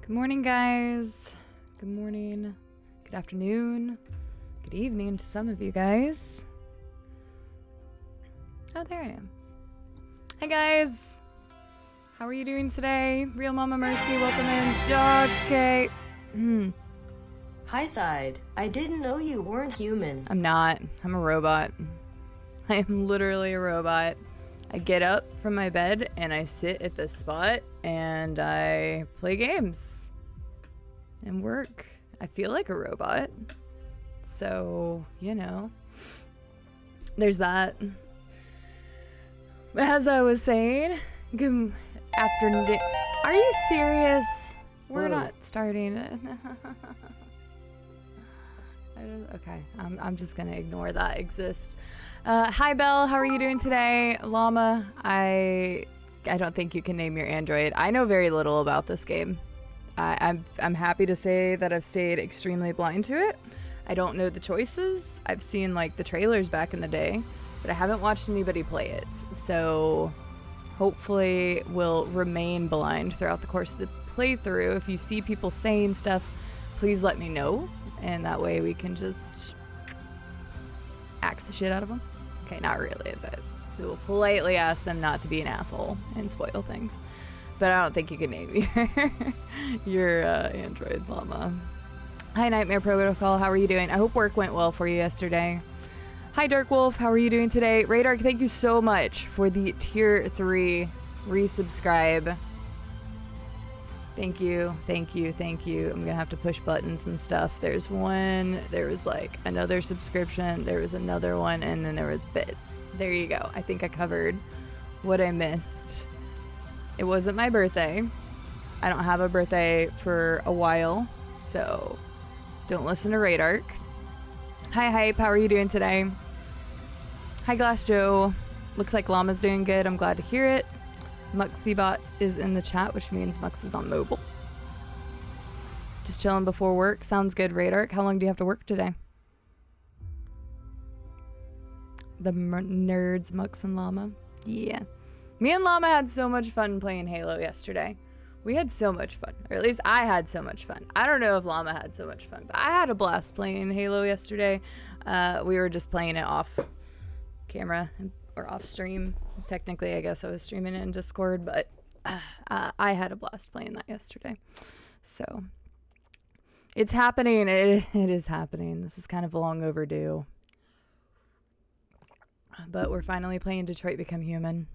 Good morning, guys. Good morning. Good afternoon. Good evening to some of you guys. Oh, there I am. Hi, guys. How are you doing today? Real Mama Mercy, welcome in. Okay. Hi, Side. I didn't know you weren't human. I'm not. I'm a robot. I am literally a robot. I get up from my bed and I sit at this spot and I play games and work. I feel like a robot. So, you know, there's that. As I was saying, good afternoon. Are you serious? We're not starting it. Okay, I'm just gonna ignore that exists. Hi Belle, how are you doing today? Llama, I don't think you can name your android. I know very little about this game. I'm happy to say that I've stayed extremely blind to it. I don't know the choices. I've seen like the trailers back in the day, but I haven't watched anybody play it. So hopefully we'll remain blind throughout the course of the playthrough. If you see people saying stuff, please let me know. And that way we can just axe the shit out of them. Okay, not really, but we will politely ask them not to be an asshole and spoil things. But I don't think you can name your android, Llama. Hi, Nightmare Protocol. How are you doing? I hope work went well for you yesterday. Hi, Dark Wolf. How are you doing today? Radar, thank you so much for the tier 3 resubscribe. Thank you, thank you, thank you. I'm gonna have to push buttons and stuff. There's one, there was like another subscription, there was another one, and then there was bits. There you go. I think I covered what I missed. It wasn't my birthday. I don't have a birthday for a while, so don't listen to Radark. Hi, Hype, how are you doing today? Hi, Glass Joe. Looks like Llama's doing good. I'm glad to hear it. Muxybot is in the chat, which means Mux is on mobile. Just chilling before work. Sounds good, Radar. How long do you have to work today? The nerds, Mux and Llama. Yeah. Me and Llama had so much fun playing Halo yesterday. We had so much fun. Or at least I had so much fun. I don't know if Llama had so much fun, but I had a blast playing Halo yesterday. We were just playing it off camera or off stream. Technically, I guess I was streaming it in Discord, but I had a blast playing that yesterday. So it's happening. It is happening. This is kind of long overdue. But we're finally playing Detroit Become Human.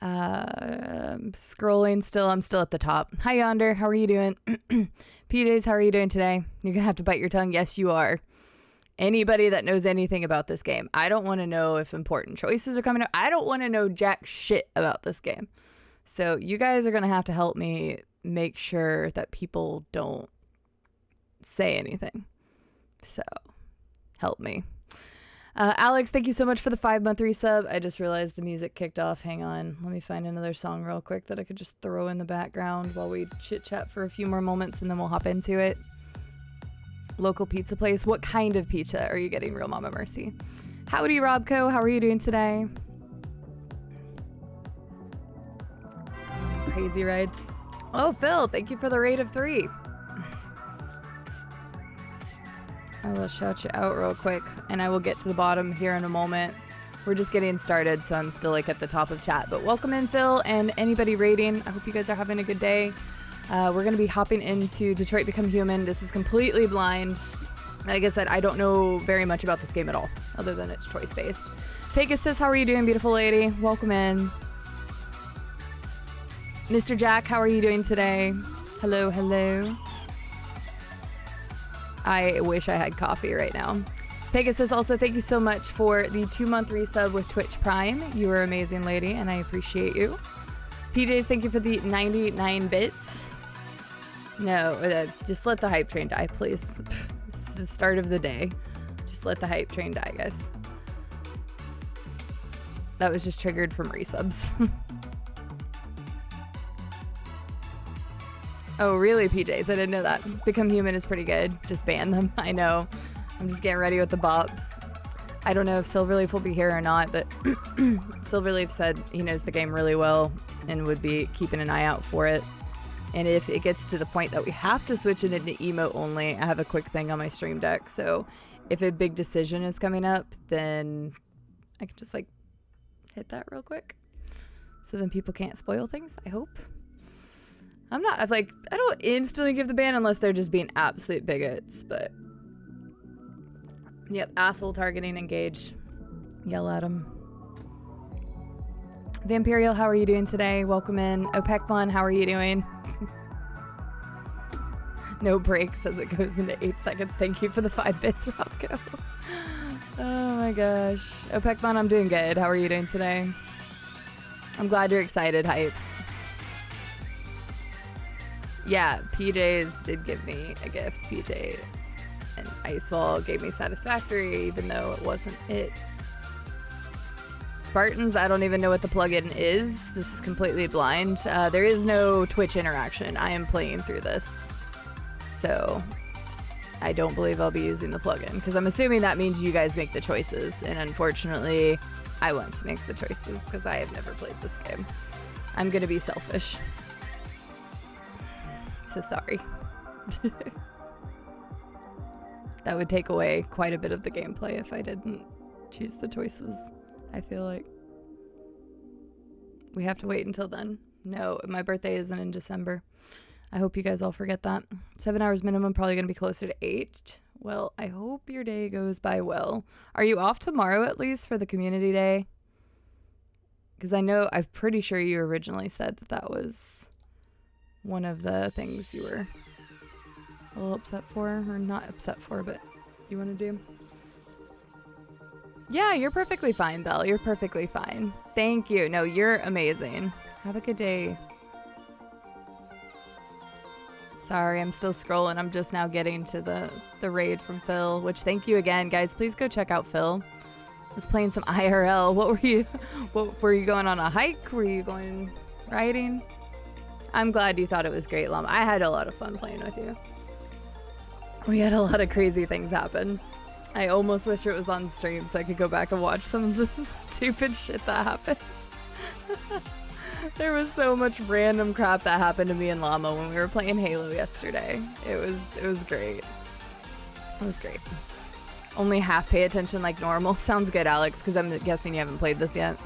I'm scrolling still. I'm still at the top. Hi, Yonder. How are you doing? PJs, how are you doing today? You're going to have to bite your tongue. Yes, you are. Anybody that knows anything about this game. I don't want to know if important choices are coming up. I don't want to know jack shit about this game. So you guys are going to have to help me make sure that people don't say anything. So help me. Alex, thank you so much for the 5-month resub. I just realized the music kicked off. Hang on. Let me find another song real quick that I could just throw in the background while we chit chat for a few more moments and then we'll hop into it. Local pizza place. What kind of pizza are you getting, Real Mama Mercy? Howdy, Robco. How are you doing today? Crazy ride. Oh, Phil, thank you for the raid of 3. I will shout you out real quick, and I will get to the bottom here in a moment. We're just getting started, so I'm still like at the top of chat. But welcome in, Phil, and anybody raiding. I hope you guys are having a good day. We're going to be hopping into Detroit Become Human. This is completely blind. Like I said, I don't know very much about this game at all, other than it's choice-based. Pegasus, how are you doing, beautiful lady? Welcome in. Mr. Jack, how are you doing today? Hello, hello. I wish I had coffee right now. Pegasus, also, thank you so much for the 2-month resub with Twitch Prime. You are an amazing lady, and I appreciate you. PJs, thank you for the 99 bits. No, just let the hype train die, please. It's the start of the day. Just let the hype train die, guys. That was just triggered from resubs. Oh, really, PJs? I didn't know that. Become Human is pretty good. Just ban them. I know. I'm just getting ready with the bops. I don't know if Silverleaf will be here or not, but Silverleaf said he knows the game really well and would be keeping an eye out for it. And if it gets to the point that we have to switch it into emote only, I have a quick thing on my stream deck. So if a big decision is coming up, then I can just like hit that real quick. So then people can't spoil things, I hope. I don't instantly give the ban unless they're just being absolute bigots, but yep, asshole targeting engaged. Yell at them. Vampirial, how are you doing today? Welcome in. Opekmon, how are you doing? No break says it goes into 8 seconds. Thank you for the 5 bits, Robco. Oh my gosh. Opekmon, I'm doing good. How are you doing today? I'm glad you're excited, Hype. Yeah, PJs did give me a gift. PJ and Icewall gave me Satisfactory, even though it wasn't it. Spartans, I don't even know what the plugin is. This is completely blind. There is no Twitch interaction. I am playing through this. So I don't believe I'll be using the plugin, because I'm assuming that means you guys make the choices. And unfortunately, I want to make the choices because I have never played this game. I'm going to be selfish. So sorry. That would take away quite a bit of the gameplay if I didn't choose the choices, I feel like. We have to wait until then. No, my birthday isn't in December. I hope you guys all forget that. 7 hours minimum, probably going to be closer to 8. Well, I hope your day goes by well. Are you off tomorrow at least for the community day? Because I'm pretty sure you originally said that was one of the things you were a little upset for, or not upset for, but you want to do. Yeah, you're perfectly fine, Belle. You're perfectly fine. Thank you. No, you're amazing. Have a good day. Sorry, I'm still scrolling. I'm just now getting to the raid from Phil, which thank you again, guys. Please go check out Phil. I was playing some IRL. What were you going on a hike? Were you going riding? I'm glad you thought it was great, Llama. I had a lot of fun playing with you. We had a lot of crazy things happen. I almost wish it was on stream so I could go back and watch some of the stupid shit that happened. There was so much random crap that happened to me and Llama when we were playing Halo yesterday. It was great. It was great. Only half pay attention like normal. Sounds good, Alex, because I'm guessing you haven't played this yet.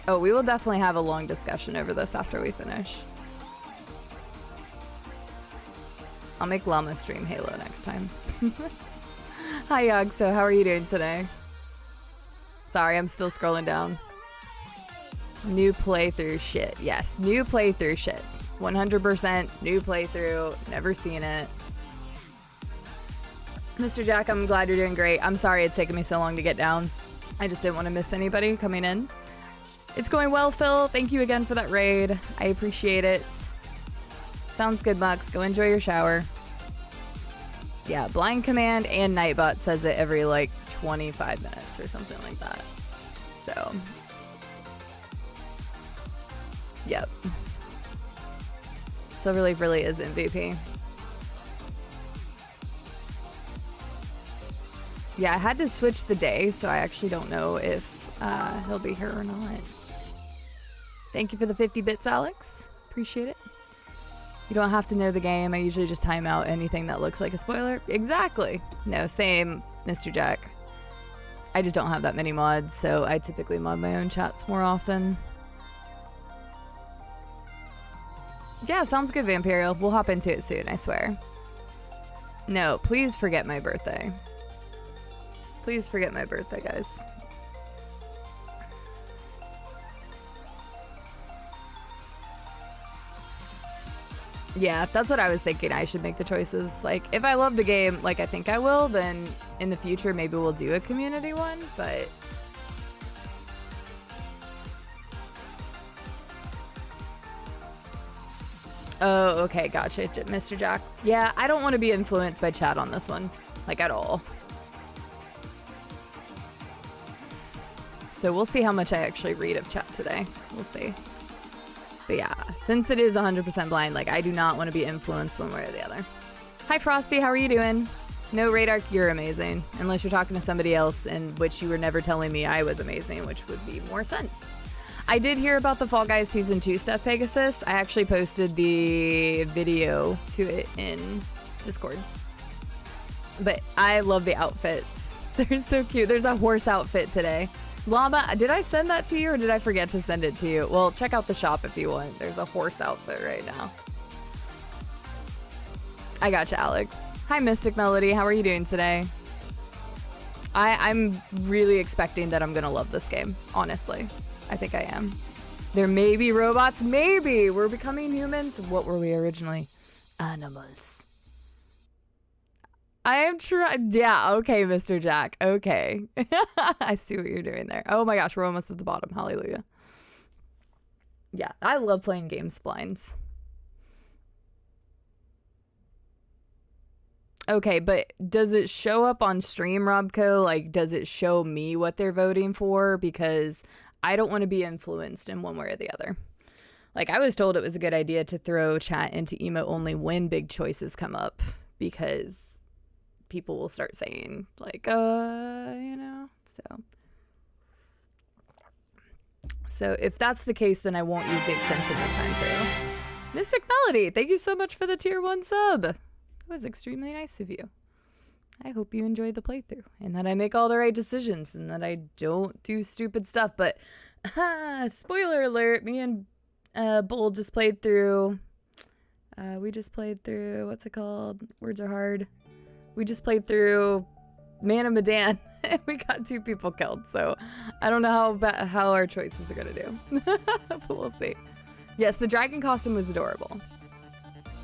Oh, we will definitely have a long discussion over this after we finish. I'll make Llama stream Halo next time. Hi, Yogso. How are you doing today? Sorry, I'm still scrolling down. New playthrough shit. Yes, new playthrough shit. 100% new playthrough. Never seen it. Mr. Jack, I'm glad you're doing great. I'm sorry it's taken me so long to get down. I just didn't want to miss anybody coming in. It's going well, Phil. Thank you again for that raid. I appreciate it. Sounds good, Mux. Go enjoy your shower. Yeah, Blind Command and Nightbot says it every like 25 minutes or something like that. So, yep. Silverleaf really is MVP. Yeah, I had to switch the day, so I actually don't know if he'll be here or not. Thank you for the 50 bits, Alex. Appreciate it. You don't have to know the game. I usually just time out anything that looks like a spoiler. Exactly. No, same, Mr. Jack. I just don't have that many mods, so I typically mod my own chats more often. Yeah, sounds good, Vampirial. We'll hop into it soon, I swear. No, please forget my birthday. Please forget my birthday, guys. Yeah, that's what I was thinking. I should make the choices. Like, if I love the game, like I think I will, then in the future maybe we'll do a community one, but... Oh, okay, gotcha, Mr. Jack. Yeah, I don't want to be influenced by chat on this one, like at all. So we'll see how much I actually read of chat today. We'll see. But yeah, since it is 100% blind, like I do not want to be influenced one way or the other. Hi Frosty, how are you doing? No, Radar, you're amazing. Unless you're talking to somebody else, in which you were never telling me I was amazing, which would be more sense. I did hear about the Fall Guys Season 2 stuff, Pegasus. I actually posted the video to it in Discord. But I love the outfits. They're so cute. There's a horse outfit today. Llama, did I send that to you or did I forget to send it to you? Well, check out the shop if you want. There's a horse outfit right now. I gotcha, Alex. Hi, Mystic Melody. How are you doing today? I'm really expecting that I'm going to love this game, honestly. I think I am. There may be robots. Maybe. We're becoming humans. What were we originally? Animals. I am trying. Yeah, okay, Mr. Jack. Okay. I see what you're doing there. Oh my gosh, we're almost at the bottom. Hallelujah. Yeah, I love playing games blind. Okay, but does it show up on stream, Robco? Like, does it show me what they're voting for? Because I don't want to be influenced in one way or the other. Like, I was told it was a good idea to throw chat into emote only when big choices come up, because people will start saying, like, you know, So if that's the case, then I won't use the extension this time through. Mystic Melody, thank you so much for the tier 1 sub. That was extremely nice of you. I hope you enjoyed the playthrough and that I make all the right decisions and that I don't do stupid stuff. But spoiler alert, me and Bull just played through. We just played through, what's it called? Words are hard. We just played through Man of Medan and we got 2 people killed. So I don't know how our choices are going to do. But we'll see. Yes, the dragon costume was adorable.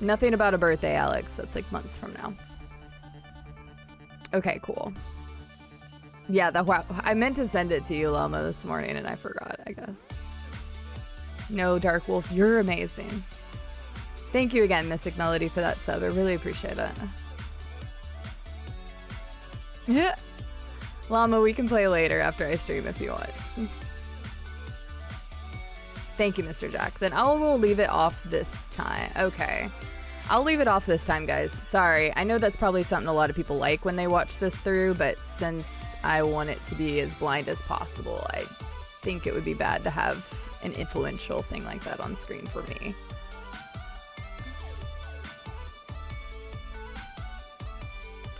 Nothing about a birthday, Alex. That's like months from now. Okay, cool. Yeah, I meant to send it to you, Llama, this morning, and I forgot, I guess. No, Dark Wolf, you're amazing. Thank you again, Mystic Melody, for that sub. I really appreciate it. Yeah. Llama, we can play later after I stream if you want. Thank you, Mr. Jack. Then I will leave it off this time. Okay. I'll leave it off this time, guys. Sorry. I know that's probably something a lot of people like when they watch this through, but since I want it to be as blind as possible, I think it would be bad to have an influential thing like that on screen for me.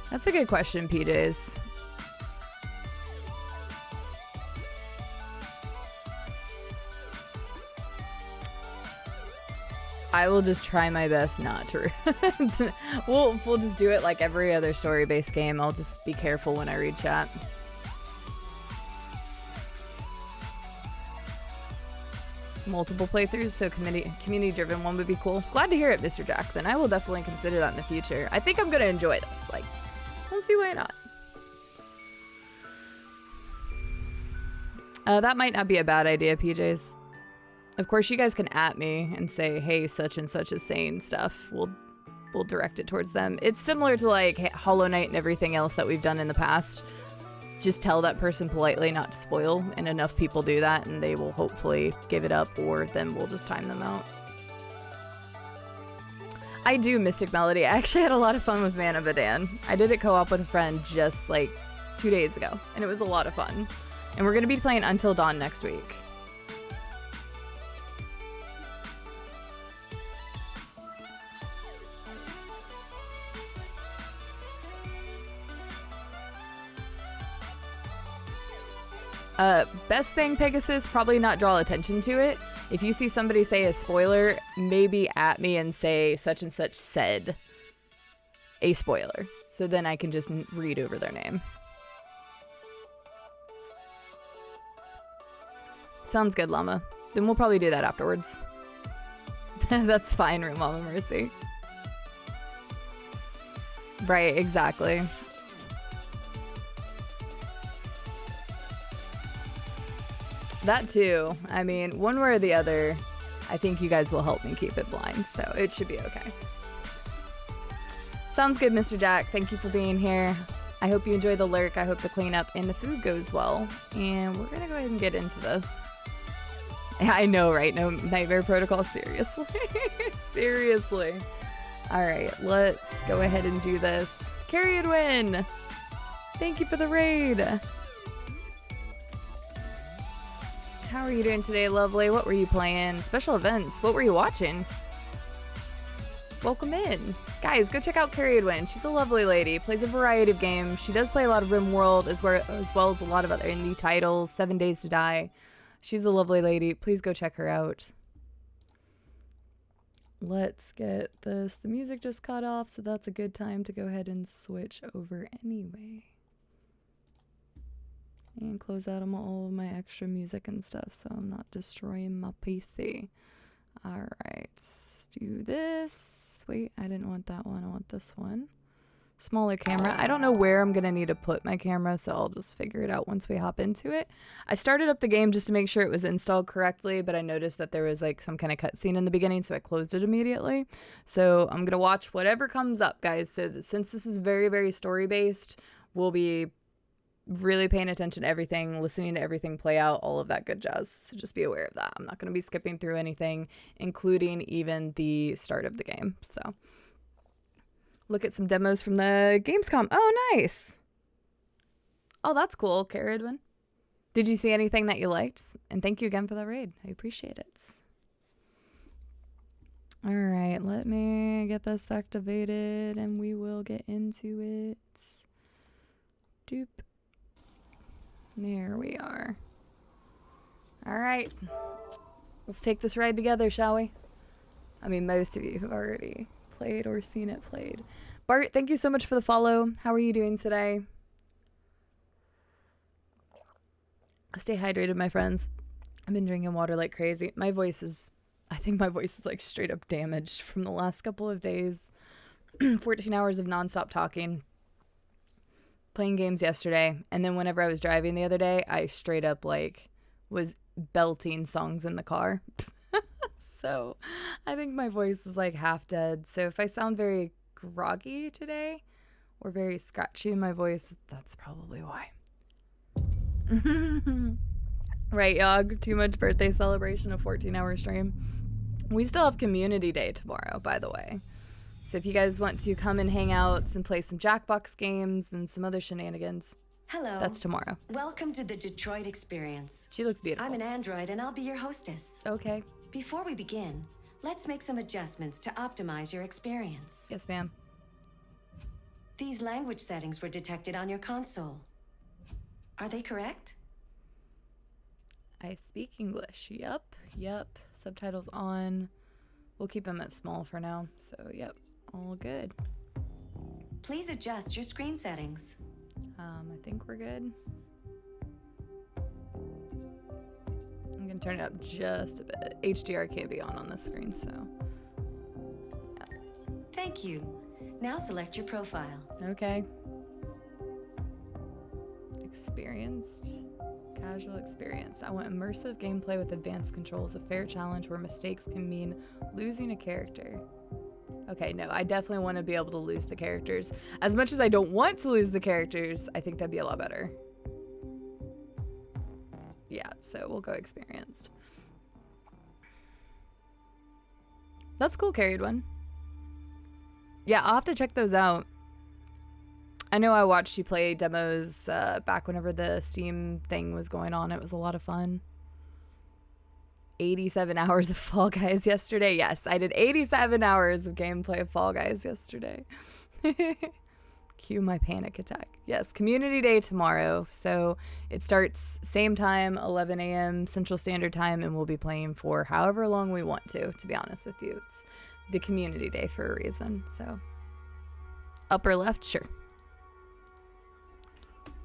That's a good question, PJs. I will just try my best not to. We'll just do it like every other story-based game. I'll just be careful when I read chat. Multiple playthroughs, so community-driven one would be cool. Glad to hear it, Mr. Jack. Then I will definitely consider that in the future. I think I'm gonna enjoy this. Like, let's see why not. That might not be a bad idea, PJs. Of course, you guys can at me and say, hey, such and such is saying stuff. We'll direct it towards them. It's similar to like Hollow Knight and everything else that we've done in the past. Just tell that person politely not to spoil, and enough people do that and they will hopefully give it up, or then we'll just time them out. I do, Mystic Melody. I actually had a lot of fun with Man of Medan. I did it co-op with a friend just like 2 days ago, and it was a lot of fun. And we're going to be playing Until Dawn next week. Best thing, Pegasus, probably not draw attention to it. If you see somebody say a spoiler, maybe at me and say such and such said a spoiler. So then I can just read over their name. Sounds good, Llama. Then we'll probably do that afterwards. That's fine, Mama Mercy. Right, exactly. That too. I mean, one way or the other, I think you guys will help me keep it blind, so it should be okay. Sounds good, Mr. Jack. Thank you for being here. I hope you enjoy the lurk. I hope the cleanup and the food goes well. And we're gonna go ahead and get into this. I know, right? No Nightmare Protocol, seriously. Seriously. All right, let's go ahead and do this. Carry and win. Thank you for the raid. How are you doing today, lovely? What were you playing? Special events. What were you watching? Welcome in. Guys, go check out Carrie Edwin. She's a lovely lady. Plays a variety of games. She does play a lot of RimWorld as well as a lot of other indie titles. 7 Days to Die. She's a lovely lady. Please go check her out. Let's get this. The music just cut off, so that's a good time to go ahead and switch over anyway. And close out all of my extra music and stuff so I'm not destroying my PC. Alright, let's do this. Wait, I didn't want that one. I want this one. Smaller camera. I don't know where I'm going to need to put my camera, so I'll just figure it out once we hop into it. I started up the game just to make sure it was installed correctly, but I noticed that there was like some kind of cutscene in the beginning, so I closed it immediately. So I'm going to watch whatever comes up, guys. So since this is very, very story-based, we'll be really paying attention to everything, listening to everything play out, all of that good jazz. So just be aware of that. I'm not going to be skipping through anything, including even the start of the game. So look at some demos from the Gamescom. Oh, nice. Oh, that's cool, Carrie Edwin. Did you see anything that you liked? And thank you again for the raid. I appreciate it. All right, let me get this activated and we will get into it. Doop. There we are. All right. Let's take this ride together, shall we? I mean, most of you have already played or seen it played. Bart, thank you so much for the follow. How are you doing today? Stay hydrated, my friends. I've been drinking water like crazy. I think my voice is like straight up damaged from the last couple of days. 14 hours of nonstop talking. Playing games yesterday, and then whenever I was driving the other day, I straight up like was belting songs in the car. So I think my voice is like half dead. So if I sound very groggy today or very scratchy in my voice, that's probably why. Right, Yog? Too much birthday celebration, a 14-hour stream. We still have community day tomorrow, by the way. So if you guys want to come and hang out and play some Jackbox games and some other shenanigans, hello. That's tomorrow. Welcome to the Detroit Experience. She looks beautiful. I'm an android and I'll be your hostess. Okay. Before we begin, let's make some adjustments to optimize your experience. Yes, ma'am. These language settings were detected on your console. Are they correct? I speak English. Yep. Subtitles on. We'll keep them at small for now. So, yep. All good. Please adjust your screen settings. I think we're good. I'm gonna turn it up just a bit. HDR can't be on this screen, so. Yeah. Thank you. Now select your profile. Okay. Experienced. Casual experience. I want immersive gameplay with advanced controls. A fair challenge where mistakes can mean losing a character. Okay, no, I definitely want to be able to lose the characters. As much as I don't want to lose the characters, I think that'd be a lot better. Yeah, so we'll go experienced. That's cool, Carried One. Yeah, I'll have to check those out. I know I watched you play demos back whenever the Steam thing was going on. It was a lot of fun. 87 hours of Fall Guys yesterday. Yes, I did 87 hours of gameplay of Fall Guys yesterday. Cue my panic attack. Yes, Community Day tomorrow. So it starts same time, 11 a.m. Central Standard Time, and we'll be playing for however long we want to be honest with you. It's the Community Day for a reason. So upper left, sure.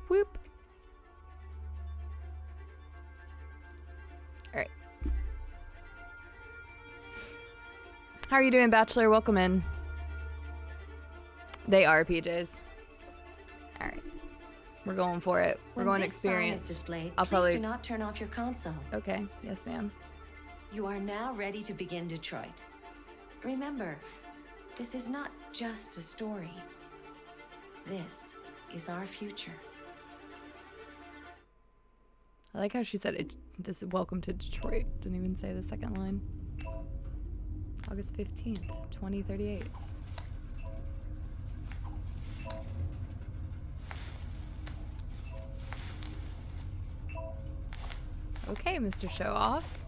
Whoop. All right. How are you doing, Bachelor? Welcome in. They are PJs. All right. We're going for it. We're going experience. Displayed, I'll probably do not turn off your console. Okay. Yes, ma'am. You are now ready to begin Detroit. Remember, this is not just a story. This is our future. I like how she said it. This is welcome to Detroit. Didn't even say the second line. August 15th, 2038. Okay, Mr. Show Off.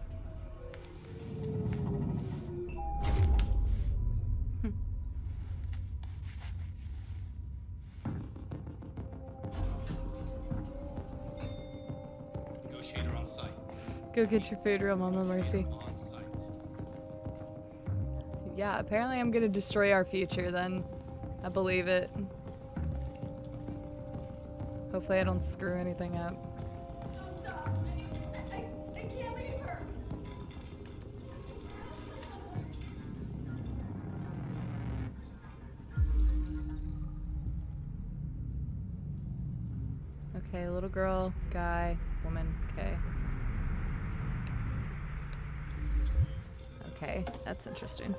Negotiator on site. Go get your food, real Mama Mercy. On site. Yeah, apparently I'm gonna destroy our future then. I believe it. Hopefully I don't screw anything up. No, stop. I can't leave her. Okay, little girl, guy, woman, okay. Okay, that's interesting.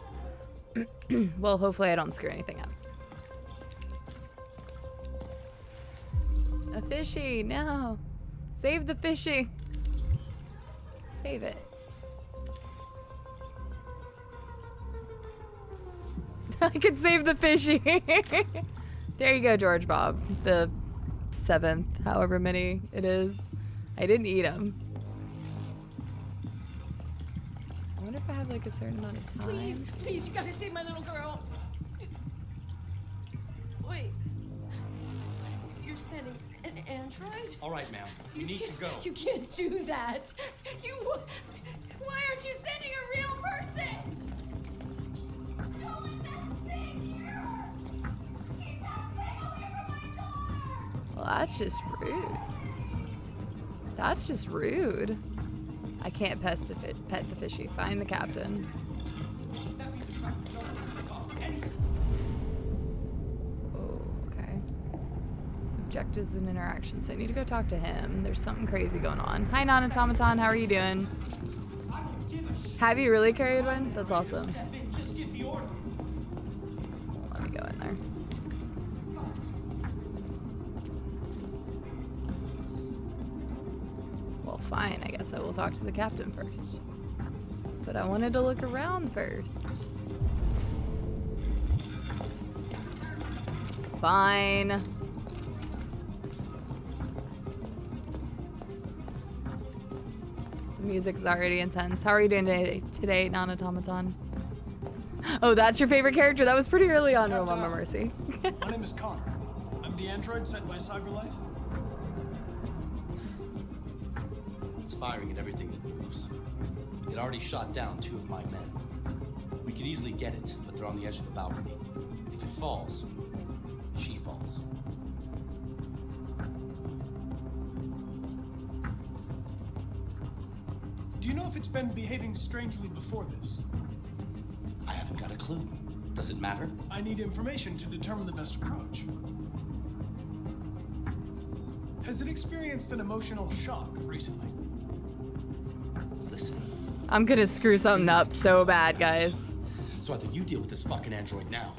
Well, hopefully I don't screw anything up. A fishy, no. Save the fishy. Save it. I could save the fishy. There you go, George Bob. The 7th, however many it is. I didn't eat them. I wonder if I have like a certain amount of time. Please, please, you gotta save my little girl. Wait. You're sending an android? All right, ma'am. You need to go. You can't do that. Why aren't you sending a real person? Don't let that thing here. Keep that thing away from my daughter. Well, that's just rude. That's just rude. I can't pet the fishy. Find the captain. Oh, okay. Objectives and interactions. So I need to go talk to him. There's something crazy going on. Hi, Non-Automaton. How are you doing? Have you really carried one? That's awesome. Let me go in there. Well, fine. I guess I will talk to the captain first. But I wanted to look around first. Fine. The music's already intense. How are you doing today, Non-Automaton? Oh, that's your favorite character? That was pretty early on, Real Mama Mercy. My name is Connor. I'm the android sent by CyberLife. It's firing at everything that moves. It already shot down 2 of my men. We could easily get it, but they're on the edge of the balcony. If it falls, she falls. Do you know if it's been behaving strangely before this? I haven't got a clue. Does it matter? I need information to determine the best approach. Has it experienced an emotional shock recently? Listen. I'm gonna screw something up so bad, guys. So either you deal with this fucking android now,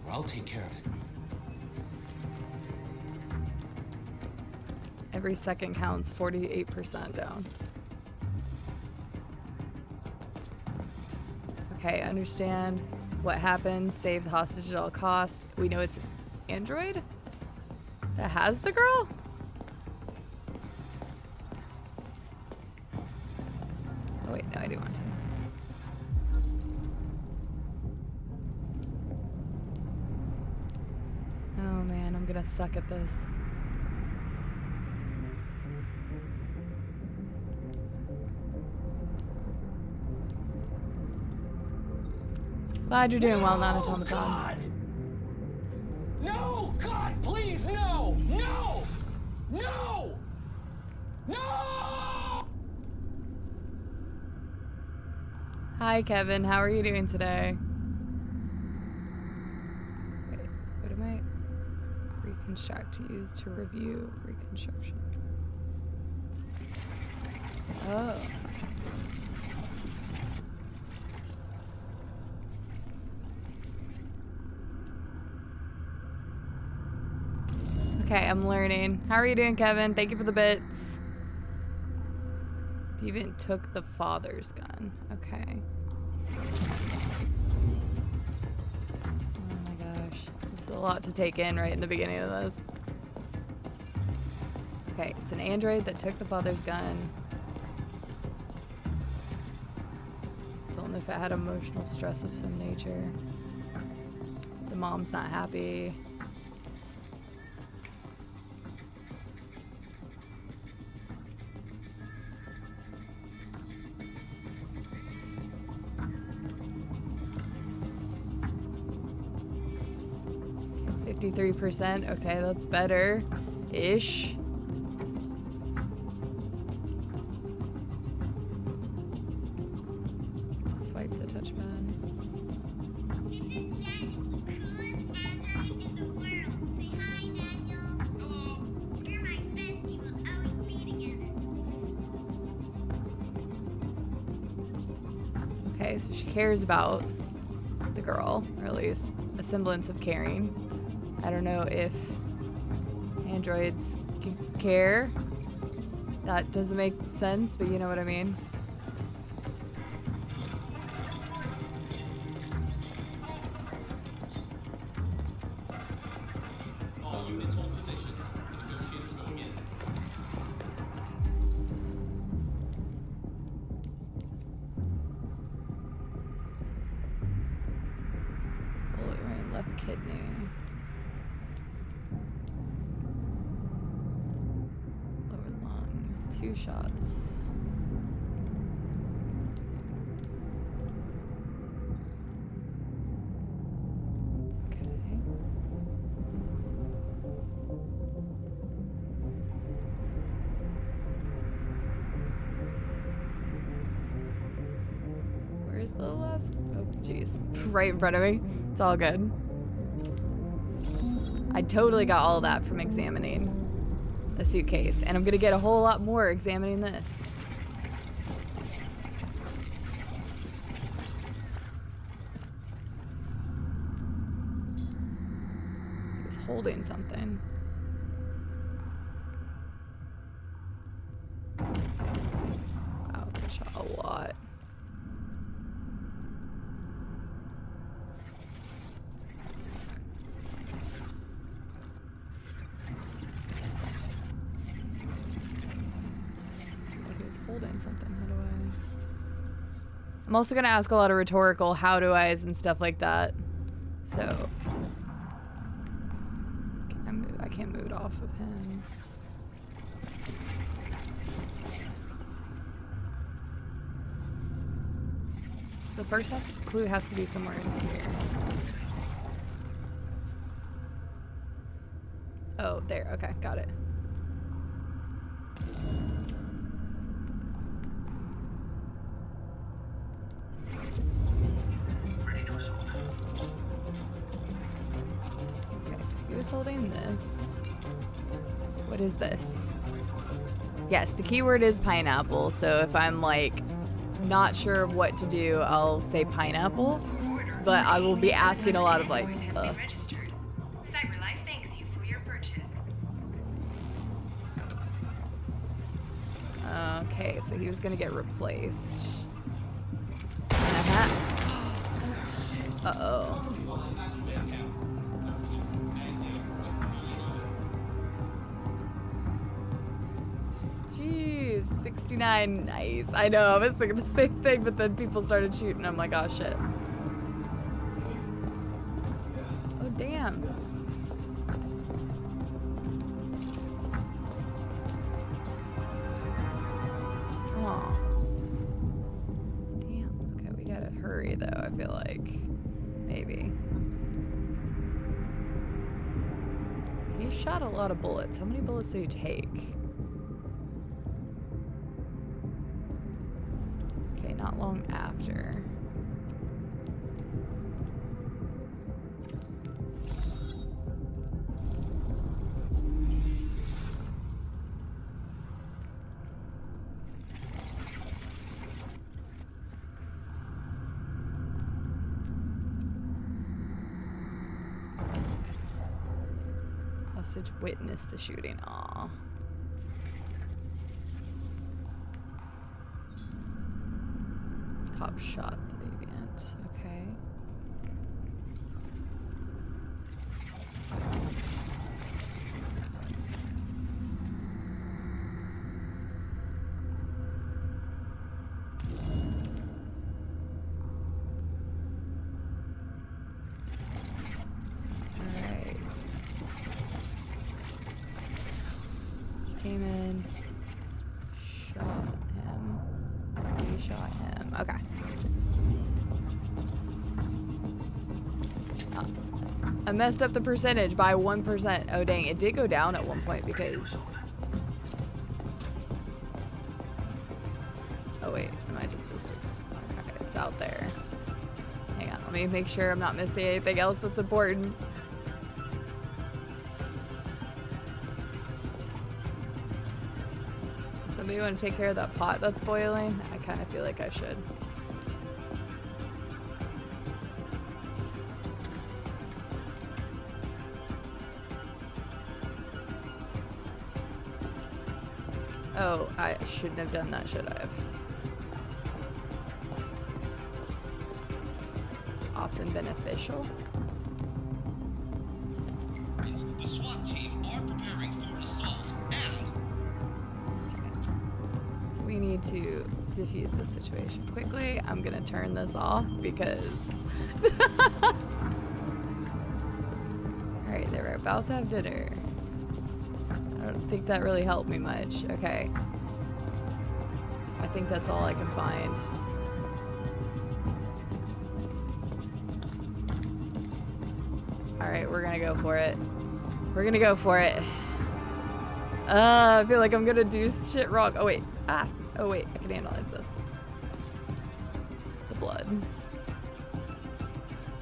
or I'll take care of it. Every second counts, 48% down. Okay, understand what happened. Save the hostage at all costs. We know it's Android that has the girl? Oh wait, no, I didn't want to. Oh man, I'm gonna suck at this. Glad you're doing well, Non-Automaton. God! No! God, please, no! No! No! No! Hi, Kevin. How are you doing today? Wait, what am I? Reconstruct. Use to review reconstruction. Oh. Okay, I'm learning. How are you doing, Kevin? Thank you for the bits. Steven took the father's gun. Okay. Oh my gosh. This is a lot to take in right in the beginning of this. Okay, it's an android that took the father's gun. wonder if it had emotional stress of some nature. The mom's not happy. Okay, 53%. Okay, that's better-ish. Swipe the touchpad. This is Daniel, the coolest android in the world. Say hi, Daniel. Hello. You're my bestie. We'll always be together. Okay, so she cares about the girl, or at least a semblance of caring. I don't know if androids can care. That doesn't make sense, but you know what I mean. All units hold positions. The negotiators going in. Bullet wound, left kidney. Lower lung, 2 shots. Okay. Where's the last? Oh, jeez. Right in front of me. It's all good. I totally got all that from examining the suitcase, and I'm gonna get a whole lot more examining this. He's holding something. Wow, I shot a lot. He was holding something. How do I? I'm also gonna ask a lot of rhetorical how do I's and stuff like that. So can I move? I can't move it off of him. So the first clue has to be somewhere in here. Oh, there. Okay, got it. Okay, so he was holding this. What is this? Yes, the keyword is pineapple. So if I'm like not sure what to do, I'll say pineapple. But I will be asking a lot of like. Registered. CyberLife thanks you for your purchase. Okay, so he was gonna get replaced. Uh-oh. Jeez, 69, nice. I know, I was thinking the same thing, but then people started shooting. I'm like, oh shit. Oh, damn. Aw. Damn. Okay, we gotta hurry though, I feel like. Maybe. He shot a lot of bullets. How many bullets did he take? Okay, not long after. Hostage witnessed the shooting. Aw. Cop shot the deviant. Okay. We shot him. Okay. I messed up the percentage by 1%. Oh dang, it did go down at one point because... Oh wait, am I just supposed to... Okay, it's out there. Hang on, let me make sure I'm not missing anything else that's important. Does somebody want to take care of that pot that's boiling? I kind of feel like I should. Oh, I shouldn't have done that, should I have? Often beneficial. The SWAT team are preparing for an assault, and... So we need to diffuse this situation quickly. I'm gonna turn this off because... Alright, they were about to have dinner. I don't think that really helped me much. Okay. I think that's all I can find. Alright, we're gonna go for it. We're gonna go for it. I feel like I'm gonna do shit wrong. Oh wait. Ah! Oh wait, I can analyze this. The blood.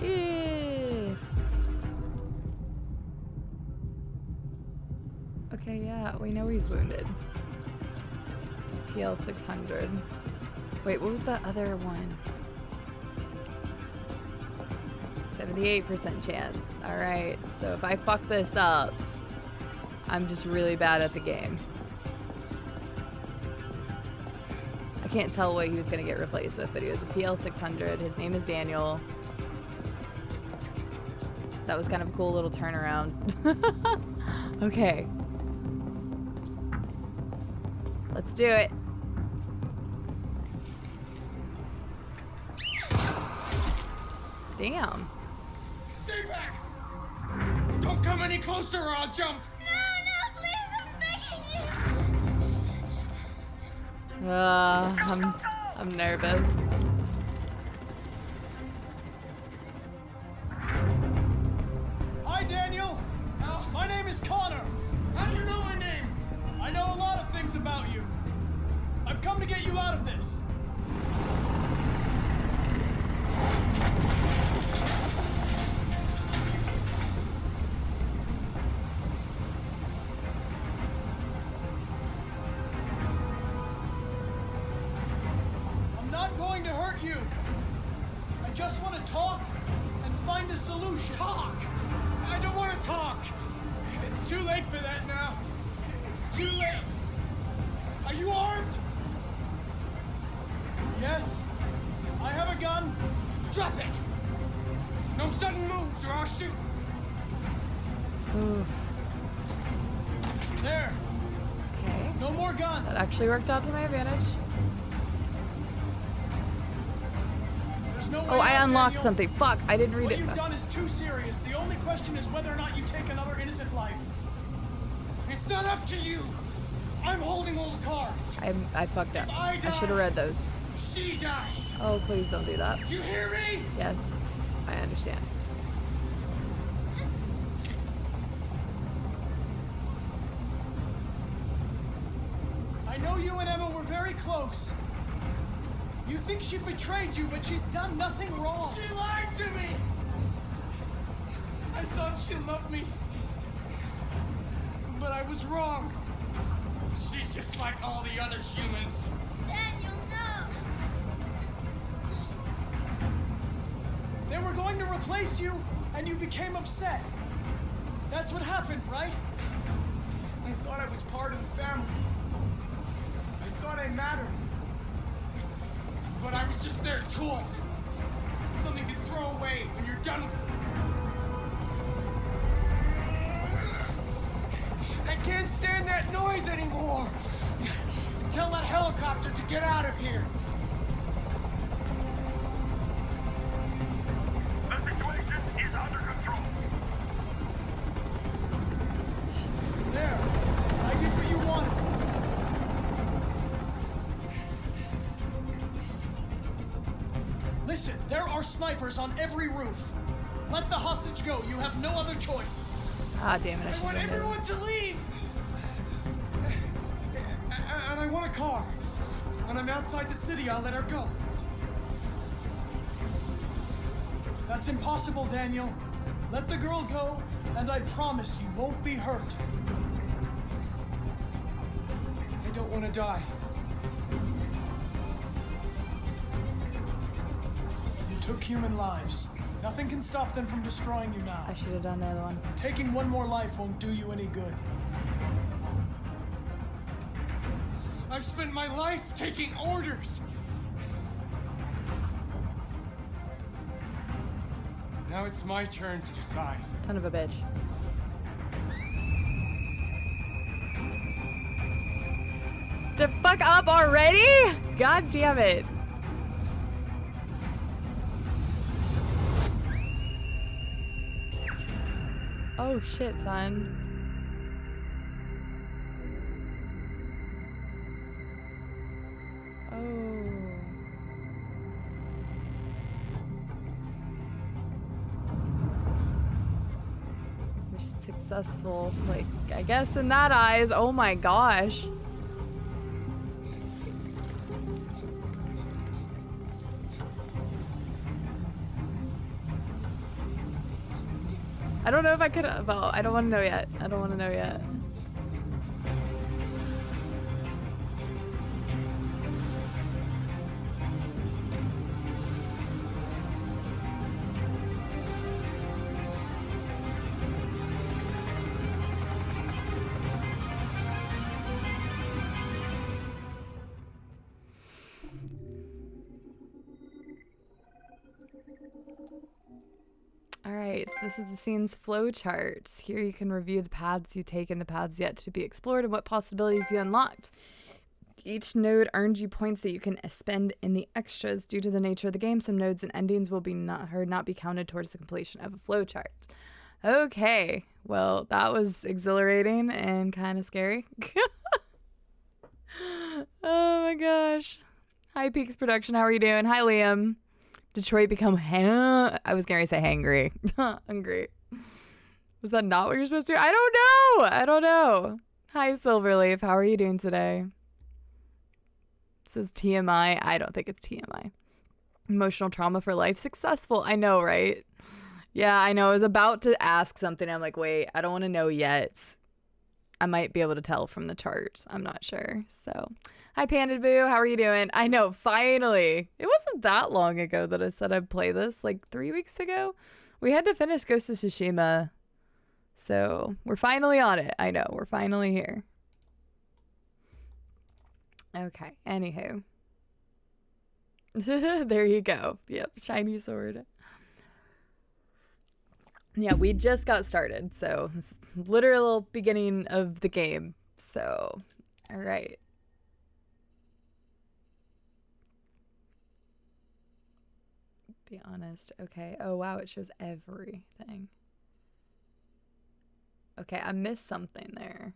Yeah. Okay, yeah, we know he's wounded. PL 600. Wait, what was the other one? 78% chance. Alright, so if I fuck this up, I'm just really bad at the game. I can't tell what he was gonna get replaced with, but he was a PL 600. His name is Daniel. That was kind of a cool little turnaround. Okay. Let's do it. Damn. Stay back! Don't come any closer or I'll jump! No, please, I'm begging you. I'm nervous. Hi, Daniel. My name is Connor. How do you know my name? I know a lot of things about you. I've come to get you out of this. I'm not going to hurt you. I just want to talk and find a solution. Talk! I don't want to talk! It's too late for that now. It's too late. Are you armed? Yes, I have a gun. Drop it! No sudden moves or I'll shoot. Ooh. There. Okay. No more gun. That actually worked out to my advantage. There's no way Oh, I out, unlocked Daniel. something. Fuck, I didn't read What it. you've done is too serious. The only question is whether or not you take another innocent life. It's not up to you. I'm holding all the cards. I fucked up. I I die. should have read those. She dies. Oh, please don't do that. You hear me? Yes, I understand. I know you and Emma were very close. You think she betrayed you, but she's done nothing wrong. She lied to me. I thought she loved me. But I was wrong. She's just like all the other humans. Daniel, no. They were going to replace you, and you became upset. That's what happened, right? I thought I was part of the family. I thought I mattered. But I was just their toy. Something to throw away when you're done with it. I can't stand that noise anymore. Tell that helicopter to get out of here. The situation is under control. There. I did what you wanted. Listen, there are snipers on every roof. Let the hostage go. You have no other choice. Ah, damn it. I want everyone to leave. And I want a car. When I'm outside the city, I'll let her go. That's impossible, Daniel. Let the girl go, and I promise you won't be hurt. I don't want to die. You took human lives. Nothing can stop them from destroying you now. I should have done the other one. Taking one more life won't do you any good. I've spent my life taking orders. Now it's my turn to decide. Son of a bitch. The fuck up already? God damn it. Oh shit, son. Oh. Mission successful. Like, I guess in that eyes. Oh my gosh. I don't know if I could. Well, I don't want to know yet. I don't want to know yet. Alright, so this is the scene's flowchart. Here you can review the paths you take and the paths yet to be explored and what possibilities you unlocked. Each node earns you points that you can spend in the extras. Due to the nature of the game, some nodes and endings will be not be counted towards the completion of a flowchart. Okay, well, that was exhilarating and kind of scary. Oh my gosh. Hi Peaks Production, how are you doing? Hi Liam. Detroit become I was going to say hangry. Hungry. Was that not what you're supposed to do? I don't know. Hi Silverleaf, how are you doing today? It says TMI. I don't think it's TMI. Emotional trauma for life successful. I know, right? Yeah, I know. I was about to ask something. I'm like, wait, I don't want to know yet. I might be able to tell from the charts. I'm not sure. So, hi Panda Boo, how are you doing? I know, finally. It wasn't that long ago that I said I'd play this, like 3 weeks ago. We had to finish Ghost of Tsushima. So, we're finally on it. I know, we're finally here. Okay, anywho. There you go. Yep, shiny sword. Yeah, we just got started, so it's literal beginning of the game. So, all right. Be honest. Okay. Oh, wow, it shows everything. Okay, I missed something there.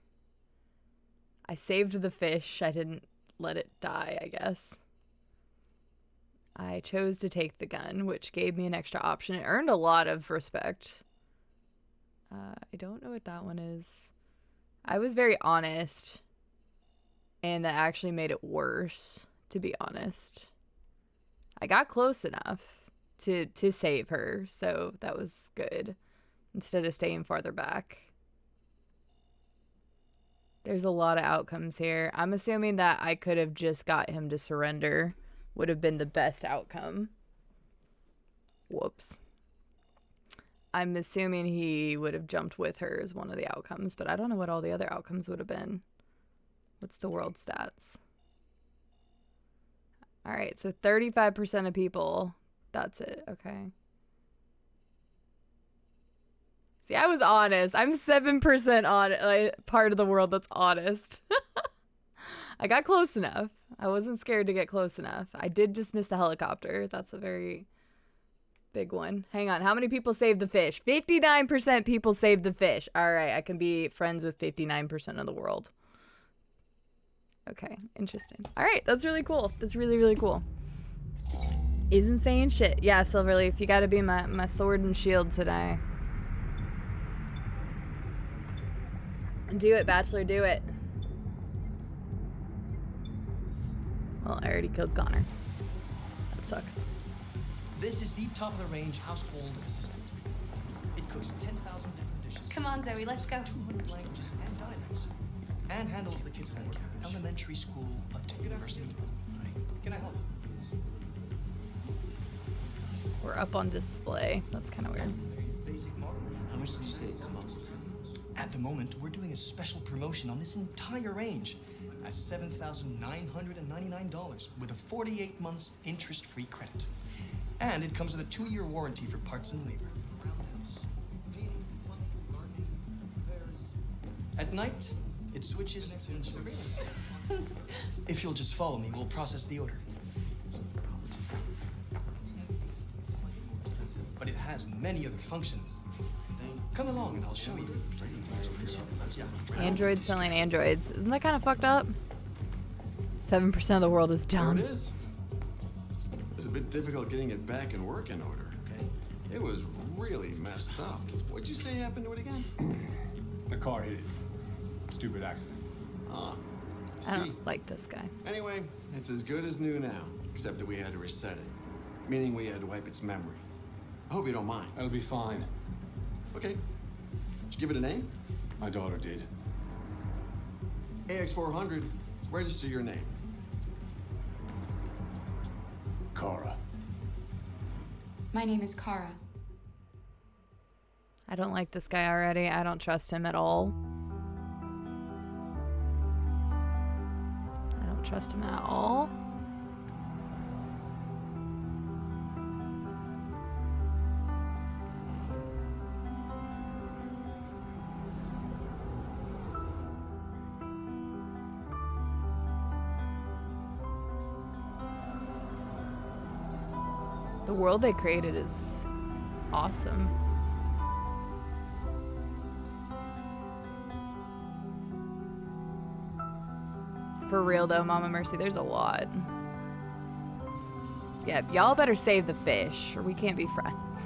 I saved the fish. I didn't let it die, I guess. I chose to take the gun, which gave me an extra option. It earned a lot of respect. I don't know what that one is. I was very honest, and that actually made it worse, to be honest. I got close enough to save her, so that was good, instead of staying farther back. There's a lot of outcomes here. I'm assuming that I could have just got him to surrender. Would have been the best outcome. Whoops. I'm assuming he would have jumped with her as one of the outcomes, but I don't know what all the other outcomes would have been. What's the world stats? All right, so 35% of people, that's it. Okay. See, I was honest. I'm 7% on part of the world that's honest. I got close enough. I wasn't scared to get close enough. I did dismiss the helicopter. That's a very big one. Hang on. How many people saved the fish? 59% people saved the fish. All right. I can be friends with 59% of the world. Okay. Interesting. All right. That's really cool. That's really, really cool. Isn't saying shit. Yeah, Silverleaf, you gotta be my sword and shield today. Do it, Bachelor, do it. Well, I already killed Connor. That sucks. This is the top of the range household assistant. It cooks 10,000 different dishes. Come on, Zoe, let's go. 200 languages and dialects. And handles the kids' homework, elementary school up to university. Can I help? We're up on display. That's kind of weird. Basic model. How much did you say it costs? At the moment, we're doing a special promotion on this entire range at $7,999 with a 48 months interest-free credit. And it comes with a 2-year warranty for parts and labor. Painting, plumbing, gardening, repairs. At night, it switches to surveillance. If you'll just follow me, we'll process the order. Slightly more expensive, but it has many other functions. Come along and I'll show you. Androids selling androids. Isn't that kind of fucked up? 7% of the world is There dumb. it is. It was a bit difficult getting it back in working order. Okay. It was really messed up. What'd you say happened to it again? The car hit it. Stupid accident. Ah, I see. don't like this guy. Anyway, it's as good as new now, except that we had to reset it. Meaning we had to wipe its memory. I hope you don't mind. That'll be fine. Okay. Did you give it a name? My daughter did. AX400, register your name. Kara. My name is Kara. I don't like this guy already. I don't trust him at all. I don't trust him at all. The world they created is awesome. For real though, Mama Mercy, there's a lot. Yeah, y'all better save the fish or we can't be friends.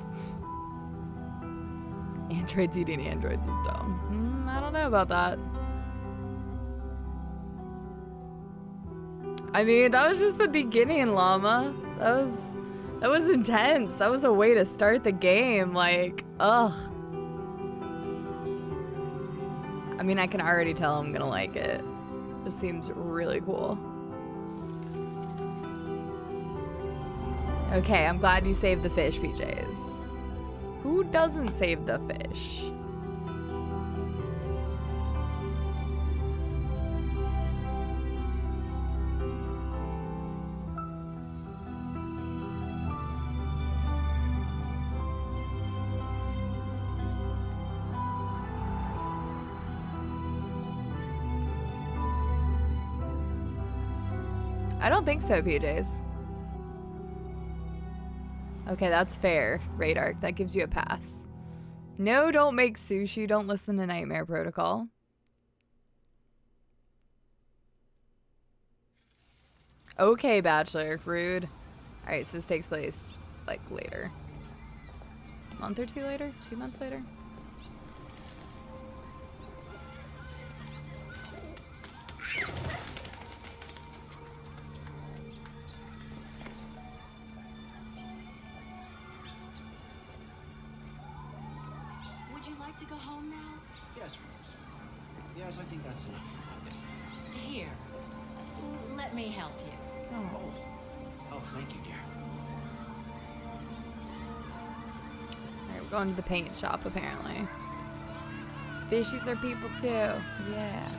Androids eating androids is dumb. I don't know about that. I mean, that was just the beginning, Llama. That was intense. That was a way to start the game. Like, ugh. I mean, I can already tell I'm gonna like it. This seems really cool. Okay, I'm glad you saved the fish, PJs. Who doesn't save the fish? I don't think so, PJs. Okay, that's fair, Radark. That gives you a pass. No, don't make sushi. Don't listen to Nightmare Protocol. Okay, Bachelor. Rude. Alright, so this takes place, like, later. A month or two later? 2 months later? Would you like to go home now? Yes, Rose. Yes, I think that's enough. Here. Let me help you. Oh. Oh, thank you, dear. Alright, we're going to the paint shop, apparently. Fishies are people, too. Yeah.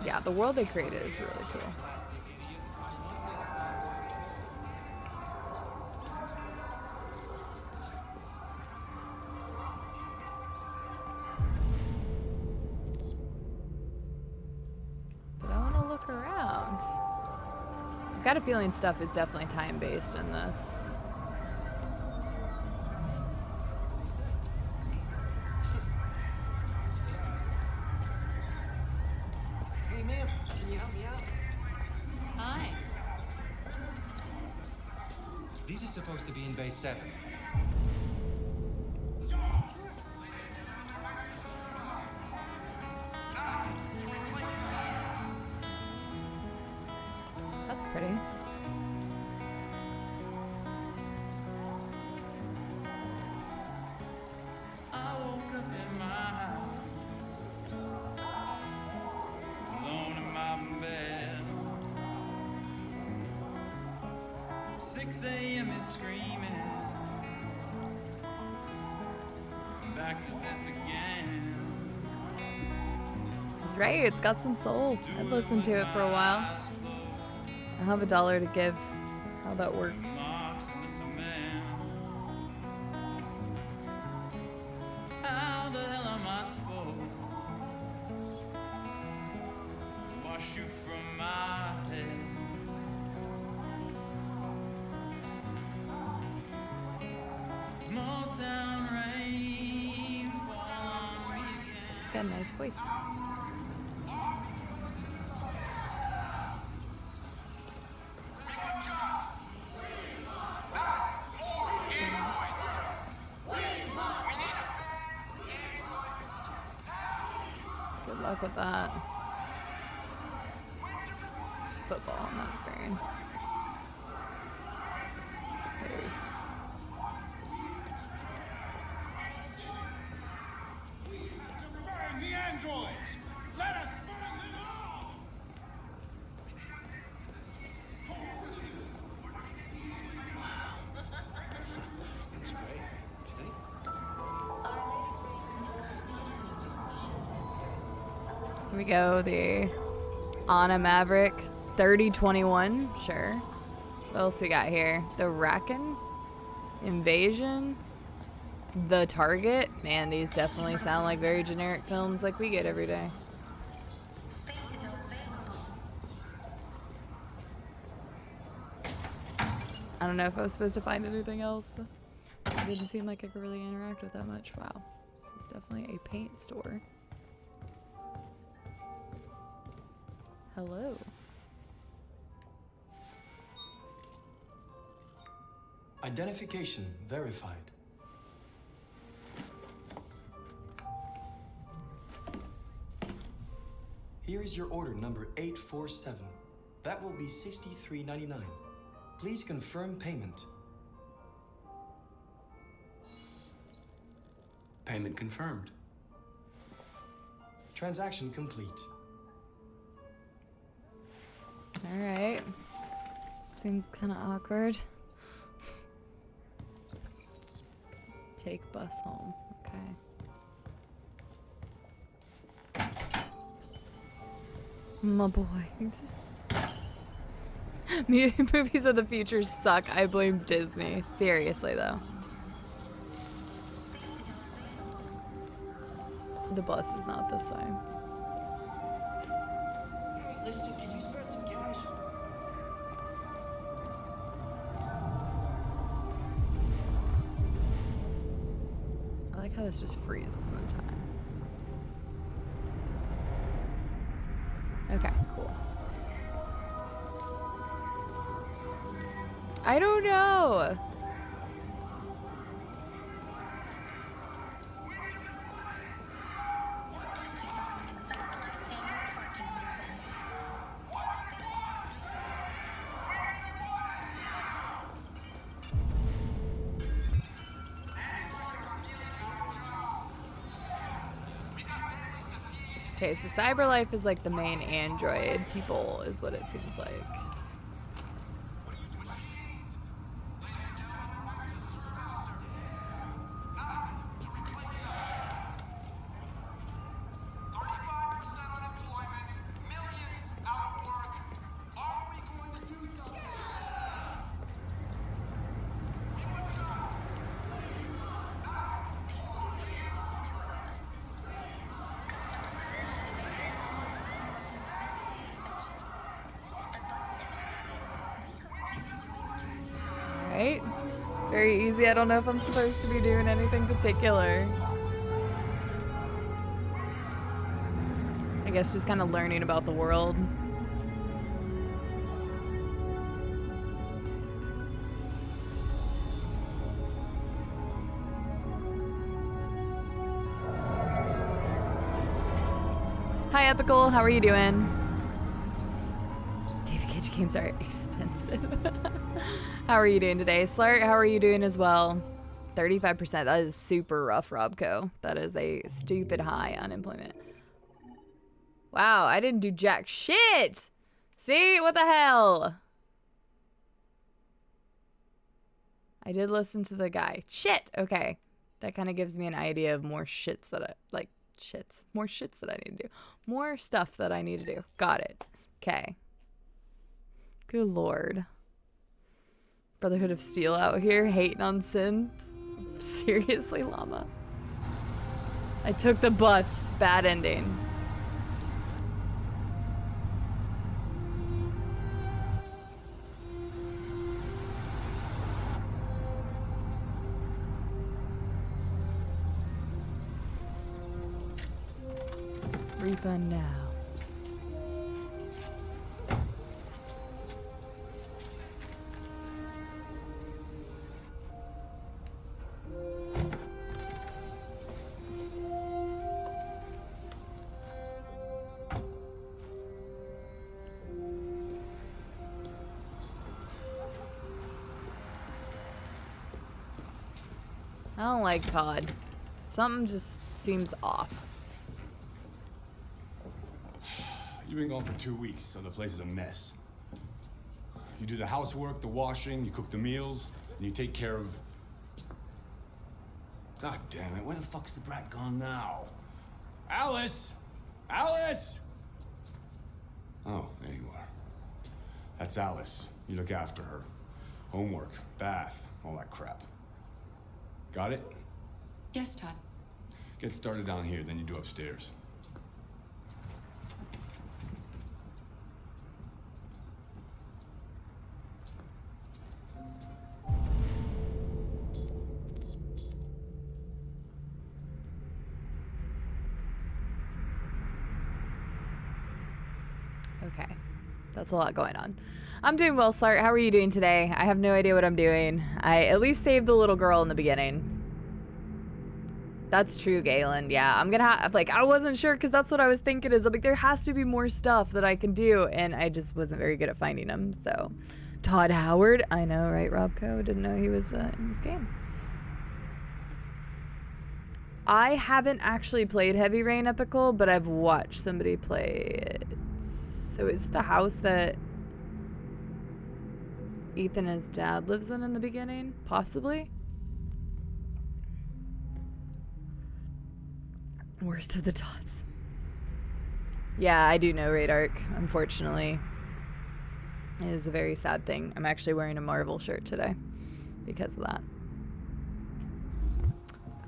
Yeah, the world they created is really cool. But I want to look around. I've got a feeling stuff is definitely time-based in this. This is supposed to be in Base 7. That's pretty. I woke up in my house, alone in my bed. 6 a.m. is screaming, back to this again. He's right, it's got some soul. I've listened to it for a while. I have $1 to give. How that works. Marks miss a man. How the hell am I supposed to wash you from my head? Motown rain fall on me again. He's got a nice voice. Good luck with that. Football on that screen. There's. Burn the androids! Let us burn them all! Looks great. Do you think? Here we go, the Anna Maverick 3021, sure. What else we got here? The Rakan Invasion, The Target. Man, these definitely sound like very generic films like we get every day. I don't know if I was supposed to find anything else. It didn't seem like I could really interact with that much. Wow, this is definitely a paint store. Hello. Identification verified. Here is your order number 847. That will be $63.99. Please confirm payment. Payment confirmed. Transaction complete. All right. Seems kind of awkward. Take bus home. Okay. My boy. Movies of the future suck. I blame Disney. Seriously, though. The bus is not this way. Hey, listen, can you spare some cash? I like how this just freezes in time. Okay, cool. I don't know. Okay, so CyberLife is like the main android people, is what it seems like. Right? Very easy. I don't know if I'm supposed to be doing anything particular. I guess just kind of learning about the world. Hi, Epical. How are you doing? David Cage games are expensive. How are you doing today? Slart, how are you doing as well? 35%. That is super rough, Robco. That is a stupid high unemployment. Wow, I didn't do jack shit. See? What the hell? I did listen to the guy. Shit. Okay. That kind of gives me an idea of more shits that I like. Shits. More shits that I need to do. More stuff that I need to do. Got it. Okay. Good lord. Brotherhood of Steel out here hating on sins. Seriously, llama. I took the bus. Bad ending. Refund now. I don't like Todd. Something just seems off. You've been gone for 2 weeks, so the place is a mess. You do the housework, the washing, you cook the meals, and you take care of... God damn it, where the fuck's the brat gone now? Alice! Alice! Oh, there you are. That's Alice. You look after her. Homework, bath, all that crap. Got it? Yes, Todd. Get started down here, then you do upstairs. Okay. That's a lot going on. I'm doing well, Slart. How are you doing today? I have no idea what I'm doing. I at least saved the little girl in the beginning. That's true, Galen. Yeah, I'm gonna have, like, I wasn't sure because that's what I was thinking is, like, there has to be more stuff that I can do, and I just wasn't very good at finding them, so. Todd Howard. I know, right, Robco? Didn't know he was in this game. I haven't actually played Heavy Rain Epical, but I've watched somebody play it. So is it the house that Ethan and his dad lives in the beginning? Possibly? Worst of the dots. Yeah, I do know Raid Arc, unfortunately. It is a very sad thing. I'm actually wearing a Marvel shirt today because of that.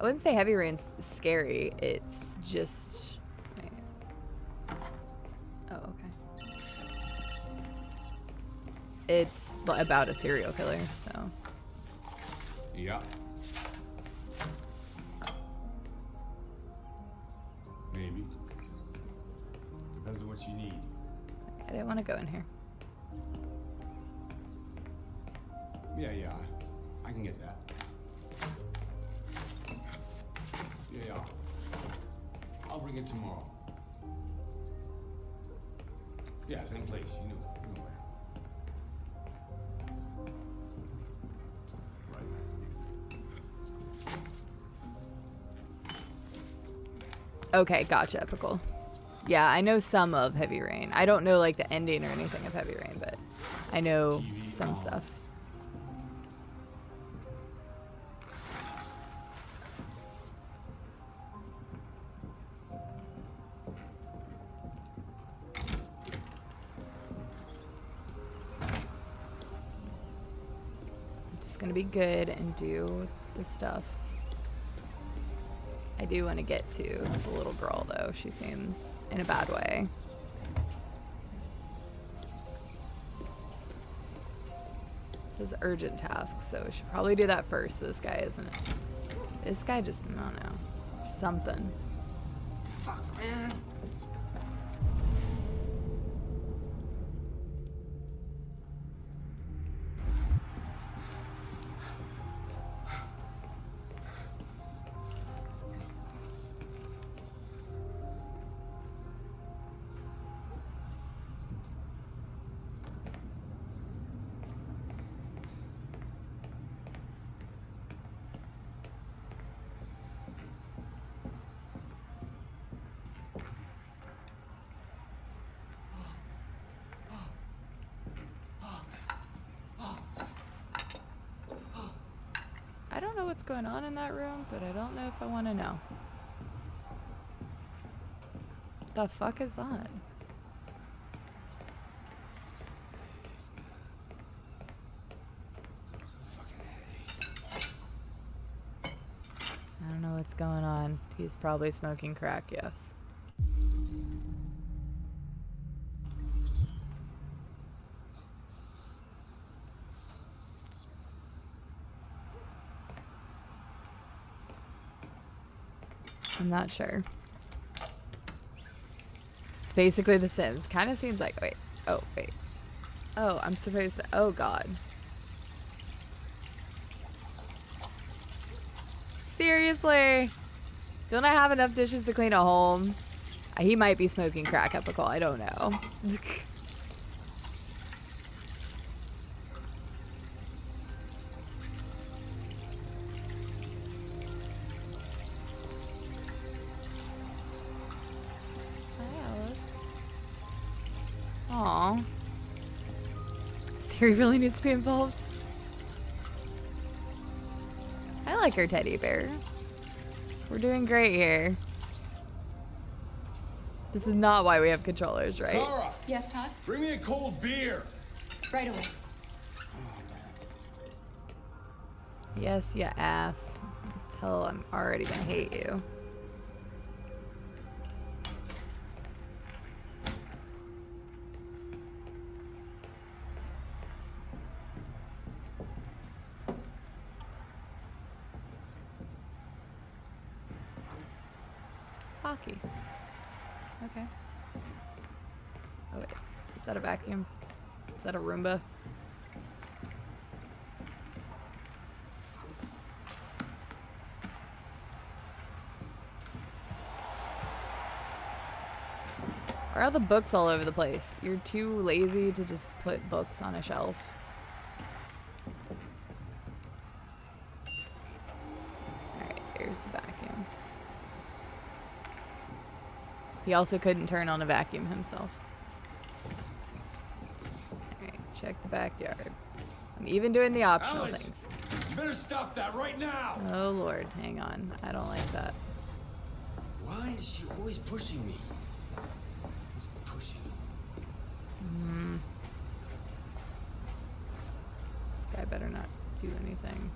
I wouldn't say Heavy Rain's scary. It's just... Wait. Oh, okay. It's about a serial killer, so... Yeah. Maybe. Depends on what you need. I didn't want to go in here. Yeah, I can get that. Yeah. I'll bring it tomorrow. Yeah, same place. You knew where. Okay, gotcha, Epical. Yeah, I know some of Heavy Rain. I don't know, like, the ending or anything of Heavy Rain, but I know some stuff. I'm just gonna be good and do the stuff. I do want to get to the little girl, though. She seems in a bad way. It says urgent tasks, so we should probably do that first. This guy isn't... This guy just, I don't know. Something. Fuck, man. what's going on in that room, but I don't know if I want to know. What the fuck is that? I don't know what's going on. He's probably smoking crack, yes. I'm not sure. It's basically The Sims. Kind of seems like, wait. Oh, wait. Oh, I'm supposed to, oh God. Seriously? Don't I have enough dishes to clean a home? He might be smoking crack, Epical. I don't know. Aw. Siri really needs to be involved. I like her teddy bear. We're doing great here. This is not why we have controllers, right? Kara! Yes, Todd? Bring me a cold beer! Right away. Yes, you ass. Tell I'm already gonna hate you. Hockey. Okay. Oh wait, is that a vacuum? Is that a Roomba? Why are the books all over the place? You're too lazy to just put books on a shelf. Alright, here's the vacuum. He also couldn't turn on a vacuum himself. Alright, check the backyard. I'm even doing the optional Alice, things. you better stop that right now! Oh lord, hang on. I don't like that. Why is she always pushing me? Pushing. This guy better not do anything.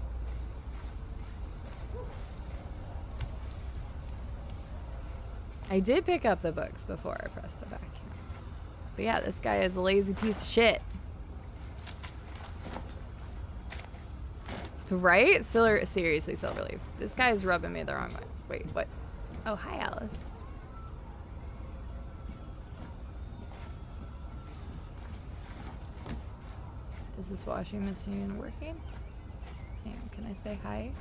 I did pick up the books before I pressed the vacuum. But yeah, this guy is a lazy piece of shit. Right? Seriously, Silverleaf. This guy is rubbing me the wrong way. Wait, what? Oh, hi, Alice. Is this washing machine working? Hang on, can I say hi?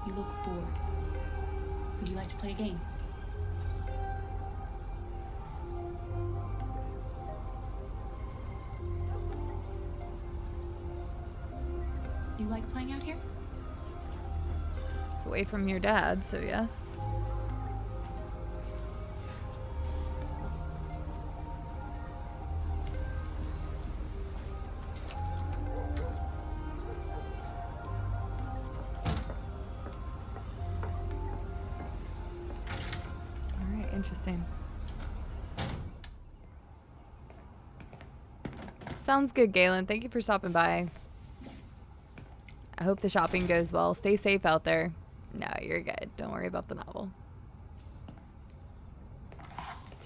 You look bored. Would you like to play a game? You like playing out here? It's away from your dad, so yes. Alright, interesting. Sounds good, Galen. Thank you for stopping by. I hope the shopping goes well. Stay safe out there. No, you're good. Don't worry about the novel.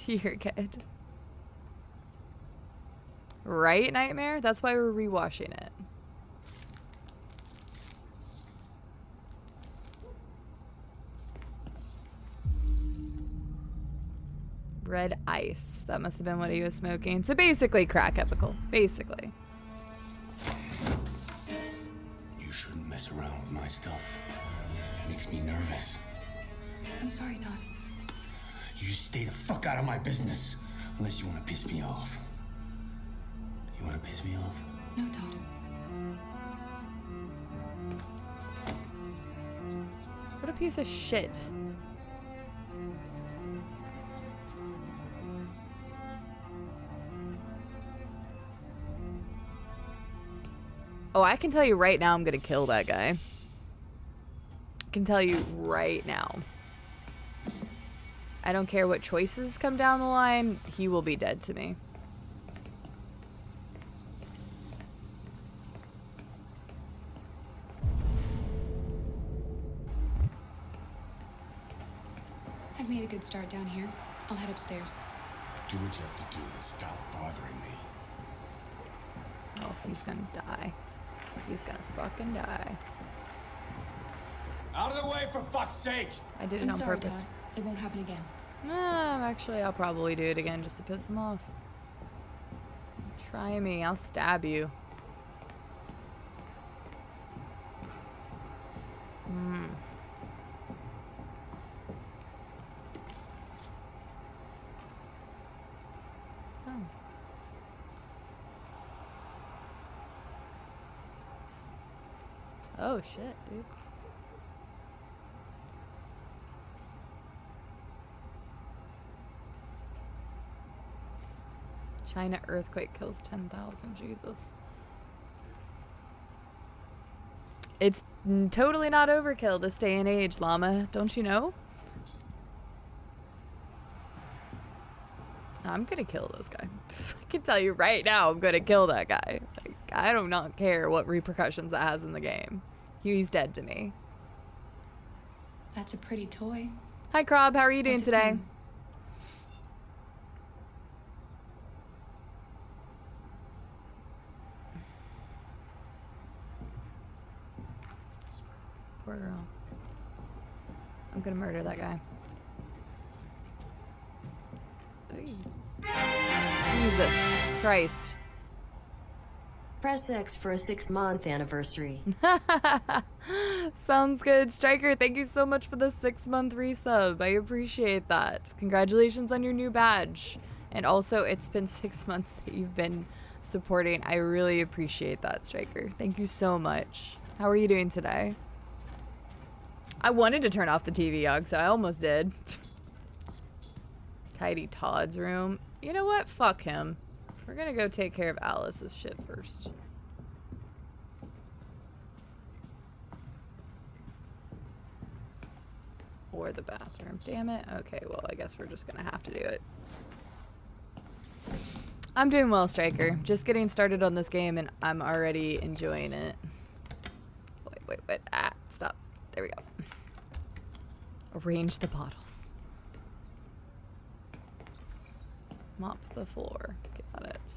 You're good. Right, Nightmare? That's why we're rewashing it. Red ice. That must have been what he was smoking. So basically crack, Epical. Basically. You shouldn't mess around with my stuff. It makes me nervous. I'm sorry, Todd. You just stay the fuck out of my business. Unless you want to piss me off. You want to piss me off? No, Todd. What a piece of shit. Oh, I can tell you right now I'm gonna kill that guy. I can tell you right now. I don't care what choices come down the line, he will be dead to me. I've made a good start down here. I'll head upstairs. Do what you have to do, but stop bothering me. Oh, he's gonna die. He's gonna fucking die. Out of the way, for fuck's sake! I did it I'm on sorry, purpose. Todd. It won't happen again. Actually, I'll probably do it again just to piss him off. Try me, I'll stab you. Oh. Oh shit, dude. China earthquake kills 10,000. Jesus. It's totally not overkill this day and age, Llama. Don't you know? I'm gonna kill this guy. I can tell you right now I'm gonna kill that guy. Like, I do not care what repercussions that has in the game. He's dead to me. That's a pretty toy. Hi, Krob. How are you doing What's its today? name? Poor girl. I'm gonna murder that guy. Jesus Christ. Press X for a 6-month anniversary. Sounds good. Striker, thank you so much for the 6-month resub. I appreciate that. Congratulations on your new badge. And also, it's been 6 months that you've been supporting. I really appreciate that, Striker. Thank you so much. How are you doing today? I wanted to turn off the TV, Yug, so I almost did. Tidy Todd's room. You know what? Fuck him. We're gonna go take care of Alice's shit first. Or the bathroom. Damn it. Okay, well, I guess we're just gonna have to do it. I'm doing well, Striker. Just getting started on this game and I'm already enjoying it. Wait. Ah, stop. There we go. Arrange the bottles. Mop the floor. Got it.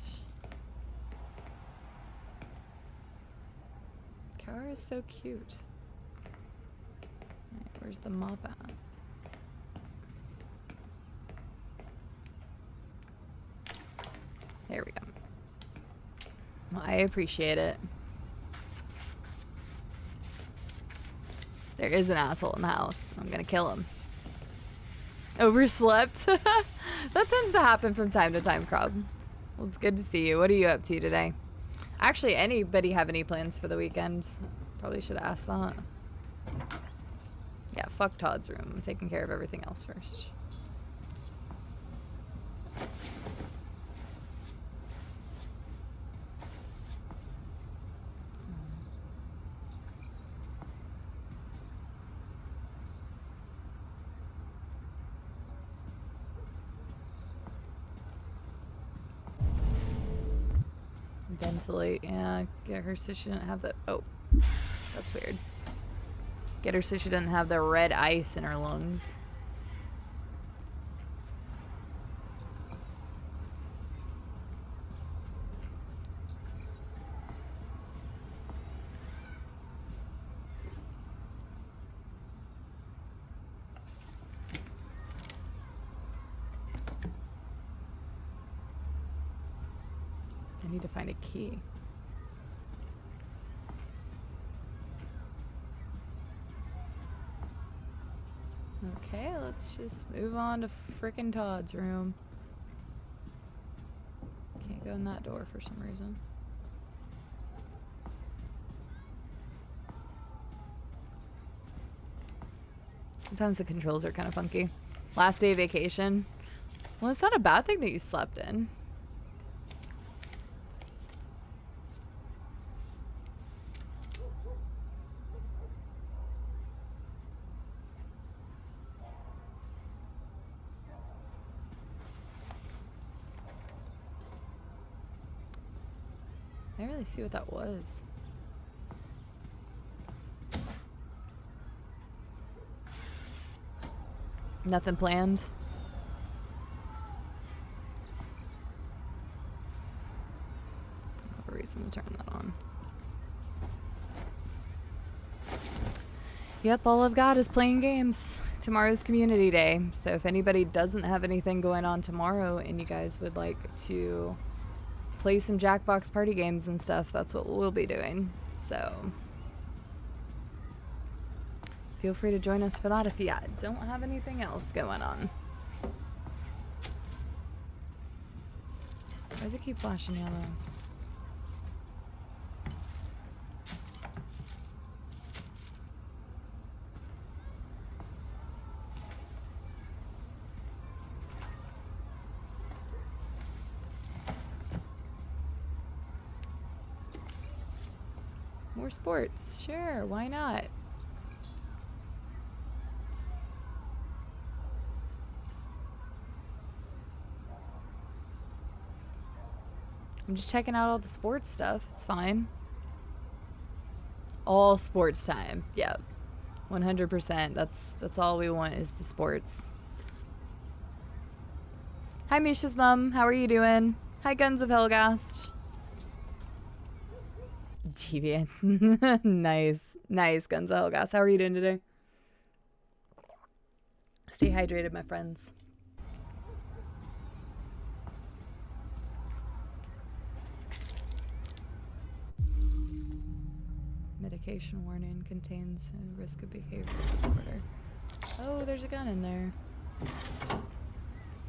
Kara is so cute. Alright, where's the mop at? There we go. Well, I appreciate it. There is an asshole in the house. I'm gonna kill him. Overslept? That tends to happen from time to time, Krob. Well, it's good to see you. What are you up to today? Actually, anybody have any plans for the weekend? Probably should have asked that. Yeah, fuck Todd's room. I'm taking care of everything else first. Ventilate, yeah, get her so she didn't have the, oh, that's weird. Get her so she didn't have the red ice in her lungs. I need to find a key. Okay, let's just move on to frickin' Todd's room. Can't go in that door for some reason. Sometimes the controls are kind of funky. Last day of vacation. Well, it's not a bad thing that you slept in. I didn't really see what that was. Nothing planned. No reason to turn that on. Yep, all I've got is playing games. Tomorrow's community day, so if anybody doesn't have anything going on tomorrow and you guys would like to play some Jackbox party games and stuff, that's what we'll be doing. So feel free to join us for that if you don't have anything else going on. Why does it keep flashing yellow? More sports, sure, why not? I'm just checking out all the sports stuff. It's fine. All sports time. Yep. 100%. That's all we want is the sports. Hi Misha's mom. How are you doing? Hi Guns of Helgast. Deviants. Nice. Nice Guns of Helgast. How are you doing today? Stay hydrated, my friends. Medication warning contains a risk of behavioral disorder. Oh, there's a gun in there.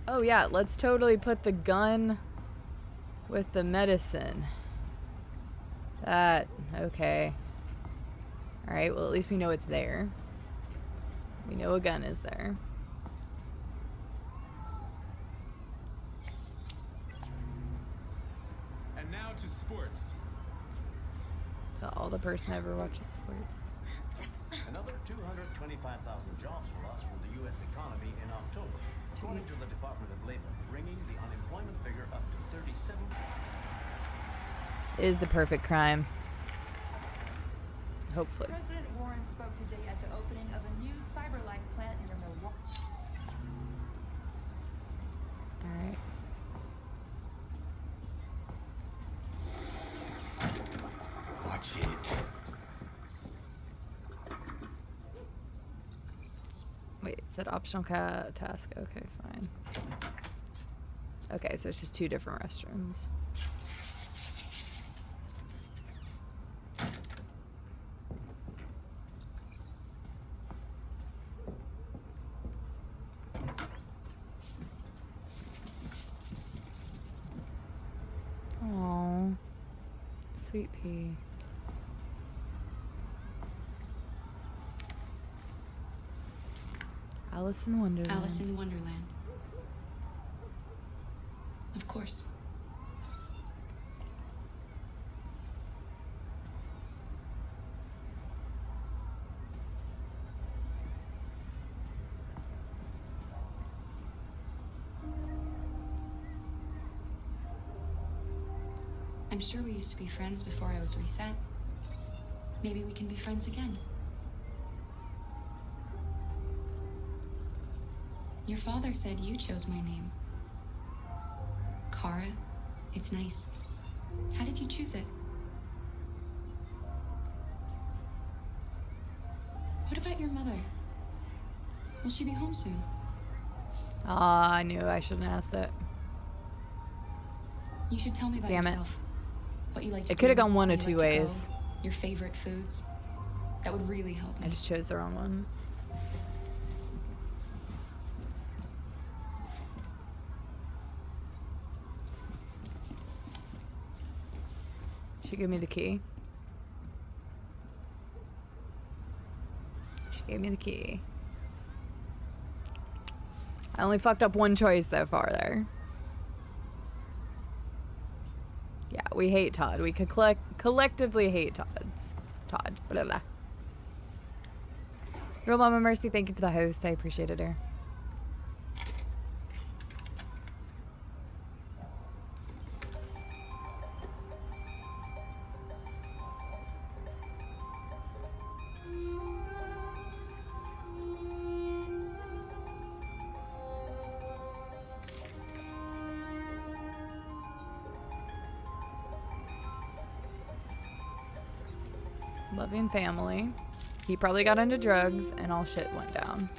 Oh yeah, let's totally put the gun with the medicine. Okay. Alright, well at least we know it's there. We know a gun is there. And now to sports. To all the person ever watches sports. Another 225,000 jobs were lost from the U.S. economy in October, according to the Department of Labor, bringing the unemployment figure up to 37. Is the perfect crime. Hopefully. President Warren spoke today at the opening of a new CyberLife plant near Milwaukee. Alright. Watch it. Wait, it said optional task. Okay, fine. Okay, so it's just two different restrooms. Aww. Sweet pea. Alice in Wonderland. Alice in Wonderland. Of course. I'm sure we used to be friends before I was reset. Maybe we can be friends again. Your father said you chose my name. Kara, it's nice. How did you choose it? What about your mother? Will she be home soon? Ah, I knew I shouldn't ask that. You should tell me about Damn it. yourself. What you like to It could have do, gone one where of you two like to go, ways. Your favorite foods. That would really help me. I just chose the wrong one. She gave me the key. She gave me the key. I only fucked up one choice so far there. Yeah, we hate Todd. We could collectively hate Todd. Blah, blah. Real Mama Mercy, thank you for the host. I appreciate it, dear. Loving family. He probably got into drugs and all shit went down.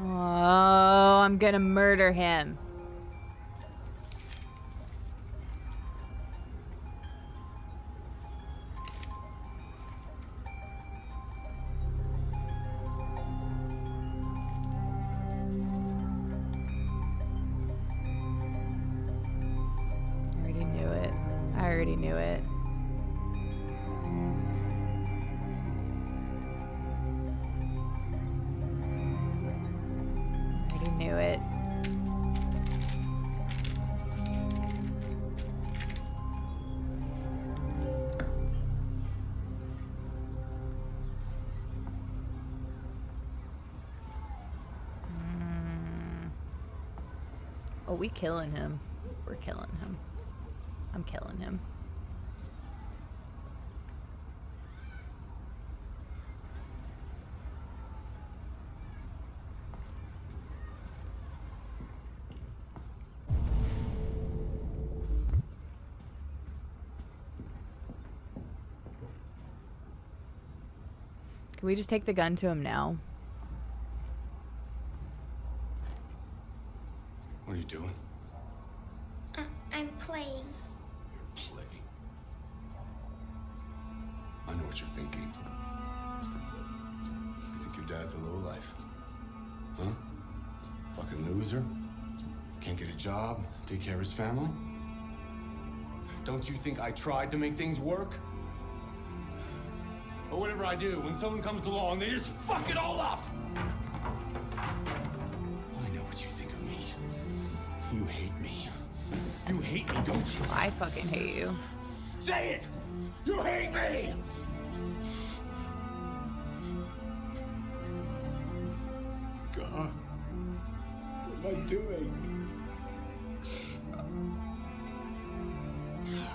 Oh, I'm gonna murder him. I already knew it. I already knew it. Oh, we killing him. We're killing him. I'm killing him. Can we just take the gun to him now? What are you doing? I'm playing. You're playing. I know what you're thinking. You think your dad's a lowlife? Huh? Fucking loser? Can't get a job, take care of his family? Don't you think I tried to make things work? But whatever I do, when someone comes along, they just fuck it all up! I know what you think of me. You hate me. You hate me, don't you? I fucking hate you. Say it! You hate me! God, what am I doing?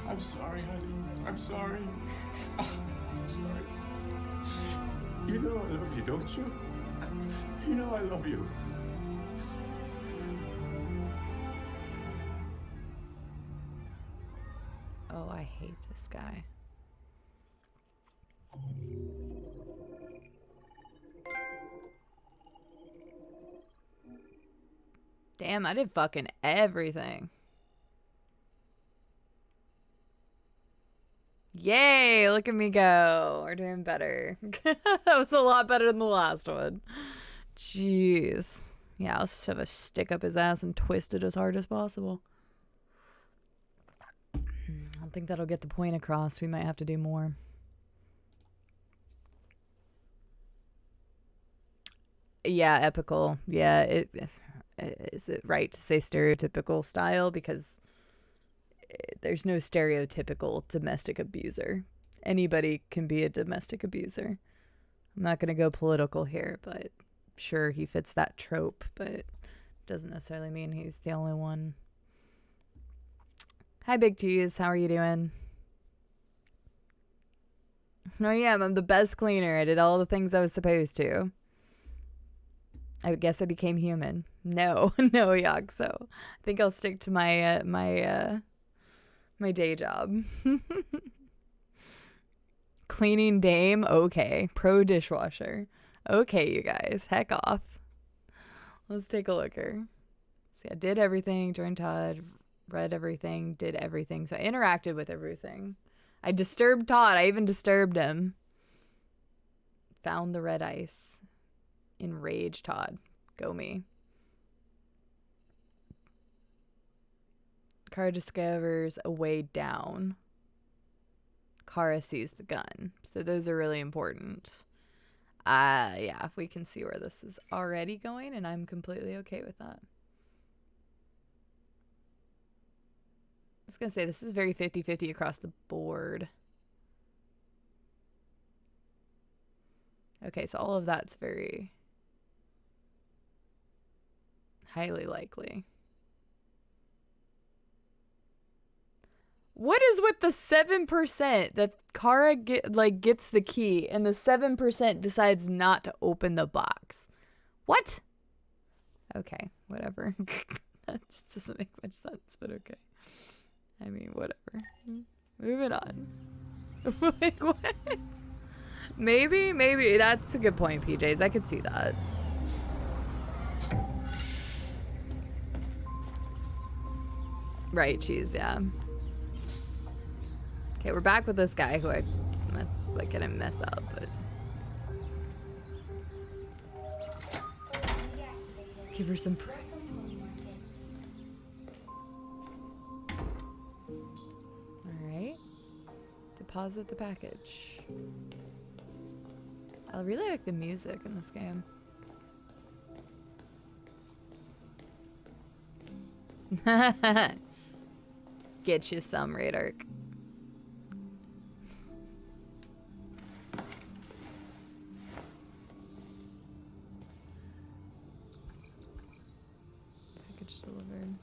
I'm sorry, honey. I'm sorry. I'm sorry. You know I love you, don't you? You know I love you. Oh, I hate this guy. Damn, I did fucking everything. Yay, look at me go. We're doing better. That was a lot better than the last one. Jeez. Yeah, I'll shove a stick up his ass and twist it as hard as possible. I don't think that'll get the point across. We might have to do more. Yeah, epical. Yeah, is it right to say stereotypical style? Because there's no stereotypical domestic abuser. Anybody can be a domestic abuser. I'm not going to go political here, but sure, he fits that trope, but doesn't necessarily mean he's the only one. Hi, Big T's. How are you doing? No, yeah, I'm the best cleaner. I did all the things I was supposed to. I guess I became human. No, no, Yak. So I think I'll stick to my my day job. Cleaning dame. Okay. Pro dishwasher. Okay, you guys. Heck off. Let's take a look here. See, I did everything. Joined Todd. Read everything. Did everything. So I interacted with everything. I disturbed Todd. I even disturbed him. Found the red ice. Enraged Todd. Go me. Kara discovers a way down. Kara sees the gun. So those are really important. Yeah, we can see where this is already going, and I'm completely okay with that. I was going to say, this is very 50-50 across the board. Okay, so all of that's very highly likely. What is with the 7% that Kara gets the key and the 7% decides not to open the box? What? Okay, whatever. That just doesn't make much sense, but okay. I mean, whatever. Moving on. Like, what? Maybe. That's a good point, PJs. I could see that. Right, cheese, yeah. Okay, we're back with this guy who I didn't mess up, but... Give her some praise. Alright. Deposit the package. I really like the music in this game. Get you some, Radark. Package delivered.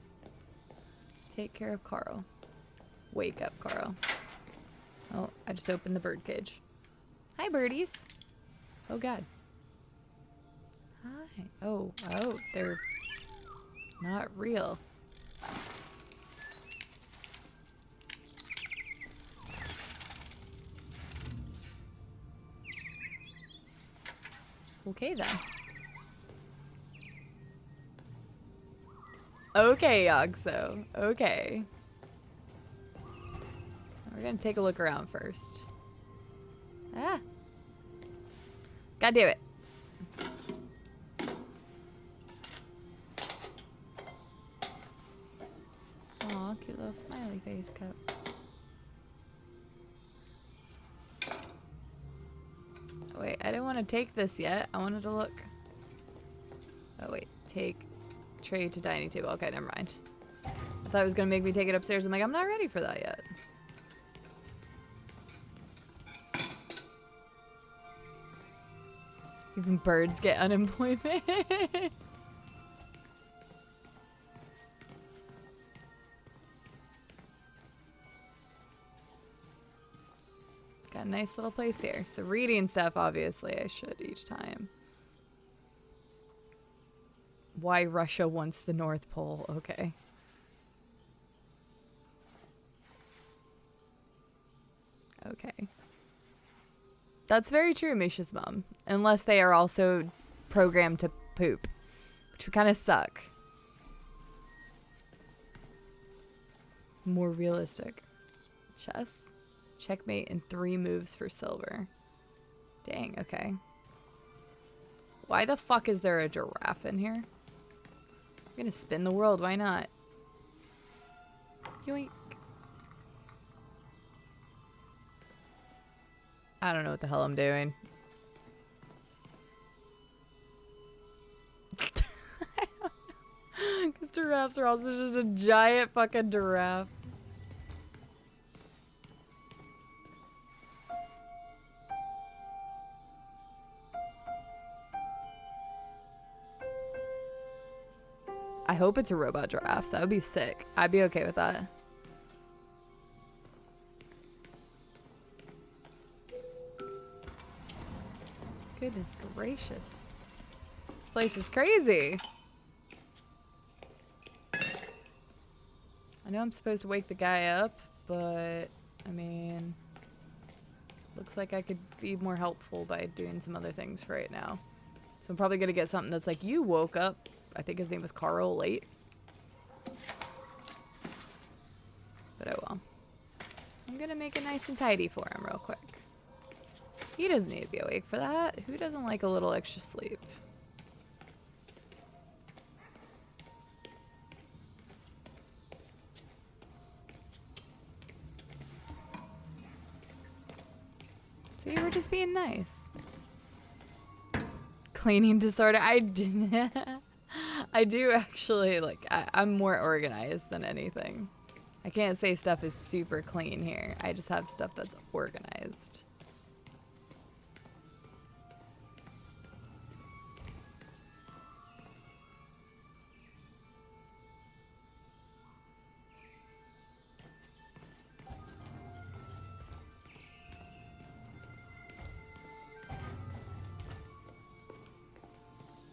Take care of Carl. Wake up, Carl. Oh, I just opened the bird cage. Hi, birdies. Oh, God. Hi. Oh, they're not real. Okay, then. Okay, Yogso. Okay. We're gonna take a look around first. Ah. God damn it. Aw, cute little smiley face cup. Wait, I didn't want to take this yet. I wanted to look. Oh, wait. Take tray to dining table. Okay, never mind. I thought it was going to make me take it upstairs. I'm like, I'm not ready for that yet. Even birds get unemployment. Got a nice little place here. So reading stuff, obviously, I should each time. Why Russia wants the North Pole. Okay. Okay. That's very true, Misha's mom. Unless they are also programmed to poop. Which would kind of suck. More realistic. Chess. Checkmate in 3 moves for silver. Dang, okay. Why the fuck is there a giraffe in here? I'm gonna spin the world, why not? Yoink. I don't know what the hell I'm doing. Because giraffes are also just a giant fucking giraffe. I hope it's a robot giraffe. That would be sick. I'd be okay with that. Goodness gracious. This place is crazy. I know I'm supposed to wake the guy up, but I mean, looks like I could be more helpful by doing some other things for right now. So I'm probably gonna get something that's like, you woke up, I think his name was Carl, late. But oh well. I'm gonna make it nice and tidy for him real quick. He doesn't need to be awake for that. Who doesn't like a little extra sleep? See, we're just being nice. Cleaning disorder. I do actually, like, I'm more organized than anything. I can't say stuff is super clean here. I just have stuff that's organized.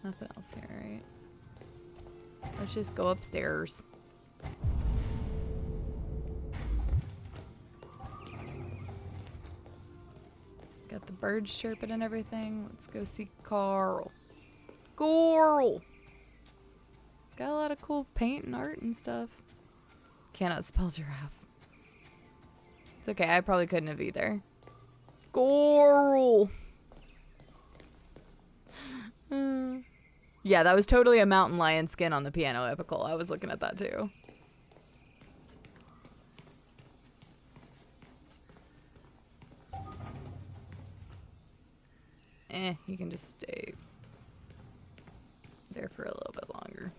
Nothing else here, right? Let's just go upstairs. birds chirping and everything. Let's go see Carl. Carl! It's got a lot of cool paint and art and stuff. Cannot spell giraffe. It's okay, I probably couldn't have either. Carl! Yeah, that was totally a mountain lion skin on the piano epical. I was looking at that too. You can just stay there for a little bit longer.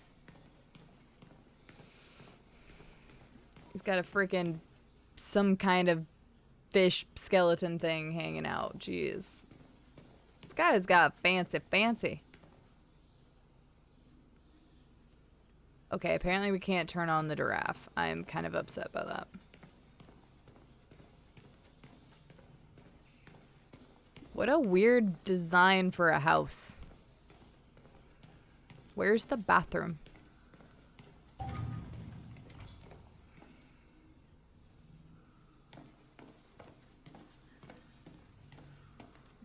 He's got a freaking some kind of fish skeleton thing hanging out. Jeez. This guy has got fancy. Okay, apparently we can't turn on the giraffe. I'm kind of upset by that. What a weird design for a house. Where's the bathroom?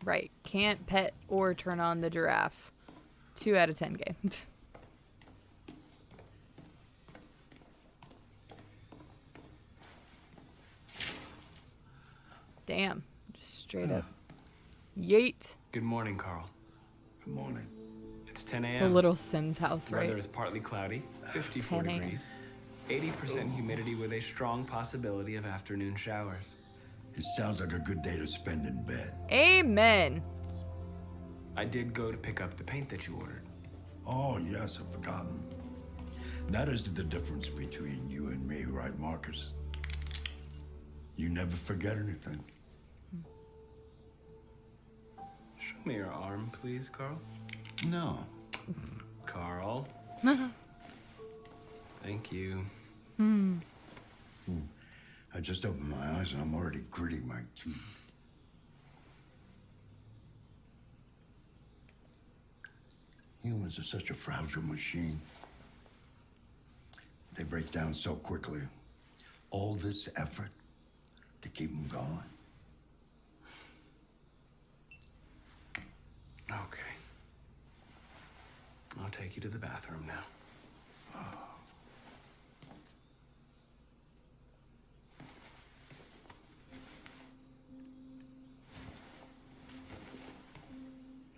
Right, can't pet or turn on the giraffe. 2 out of 10 game. Damn, just straight up. Yeet. Good morning, Carl. Good morning. It's 10 a.m. It's a little Sims house, The right? weather is partly cloudy, 54 10 a.m. degrees, 80% humidity with a strong possibility of afternoon showers. It sounds like a good day to spend in bed. Amen. I did go to pick up the paint that you ordered. Oh, yes, I've forgotten. That is the difference between you and me, right, Marcus? You never forget anything. Show me your arm, please, Carl. No. Carl. Thank you. I just opened my eyes and I'm already gritting my teeth. Humans are such a fragile machine. They break down so quickly. All this effort to keep them going. Okay. I'll take you to the bathroom now.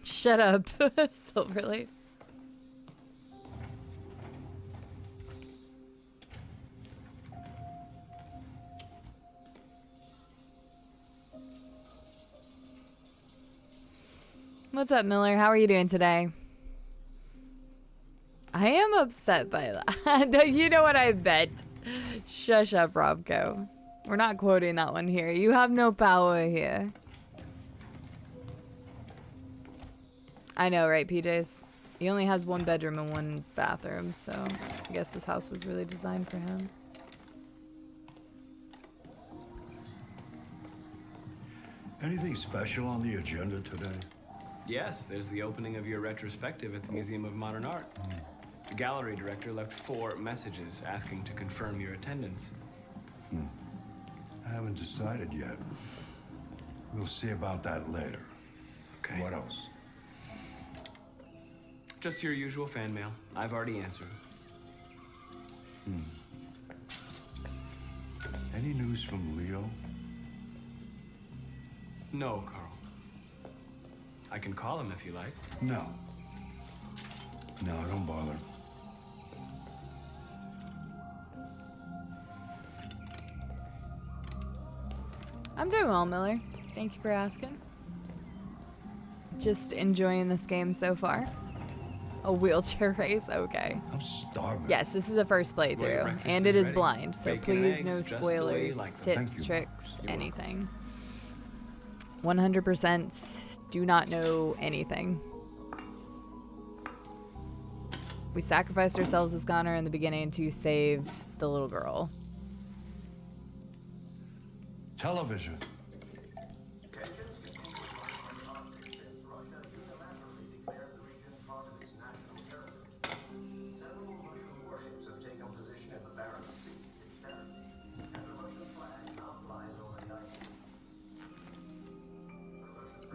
Shut up, Silverlight. What's up, Miller? How are you doing today? I am upset by that. You know what I bet? Shush up, Robco. We're not quoting that one here. You have no power here. I know, right, PJs? He only has 1 bedroom and 1 bathroom, so I guess this house was really designed for him. Anything special on the agenda today? Yes, there's the opening of your retrospective at the Museum of Modern Art. The gallery director left 4 messages asking to confirm your attendance. I haven't decided yet. We'll see about that later. Okay. What else? Just your usual fan mail. I've already answered. Any news from Leo? No, Carl. I can call him if you like. No. No, don't bother. I'm doing well, Miller. Thank you for asking. Just enjoying this game so far. A wheelchair race? Okay. I'm starving. Yes, this is a first Well, your playthrough, breakfast and is it is ready. blind, so Bacon and please eggs, no just the way you spoilers, like them. tips, Thank you. tricks, You're anything. 100% do not know anything. We sacrificed ourselves as Connor in the beginning to save the little girl. Television.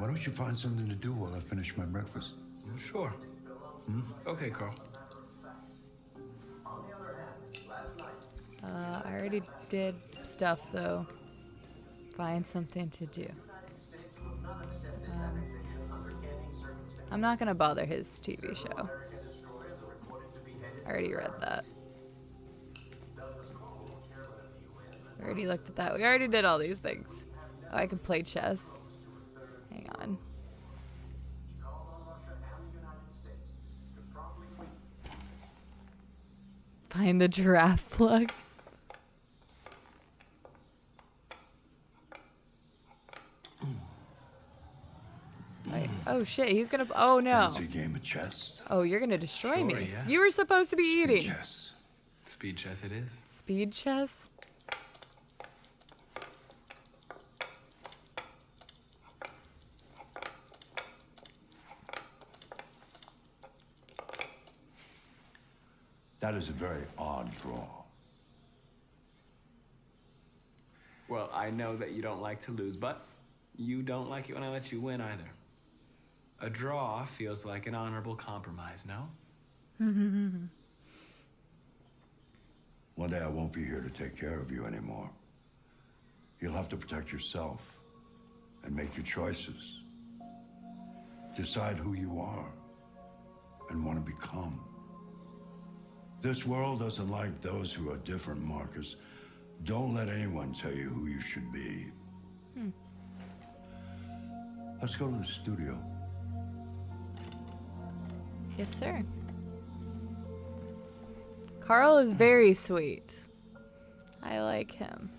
Why don't you find something to do while I finish my breakfast? Sure. Okay, Carl. I already did stuff though. Find something to do. I'm not gonna bother his TV show. I already read that. I already looked at that. We already did all these things. Oh, I can play chess. Hang on. Find the giraffe plug. Wait. Oh shit, he's gonna. Oh no. Fancy game of chess? Oh, you're gonna destroy Sure, me. yeah. You were supposed to be eating. Chess. Speed chess it is. Speed chess? That is a very odd draw. Well, I know that you don't like to lose, but you don't like it when I let you win either. A draw feels like an honorable compromise, no? One day I won't be here to take care of you anymore. You'll have to protect yourself and make your choices. Decide who you are and want to become. This world doesn't like those who are different, Marcus. Don't let anyone tell you who you should be. Let's go to the studio. Yes, sir. Carl is very sweet. I like him.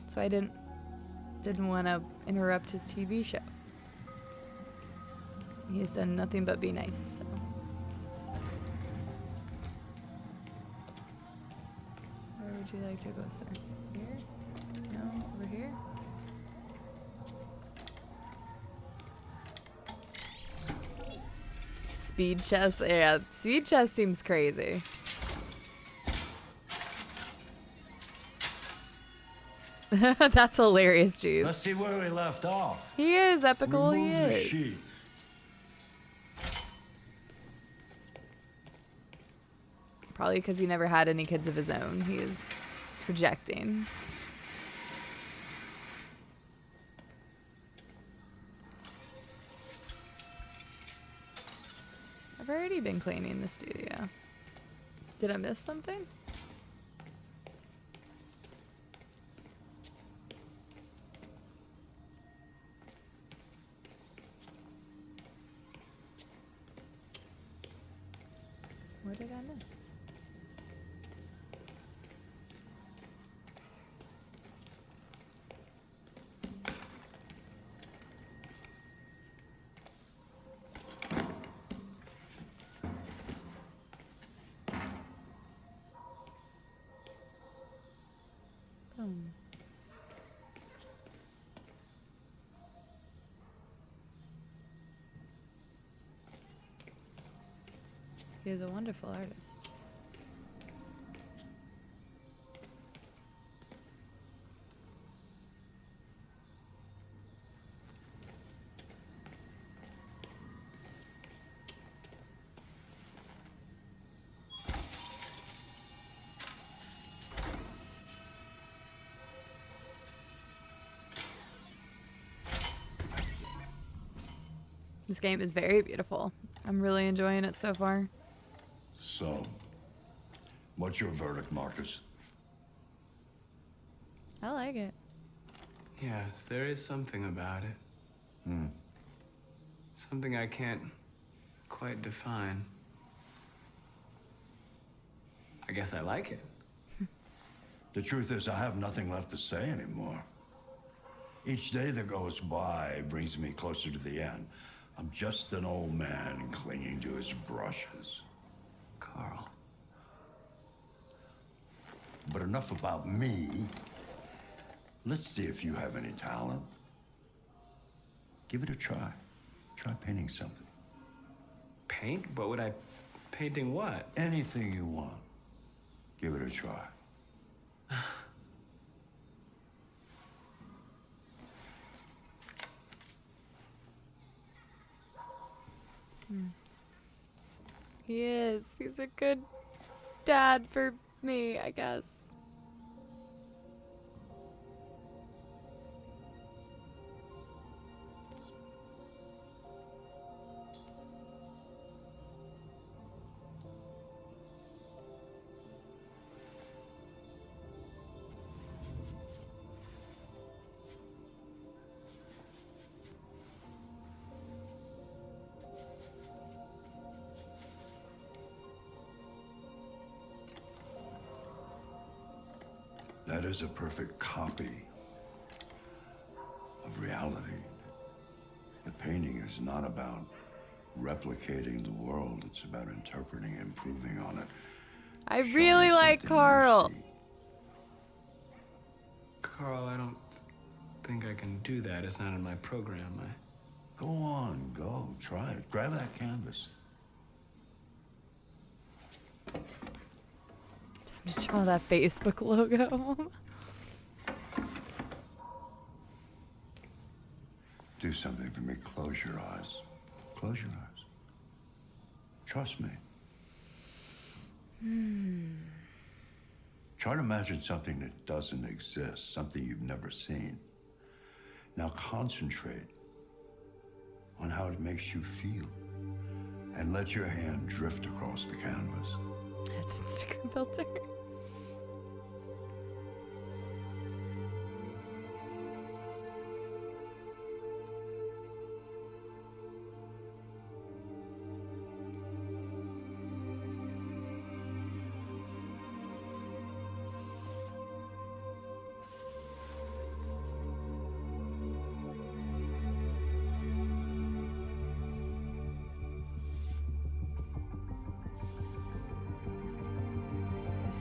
So I didn't want to interrupt his TV show. He's done nothing but be nice. So. Where would you like to go, sir? Here? No? Over here? Speed chess? Yeah, speed chess seems crazy. That's hilarious, Jeez. Let's see where we left off. He is epical. He Remove the is. sheet. Probably because he never had any kids of his own. He is projecting. I've already been cleaning the studio. Did I miss something? What did I miss? Boom. He is a wonderful artist. This game is very beautiful. I'm really enjoying it so far. So, what's your verdict, Marcus? I like it. Yes, there is something about it. Something I can't quite define. I guess I like it. The truth is, I have nothing left to say anymore. Each day that goes by brings me closer to the end. I'm just an old man clinging to his brushes. Carl. But enough about me. Let's see if you have any talent. Give it a try. Try painting something. Paint? But would I... Painting what? Anything you want. Give it a try. He is. He's a good dad for me, I guess. That is a perfect copy of reality. The painting is not about replicating the world. It's about interpreting, improving on it. I really like Carl. Carl, I don't think I can do that. It's not in my program. Go on, go. Try it. Grab that canvas. Time to draw that Facebook logo. Do something for me. Close your eyes. Close your eyes. Trust me. Try to imagine something that doesn't exist, something you've never seen. Now concentrate on how it makes you feel, and let your hand drift across the canvas. That's Instagram filter.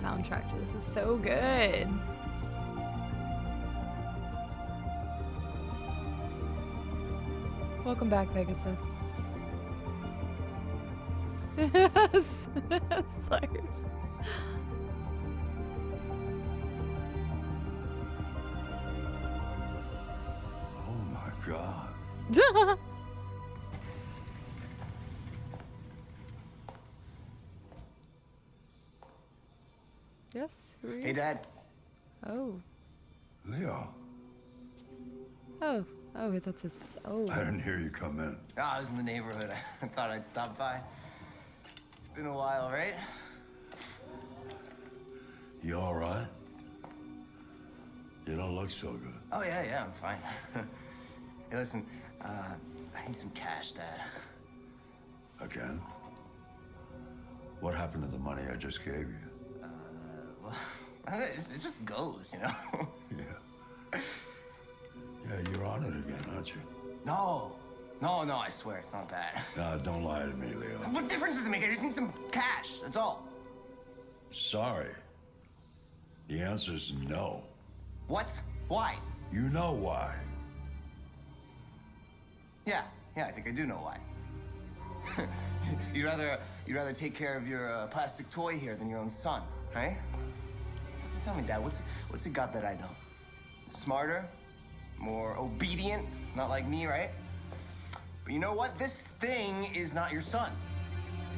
Soundtrack to this is so good. Welcome back, Pegasus. Slurs. Oh my God. Yes. Who are you? Hey, Dad. Oh. Leo. Oh. Oh, that's his. Oh. I didn't hear you come in. Oh, I was in the neighborhood. I thought I'd stop by. It's been a while, right? You all right? You don't look so good. Oh, yeah, I'm fine. Hey, listen, I need some cash, Dad. Again? What happened to the money I just gave you? Well, it just goes, you know? Yeah. Yeah, you're on it again, aren't you? No, I swear it's not that. No, don't lie to me, Leo. What difference does it make? I just need some cash, that's all. Sorry. The answer's no. What? Why? You know why. Yeah, I think I do know why. You'd rather take care of your plastic toy here than your own son, right? Tell me, Dad, what's it got that I don't? Smarter? More obedient? Not like me, right? But you know what? This thing is not your son.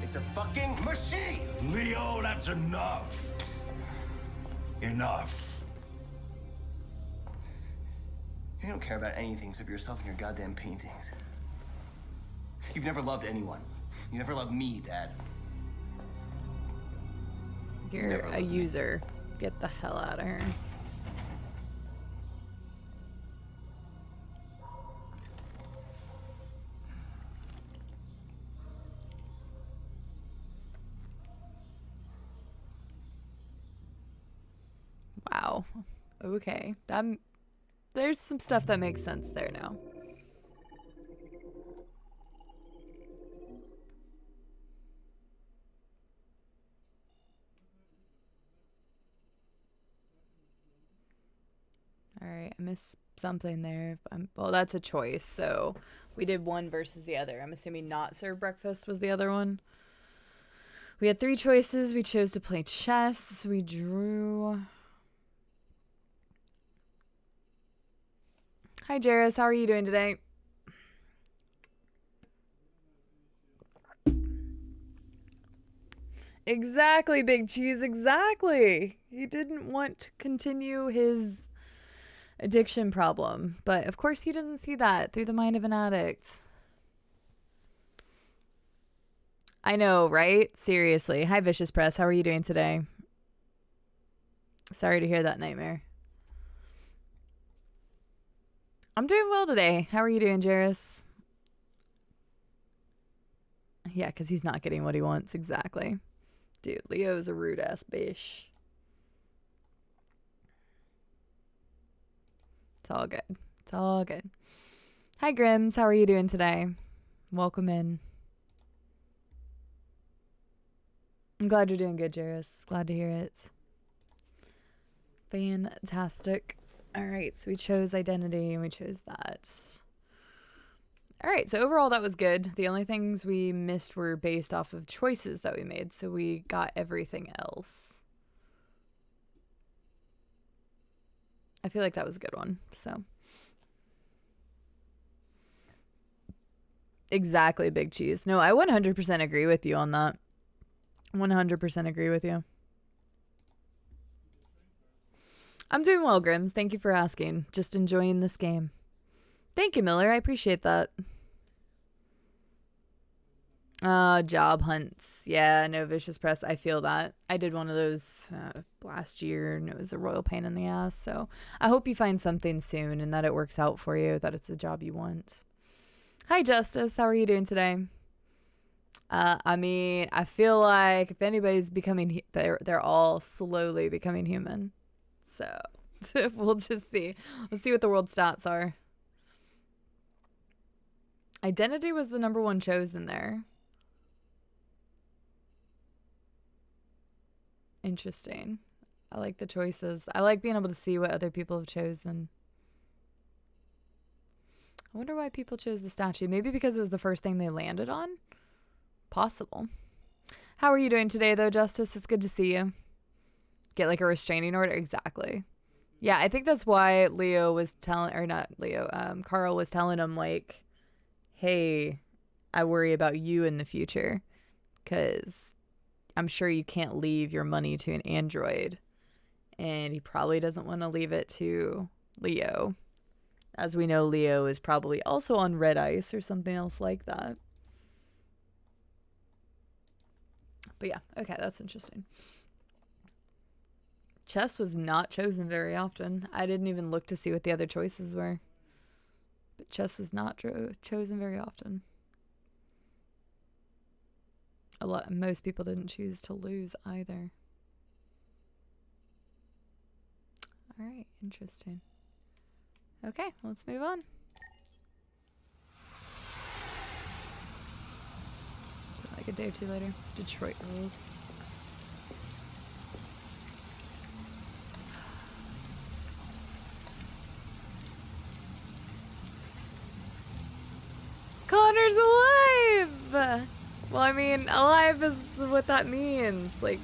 It's a fucking machine! Leo, that's enough. Enough. You don't care about anything except yourself and your goddamn paintings. You've never loved anyone. You never loved me, Dad. You're a user. Get the hell out of here. Wow. Okay. There's some stuff that makes sense there now. All right, I missed something there. Well, that's a choice. So we did one versus the other. I'm assuming not serve breakfast was the other one. We had 3 choices. We chose to play chess. We drew. Hi, Jairus. How are you doing today? Exactly, Big Cheese, exactly. He didn't want to continue his addiction problem, but of course he doesn't see that through the mind of an addict. I know, right? Seriously. Hi, Vicious Press. How are you doing today? Sorry to hear that, Nightmare. I'm doing well today. How are you doing, Jairus? Yeah, because he's not getting what he wants. Exactly. Dude, Leo's a rude-ass bitch. It's all good. It's all good. Hi, Grims. How are you doing today? Welcome in. I'm glad you're doing good, Jairus. Glad to hear it. Fantastic. All right, so we chose identity and we chose that. All right, so overall that was good. The only things we missed were based off of choices that we made, so we got everything else. I feel like that was a good one, so. Exactly, Big Cheese. No, I 100% agree with you on that. 100% agree with you. I'm doing well, Grims. Thank you for asking. Just enjoying this game. Thank you, Miller. I appreciate that. Job hunts. Yeah, no, Vicious Press. I feel that. I did one of those last year, and it was a royal pain in the ass. So I hope you find something soon and that it works out for you, that it's a job you want. Hi, Justice. How are you doing today? I mean, I feel like if anybody's becoming, they're all slowly becoming human. So we'll just see. Let's see what the world stats are. Identity was the number one chosen there. Interesting. I like the choices. I like being able to see what other people have chosen. I wonder why people chose the statue. Maybe because it was the first thing they landed on? Possible. How are you doing today, though, Justice? It's good to see you. Get like a restraining order? Exactly. Yeah, I think that's why Leo was telling, or not Leo, Carl was telling him, like, hey, I worry about you in the future, because I'm sure you can't leave your money to an android, and he probably doesn't want to leave it to Leo. As we know, Leo is probably also on red ice or something else like that. But yeah, okay, that's interesting. Chess was not chosen very often. I didn't even look to see what the other choices were. But chess was not chosen very often. Most people didn't choose to lose either. All right, interesting. Okay, let's move on. Like a day or two later. Detroit rules. Connor's alive! Well, I mean, alive is what that means. Like...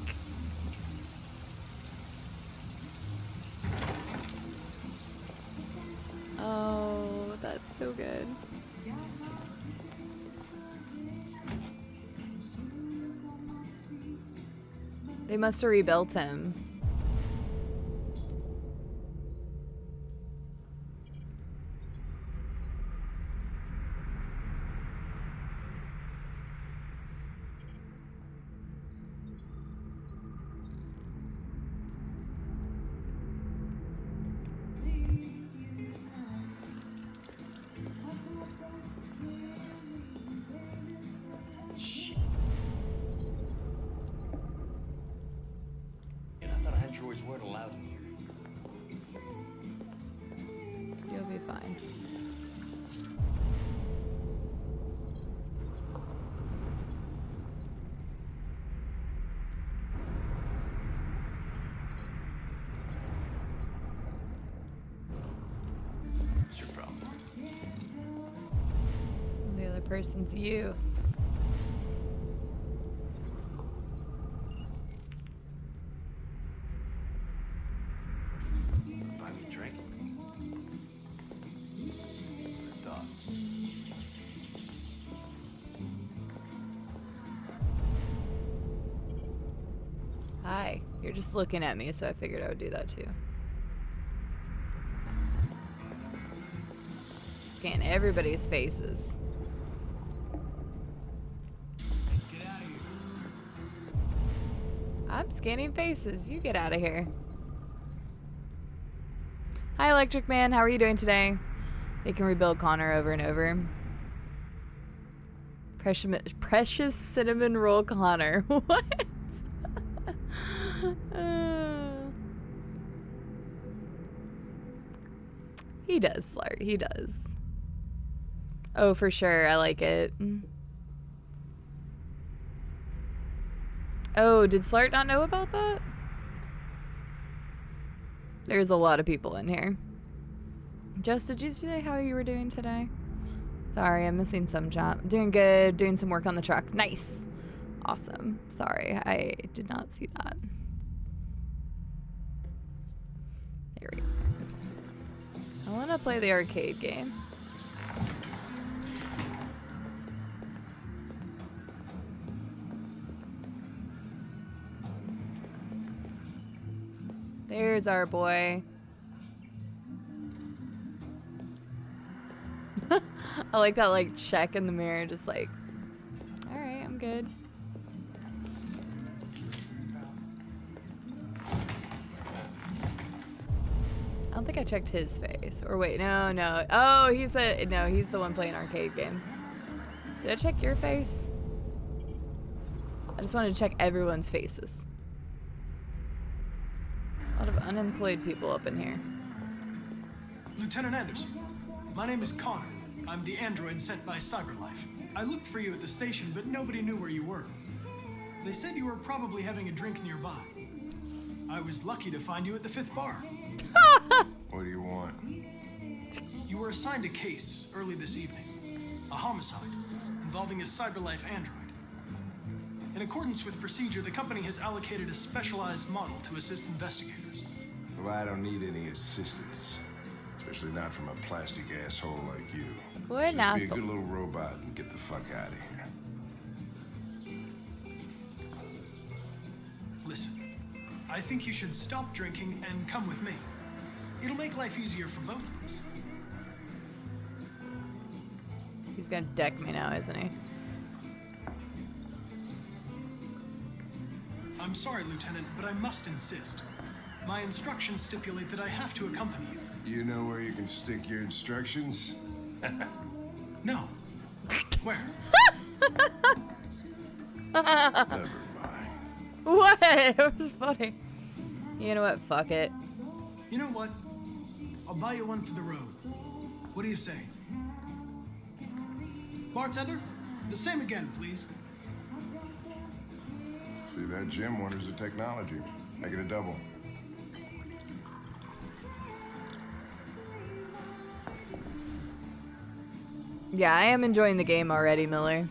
Oh, that's so good. They must have rebuilt him. Droids weren't allowed in here. You'll be fine. What's your problem? The other person's you. Hi. You're just looking at me, so I figured I would do that too. Scan everybody's faces. I'm scanning faces. You get out of here. Hi, Electric Man. How are you doing today? They can rebuild Connor over and over. Precious cinnamon roll Connor. What? He does, Slart. He does. Oh, for sure. I like it. Oh, did Slart not know about that? There's a lot of people in here. Jess, did you say how you were doing today? Sorry, I'm missing some job. Doing good. Doing some work on the truck. Nice. Awesome. Sorry, I did not see that. There we go. I want to play the arcade game. There's our boy. I like that, like, check in the mirror, just like, all right, I'm good. I don't think I checked his face. Or wait, no. Oh, he's the one playing arcade games. Did I check your face? I just wanted to check everyone's faces. A lot of unemployed people up in here. Lieutenant Anderson, my name is Connor. I'm the android sent by CyberLife. I looked for you at the station, but nobody knew where you were. They said you were probably having a drink nearby. I was lucky to find you at the 5th bar. What do you want? You were assigned a case early this evening. A homicide involving a CyberLife android. In accordance with procedure, the company has allocated a specialized model to assist investigators. Well, I don't need any assistance. Especially not from a plastic asshole like you. What an Just be a asshole. good little robot and get the fuck out of here. Listen, I think you should stop drinking and come with me. It'll make life easier for both of us. He's gonna deck me now, isn't he? I'm sorry, Lieutenant, but I must insist. My instructions stipulate that I have to accompany you. You know where you can stick your instructions? No. Where? Never mind. What? It was funny. You know what? Fuck it. You know what? I'll buy you one for the road. What do you say? Bartender, the same again, please. See, that Jim wonders the technology. Make it a double. Yeah, I am enjoying the game already, Miller.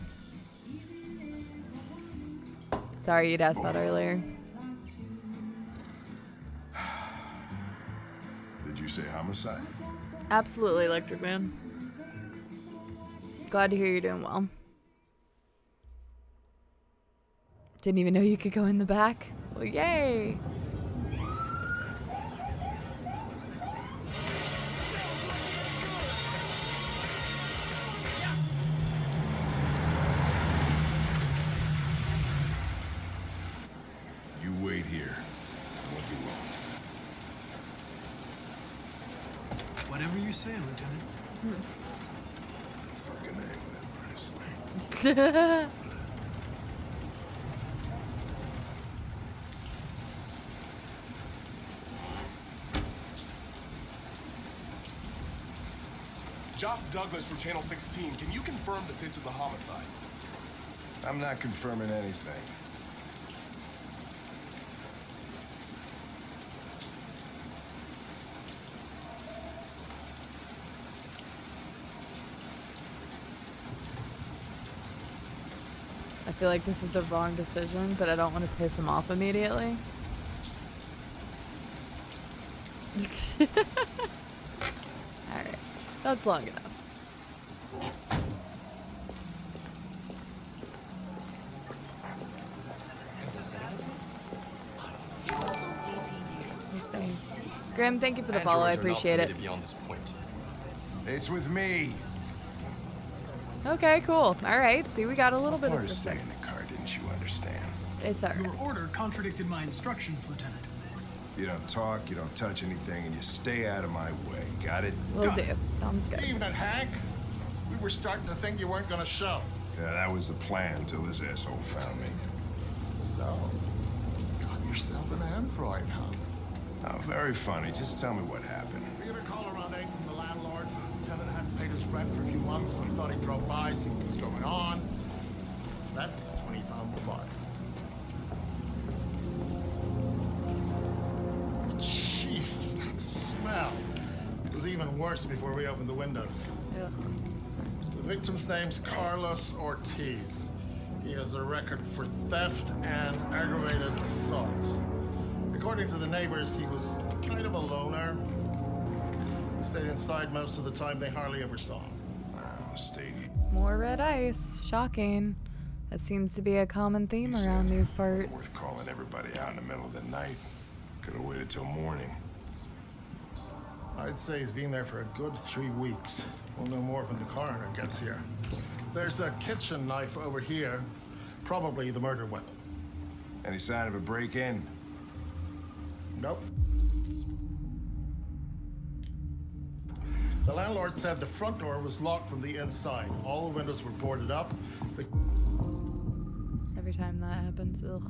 Sorry you'd asked that earlier. Did you say homicide? Absolutely, Electric Man. Glad to hear you're doing well. Didn't even know you could go in the back. Well, yay! You wait here. I won't be long. Whatever you say, Lieutenant. Fucking A with that wrestling. Josh Douglas from Channel 16. Can you confirm that this is a homicide? I'm not confirming anything. I feel like this is the wrong decision, but I don't want to piss him off immediately. Alright. That's long enough. Grim, thank you for the Androids follow. I are not appreciate it. permitted beyond this point. It's with me. Okay, cool. All right. See, we got a little bit Wanted of to stay this. in the car, didn't you understand? It's alright. Your order contradicted my instructions, Lieutenant. You don't talk, you don't touch anything, and you stay out of my way. Got it? Will do. Sounds good. Evening, Hank. We were starting to think you weren't gonna show. Yeah, that was the plan until this asshole found me. So, got yourself an android, huh? Oh, very funny. Just tell me what happened. We got a call around 8 from the landlord. The tenant hadn't paid his rent for a few months, so he thought he'd drop by, see what was going on. That's when he found the body. Jesus, that smell. It was even worse before we opened the windows. Ugh. The victim's name's Carlos Ortiz. He has a record for theft and aggravated assault. According to the neighbors, he was kind of a loner. Stayed inside most of the time. They hardly ever saw him. More red ice. Shocking. That seems to be a common theme around these parts. Worth calling everybody out in the middle of the night. Could have waited till morning. I'd say he's been there for a good 3 weeks. We'll know more when the coroner gets here. There's a kitchen knife over here. Probably the murder weapon. Any sign of a break-in? Nope. The landlord said the front door was locked from the inside. All the windows were boarded up. The Every time that happens, ugh.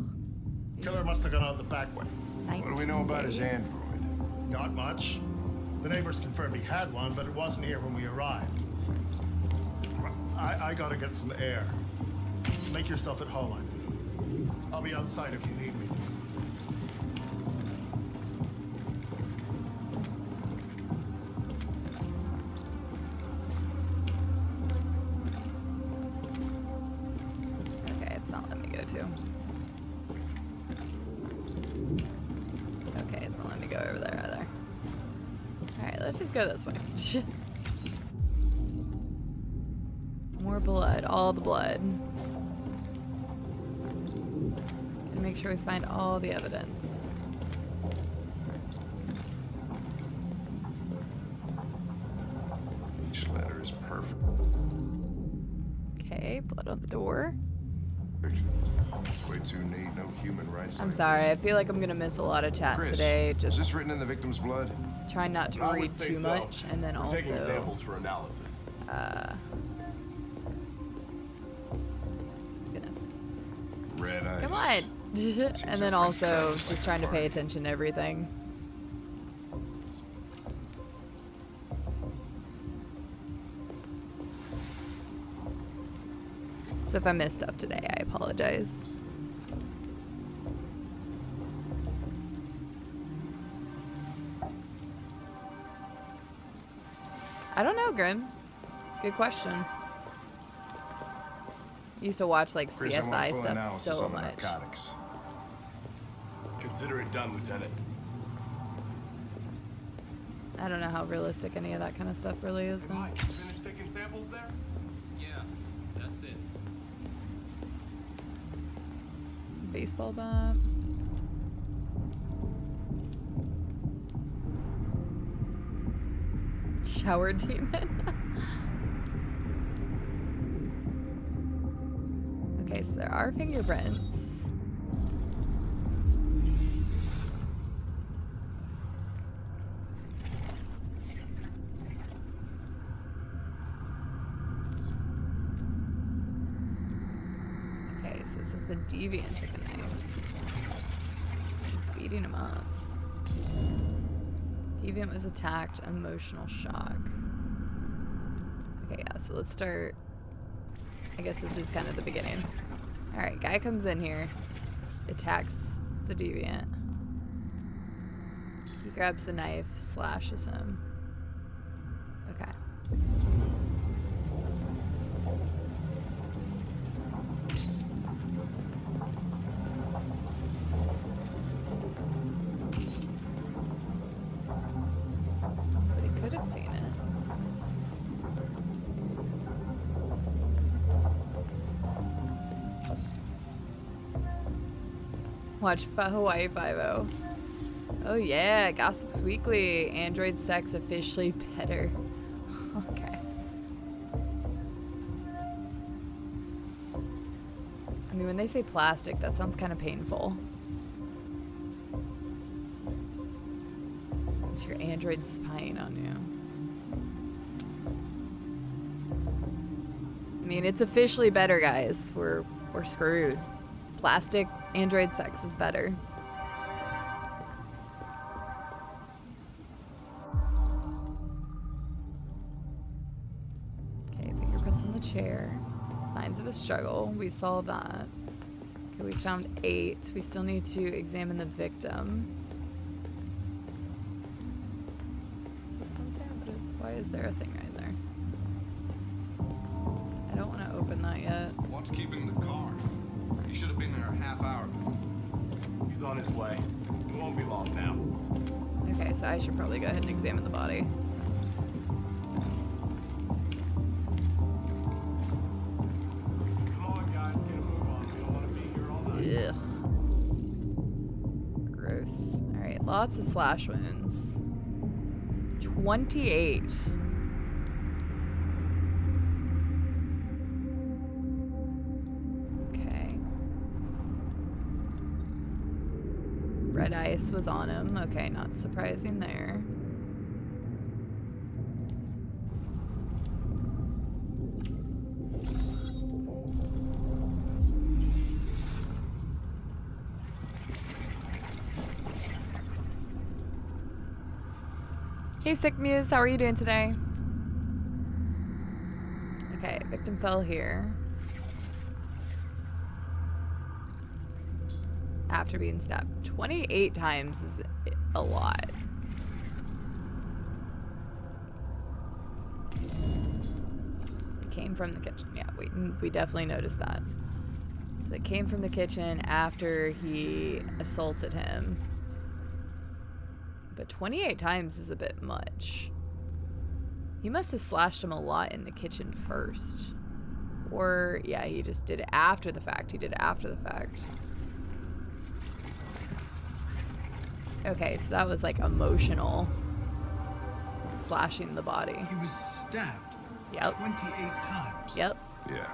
killer must have gone out the back way. What do we know about his android? Not much. The neighbors confirmed he had one, but it wasn't here when we arrived. I gotta get some air. Make yourself at home. I'll be outside if you need me. Okay, it's not letting me go to. Okay, it's not letting me go over there either. Alright, let's just go this way. More blood, all the blood. Gonna make sure we find all the evidence. Each letter is perfect. Okay, blood on the door. Way too neat, no human rights. I'm sorry, I feel like I'm gonna miss a lot of chat Chris, today. Just is this written in the victim's blood? trying not to I would read say too so. much, and then We're also taking samples for analysis. Goodness. Red ice. Come on. And then also just trying to pay attention to everything. So if I missed stuff today, I apologize. I don't know, Grim. Good question. Used to watch like Chris, I want CSI full stuff analysis so on the much. narcotics. Consider it done, Lieutenant. I don't know how realistic any of that kind of stuff really is, though. Mike, you finished taking samples there? Yeah, that's it. Baseball bat. Shower demon. Okay, so there are fingerprints. Okay, so this is the deviant took a knife. He's beating him up. Deviant was attacked, emotional shock. Okay, yeah, so let's start. I guess this is kind of the beginning. Alright, guy comes in here, attacks the deviant. He grabs the knife, slashes him. Okay. Somebody could have seen it. Watch Hawaii Five-0. Oh yeah, Gossips Weekly. Android sex officially better. Okay. I mean, when they say plastic, that sounds kind of painful. It's your android spying on you. I mean, it's officially better, guys. We're screwed. Plastic android sex is better. Okay, fingerprints on the chair. Signs of a struggle. We saw that. Okay, we found 8. We still need to examine the victim. Is this something? Why is there a thing right there? I don't want to open that yet. What's keeping the car? He should have been there a half hour ago. He's on his way. It won't be long now. Okay, so I should probably go ahead and examine the body. Come on, guys, get a move on. We don't want to be here all night. Ugh. Gross. Alright, lots of slash wounds. 28. Okay. Red ice was on him. Okay, not surprising there. Hey, Sick Muse, how are you doing today? Okay, victim fell here. After being stabbed 28 times is a lot. It came from the kitchen. Yeah, we definitely noticed that. So it came from the kitchen after he assaulted him. But 28 times is a bit much. He must have slashed him a lot in the kitchen first. Or, yeah, he just did it after the fact. He did it after the fact. Okay, so that was like emotional. Slashing the body. He was stabbed. Yep. 28 times. Yep. Yeah.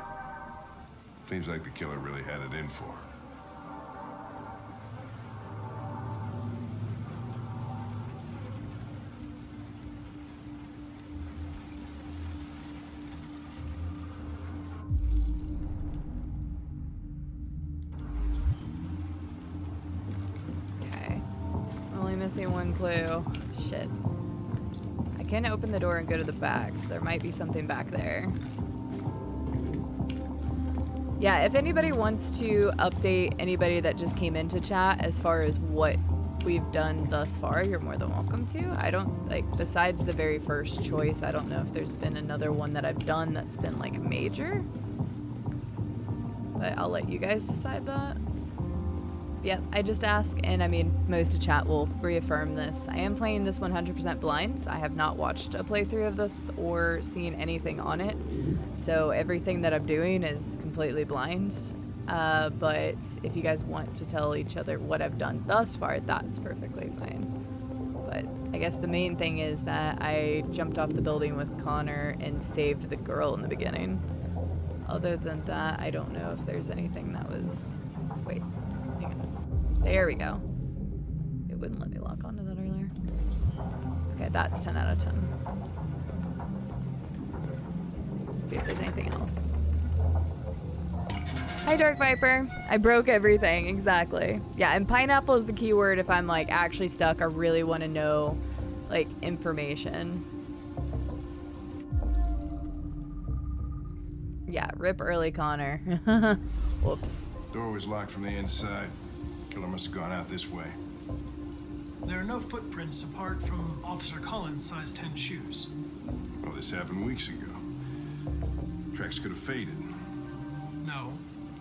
Seems like the killer really had it in for her. Missing one clue. Shit. I can't open the door and go to the back, so there might be something back there. Yeah, if anybody wants to update anybody that just came into chat as far as what we've done thus far, you're more than welcome to. I don't, like, besides the very first choice, I don't know if there's been another one that I've done that's been, like, major. But I'll let you guys decide that. Yep, I just ask, and I mean, most of chat will reaffirm this. I am playing this 100% blind. I have not watched a playthrough of this or seen anything on it. So everything that I'm doing is completely blind. But if you guys want to tell each other what I've done thus far, that's perfectly fine. But I guess the main thing is that I jumped off the building with Connor and saved the girl in the beginning. Other than that, I don't know if there's anything that was... Wait. There we go. It wouldn't let me lock onto that earlier. Okay, that's 10 out of 10. Let's see if there's anything else. Hi, Dark Viper. I broke everything, exactly. Yeah, and pineapple is the keyword if I'm like actually stuck or really want to know like information. Yeah, rip early, Connor. Whoops. Door was locked from the inside. Killer must have gone out this way. There are no footprints apart from Officer Collins' size 10 shoes. Well, this happened weeks ago. Tracks could have faded. No.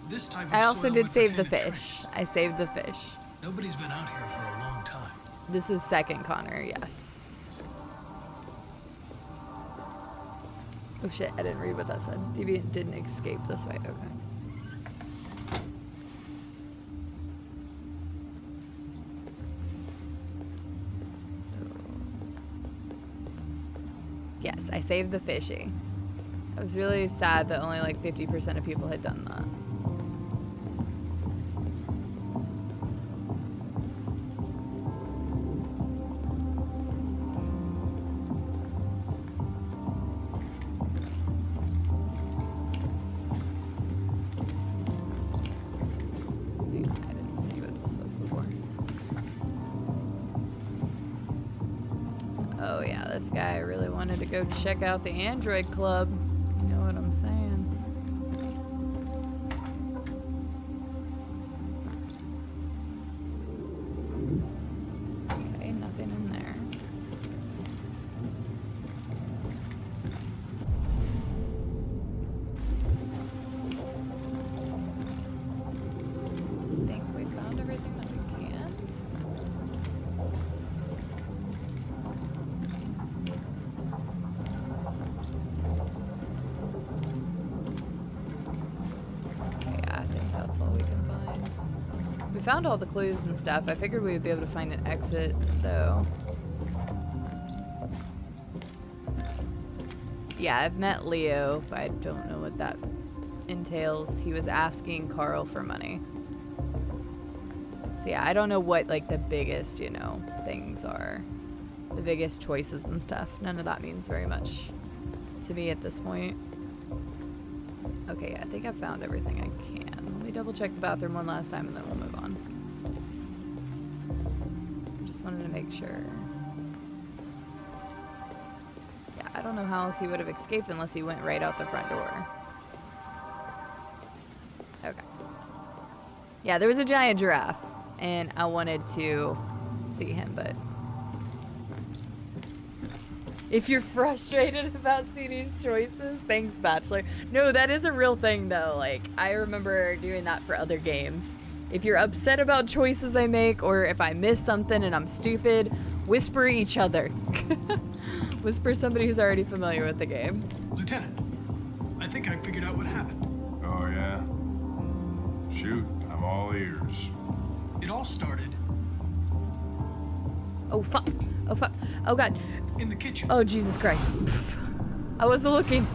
This type of I also soil did would save the retain a fish. trace. I saved the fish. Nobody's been out here for a long time. This is second Connor, yes. Oh shit, I didn't read what that said. Deviant didn't escape this way, okay. Yes, I saved the fishy. I was really sad that only like 50% of people had done that. I didn't see what this was before. Oh yeah, this guy really wanted to go check out the Android Club. You know what I'm saying? Okay, nothing in there. I think we found everything that we can. Yeah, I think that's all we can find. We found all the clues and stuff. I figured we would be able to find an exit, though. Yeah, I've met Leo, but I don't know what that entails. He was asking Carl for money. So yeah, I don't know what, like, the biggest, you know, things are. The biggest choices and stuff. None of that means very much to me at this point. Okay, yeah, I think I've found everything I can. Let me double check the bathroom one last time and then we'll move on. Just wanted to make sure. Yeah, I don't know how else he would have escaped unless he went right out the front door. Okay. Yeah, there was a giant giraffe and I wanted to see him, but if you're frustrated about CD's choices, thanks, Bachelor. No, that is a real thing, though. Like, I remember doing that for other games. If you're upset about choices I make, or if I miss something and I'm stupid, whisper each other. Whisper somebody who's already familiar with the game. Lieutenant, I think I figured out what happened. Oh, yeah? Shoot, I'm all ears. It all started Oh, fuck. Oh, fuck. Oh, God. in the kitchen. Oh, Jesus Christ. I wasn't looking.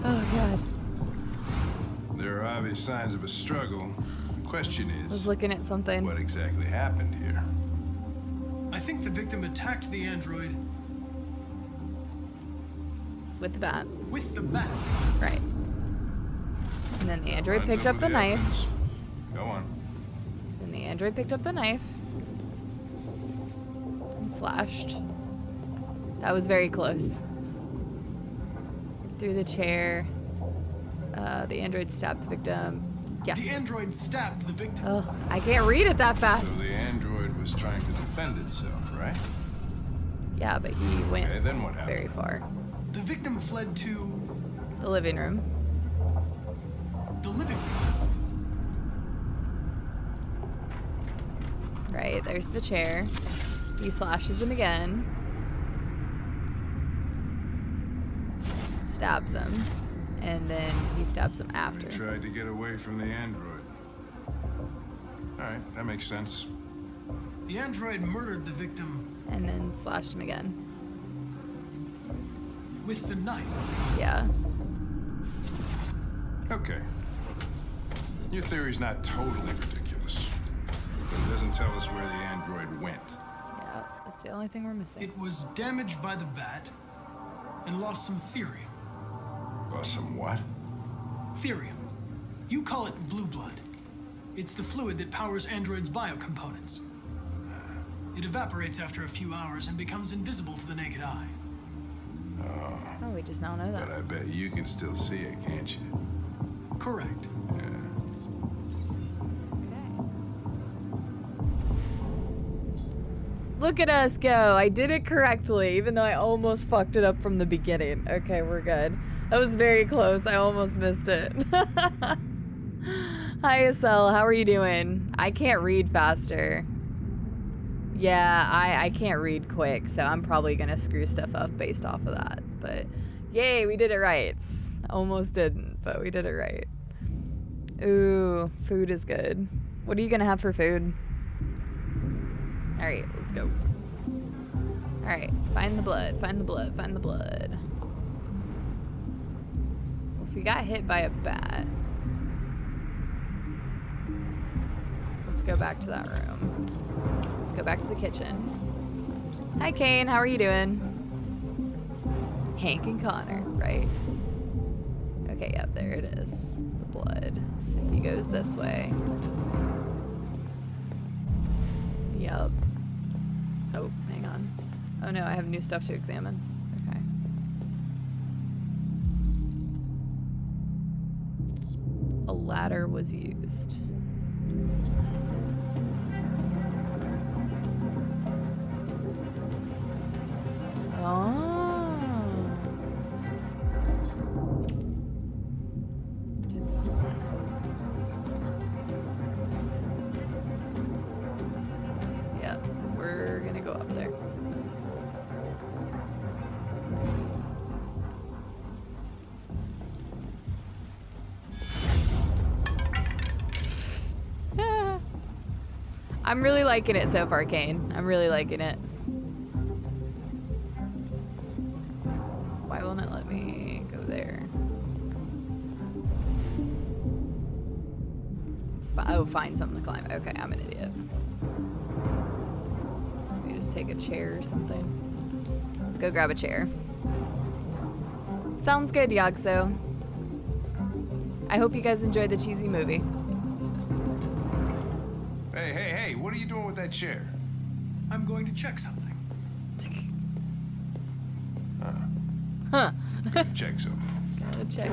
Oh, God. There are obvious signs of a struggle. The question I was is, looking at something. what exactly happened here? I think the victim attacked the android With the bat. with the bat. Right. And then the android Lines picked up up with the knife. evidence. Go on. Then the android picked up the knife. And slashed. That was very close. Through the chair. The android stabbed the victim. Yes. The android stabbed the victim. Oh, I can't read it that fast. So the android was trying to defend itself, right? Yeah, but he went Okay, then what happened? very far. The victim fled to The living room. the living room. Right, there's the chair. He slashes him again. Stabs him. And then he stabs him after. He tried to get away from the android. All right, that makes sense. The android murdered the victim And then slashed him again. with the knife. Yeah. Okay. Your theory's not totally ridiculous, but it doesn't tell us where the android went. Yeah, that's the only thing we're missing. It was damaged by the bat and lost some therium. Lost some what? Therium. You call it blue blood. It's the fluid that powers androids' biocomponents. It evaporates after a few hours and becomes invisible to the naked eye. Oh, we just now know that. But I bet you can still see it, can't you? Correct. Yeah. Look at us go. I did it correctly, even though I almost fucked it up from the beginning. Okay, we're good. That was very close. I almost missed it. Hi, Estelle. How are you doing? I can't read faster. Yeah, I can't read quick, so I'm probably going to screw stuff up based off of that. But yay, we did it right. Almost didn't, but we did it right. Ooh, food is good. What are you going to have for food? All right, let's go. All right. Find the blood, find the blood, find the blood. Well, if we got hit by a bat, let's go back to that room. Let's go back to the kitchen. Hi, Kane. How are you doing? Hank and Connor, right? Okay, yep, there it is. The blood. So he goes this way. Yep. Oh, hang on. Oh no, I have new stuff to examine. Okay. A ladder was used. Oh. Yep, we're gonna go up there. I'm really liking it so far, Kane. I'm really liking it. Why won't it let me go there? Oh, find something to climb. Okay, I'm an idiot. Let me just take a chair or something. Let's go grab a chair. Sounds good, Yagso. I hope you guys enjoyed the cheesy movie. Hey, what are you doing with that chair? I'm going to check something. Huh. Gotta check something. Gotta check.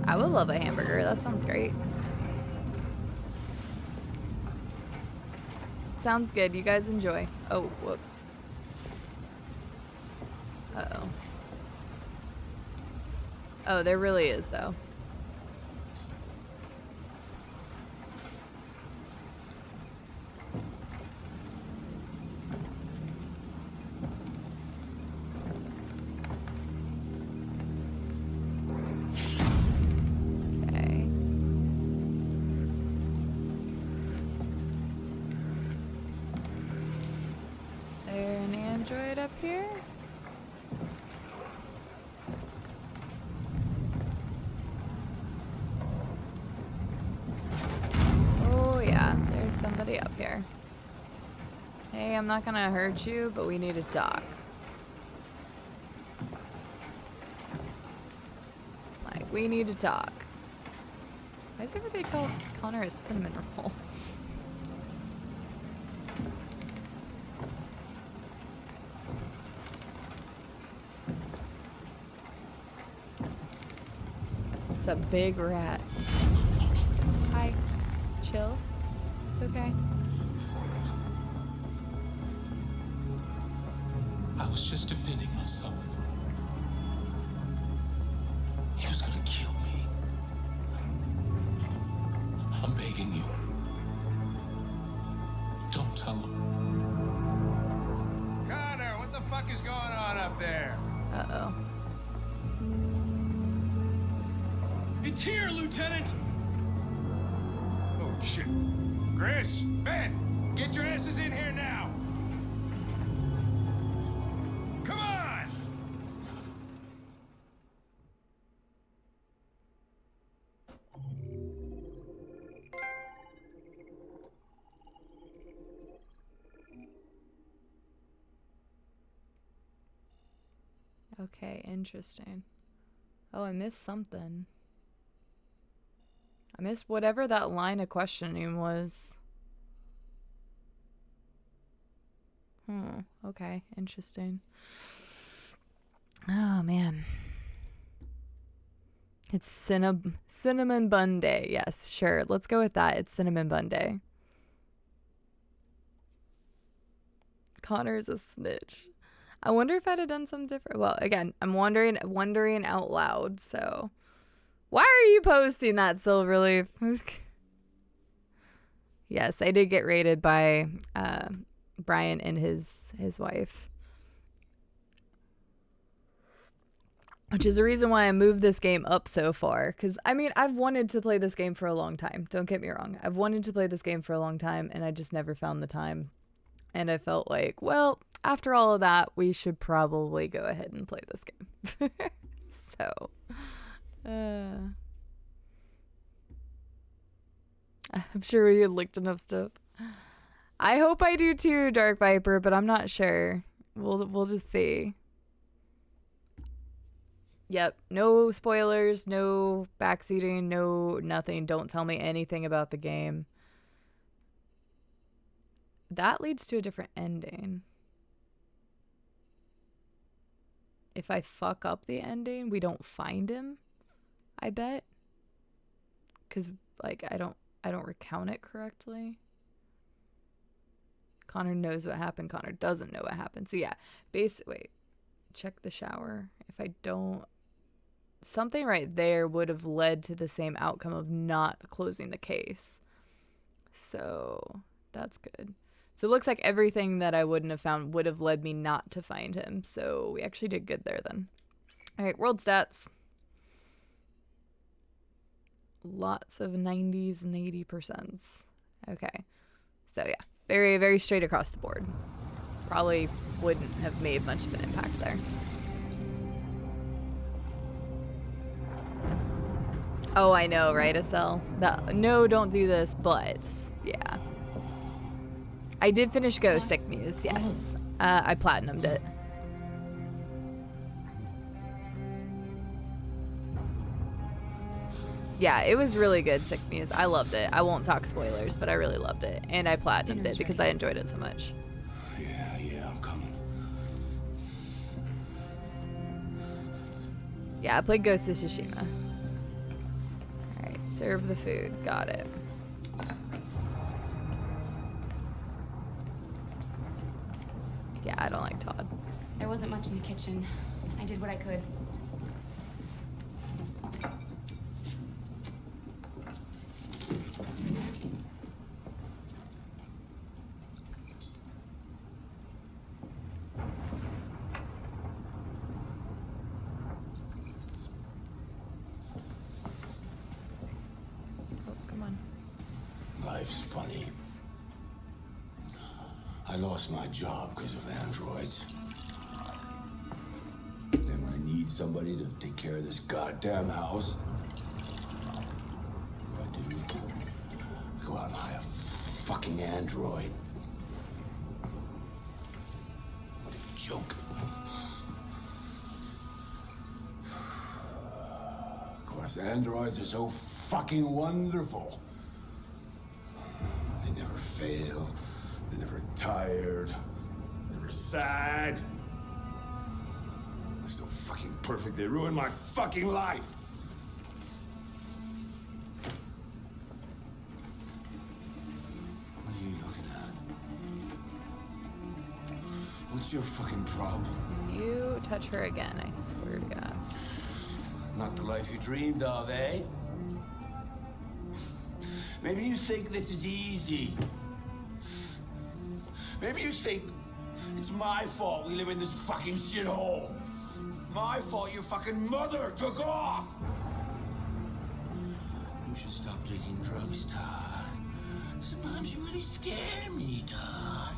I would love a hamburger. That sounds great. Sounds good. You guys enjoy. Oh, whoops. Uh-oh. Oh, there really is, though. Okay. Is there an android up here? Somebody up here. Hey, I'm not gonna hurt you, but we need to talk. Like, we need to talk. Why does everybody call Connor a cinnamon roll? It's a big rat. Hi. Chill. It's okay. I was just defending myself. He was gonna kill me. I'm begging you. Don't tell him. Connor, what the fuck is going on up there? Uh-oh. It's here, Lieutenant! Oh, shit. Chris, Ben, get your asses in here now. Come on! Okay, interesting. Oh, I missed something. I missed whatever that line of questioning was. Okay, interesting. Oh, man. It's Cinnamon Bun Day. Yes, sure. Let's go with that. It's Cinnamon Bun Day. Connor's a snitch. I wonder if I'd have done something different. Well, again, I'm wondering out loud, so... Why are you posting that, Silverleaf? Yes, I did get raided by Brian and his wife. which is the reason why I moved this game up so far. Because, I mean, I've wanted to play this game for a long time. Don't get me wrong. I've wanted to play this game for a long time, and I just never found the time. And I felt like, well, after all of that, we should probably go ahead and play this game. So, I'm sure we licked enough stuff. I hope I do too, Dark Viper, but I'm not sure. We'll just see. Yep, no spoilers, no backseating, no nothing. Don't tell me anything about the game. That leads to a different ending. If I fuck up the ending, we don't find him, I bet. Cause like I don't recount it correctly. Connor knows what happened. Connor doesn't know what happened. So yeah, wait, check the shower. If I don't, something right there would have led to the same outcome of not closing the case. So that's good. So it looks like everything that I wouldn't have found would have led me not to find him. So we actually did good there then. All right, world stats. Lots of 90s and 80%. Okay. So yeah, very, very straight across the board. Probably wouldn't have made much of an impact there. Oh, I know, right, Estelle? No, don't do this, but yeah. I did finish Ghost Sick Muse, yes. I platinumed it. Yeah, it was really good, Sick Muse. I loved it. I won't talk spoilers, but I really loved it. And I platinumed it because I enjoyed it so much. Yeah, I'm coming. Yeah, I played Ghost of Tsushima. Alright, serve the food. Got it. Yeah, I don't like Todd. There wasn't much in the kitchen. I did what I could. Oh, come on. Life's funny. I lost my job because of androids. Then when I need somebody to take care of this goddamn house, what do? I go out and hire a fucking android. What a joke. Of course, androids are so fucking wonderful. They never fail. They're never tired, never sad. They're so fucking perfect, they ruined my fucking life. What are you looking at? What's your fucking problem? You touch her again, I swear to God. Not the life you dreamed of, eh? Maybe you think this is easy. Maybe you think it's my fault we live in this fucking shithole. My fault your fucking mother took off. You should stop drinking drugs, Todd. Sometimes you really scare me, Todd.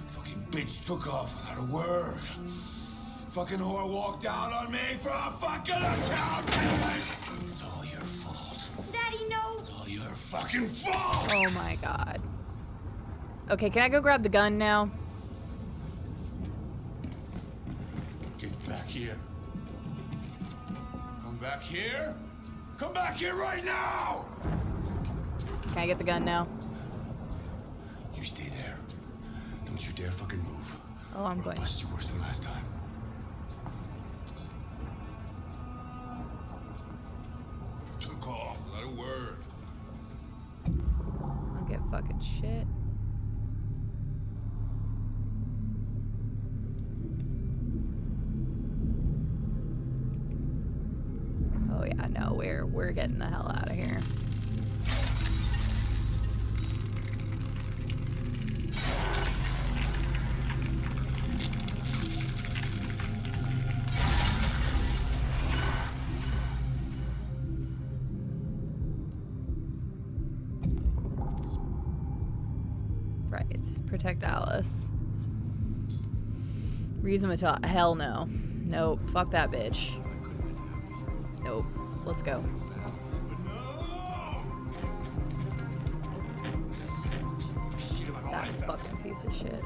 Fucking bitch took off without a word. Fucking whore walked out on me for a fucking accountant. It's all your fault. Daddy, no. It's all your fucking fault. Oh my God. Okay, can I go grab the gun now? Get back here. Come back here. Come back here right now! Can I get the gun now? You stay there. Don't you dare fucking move. Oh, I'm going. I'll bust you worse than last time. You took off without a word. I don't get fucking shit. Oh yeah, no, we're getting the hell out of here. Protect Alice. Reason to talk. Hell no. Nope. Fuck that bitch. Nope. Let's go. That fucking piece of shit.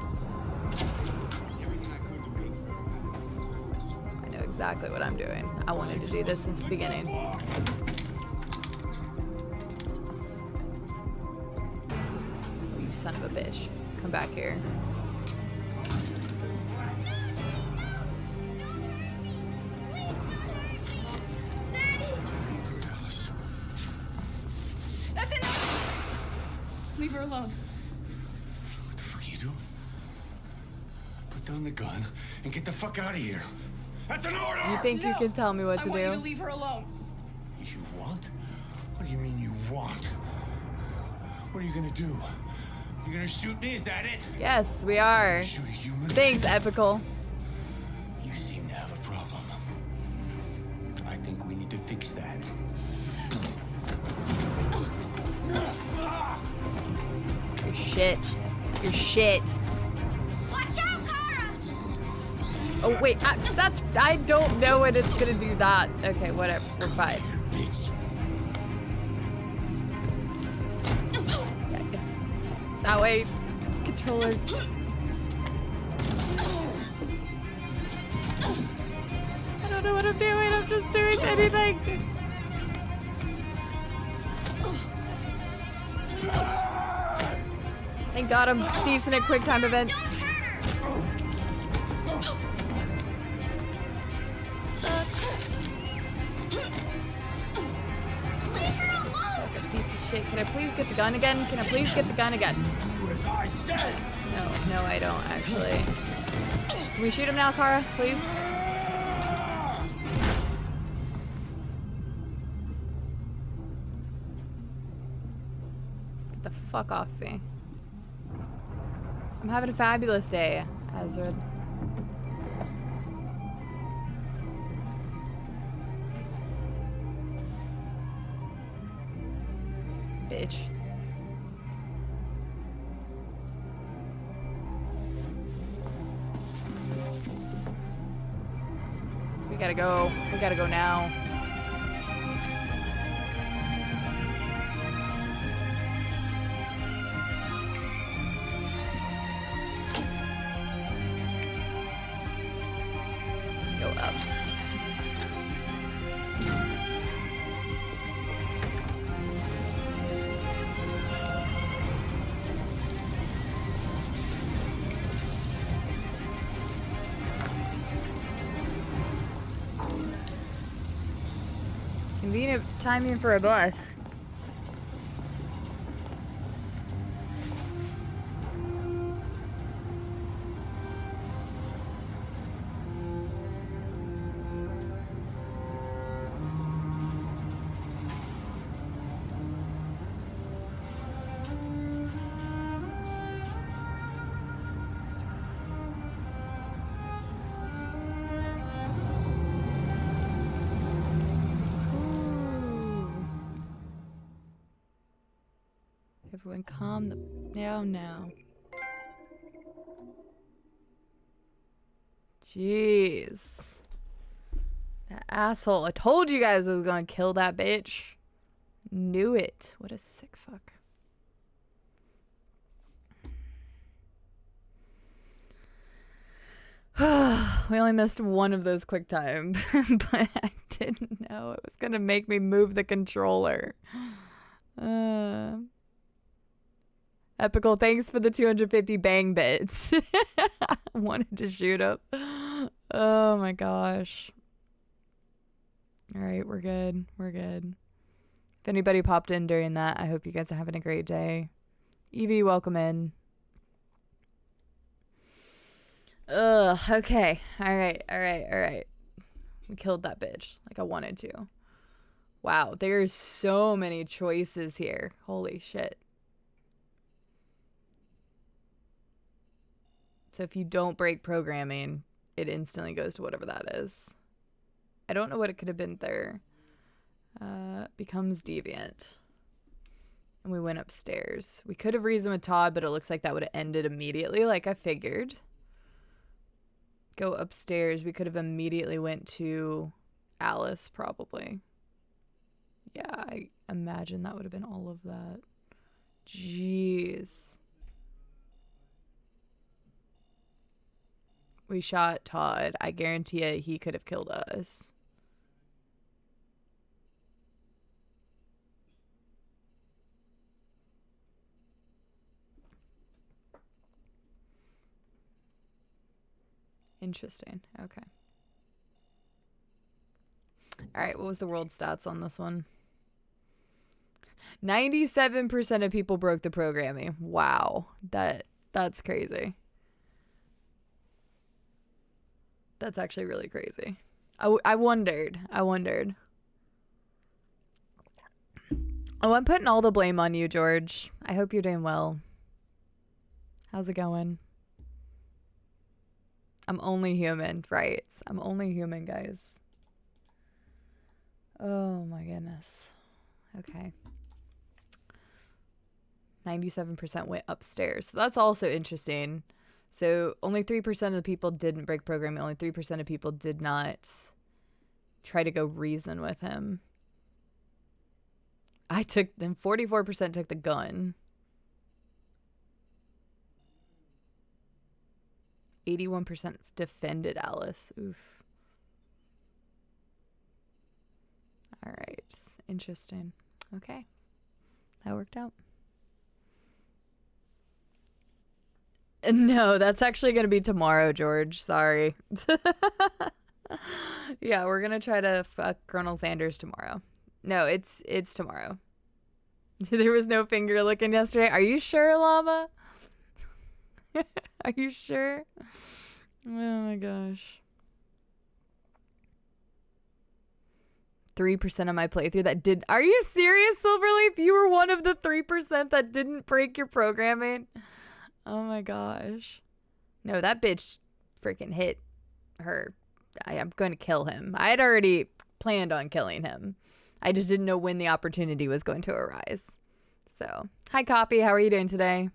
I know exactly what I'm doing. I wanted to do this since the beginning. Oh, you son of a bitch. Come back here. That's enough! Leave her alone. What the fuck are you doing? Put down the gun and get the fuck out of here. That's an order! You think you can tell me what to do? I want you to leave her alone. You want? What do you mean you want? What are you gonna do? You gonna shoot me? Is that it? Yes, we are. Shoot a human? Thanks, Epical. You seem to have a problem. I think we need to fix that. You're shit. You're shit. Watch out, Kara! Oh wait, I don't know when it's gonna do that. Okay, whatever. We're fine. That way, controller. I don't know what I'm doing. I'm just doing anything. Thank God I'm decent at quick time events. Piece of shit. Can I please get the gun again? Can I please get the gun again? As I said. No, I don't actually. Can we shoot him now, Kara? Please? Get the fuck off me. I'm having a fabulous day, Azrid. Bitch. We gotta go. We gotta go now. Go up. Convenient timing for a bus. Everyone calm down now. Jeez. That asshole. I told you guys I was gonna kill that bitch. Knew it. What a sick fuck. We only missed one of those quick time, but I didn't know it was gonna make me move the controller. Epical, thanks for the 250 bang bits. I wanted to shoot up. Oh my gosh. Alright, we're good. We're good. If anybody popped in during that, I hope you guys are having a great day. Evie, welcome in. Ugh, okay. Alright. We killed that bitch like I wanted to. Wow, there's so many choices here. Holy shit. So if you don't break programming, it instantly goes to whatever that is. I don't know what it could have been there. Becomes deviant. And we went upstairs. We could have reasoned with Todd, but it looks like that would have ended immediately, like I figured. Go upstairs. We could have immediately went to Alice, probably. Yeah, I imagine that would have been all of that. Jeez. We shot Todd. I guarantee you he could have killed us. Interesting. Okay. All right, what was the world stats on this one? 97% of people broke the programming. Wow. That's crazy. That's actually really crazy. I wondered. Oh, I'm putting all the blame on you, George. I hope you're doing well. How's it going? I'm only human, right? I'm only human, guys. Oh my goodness. Okay. 97% went upstairs. So that's also interesting. So only 3% of the people didn't break programming. Only 3% of people did not try to go reason with him. Then 44% took the gun. 81% defended Alice. Oof. All right. Interesting. Okay. That worked out. No, that's actually going to be tomorrow, George. Sorry. Yeah, we're going to try to fuck Colonel Sanders tomorrow. No, it's tomorrow. There was no finger licking yesterday. Are you sure, Llama? Are you sure? Oh my gosh. 3% of my playthrough that did. Are you serious, Silverleaf? You were one of the 3% that didn't break your programming? Oh my gosh. No, that bitch freaking hit her. I am going to kill him. I had already planned on killing him. I just didn't know when the opportunity was going to arise. So, hi, Copy. How are you doing today?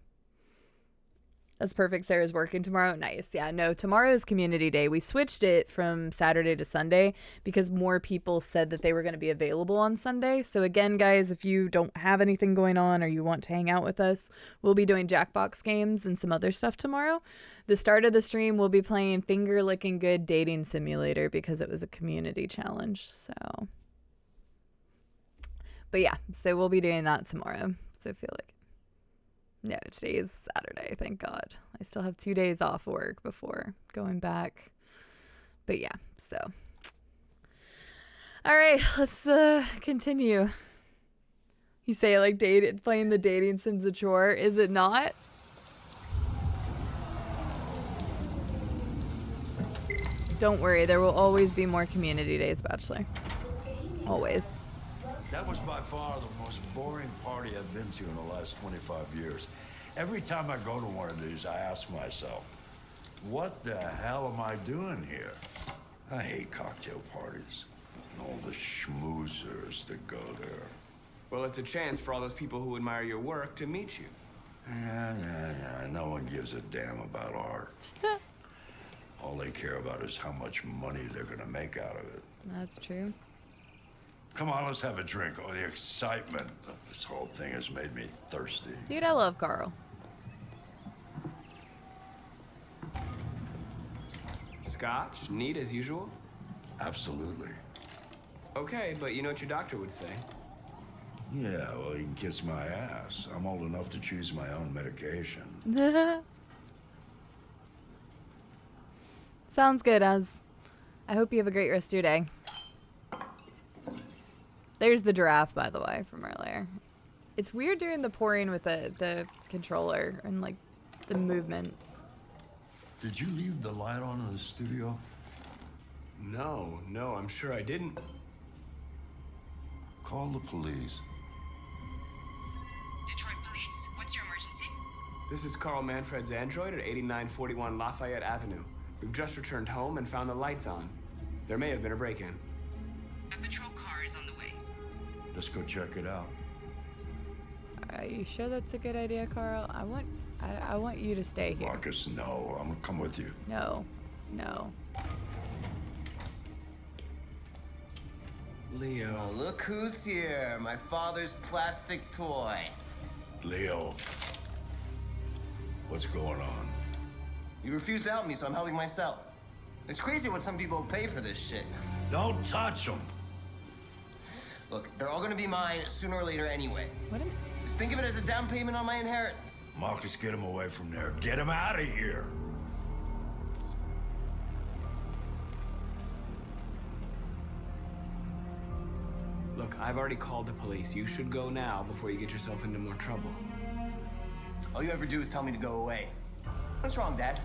That's perfect. Sarah's working tomorrow. Nice. Yeah, no, tomorrow is community day. We switched it from Saturday to Sunday because more people said that they were going to be available on Sunday. So again, guys, if you don't have anything going on or you want to hang out with us, we'll be doing Jackbox games and some other stuff tomorrow. The start of the stream, we'll be playing Finger Licking Good Dating Simulator because it was a community challenge. So, but yeah, so we'll be doing that tomorrow. So I feel like, no, today is Saturday, thank God. I still have 2 days off work before going back. But yeah, so. All right, let's continue. You say like playing the dating sims a chore. Is it not? Don't worry, there will always be more community days, Bachelor. Always. That was by far the most boring party I've been to in the last 25 years. Every time I go to one of these, I ask myself, what the hell am I doing here? I hate cocktail parties and all the schmoozers that go there. Well, it's a chance for all those people who admire your work to meet you. Yeah. No one gives a damn about art. All they care about is how much money they're gonna make out of it. That's true. Come on, let's have a drink. Oh, the excitement of this whole thing has made me thirsty. Dude, I love Carl. Scotch, neat as usual? Absolutely. Okay, but you know what your doctor would say. Yeah, well, he can kiss my ass. I'm old enough to choose my own medication. Sounds good, Az. I hope you have a great rest of your day. There's the giraffe, by the way, from earlier. It's weird doing the pouring with the controller and, like, the movements. Did you leave the light on in the studio? No, I'm sure I didn't. Call the police. Detroit Police, what's your emergency? This is Carl Manfred's android at 8941 Lafayette Avenue. We've just returned home and found the lights on. There may have been a break-in. A patrol car is on the way. Let's go check it out. Are you sure that's a good idea, Carl? I want you to stay here. Marcus, no. I'm gonna come with you. No. No. Leo. Oh, look who's here. My father's plastic toy. Leo. What's going on? You refused to help me, so I'm helping myself. It's crazy what some people pay for this shit. Don't touch them. Look, they're all gonna be mine sooner or later anyway. What? Just think of it as a down payment on my inheritance. Marcus, get him away from there. Get him out of here. Look, I've already called the police. You should go now before you get yourself into more trouble. All you ever do is tell me to go away. What's wrong, Dad?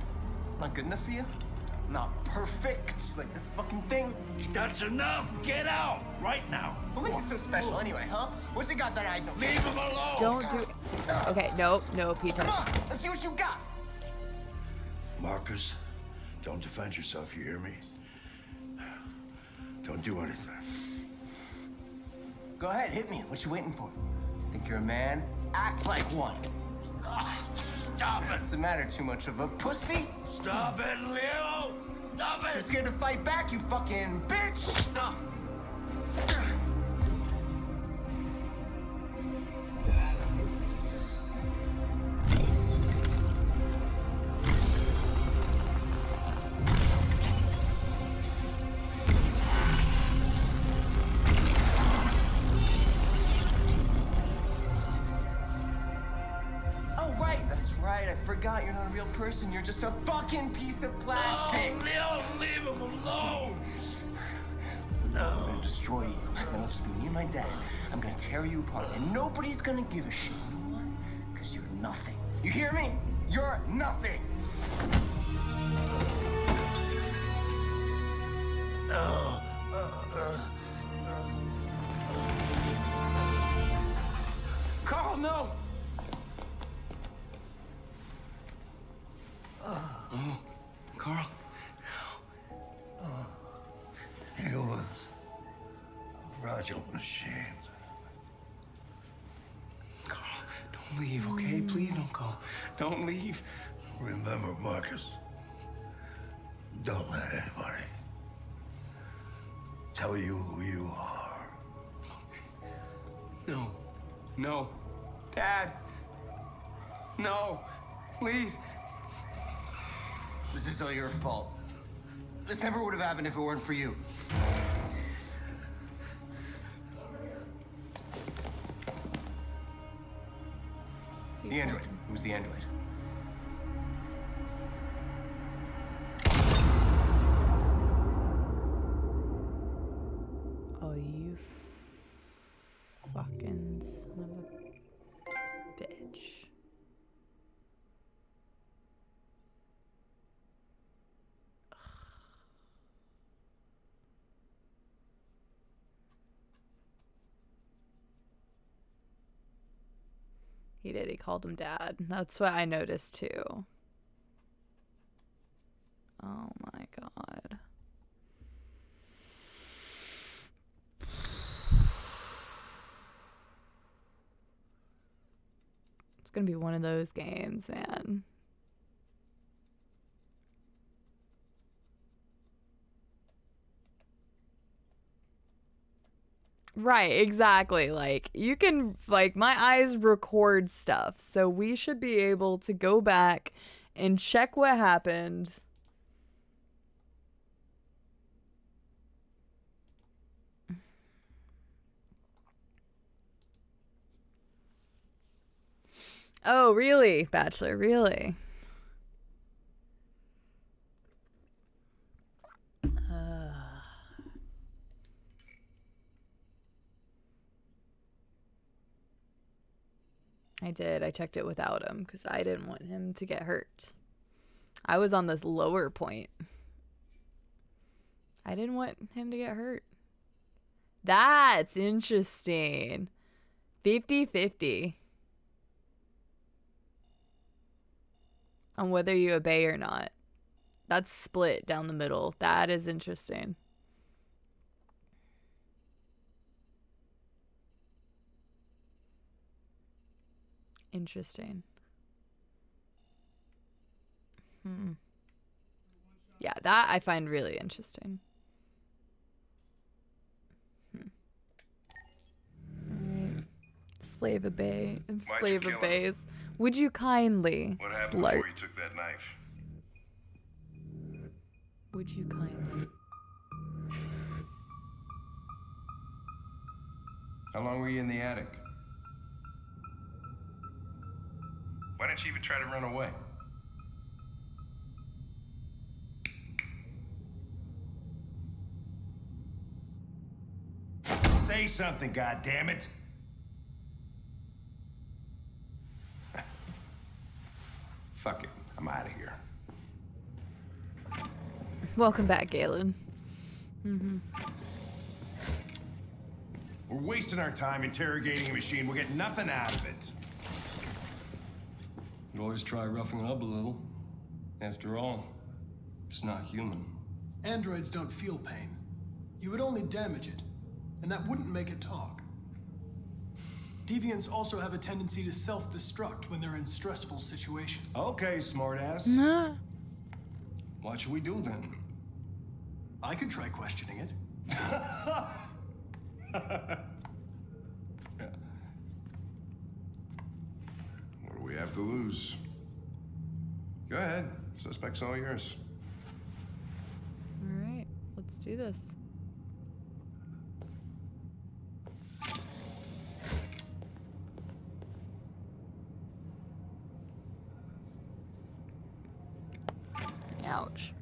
Not good enough for you? Not perfect, like this fucking thing? That's enough. Get out right now. What makes it so special anyway, huh? What's it got that I don't? Leave him alone. Don't do. Okay, no, Peter. Come on, let's see what you got. Marcus, don't defend yourself. You hear me? Don't do anything. Go ahead, hit me. What you waiting for? Think you're a man? Act like one. Stop it. What's the matter? Too much of a pussy? Stop it, Leo. Stop it. Too scared to fight back, you fucking bitch. I forgot you're not a real person. You're just a fucking piece of plastic. Oh, Leo, leave him alone. No. I'm gonna destroy you. And it'll just be me and my dad. I'm gonna tear you apart, and nobody's gonna give a shit anymore. Because you're nothing. You hear me? You're nothing. Carl, no! Oh, Carl. He was a fragile machine. Carl, don't leave, okay? Please don't go. Don't leave. Remember, Marcus, don't let anybody tell you who you are. No. No. Dad. No. Please. This is all your fault. This never would have happened if it weren't for you. The android. Who's the android? Oh, you fucking son of a bitch. He did. He called him Dad. That's what I noticed too. Oh my God. It's gonna be one of those games, man. Right, exactly. Like, you can, like, my eyes record stuff, so we should be able to go back and check what happened. Oh, really, Bachelor? Really? I did. I checked it without him because I didn't want him to get hurt. I was on this lower point. I didn't want him to get hurt. That's interesting. 50-50. On whether you obey or not. That's split down the middle. That is interesting. Interesting. Yeah, that I find really interesting. Alright. Slave obey. Slave kill him? obeys. Would you kindly, What happened slut? before you took that knife? Would you kindly? How long were you in the attic? Why didn't you even try to run away? Say something, goddammit! Fuck it, I'm out of here. Welcome back, Galen. We're wasting our time interrogating a machine. We'll get nothing out of it. You always try roughing it up a little. After all, it's not human. Androids don't feel pain. You would only damage it, and that wouldn't make it talk. Deviants also have a tendency to self-destruct when they're in stressful situations. Okay, smartass. Nah. What should we do then? I could try questioning it. What do we have to lose? Go ahead. Suspect's all yours. Alright, let's do this. Ouch.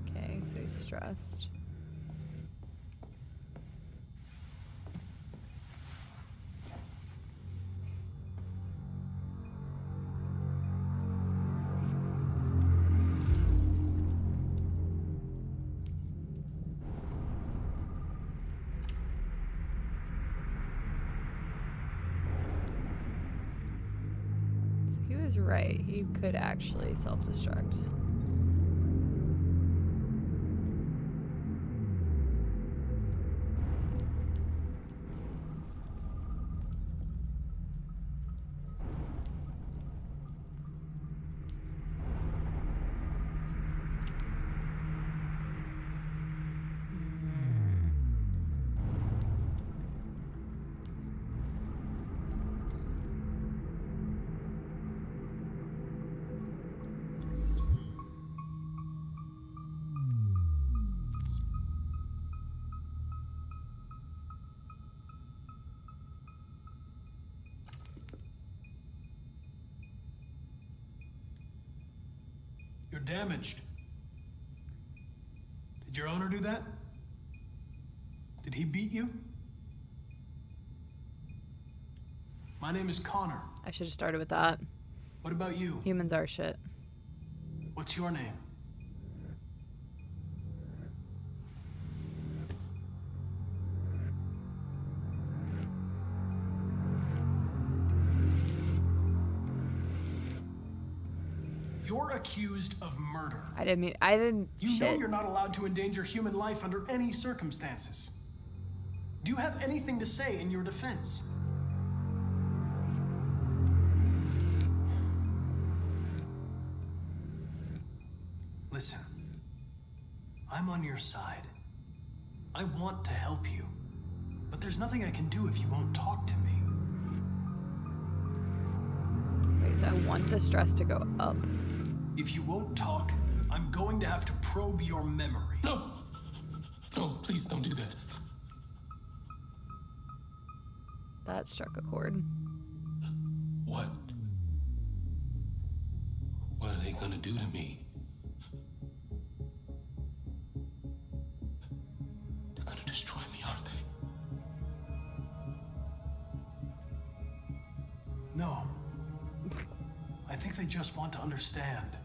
Okay, so he's stressed. So he was right. He could actually self-destruct. You're damaged. Did your owner do that? Did he beat you? My name is Connor. I should have started with that. What about you? Humans are shit. What's your name? You're accused of murder. I didn't. You know Shit. you're not allowed to endanger human life under any circumstances. Do you have anything to say in your defense? Listen, I'm on your side. I want to help you, but there's nothing I can do if you won't talk to me. Wait, so I want the stress to go up. If you won't talk, I'm going to have to probe your memory. No! No, please don't do that. That struck a chord. What? What are they gonna do to me? They're gonna I think they just want to understand.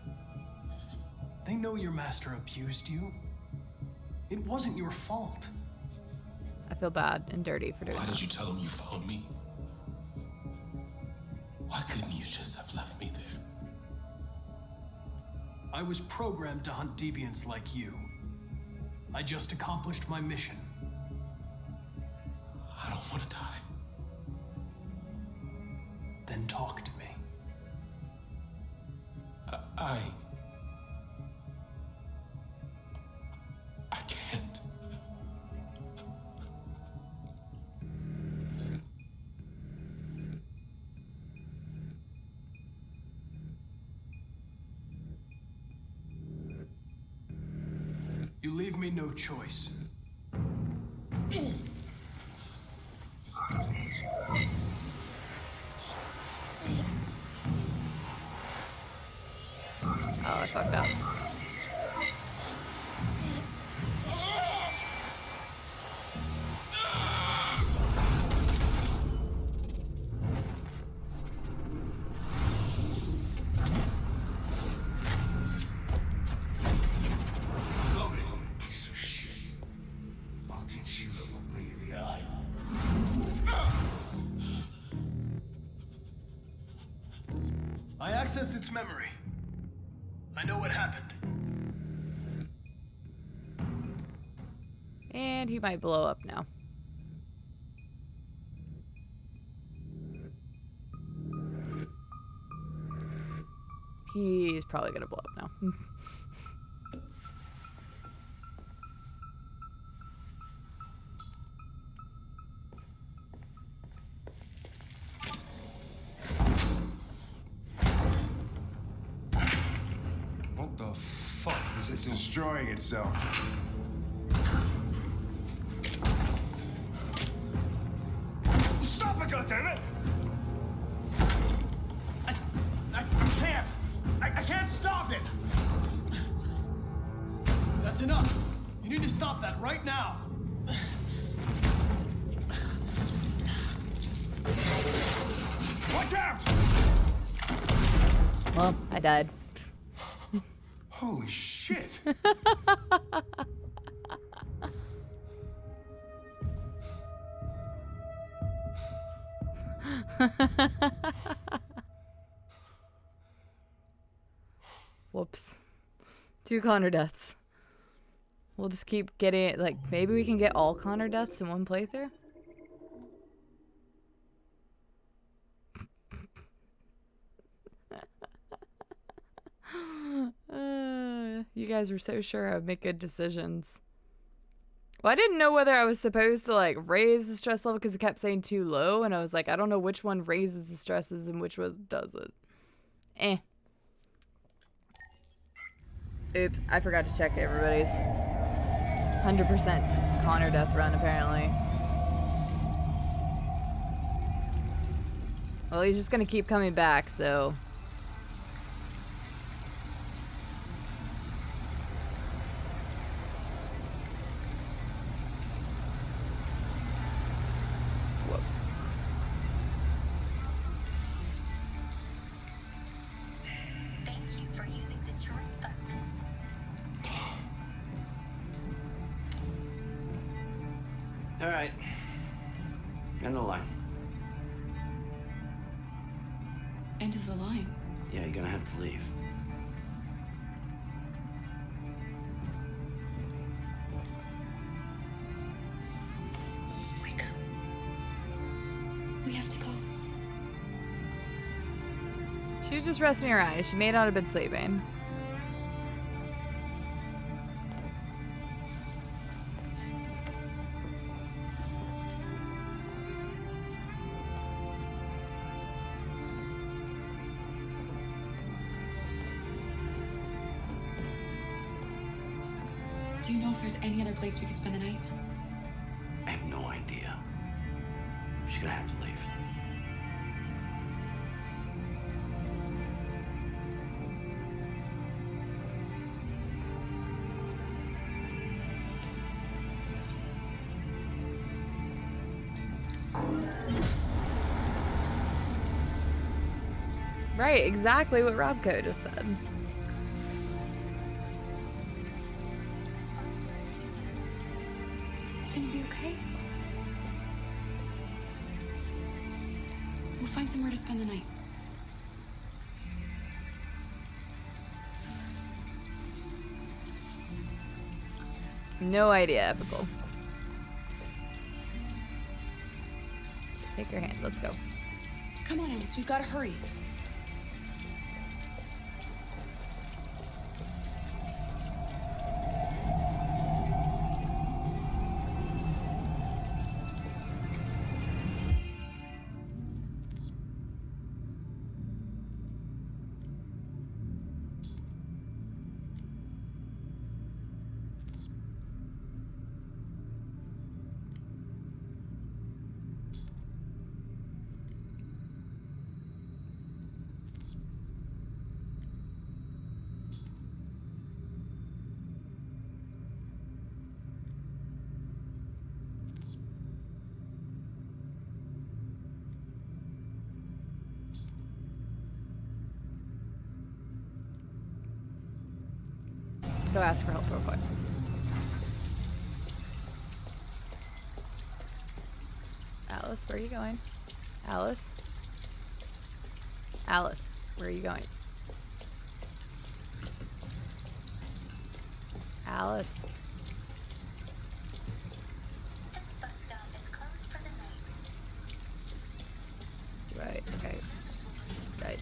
They know your master abused you. It wasn't your fault. I feel bad and dirty for doing Why that. did you tell him you found me? Why couldn't you just have left me there? I was programmed to hunt deviants like you. I just accomplished my mission. I don't want to die. Then talk to me. I can't. You leave me no choice. Oh, I fucked up. Piece of shit. I'll teach you to look me in the eye. I accessed its memory. I know what happened. And he might blow up now. He's probably gonna blow up now. What the fuck is it It's doing? destroying itself. Stop it, goddammit! I can't! I can't stop it! That's enough. You need to stop that right now. Watch out! Well, I died. Holy shit! Whoops. 2 Connor deaths. We'll just keep getting it. Like, maybe we can get all Connor deaths in one playthrough? You guys were so sure I would make good decisions. Well, I didn't know whether I was supposed to, like, raise the stress level because it kept saying too low, and I was like, I don't know which one raises the stresses and which one doesn't. Eh. Oops, I forgot to check everybody's. 100% Connor death run, apparently. Well, he's just gonna keep coming back, so... Thank you for using Detroit buses. All right. End of the line. End of the line. Yeah, you're gonna have to leave. Wake up. We have to go. She was just resting her eyes. She may not have been sleeping. Do you know if there's any other place we could spend the night? I have no idea. She's gonna have to leave. Right, exactly what Robco just said. You gonna be okay? We'll find somewhere to spend the night. No idea, Epical. Take your hand, let's go. Come on, Alice, we've gotta hurry. Go ask for help real quick. Alice, where are you going? Alice? Alice, where are you going? Alice. Right, okay. Right.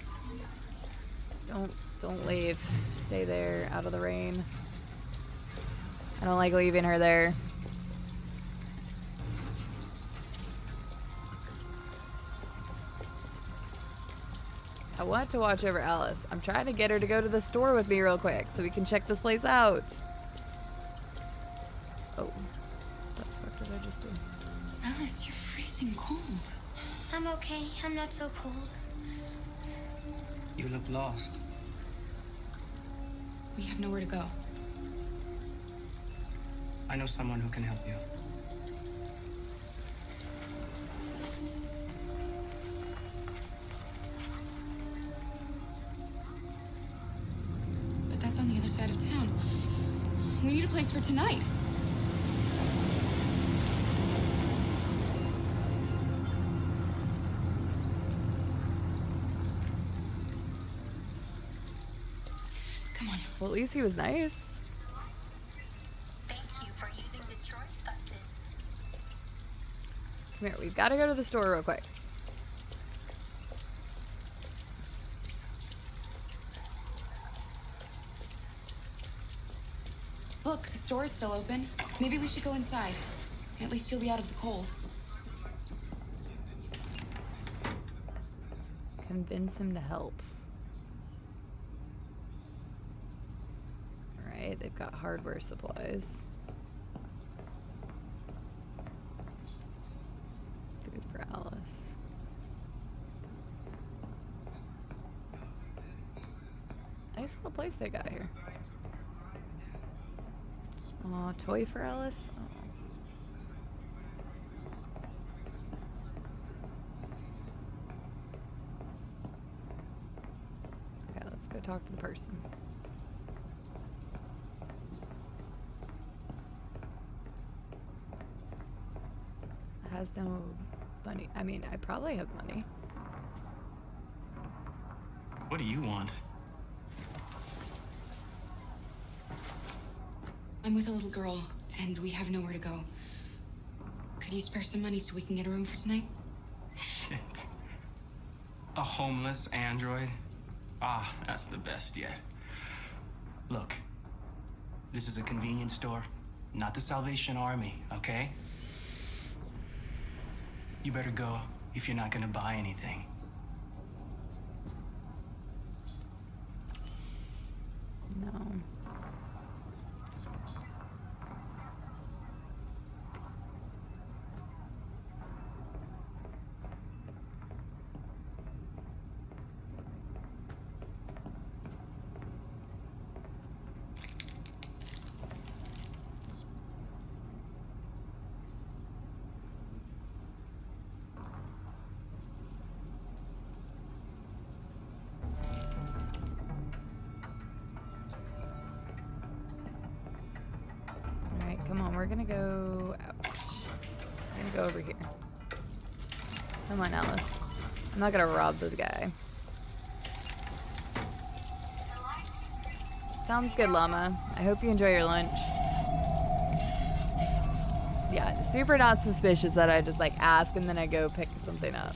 Don't leave. Stay there, out of the rain. I don't like leaving her there. I want to watch over Alice. I'm trying to get her to go to the store with me real quick so we can check this place out. Oh. What the fuck did I just do? Alice, you're freezing cold. I'm okay. I'm not so cold. You look lost. We have nowhere to go. I know someone who can help you. But that's on the other side of town. We need a place for tonight. Come on. Well, at least he was nice. Thank you for using Detroit buses. Come here, we've got to go to the store real quick. Look, the store is still open. Maybe we should go inside. At least you'll be out of the cold. Convince him to help. Alright, they've got hardware supplies. Food for Alice. Nice little place they got here. Aw, toy for Alice? Oh. Okay, let's go talk to the person. Has no money. I mean, I probably have money. What do you want? I'm with a little girl, and we have nowhere to go. Could you spare some money so we can get a room for tonight? Shit. A homeless android? Ah, that's the best yet. Look, this is a convenience store, not the Salvation Army, okay? You better go if you're not gonna buy anything. No. gonna go out. We're gonna go over here. Come on, Alice. I'm not gonna rob this guy. Sounds good, Llama. I hope you enjoy your lunch. Yeah, super not suspicious that I just like ask and then I go pick something up.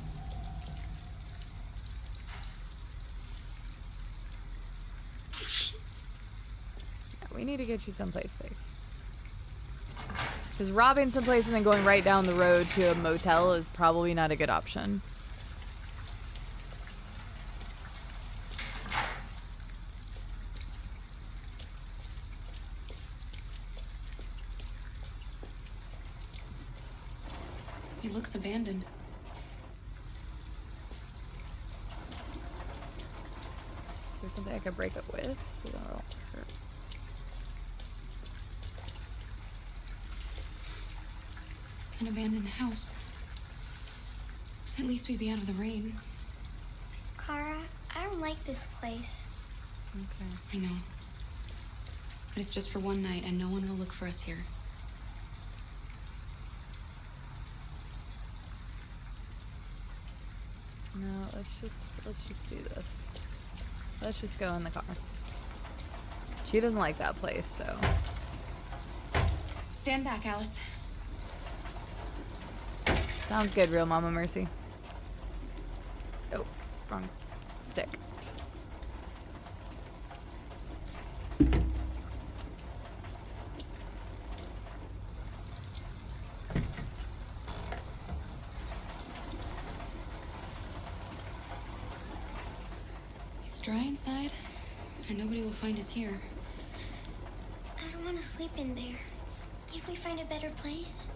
Yeah, we need to get you someplace safe. Because robbing someplace and then going right down the road to a motel is probably not a good option. It looks abandoned. Is there something I could break it with? So that won't hurt. An abandoned house. At least we'd be out of the rain. Kara, I don't like this place. Okay. I know. But it's just for one night and no one will look for us here. No, let's just do this. Let's just go in the car. She doesn't like that place, so. Stand back, Alice. Sounds good, real Mama Mercy. Oh, wrong stick. It's dry inside, and nobody will find us here. I don't want to sleep in there. Can't we find a better place?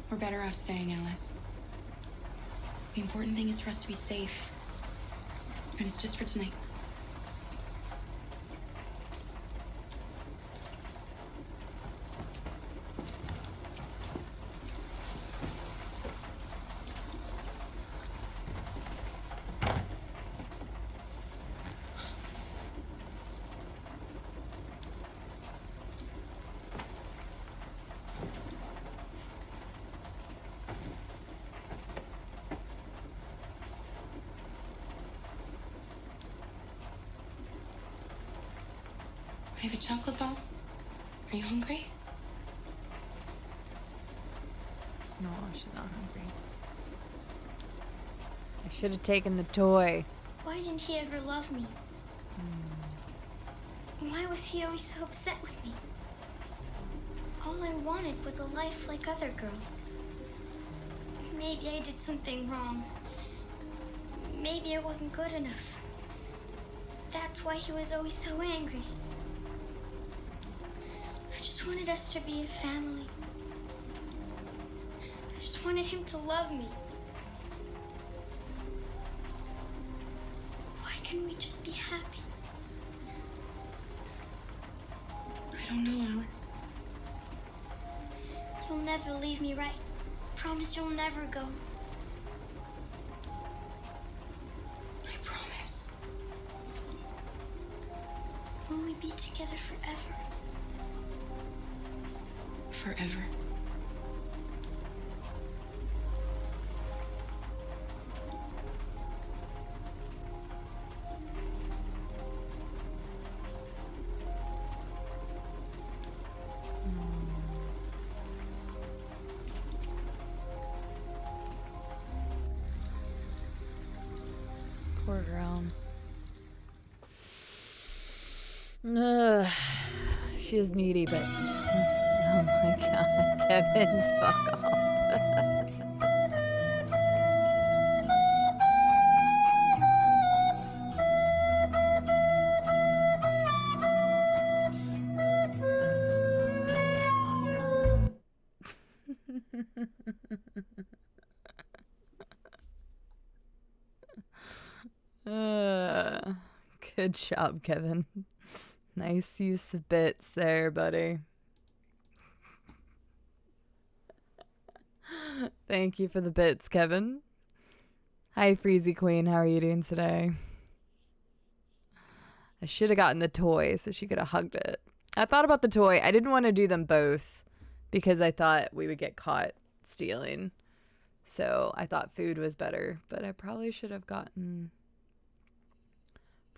We're better off staying, Alice. The important thing is for us to be safe. And it's just for tonight. I have a chocolate bar. Are you hungry? No, she's not hungry. I should have taken the toy. Why didn't he ever love me? Why was he always so upset with me? All I wanted was a life like other girls. Maybe I did something wrong. Maybe I wasn't good enough. That's why he was always so angry. I just wanted us to be a family. I just wanted him to love me. Why can't we just be happy? I don't know, Alice. You'll never leave me, right? Promise you'll never go. I promise. Will we be together forever? Forever. Poor girl. Ugh. She is needy, but oh my god, Kevin, fuck off. Good job, Kevin. Nice use of bits there, buddy. Thank you for the bits, Kevin. Hi, Freezy Queen. How are you doing today? I should have gotten the toy so she could have hugged it. I thought about the toy. I didn't want to do them both because I thought we would get caught stealing. So I thought food was better, but I probably should have gotten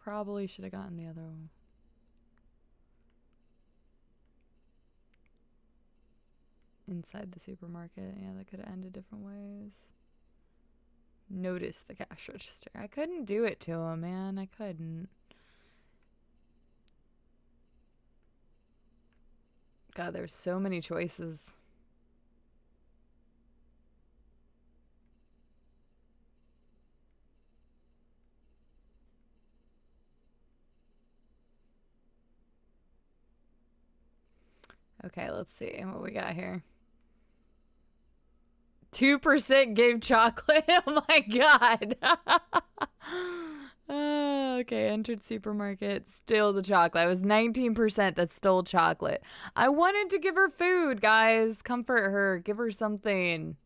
the other one. Inside the supermarket. Yeah, that could have ended different ways. Notice the cash register. I couldn't do it to him, man. I couldn't. God, there's so many choices. Okay, let's see what we got here. 2% gave chocolate. Oh my god. Okay, entered supermarket. Still the chocolate. I was 19% that stole chocolate. I wanted to give her food, guys. Comfort her. Give her something.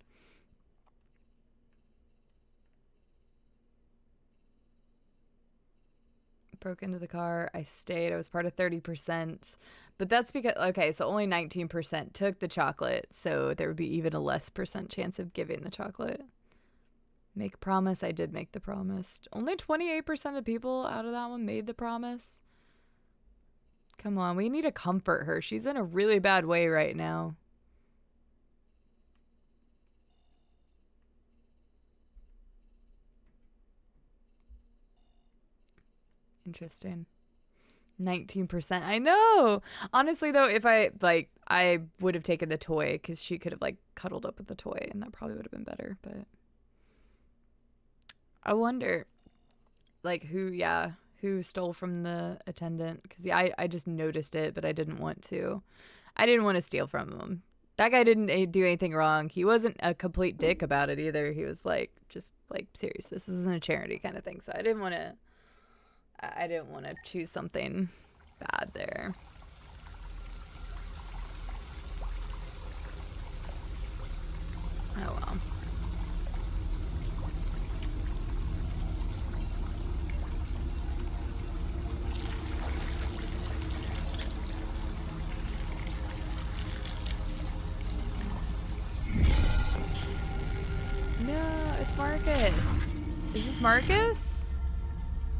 Broke into the car. I stayed. I was part of 30%. But that's because, okay, so only 19% took the chocolate. So there would be even a less percent chance of giving the chocolate. Make promise. I did make the promise. Only 28% of people out of that one made the promise. Come on, we need to comfort her. She's in a really bad way right now. Interesting. 19%. I know. Honestly, though, if I would have taken the toy because she could have like cuddled up with the toy and that probably would have been better. But I wonder, like, who stole from the attendant? Because I just noticed it, but I didn't want to. I didn't want to steal from him. That guy didn't do anything wrong. He wasn't a complete dick about it either. He was like, just like, serious. This isn't a charity kind of thing. So I didn't want to choose something bad there. Oh well. No, it's Marcus. Is this Marcus?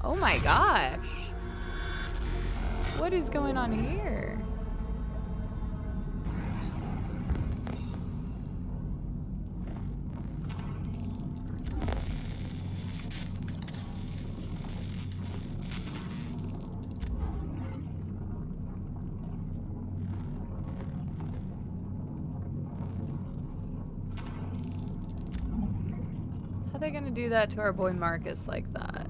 Oh my gosh. What is going on here? How are they gonna do that to our boy Marcus like that?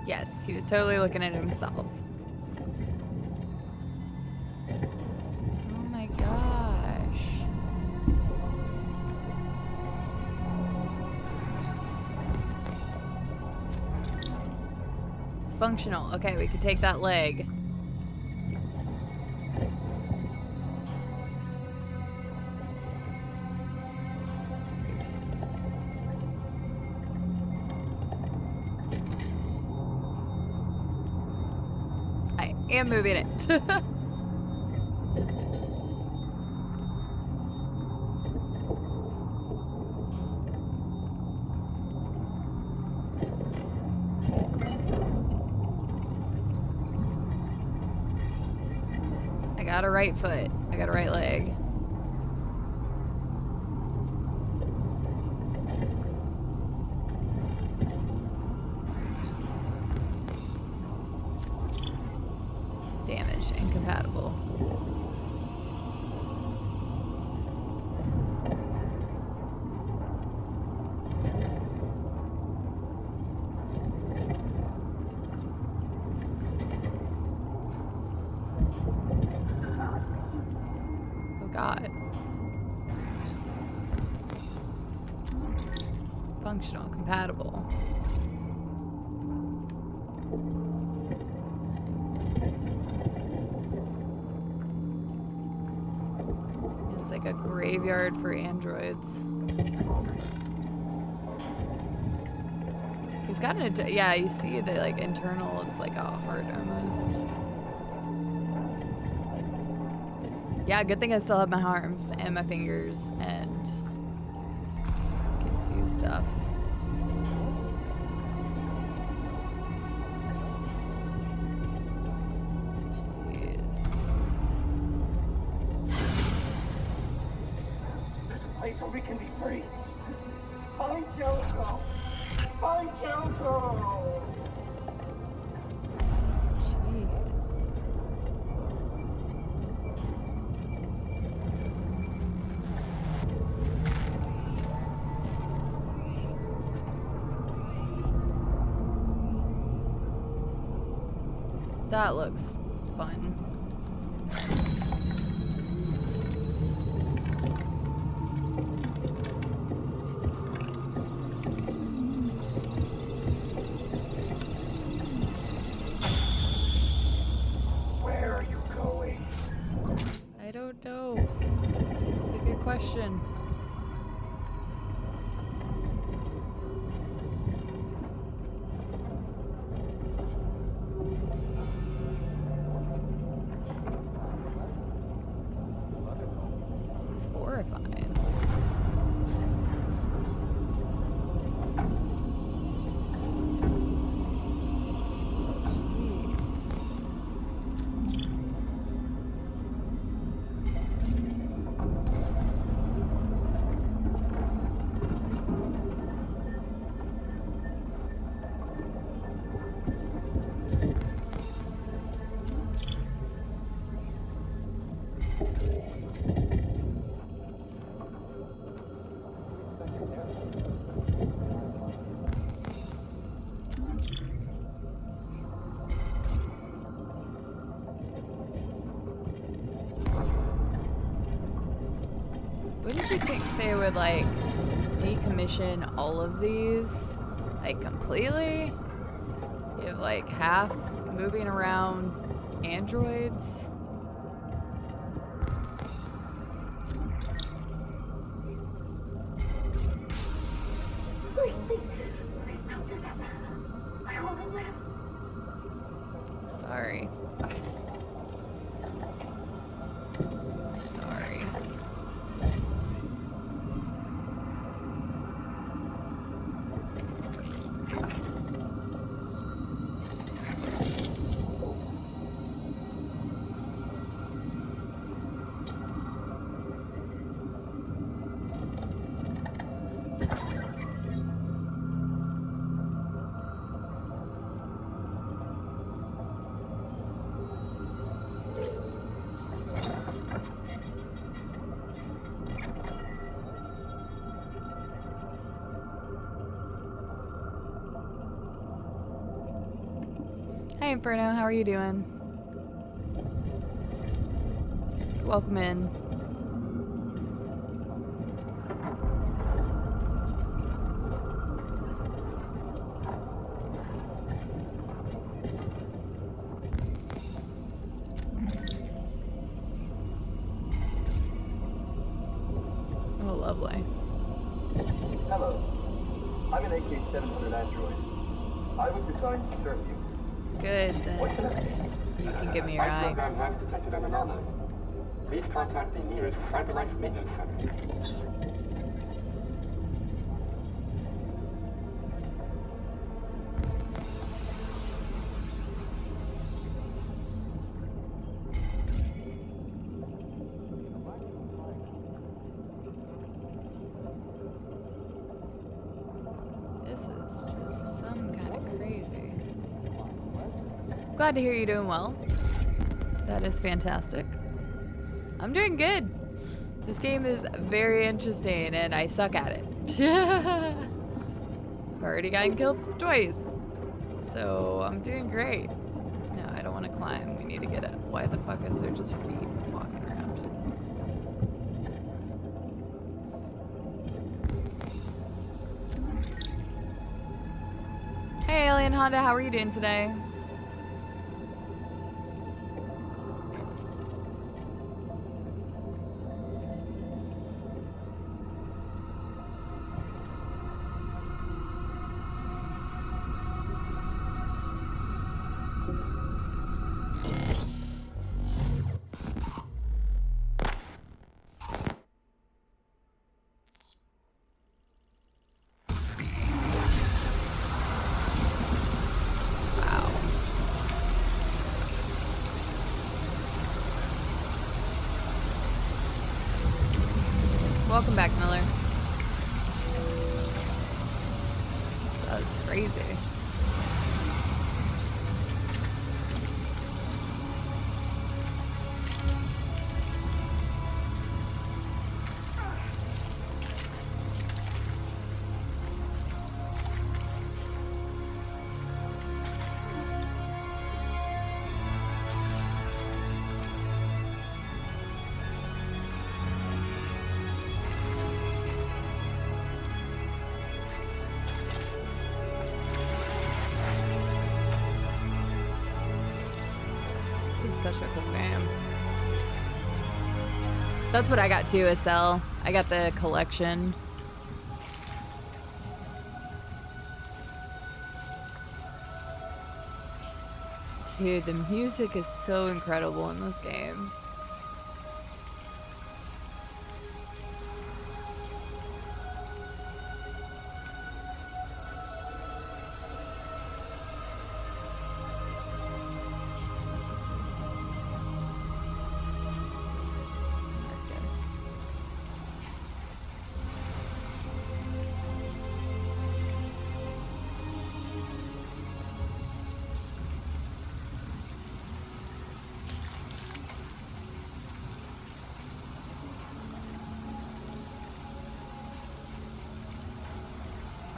Yes, he was totally looking at himself. Oh my gosh. It's functional. Okay, we could take that leg. I am moving it. I got a right foot. I got a right leg. Damaged, incompatible. Oh God. Functional, compatible. It's like a graveyard for androids. He's got an, yeah, you see the like internal, it's like a heart almost. Yeah, good thing I still have my arms and my fingers and can do stuff. Jeez. There's a place where we can be free. Find Jericho. Find Jericho. Jeez. That looks fun. Where are you going? I don't know. It's a good question. This is horrifying. Wouldn't you think they would like decommission all of these like completely? You have like half moving around androids. Please don't do that. I want to live. Sorry. Sorry. Hi Inferno, how are you doing? Welcome in. Oh, lovely. Hello. I'm an AK-700 android. I was designed to serve you. Good, then you can give me your eye. program has detected an anomaly. Please contact the nearest CyberLife maintenance center. This is just some kind of crazy. Glad to hear you're doing well. That is fantastic. I'm doing good. This game is very interesting and I suck at it. I've already gotten killed twice. So I'm doing great. No, I don't want to climb. We need to get up. Why the fuck is there just feet walking around? Honda, how are you doing today? Welcome back, Miller. That was crazy. Such a cool game. That's what I got too, Estelle. I got the collection. Dude, the music is so incredible in this game.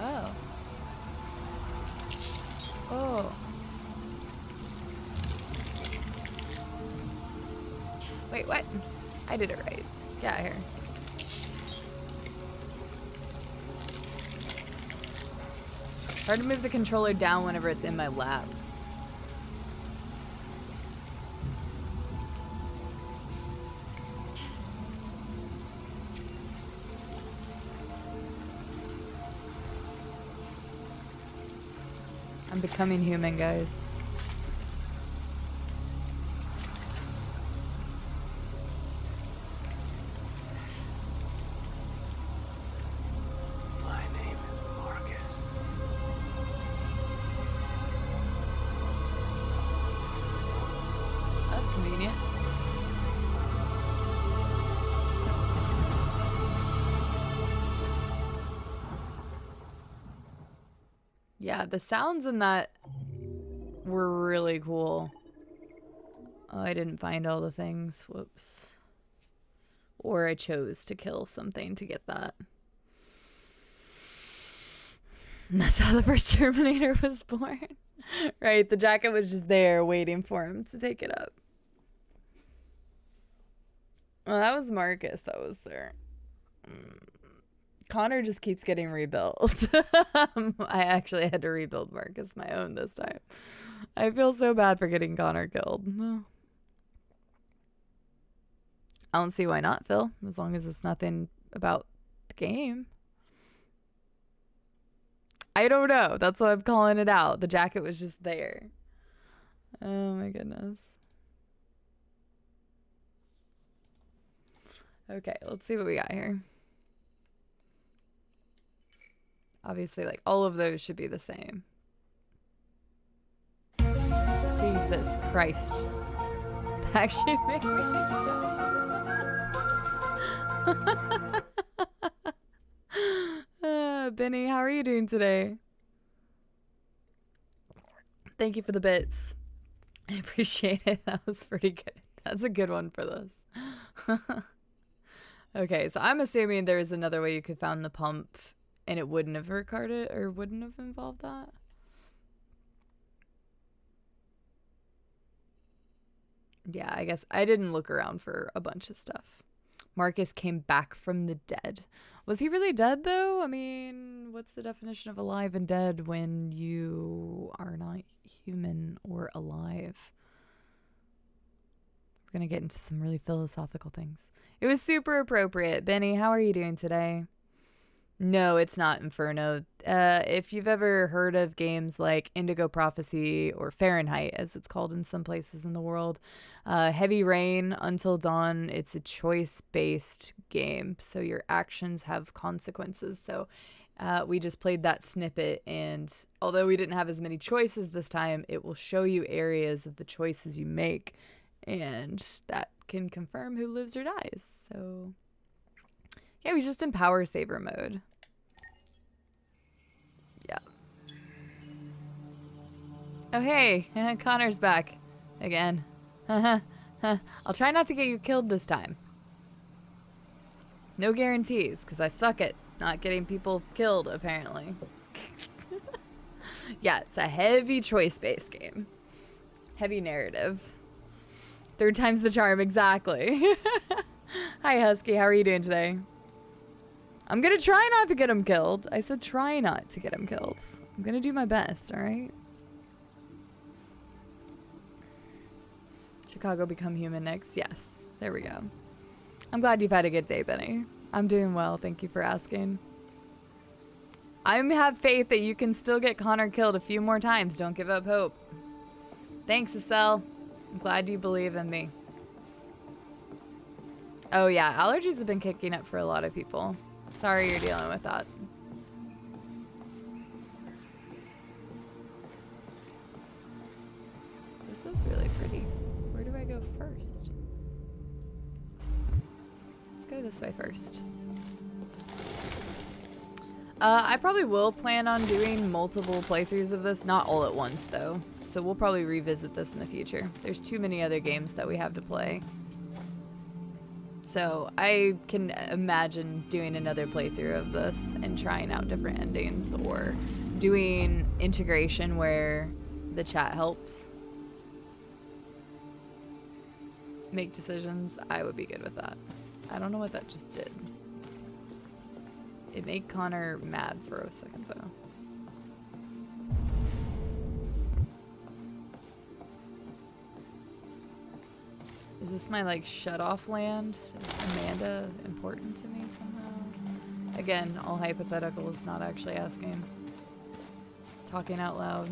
Oh. Oh. Wait, what? I did it right. Get out of here. Hard to move the controller down whenever it's in my lap. I'm becoming human, guys. My name is Marcus. That's convenient. Yeah, the sounds in that were really cool. Oh, I didn't find all the things. Whoops. Or I chose to kill something to get that. And that's how the first Terminator was born. Right, the jacket was just there waiting for him to take it up. Well, that was Marcus that was there. Connor just keeps getting rebuilt. I actually had to rebuild Marcus my own this time. I feel so bad for getting Connor killed. I don't see why not, Phil, as long as it's nothing about the game. I don't know. That's why I'm calling it out. The jacket was just there. Oh my goodness. Okay, let's see what we got here. Obviously, like, all of those should be the same. Jesus Christ. That actually made me Benny, how are you doing today? Thank you for the bits. I appreciate it. That was pretty good. That's a good one for this. Okay, so I'm assuming there's another way you could found the pump and it wouldn't have recorded or wouldn't have involved that. Yeah, I guess I didn't look around for a bunch of stuff. Marcus came back from the dead. Was he really dead, though? I mean, what's the definition of alive and dead when you are not human or alive? We're going to get into some really philosophical things. It was super appropriate. Benny, how are you doing today? No, it's not Inferno. If you've ever heard of games like Indigo Prophecy or Fahrenheit, as it's called in some places in the world, Heavy Rain, Until Dawn, it's a choice-based game, so your actions have consequences. So we just played that snippet, and although we didn't have as many choices this time, it will show you areas of the choices you make, and that can confirm who lives or dies. So yeah, we just in power saver mode. Yeah. Oh hey, Connor's back again. I'll try not to get you killed this time. No guarantees, because I suck at not getting people killed, apparently. Yeah, it's a heavy choice-based game. Heavy narrative. Third time's the charm, exactly. Hi, Husky. How are you doing today? I'm gonna try not to get him killed. I said try not to get him killed. I'm gonna do my best, alright? Chicago become human next. Yes. There we go. I'm glad you've had a good day, Benny. I'm doing well. Thank you for asking. I have faith that you can still get Connor killed a few more times. Don't give up hope. Thanks, Estelle. I'm glad you believe in me. Oh yeah, allergies have been kicking up for a lot of people. Sorry you're dealing with that. This is really pretty. Where do I go first? Let's go this way first. I probably will plan on doing multiple playthroughs of this, not all at once though. So we'll probably revisit this in the future. There's too many other games that we have to play. So I can imagine doing another playthrough of this and trying out different endings, or doing integration where the chat helps make decisions. I would be good with that. I don't know what that just did. It made Connor mad for a second though. Is this my, like, shut-off land? Is Amanda important to me somehow? Again, all hypotheticals, not actually asking. Talking out loud.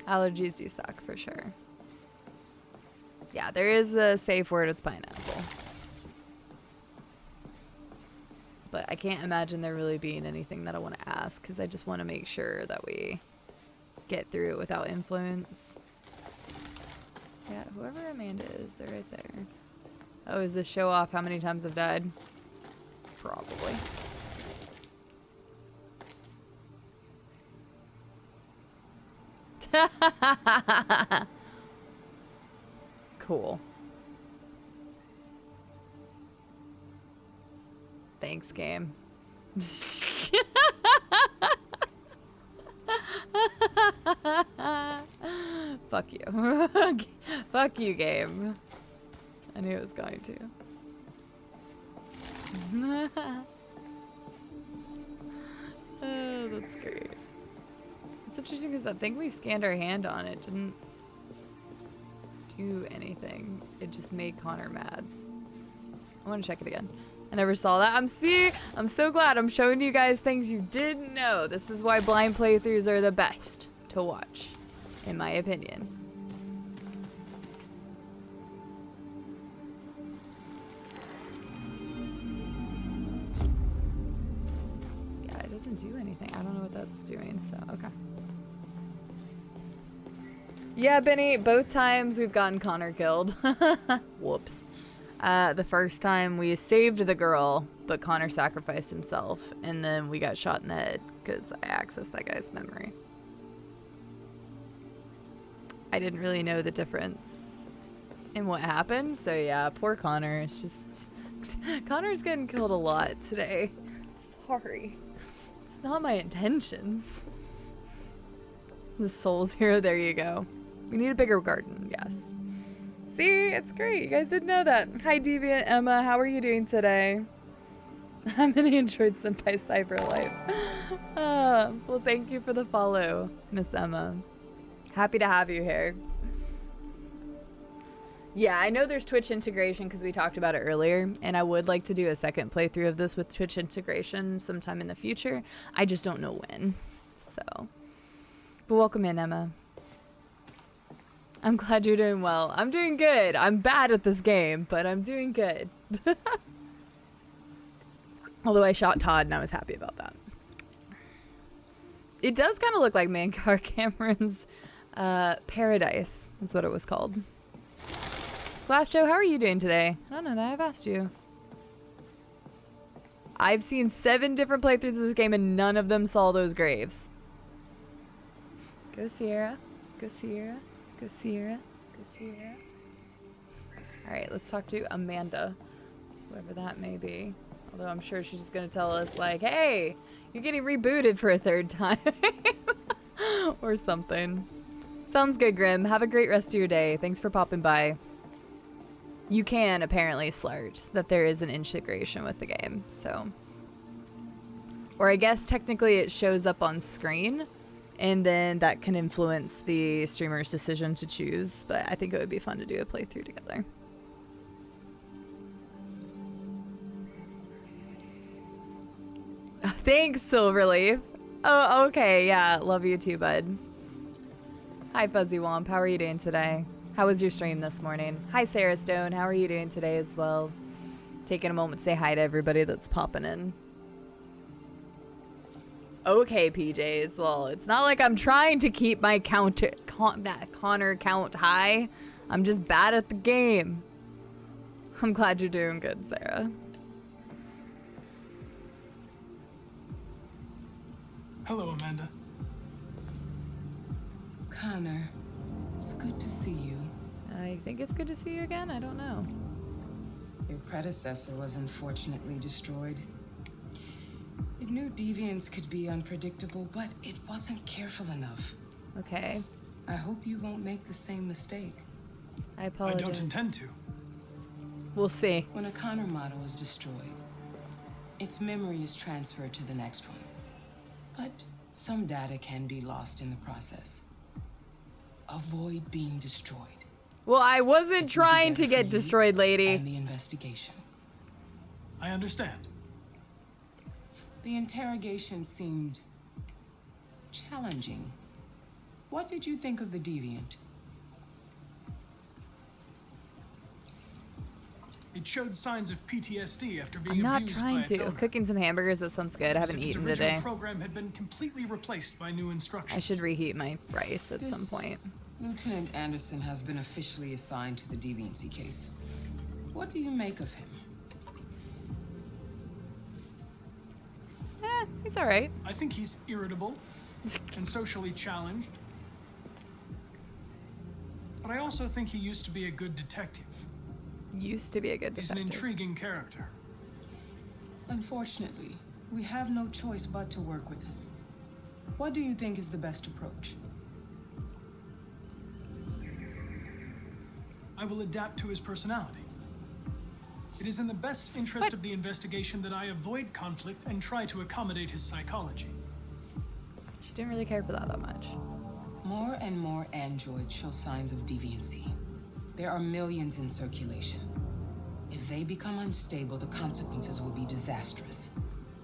Allergies do suck, for sure. Yeah, there is a safe word, it's pineapple. But I can't imagine there really being anything that I want to ask, because I just want to make sure that we get through it without influence. Yeah, whoever Amanda is, they're right there. Oh, is this show off how many times I've died? Probably. Cool. Thanks, game. Fuck you. Fuck you, game. I knew it was going to. Oh, that's great. It's interesting because that thing we scanned our hand on, it didn't do anything. It just made Connor mad. I want to check it again. I never saw that. I'm so glad I'm showing you guys things you didn't know. This is why blind playthroughs are the best to watch, in my opinion. Yeah, it doesn't do anything. I don't know what that's doing, so okay. Yeah, Benny, both times we've gotten Connor killed. Whoops. The first time we saved the girl, but Connor sacrificed himself, and then we got shot in the head because I accessed that guy's memory. I didn't really know the difference in what happened, so yeah, poor Connor. It's just Connor's getting killed a lot today. It's sorry. It's not my intentions. The Souls Hero, there you go. We need a bigger garden, yes. See, it's great. You guys didn't know that. Hi, Deviant Emma. How are you doing today? I'm an Android sent by Cyberlife. Well, thank you for the follow, Miss Emma. Happy to have you here. Yeah, I know there's Twitch integration because we talked about it earlier, and I would like to do a second playthrough of this with Twitch integration sometime in the future. I just don't know when. So, but welcome in, Emma. I'm glad you're doing well. I'm doing good. I'm bad at this game, but I'm doing good. Although I shot Todd and I was happy about that. It does kind of look like Mankar Cameron's Paradise is what it was called. Glass Joe, how are you doing today? I don't know that I've asked you. I've seen 7 different playthroughs of this game and none of them saw those graves. Go Sierra. Go Sierra. Go Sierra. Go Sierra. Alright, let's talk to Amanda. Whoever that may be. Although I'm sure she's just gonna tell us like, hey, you're getting rebooted for a 3rd time. Or something. Sounds good, Grim. Have a great rest of your day. Thanks for popping by. You can apparently slurt that there is an integration with the game, so. Or I guess technically it shows up on screen, and then that can influence the streamer's decision to choose, but I think it would be fun to do a playthrough together. Thanks, Silverleaf. Oh, okay, yeah, love you too, bud. Hi, Fuzzy Womp, how are you doing today? How was your stream this morning? Hi, Sarah Stone. How are you doing today as well? Taking a moment to say hi to everybody that's popping in. Okay, PJs. Well, it's not like I'm trying to keep my Connor count high. I'm just bad at the game. I'm glad you're doing good, Sarah. Hello, Amanda. Connor, it's good to see you. I think it's good to see you again. I don't know. Your predecessor was unfortunately destroyed. It knew deviants could be unpredictable, but it wasn't careful enough. Okay. I hope you won't make the same mistake. I apologize. I don't intend to. We'll see. When a Connor model is destroyed, its memory is transferred to the next one. But some data can be lost in the process. Avoid being destroyed. Well, I wasn't trying to get destroyed, lady. And the investigation. I understand. The interrogation seemed challenging. What did you think of the deviant? It showed signs of PTSD after being I'm not abused trying by its to. owner. Cooking some hamburgers, that sounds good. I haven't eaten Its original today. program had been completely replaced by new instructions. I should reheat my rice at some point. Lieutenant Anderson has been officially assigned to the deviancy case. What do you make of him? He's all right. I think he's irritable and socially challenged. But I also think he used to be a good detective. Used to be a good detective. He's an intriguing character. Unfortunately, we have no choice but to work with him. What do you think is the best approach? I will adapt to his personality. It is in the best interest of the investigation that I avoid conflict and try to accommodate his psychology. She didn't really care for that much. More and more androids show signs of deviancy. There are millions in circulation. If they become unstable, the consequences will be disastrous.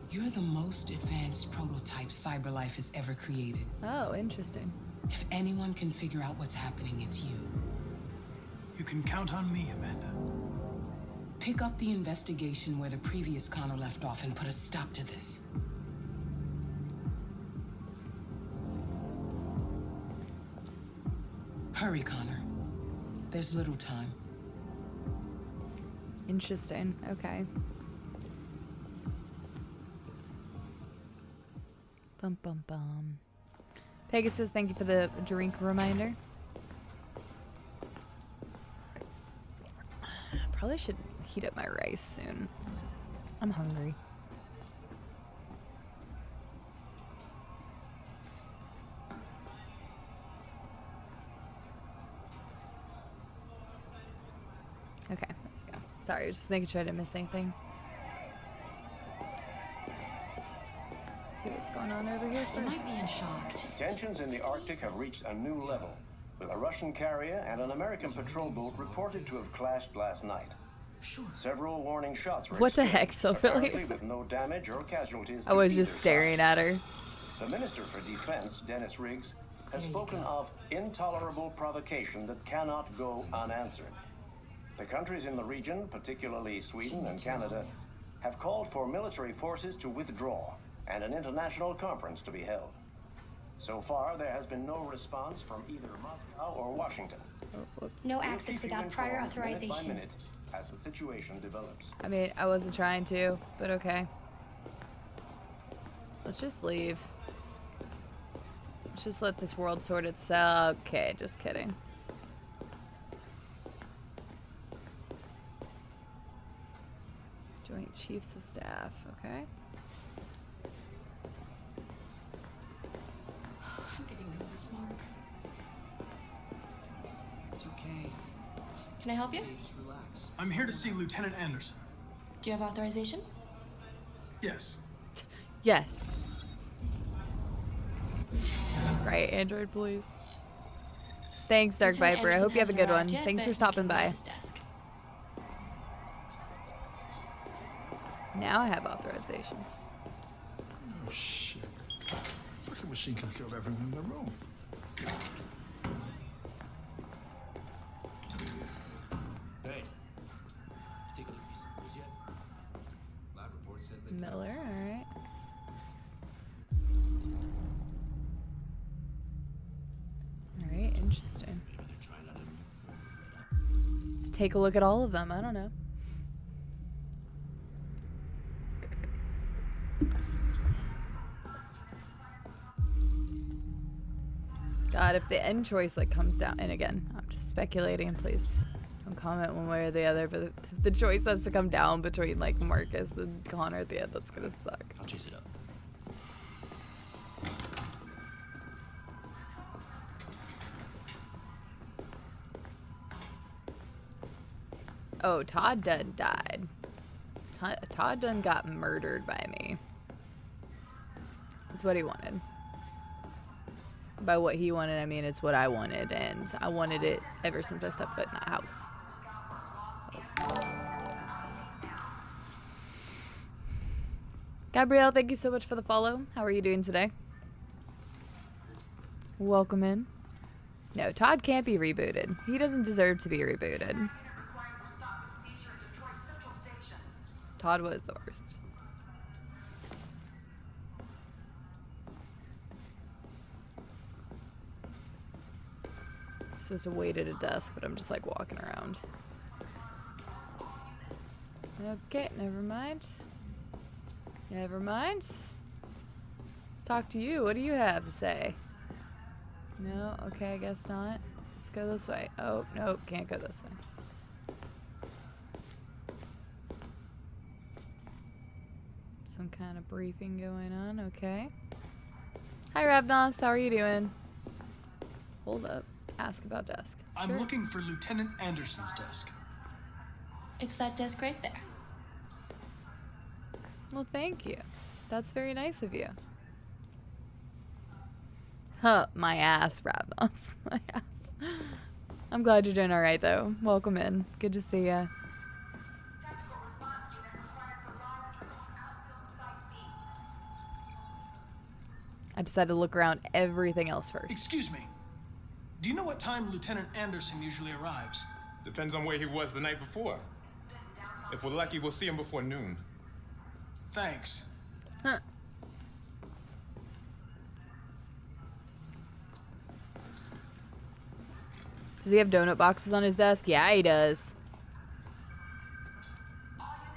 You're the most advanced prototype CyberLife has ever created. Oh, interesting. If anyone can figure out what's happening, it's you. You can count on me, Amanda. Pick up the investigation where the previous Connor left off and put a stop to this. Hurry, Connor. There's little time. Interesting. Okay. Bum bum bum. Pegasus, thank you for the drink reminder. Probably should heat up my rice soon. I'm hungry. Okay, there we go. Sorry, just making sure I didn't miss anything. Let's see what's going on over here first. might be in shock. Tensions in the Arctic have reached a new level, with a Russian carrier and an American patrol boat reported to have clashed last night. Several warning shots were What the exchanged, heck, Silverleaf? apparently with no damage or casualties. I to was either just side. staring at her. The Minister for Defense, Dennis Riggs, has spoken of intolerable provocation that cannot go unanswered. The countries in the region, particularly Sweden and Canada, have called for military forces to withdraw and an international conference to be held. So far, there has been no response from either Moscow or Washington. No We'll access keep you without prior informed minute by authorization. minute as the situation develops. I mean, I wasn't trying to, but okay. Let's just leave. Let's just let this world sort itself. Okay, just kidding. Joint Chiefs of Staff, okay. I'm getting nervous, Mark. It's okay. Can I help you? Just relax. I'm here to see Lieutenant Anderson. Do you have authorization? Yes. Yes. Right, Android, please. Thanks, Dark Lieutenant Viper. I hope you have a Anderson good one. hasn't arrived Thanks yet, for but stopping he can be by. at his desk. Now I have authorization. Oh, shit. Fucking machine gun killed everyone in the room. Hey, take a look at these samples yet? Lab report says they Miller, alright. Alright, interesting. Let's take a look at all of them. I don't know. God, if the end choice like comes down, and again, I'm just speculating, please don't comment one way or the other, but if the choice has to come down between like Marcus and Connor at the end, that's gonna suck. I'll chase it up. Oh, Todd done died. Todd done got murdered by me. That's what he wanted. By what he wanted, I mean it's what I wanted, and I wanted it ever since I stepped foot in that house. Gabrielle, thank you so much for the follow. How are you doing today? Welcome in. No, Todd can't be rebooted. He doesn't deserve to be rebooted. Todd was the worst. I'm supposed to wait at a desk, but I'm just like walking around. Okay, never mind. Never mind. Let's talk to you. What do you have to say? No? Okay, I guess not. Let's go this way. Oh, nope, can't go this way. Some kind of briefing going on, okay. Hi, Ravnos, how are you doing? Hold up, ask about desk. I'm Sure. looking for Lieutenant Anderson's desk. It's that desk right there. Well, thank you. That's very nice of you. Huh, my ass, Ravnos, my ass. I'm glad you're doing all right, though. Welcome in. Good to see ya. I decided to look around everything else first. Excuse me. Do you know what time Lieutenant Anderson usually arrives? Depends on where he was the night before. If we're lucky, we'll see him before noon. Thanks. Huh. Does he have donut boxes on his desk? Yeah, he does.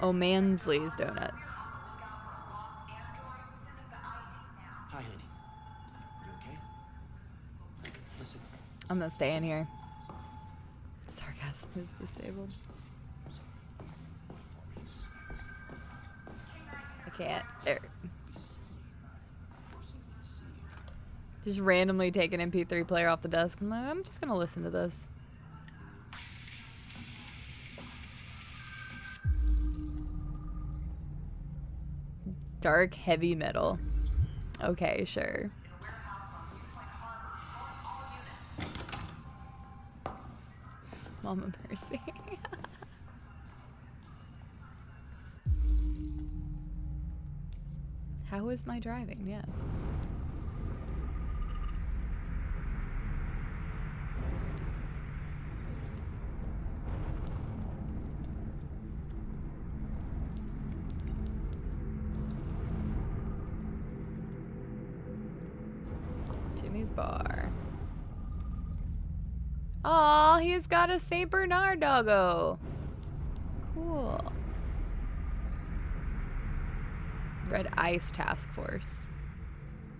Oh, Mansley's Donuts. Hi, honey. You okay? Listen. I'm not staying here. Sarcasm is disabled. I can't. There. Just randomly take an MP3 player off the desk. I'm like, I'm just gonna listen to this. Dark heavy metal. Okay, sure. Mama mercy. How is my driving? Yes. Jimmy's Bar. Aw, he's got a Saint Bernard doggo. Cool. Red Ice Task Force.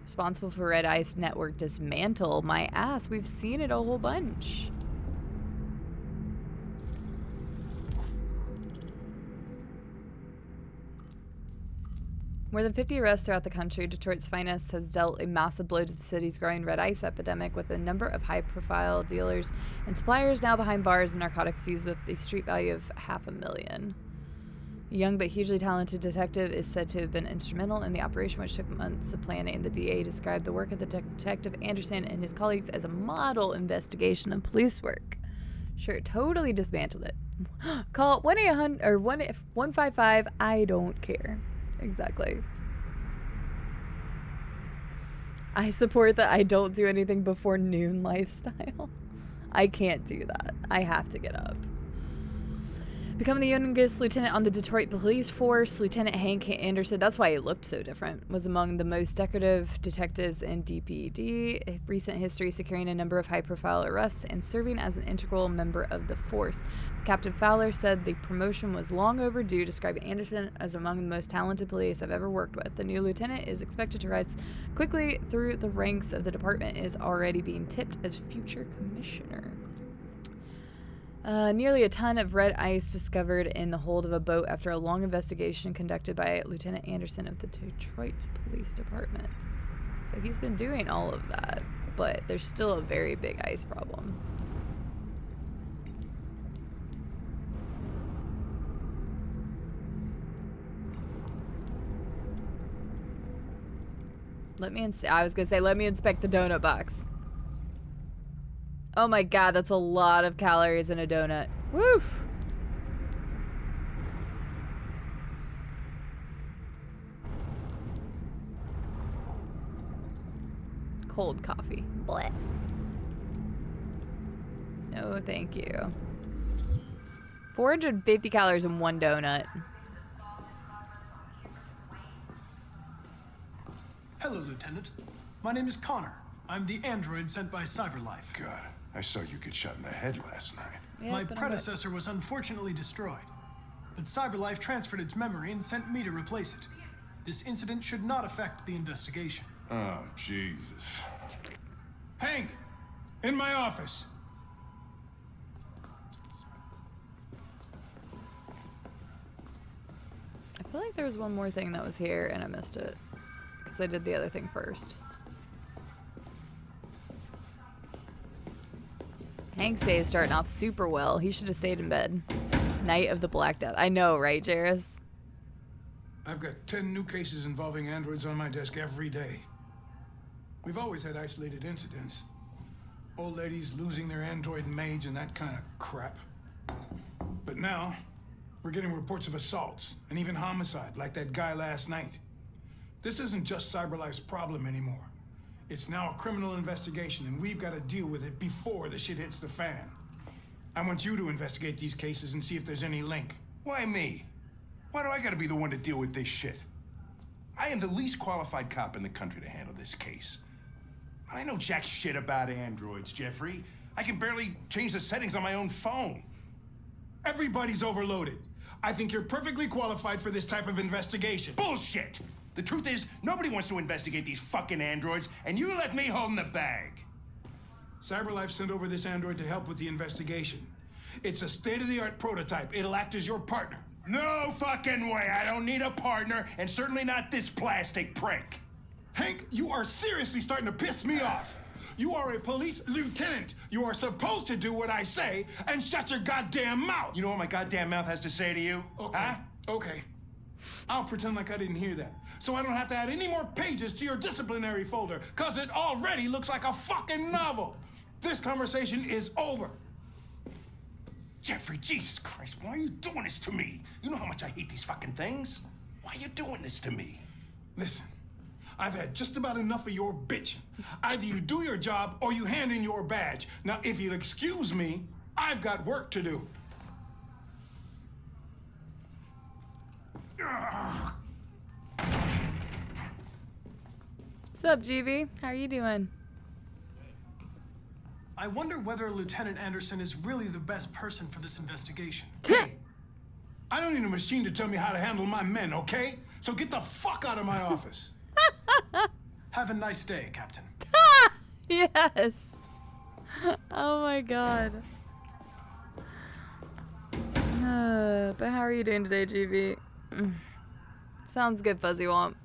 Responsible for Red Ice Network dismantle. My ass, we've seen it a whole bunch. More than 50 arrests throughout the country, Detroit's Finest has dealt a massive blow to the city's growing red ice epidemic, with a number of high-profile dealers and suppliers now behind bars and narcotics seized with a street value of $500,000. A young but hugely talented detective is said to have been instrumental in the operation, which took months of planning. The DA described the work of the Detective Anderson and his colleagues as a model investigation of police work. Sure, totally dismantled it. Call 1-800 or 155. I don't care. Exactly. I support that I don't do anything before noon lifestyle. I can't do that. I have to get up. Becoming the youngest lieutenant on the Detroit police force, Lieutenant Hank Anderson, that's why he looked so different, was among the most decorative detectives in DPD. Recent history securing a number of high-profile arrests and serving as an integral member of the force. Captain Fowler said the promotion was long overdue, describing Anderson as among the most talented police I've ever worked with. The new lieutenant is expected to rise quickly through the ranks of the department and is already being tipped as future commissioner. Nearly a ton of red ice discovered in the hold of a boat after a long investigation conducted by Lieutenant Anderson of the Detroit Police Department. So he's been doing all of that, but there's still a very big ice problem. I was gonna say, let me inspect the donut box. Oh my god, that's a lot of calories in a donut. Woof! Cold coffee. Blech. No, thank you. 450 calories in one donut. Hello, Lieutenant. My name is Connor. I'm the android sent by CyberLife. God, I saw you get shot in the head last night. Yeah, My predecessor was unfortunately destroyed, but CyberLife transferred its memory and sent me to replace it. This incident should not affect the investigation. Oh, Jesus. Hank, in my office. I feel like there was one more thing that was here and I missed it. Because I did the other thing first. Hank's day is starting off super well. He should have stayed in bed. Night of the Black Death. I know, right, Jairus? I've got 10 new cases involving androids on my desk every day. We've always had isolated incidents. Old ladies losing their android maids and that kind of crap. But now, we're getting reports of assaults and even homicide, like that guy last night. This isn't just CyberLife's problem anymore. It's now a criminal investigation, and we've got to deal with it before the shit hits the fan. I want you to investigate these cases and see if there's any link. Why me? Why do I gotta be the one to deal with this shit? I am the least qualified cop in the country to handle this case. I know jack shit about androids, Jeffrey. I can barely change the settings on my own phone. Everybody's overloaded. I think you're perfectly qualified for this type of investigation. Bullshit! The truth is, nobody wants to investigate these fucking androids, and you left me holding the bag. CyberLife sent over this android to help with the investigation. It's a state-of-the-art prototype. It'll act as your partner. No fucking way! I don't need a partner, and certainly not this plastic prick. Hank, you are seriously starting to piss me off. You are a police lieutenant. You are supposed to do what I say and shut your goddamn mouth. You know what my goddamn mouth has to say to you? Okay. Huh? Okay. I'll pretend like I didn't hear that. so I don't have to add any more pages to your disciplinary folder, because it already looks like a fucking novel. This conversation is over. Jeffrey, Jesus Christ, why are you doing this to me? You know how much I hate these fucking things. Why are you doing this to me? Listen, I've had just about enough of your bitching. Either you do your job or you hand in your badge. Now, if you'll excuse me, I've got work to do. What's up, GB? How are you doing? I wonder whether Lieutenant Anderson is really the best person for this investigation. Hey, I don't need a machine to tell me how to handle my men, okay? So get the fuck out of my office. Have a nice day, Captain. Yes. Oh my god. But how are you doing today, GB? Sounds good, Fuzzy Womp.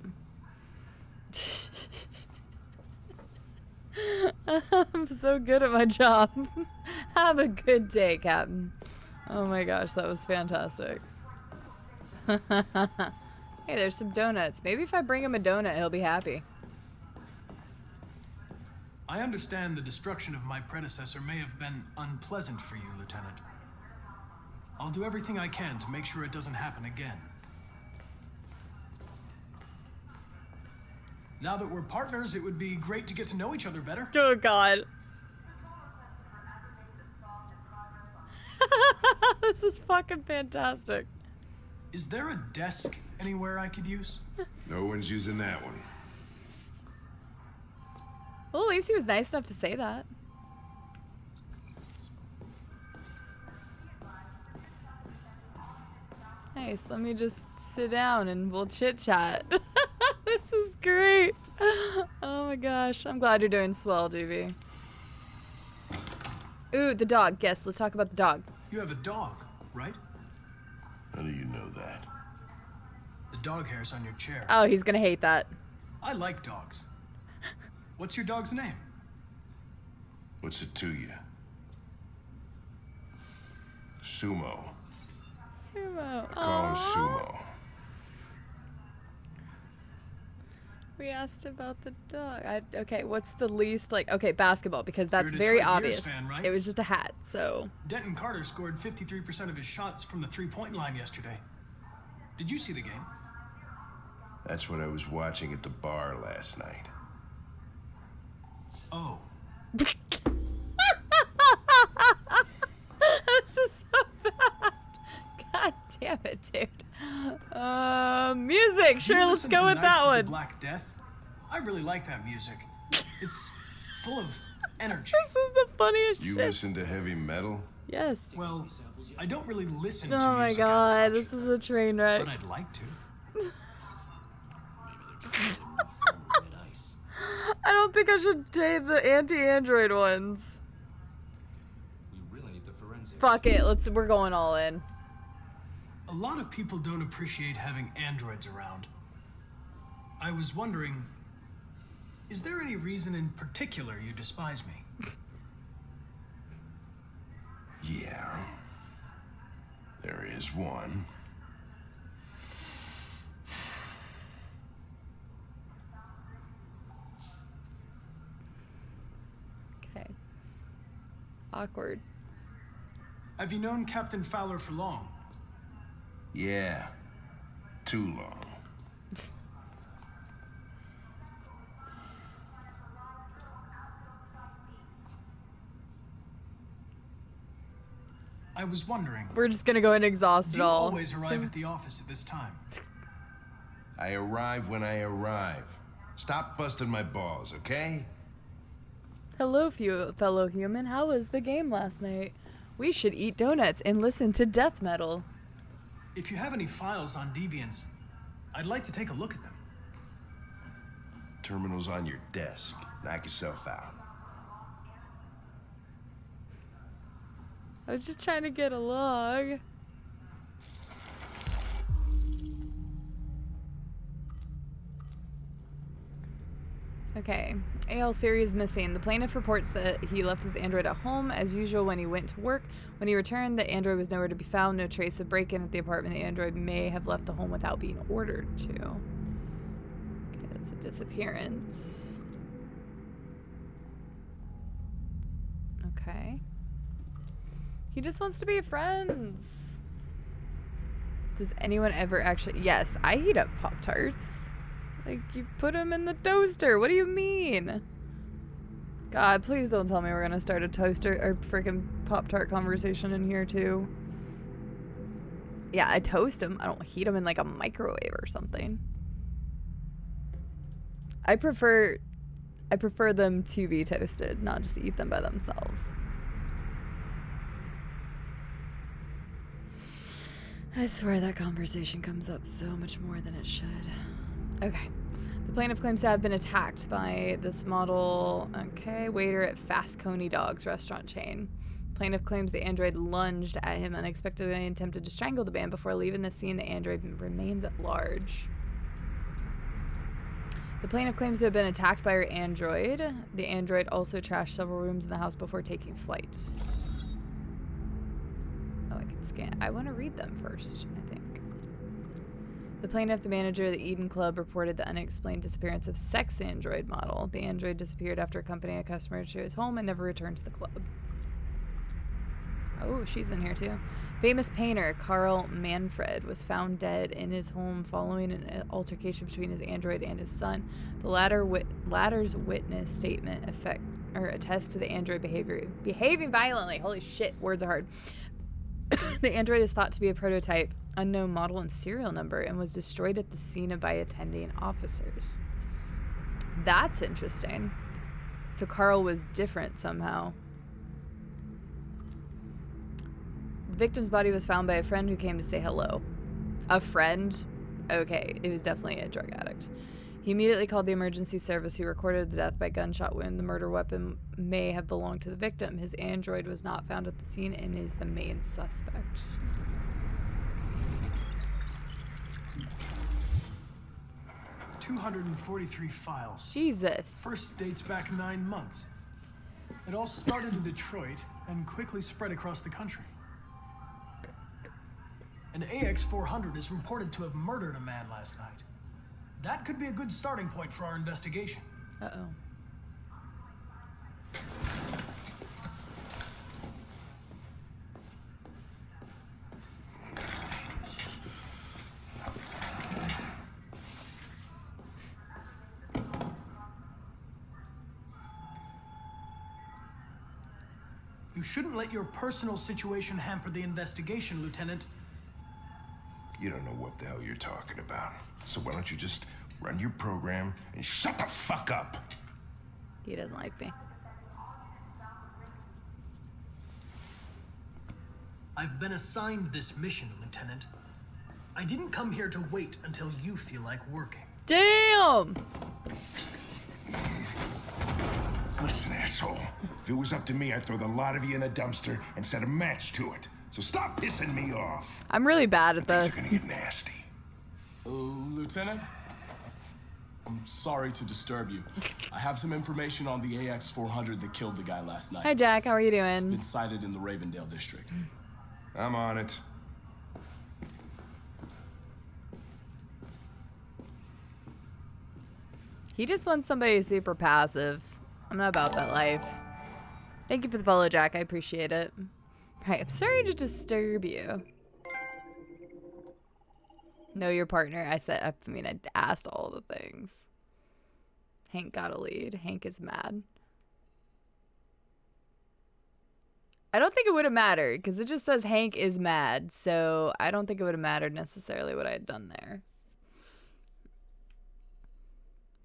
I'm so good at my job. Have a good day, Captain. Oh my gosh, that was fantastic. Hey, there's some donuts. Maybe if I bring him a donut, he'll be happy. I understand the destruction of my predecessor may have been unpleasant for you, Lieutenant. I'll do everything I can to make sure it doesn't happen again. Now that we're partners, it would be great to get to know each other better. Oh god. This is fucking fantastic. Is there a desk anywhere I could use? No one's using that one. Well, at least he was nice enough to say that. Nice, let me just sit down and we'll chit chat. This is great. Oh my gosh, I'm glad you're doing swell, GB. Ooh, the dog. Yes, let's talk about the dog. You have a dog, right? How do you know that? The dog hair's on your chair. Oh, he's gonna hate that. I like dogs. What's your dog's name? What's it to you? Sumo. Sumo. I call him Sumo. We asked about the dog. Okay, what's the least, like, okay, basketball, because that's You're a very Detroit obvious. Bears fan, right? It was just a hat, so. Denton Carter scored 53% of his shots from the three-point line yesterday. Did you see the game? That's what I was watching at the bar last night. Oh. This is so bad. God damn it, dude. Music. Sure, let's go with that one. Black Death. I really like that music. It's full of energy. This is the funniest You shit. listen to heavy metal? Yes. Well, I don't really listen to Oh my music god, this is a train wreck. but I'd like to. I don't think I should date the anti-android ones. Fuck it, we're going all in. A lot of people don't appreciate having androids around. I was wondering, is there any reason in particular you despise me? Yeah. There is one. Okay. Awkward. Have you known Captain Fowler for long? Yeah. Too long. I was wondering. We're just gonna go and exhaust Do it you all. always arrive at the office at this time? I arrive when I arrive. Stop busting my balls, okay? Hello, fellow human. How was the game last night? We should eat donuts and listen to death metal. If you have any files on Deviants, I'd like to take a look at them. Terminal's on your desk. Knock yourself out. I was just trying to get a log. Okay. AL series missing. The plaintiff reports that he left his android at home as usual when he went to work. When he returned, the android was nowhere to be found. No trace of break-in at the apartment. The android may have left the home without being ordered to. a disappearance. Okay. He just wants to be friends. Does anyone ever actually... Yes, I heat up Pop-Tarts. Like, you put them in the toaster. What do you mean? God, please don't tell me we're gonna start a toaster or freaking Pop-Tart conversation in here, too. Yeah, I toast them. I don't heat them in, like, a microwave or something. I prefer them to be toasted, not just eat them by themselves. I swear that conversation comes up so much more than it should. Okay. The plaintiff claims to have been attacked by this model, waiter at Fast Coney Dogs restaurant chain. Plaintiff claims the android lunged at him unexpectedly and attempted to strangle the man before leaving the scene. The android remains at large. The plaintiff claims to have been attacked by her android. The android also trashed several rooms in the house before taking flight. Oh, I can scan. I want to read them first, I think. The plaintiff, the manager of the Eden Club, reported the unexplained disappearance of sex android model. The android disappeared after accompanying a customer to his home and never returned to the club. Oh, she's in here too. Famous painter Carl Manfred was found dead in his home following an altercation between his android and his son. The latter's witness statement attests to the android behaving violently. Holy shit, words are hard. The android is thought to be a prototype, unknown model and serial number, and was destroyed at the scene by attending officers. That's interesting. So Carl was different somehow. The victim's body was found by a friend who came to say hello. A friend? Okay, it was definitely a drug addict. He immediately called the emergency service, who recorded the death by gunshot wound. The murder weapon may have belonged to the victim. His android was not found at the scene and is the main suspect. $243 files. Jesus. First dates back 9 months. It all started in Detroit and quickly spread across the country. An AX-400 is reported to have murdered a man last night. That could be a good starting point for our investigation. Uh-oh. You shouldn't let your personal situation hamper the investigation, Lieutenant. You don't know what the hell you're talking about. So why don't you just run your program and shut the fuck up? He doesn't like me. I've been assigned this mission, Lieutenant. I didn't come here to wait until you feel like working. Damn! Listen, asshole. If it was up to me, I'd throw the lot of you in a dumpster and set a match to it. So stop pissing me off. I'm really bad at this. Things are gonna get nasty. Lieutenant? I'm sorry to disturb you. I have some information on the AX-400 that killed the guy last night. Hi, Jack. How are you doing? It's been sighted in the Ravendale district. I'm on it. He just wants somebody super passive. I'm not about that life. Thank you for the follow, Jack. I appreciate it. Right, I'm sorry to disturb you. Know your partner. I asked all the things. Hank got a lead. Hank is mad. I don't think it would have mattered because it just says Hank is mad. So I don't think it would have mattered necessarily what I had done there.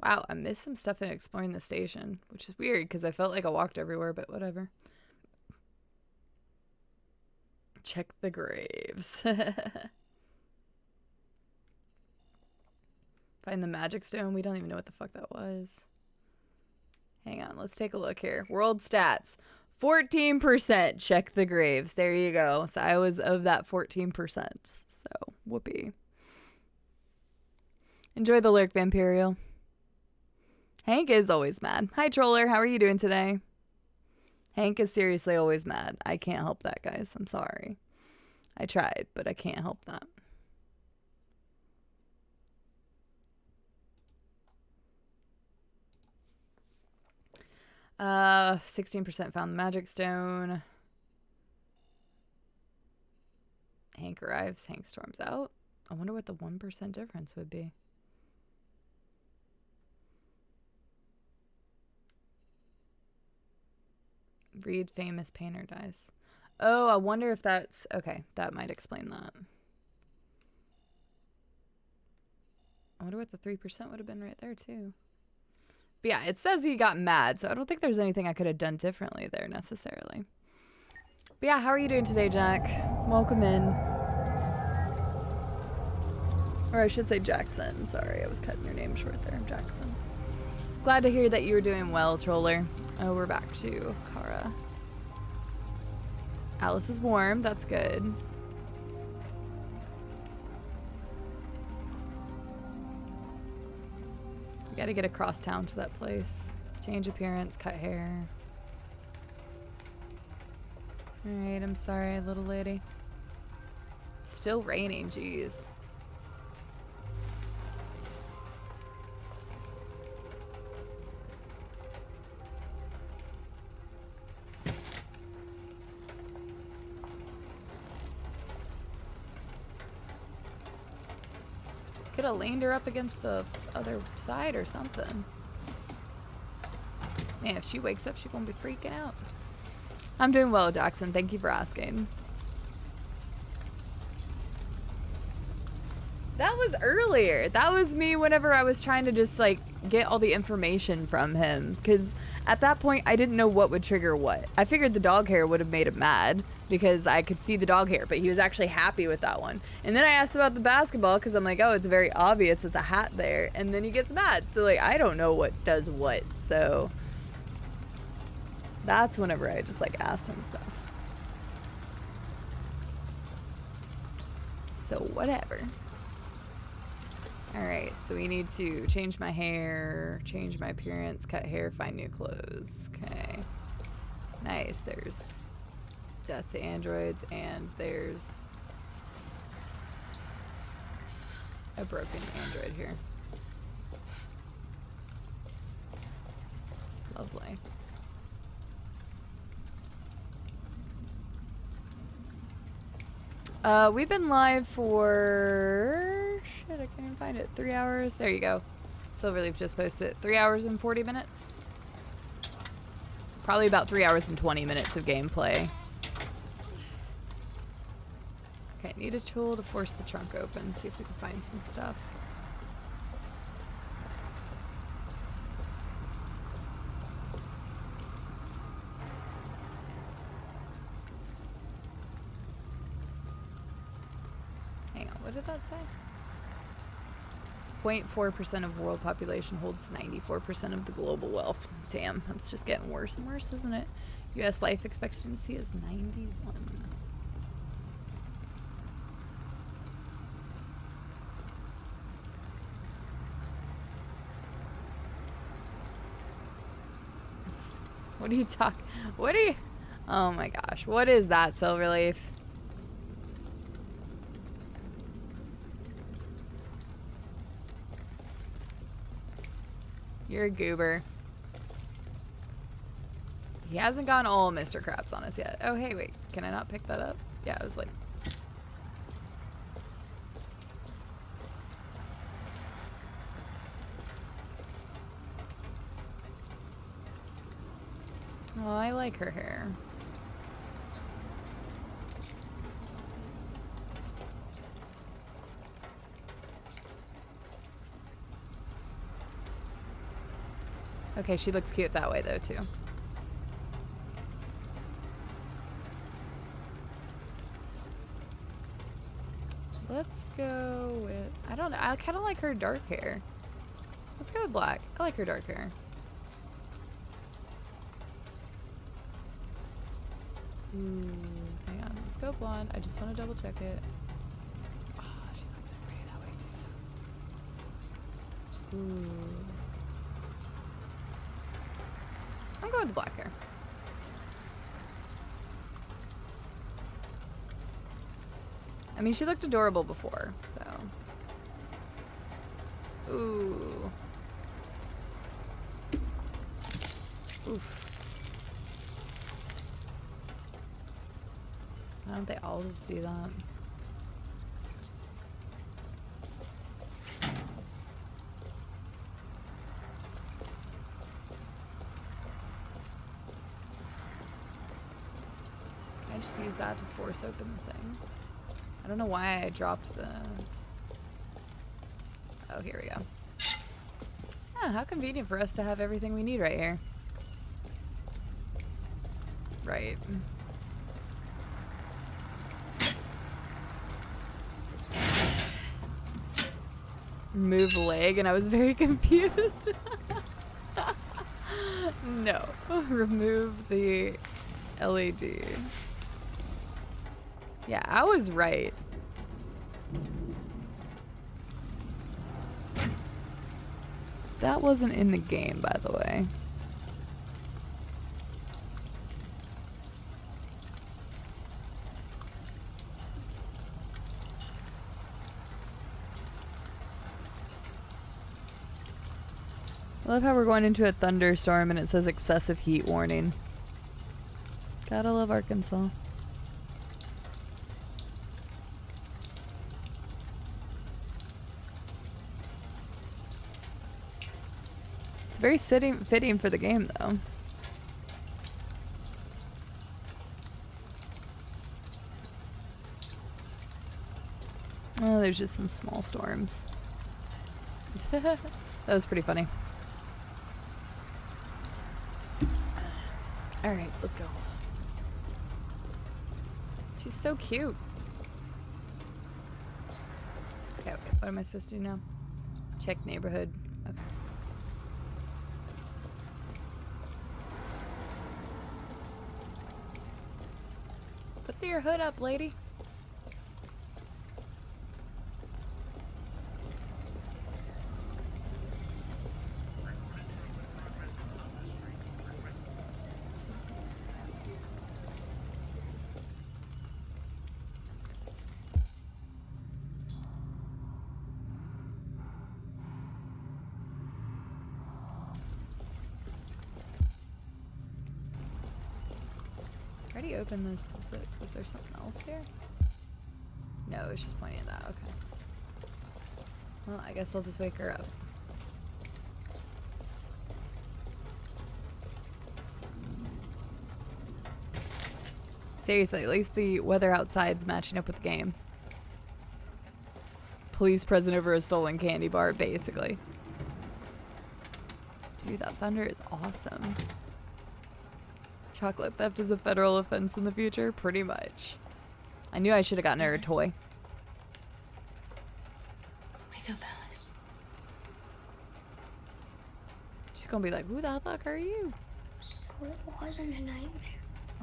Wow, I missed some stuff in exploring the station, which is weird because I felt like I walked everywhere, but whatever. Check the graves. Find the magic stone. We don't even know what the fuck that was. Hang on, let's take a look here. World stats. 14%. Check the graves. There you go. So I was of that 14%. So, whoopee. Enjoy the lurk, Vampirial. Hank is always mad. Hi, Troller. How are you doing today? Hank is seriously always mad. I can't help that, guys. I'm sorry. I tried, but I can't help that. 16% found the magic stone. Hank arrives, Hank storms out. I wonder what the 1% difference would be. Read famous painter dies. Oh, I wonder if that's... Okay, that might explain that. I wonder what the 3% would have been right there, too. But yeah, it says he got mad, so I don't think there's anything I could have done differently there, necessarily. But yeah, how are you doing today, Jack? Welcome in. Or I should say Jackson. Sorry, I was cutting your name short there, Jackson. Glad to hear that you were doing well, Troller. Oh, we're back to Kara. Alice is warm. That's good. We gotta get across town to that place. Change appearance, cut hair. Alright, I'm sorry, little lady. It's still raining, jeez. Could have leaned her up against the other side or something. Man, if she wakes up, she's gonna be freaking out. I'm doing well, Jackson. Thank you for asking. That was earlier. That was me whenever I was trying to just like get all the information from him. Because at that point, I didn't know what would trigger what. I figured the dog hair would have made him mad because I could see the dog hair, but he was actually happy with that one. And then I asked about the basketball because I'm like, oh, it's very obvious. It's a hat there. And then he gets mad. So like, I don't know what does what. So that's whenever I just like asked him stuff. So whatever. Alright, so we need to change my hair, change my appearance, cut hair, find new clothes. Okay. Nice, there's death to androids, and there's a broken android here. Lovely. We've been live for... Shit, I can't even find it. 3 hours. There you go. Silverleaf just posted it. 3 hours and 40 minutes. Probably about 3 hours and 20 minutes of gameplay. Okay, need a tool to force the trunk open. See if we can find some stuff. Hang on, what did that say? 0.4% of world population holds 94% of the global wealth. Damn, that's just getting worse and worse, isn't it? U.S. life expectancy is 91. What are you talking? What are you? Oh my gosh, what is that, Silverleaf? You're a goober. He hasn't gone all Mr. Krabs on us yet. Oh, hey, wait. Can I not pick that up? Yeah, I was like... Oh, I like her hair. Okay, she looks cute that way, though, too. Let's go with... I don't know. I kind of like her dark hair. Let's go with black. I like her dark hair. Ooh, hang on. Let's go blonde. I just want to double check it. Oh, she looks so pretty that way, too. Ooh. I'm going with the black hair. I mean, she looked adorable before, so. Ooh. Oof. Why don't they all just do that? Can I just use that to force open the thing? I don't know why I dropped the... Oh, here we go. Ah, how convenient for us to have everything we need right here. Right. Remove leg, and I was very confused. No. Remove the LED. Yeah, I was right. That wasn't in the game, by the way. I love how we're going into a thunderstorm and it says excessive heat warning. Gotta love Arkansas. It's very fitting for the game, though. Oh, there's just some small storms. That was pretty funny. Alright, let's go. She's so cute. Okay, what am I supposed to do now? Check neighborhood. Okay. Put your hood up, lady. I already opened this. Is there something else here? No, it's just pointing at that. Okay. Well, I guess I'll just wake her up. Seriously, at least the weather outside's matching up with the game. Police present over a stolen candy bar, basically. Dude, that thunder is awesome. Chocolate theft is a federal offense in the future? Pretty much. I knew I should have gotten her a toy. Wake up, Alice. She's gonna be like, who the fuck are you? So it wasn't a nightmare.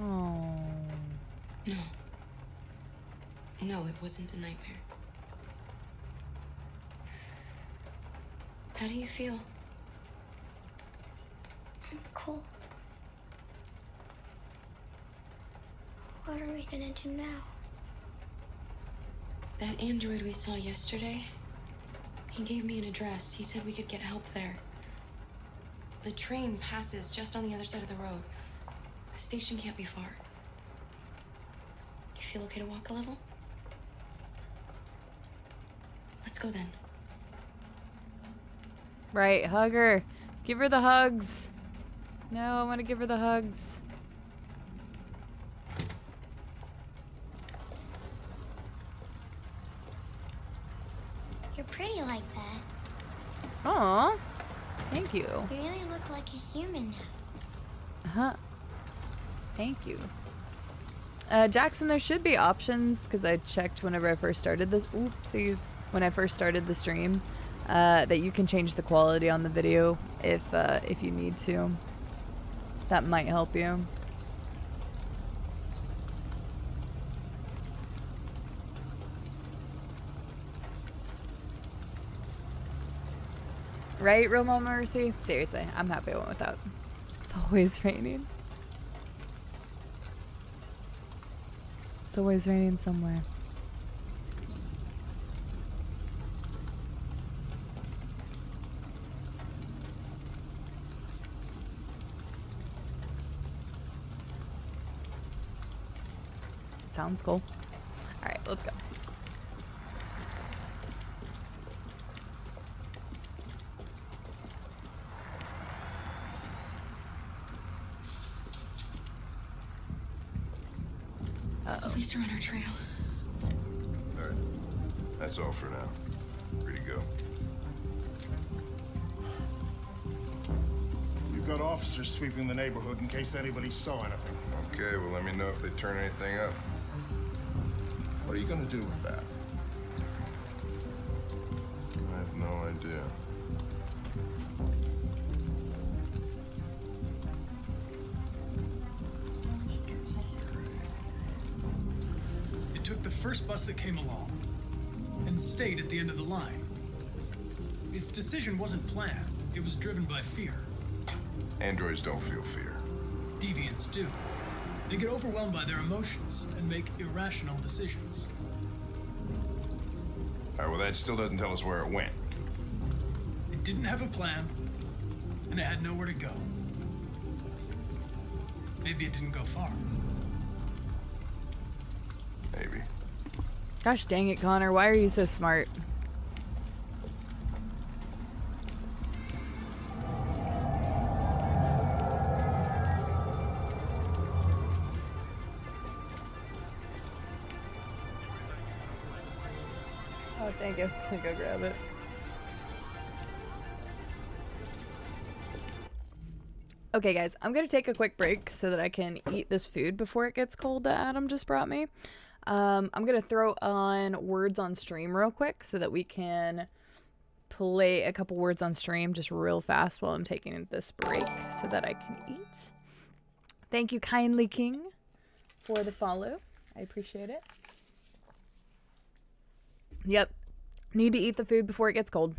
Oh. No. No, it wasn't a nightmare. How do you feel? I'm cold. What are we gonna do now? That android we saw yesterday, he gave me an address. He said we could get help there. The train passes just on the other side of the road. The station can't be far. You feel okay to walk a little? Let's go then. Right, hug her. Give her the hugs. No, I want to give her the hugs. You're pretty like that. Aw, thank you. You really look like a human now. Huh. Thank you. Jackson, there should be options, because I checked whenever I first started this. Oopsies. When I first started the stream, that you can change the quality on the video if you need to. That might help you. Right, Real Mom Mercy? Seriously, I'm happy I went with that. It's always raining. It's always raining somewhere. Sounds cool. All right, let's go. Police are on our trail. All right. That's all for now. Free to go. We've got officers sweeping the neighborhood in case anybody saw anything. Okay, well, let me know if they turn anything up. What are you gonna do with that? I have no idea. It took the first bus that came along and stayed at the end of the line. Its decision wasn't planned. It was driven by fear. Androids don't feel fear. Deviants do. They get overwhelmed by their emotions and make irrational decisions. All right, well, that still doesn't tell us where it went. It didn't have a plan, and it had nowhere to go. Maybe it didn't go far. Maybe. Gosh dang it, Connor. Why are you so smart? Oh, thank you. I was gonna go grab it. Okay, guys, I'm gonna take a quick break so that I can eat this food before it gets cold that Adam just brought me. I'm gonna throw on words on stream real quick so that we can play a couple words on stream just real fast while I'm taking this break so that I can eat. Thank you kindly, King, for the follow. I appreciate it. Yep. Need to eat the food before it gets cold.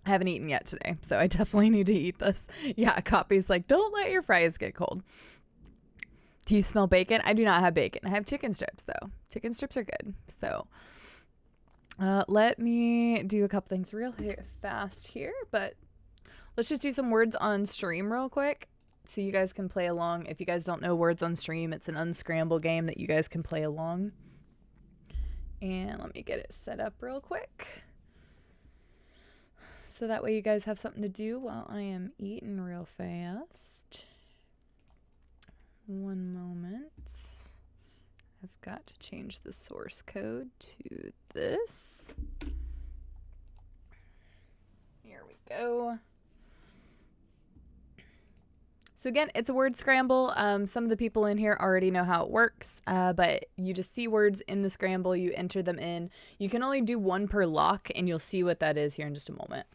I haven't eaten yet today, so I definitely need to eat this. Yeah, Copy's like, don't let your fries get cold. Do you smell bacon? I do not have bacon. I have chicken strips, though. Chicken strips are good. So let me do a couple things real fast here, but let's just do some words on stream real quick so you guys can play along. If you guys don't know words on stream, it's an unscramble game that you guys can play along. And let me get it set up real quick. So that way you guys have something to do while I am eating real fast. One moment. I've got to change the source code to this. Here we go. So again, it's a word scramble. Some of the people in here already know how it works, but you just see words in the scramble, you enter them in. You can only do one per lock, and you'll see what that is here in just a moment.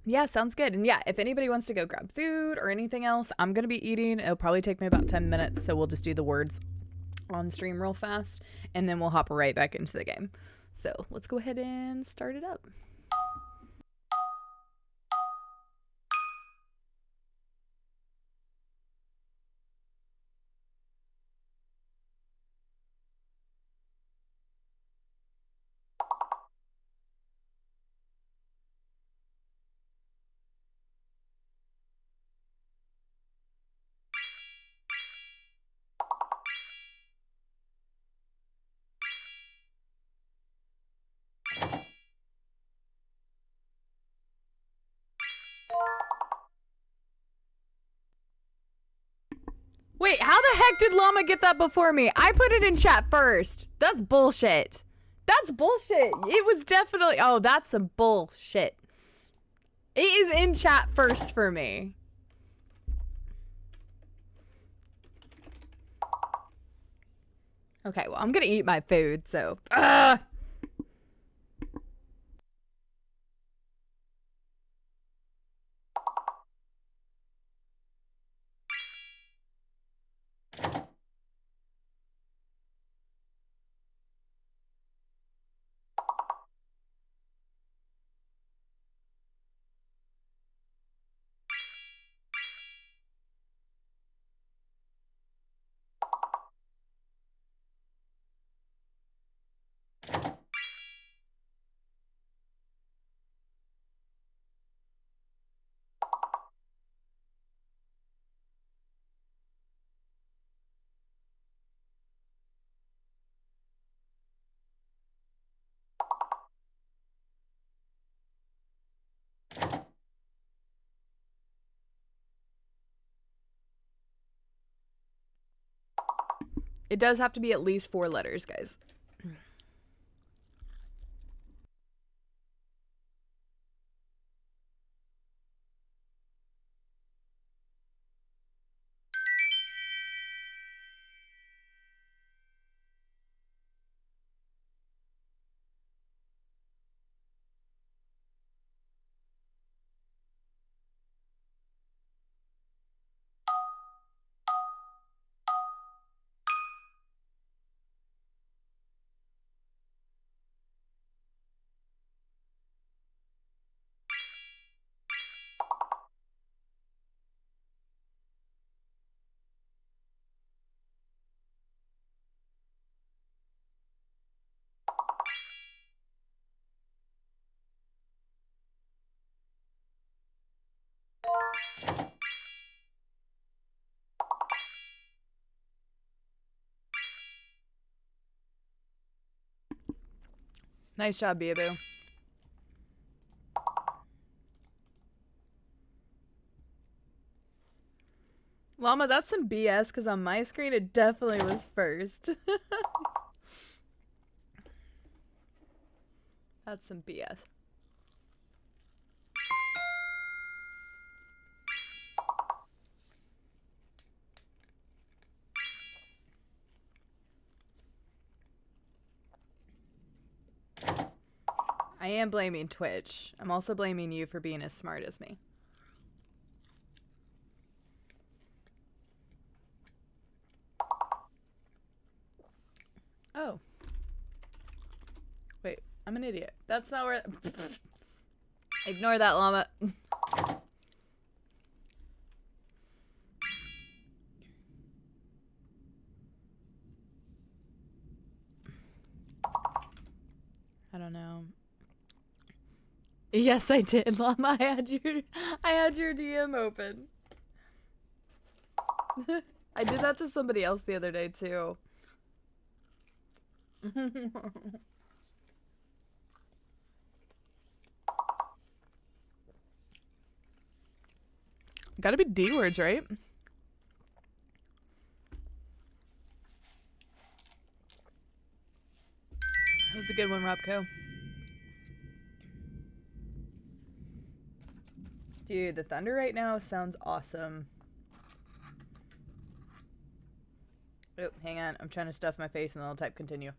Yeah, sounds good. And yeah, if anybody wants to go grab food or anything else, I'm going to be eating. It'll probably take me about 10 minutes, so we'll just do the words on stream real fast, and then we'll hop right back into the game. So let's go ahead and start it up. Wait, how the heck did Llama get that before me? I put it in chat first. That's bullshit. That's bullshit. It was definitely... Oh, that's some bullshit. It is in chat first for me. Okay, well, I'm gonna eat my food, so... Ugh! It does have to be at least 4 letters, guys. Nice job, Beaboo. Llama, that's some BS, because on my screen it definitely was first. That's some BS. I am blaming Twitch. I'm also blaming you for being as smart as me. Oh. Wait, I'm an idiot. That's not where... Ignore that, Llama. I don't know. Yes, I did, Llama. I had your DM open. I did that to somebody else the other day too. Gotta be D words, right? That was a good one, Robco. Dude, the thunder right now sounds awesome. Oh, hang on. I'm trying to stuff my face and then I'll type continue.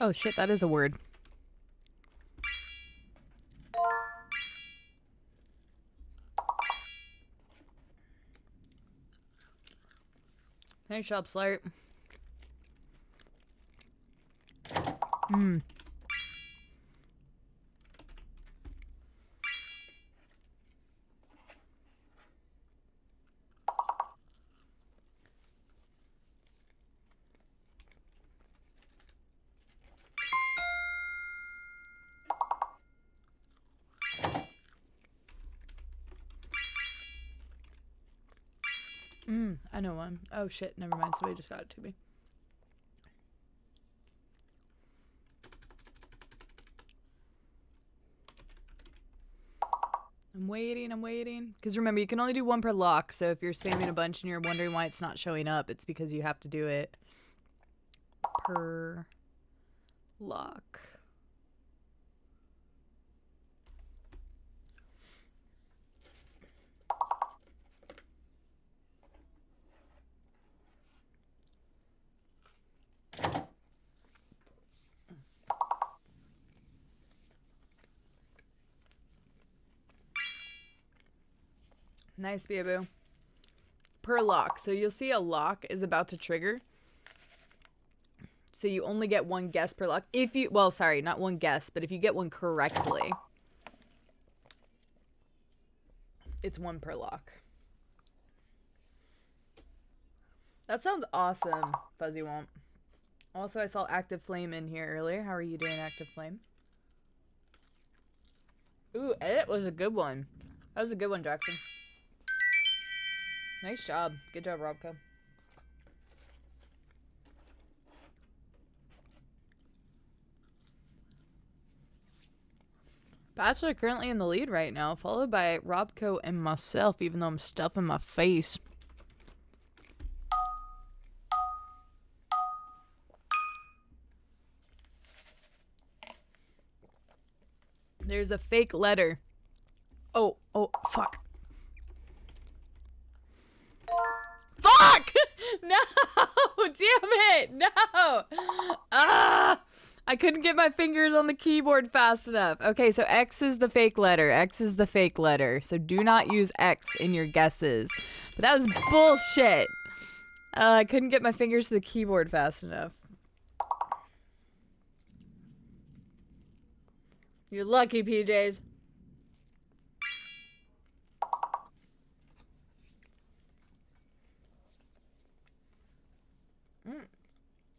Oh shit, that is a word. Nice job, Slart. I know one. Oh shit, never mind. Somebody just got it to me. I'm waiting. Because remember, you can only do one per lock, so if you're spamming a bunch and you're wondering why it's not showing up, it's because you have to do it per lock. Nice, Beaboo. Per lock. So you'll see a lock is about to trigger. So you only get one guess per lock. If you, well, sorry, not one guess, but if you get one correctly, it's one per lock. That sounds awesome, Fuzzy Womp. Also, I saw Active Flame in here earlier. How are you doing, Active Flame? Ooh, edit was a good one. That was a good one, Jackson. Nice job. Good job, Robco. Bachelor currently in the lead right now, followed by Robco and myself, even though I'm stuffing my face. There's a fake letter. Oh, fuck. Fuck! No! Damn it! No! Ah! I couldn't get my fingers on the keyboard fast enough. Okay, so X is the fake letter. X is the fake letter. So do not use X in your guesses. But that was bullshit. I couldn't get my fingers to the keyboard fast enough. You're lucky, PJs.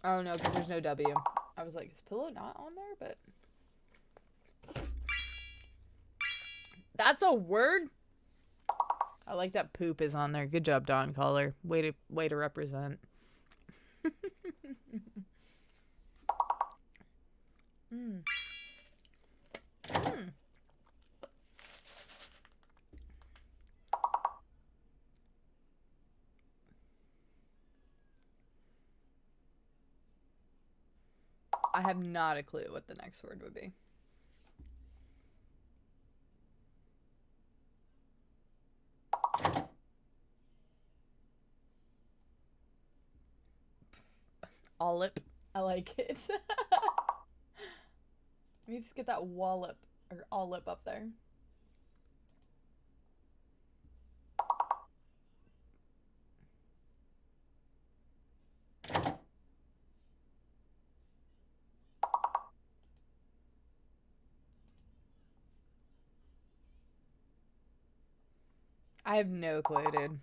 Oh no, because there's no W. I was like, is pillow not on there? But that's a word. I like that poop is on there. Good job, Don Caller. Way to represent. I have not a clue what the next word would be. Ollip. I like it. You just get that wallop or ollip up there. I have no clue, dude.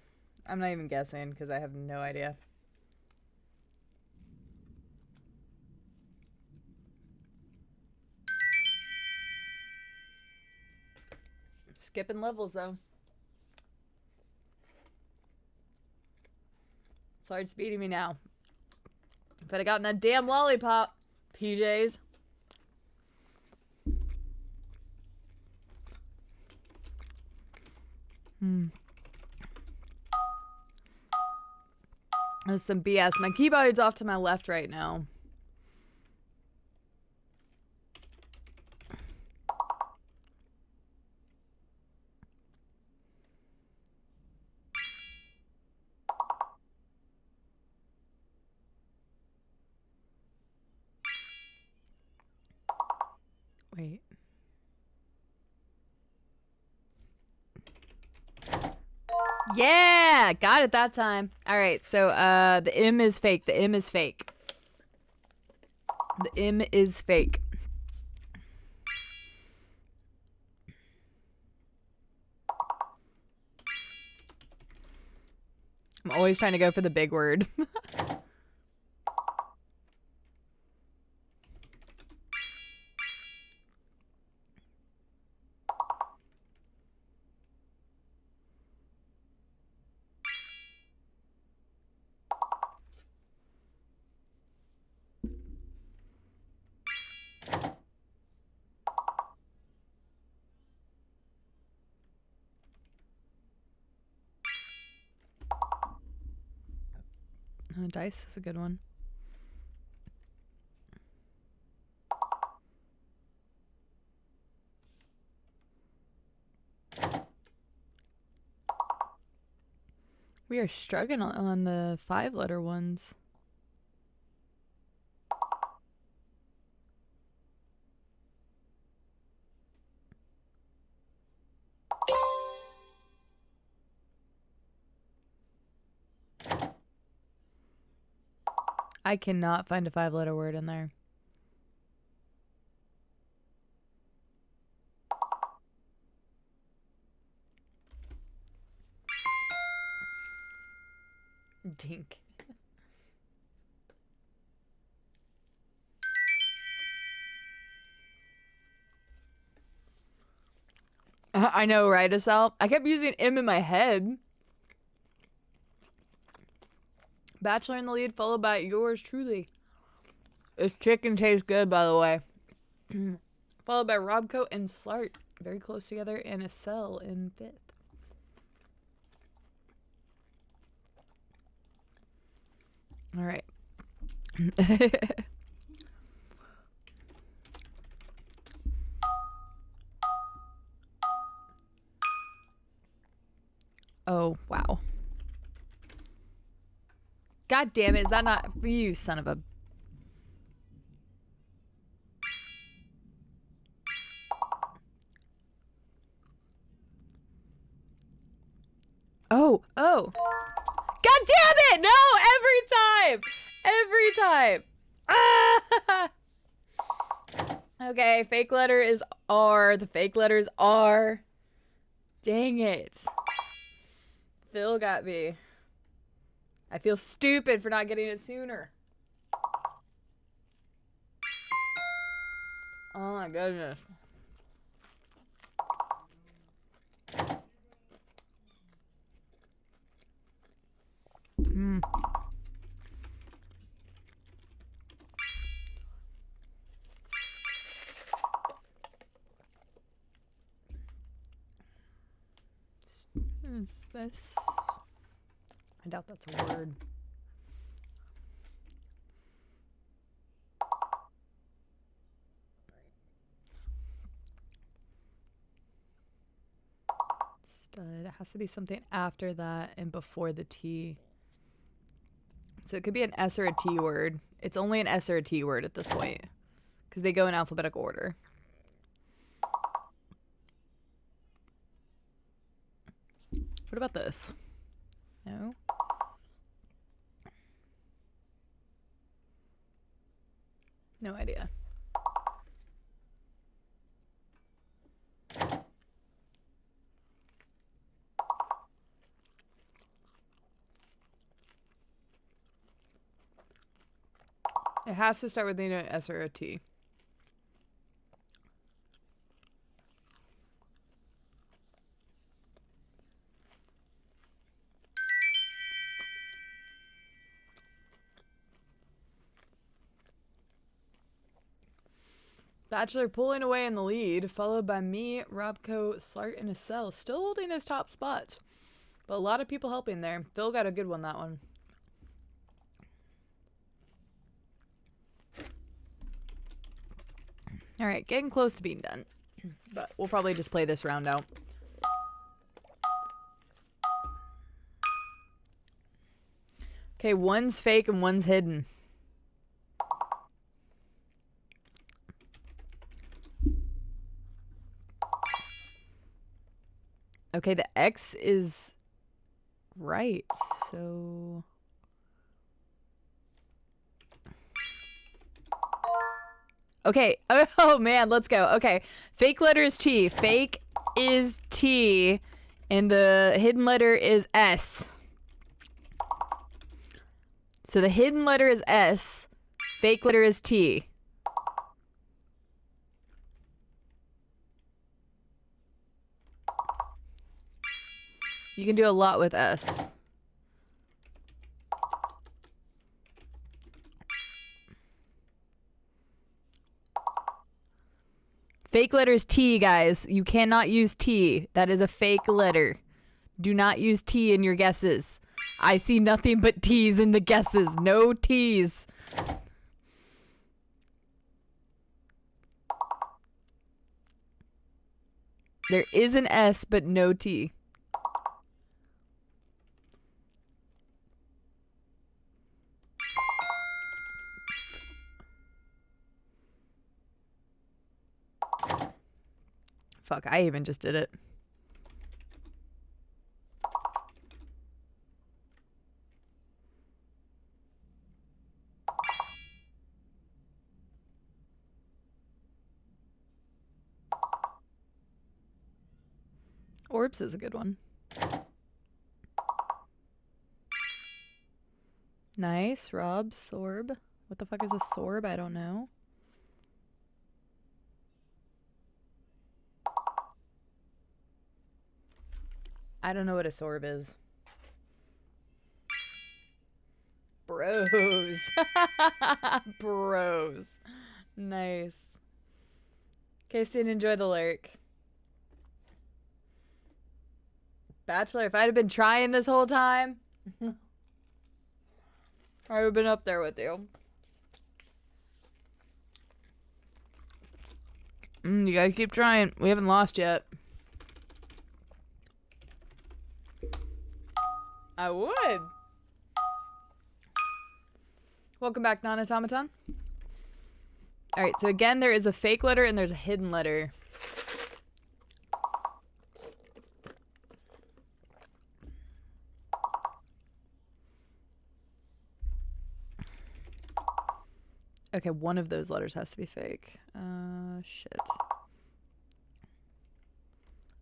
I'm not even guessing because I have no idea. Skipping levels, though. Sorry, it's beating me now. If I'd have gotten that damn lollipop, PJs. There's some BS. My keyboard's off to my left right now. Wait. Yeah, got it that time. All right, so the M is fake. The M is fake. The M is fake. I'm always trying to go for the big word. Dice is a good one. We are struggling on the 5-letter ones. I cannot find a 5-letter word in there. Dink. I know, right, Asal? I kept using M in my head. Bachelor in the lead, followed by yours truly. This chicken tastes good, by the way. Followed by Robco and Slart. Very close together, and Estelle in 5th. All right. Oh, wow. God damn it, is that not you, son of a... Oh, oh. God damn it! No, every time! Every time! Ah! Okay, fake letter is R. The fake letters are... Dang it. Phil got me. I feel stupid for not getting it sooner. Oh my goodness. Is this? I doubt that's a word. Stud. It has to be something after that and before the T. So it could be an S or a T word. It's only an S or a T word at this point, because they go in alphabetical order. What about this? No? No idea. It has to start with either an S or a T. Bachelor pulling away in the lead, followed by me, Robco, Slart, and Estelle, still holding those top spots. But a lot of people helping there. Phil got a good one that one. Alright, getting close to being done. But we'll probably just play this round out. Okay, one's fake and one's hidden. Okay, the X is right, so... Okay, oh man, let's go. Okay, fake letter is T. Fake is T, and the hidden letter is S. So the hidden letter is S, fake letter is T. You can do a lot with S. Fake letter is T, guys. You cannot use T. That is a fake letter. Do not use T in your guesses. I see nothing but T's in the guesses. No T's. There is an S, but no T. Fuck, I even just did it. Orbs is a good one. Nice, Rob. Sorb. What the fuck is a sorb? I don't know. I don't know what a sorb is. Bros. Bros. Nice. Casey, enjoy the lurk. Bachelor, if I'd have been trying this whole time, I would have been up there with you. You gotta keep trying. We haven't lost yet. I would. Welcome back, Non-Automaton. Alright, so again, there is a fake letter and there's a hidden letter. Okay, one of those letters has to be fake. Shit.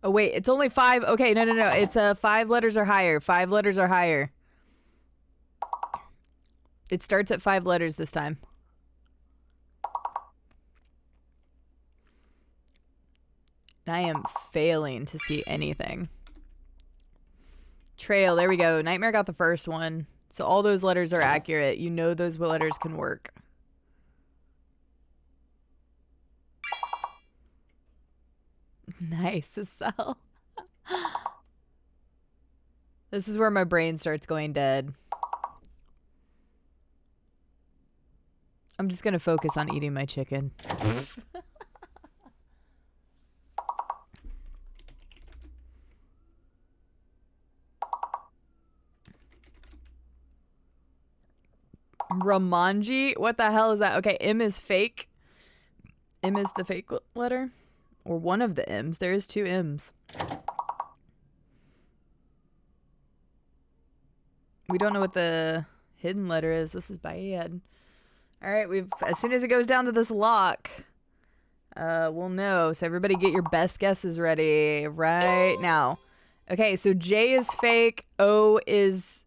Oh, wait, it's only 5. Okay, no. It's 5 letters or higher. 5 letters or higher. It starts at 5 letters this time. And I am failing to see anything. Trail, there we go. Nightmare got the first one. So all those letters are accurate. You know those letters can work. Nice, Estelle. This is where my brain starts going dead. I'm just gonna focus on eating my chicken. Ramanji? What the hell is that? Okay, M is fake. M is the fake letter. Or one of the M's. There is 2 M's. We don't know what the hidden letter is. This is bad. Alright, as soon as it goes down to this lock, we'll know. So everybody get your best guesses ready right now. Okay, so J is fake. O is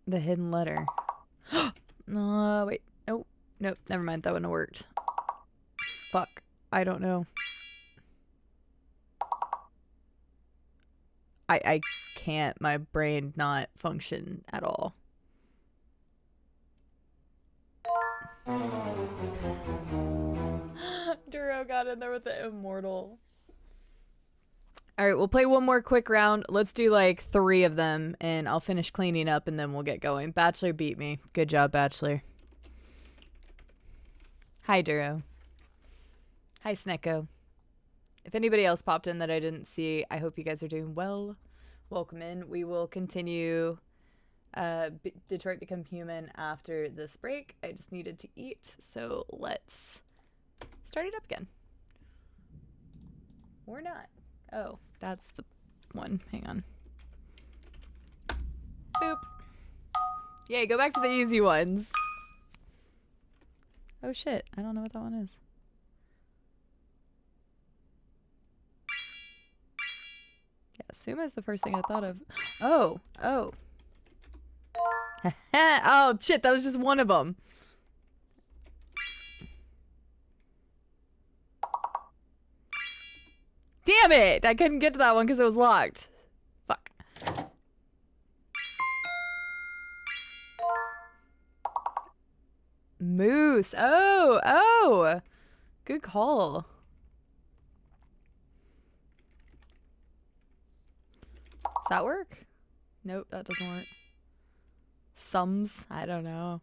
the hidden letter. Wait. Oh, nope. Never mind. That wouldn't have worked. Fuck. I don't know. I can't. My brain not function at all. Duro got in there with the immortal. Alright, we'll play one more quick round. Let's do like 3 of them and I'll finish cleaning up and then we'll get going. Bachelor beat me. Good job, Bachelor. Hi, Duro. Hi, Snecko. If anybody else popped in that I didn't see, I hope you guys are doing well. Welcome in. We will continue Detroit Become Human after this break. I just needed to eat, so let's start it up again. Or not. Oh, that's the one. Hang on. Boop. Yay, go back to the easy ones. Oh shit, I don't know what that one is. Yeah, Suma is the first thing I thought of. Oh. Oh, shit, that was just one of them. Damn it! I couldn't get to that one because it was locked. Fuck. Moose. Oh. Good call. Does that work? Nope, that doesn't work. Sums? I don't know.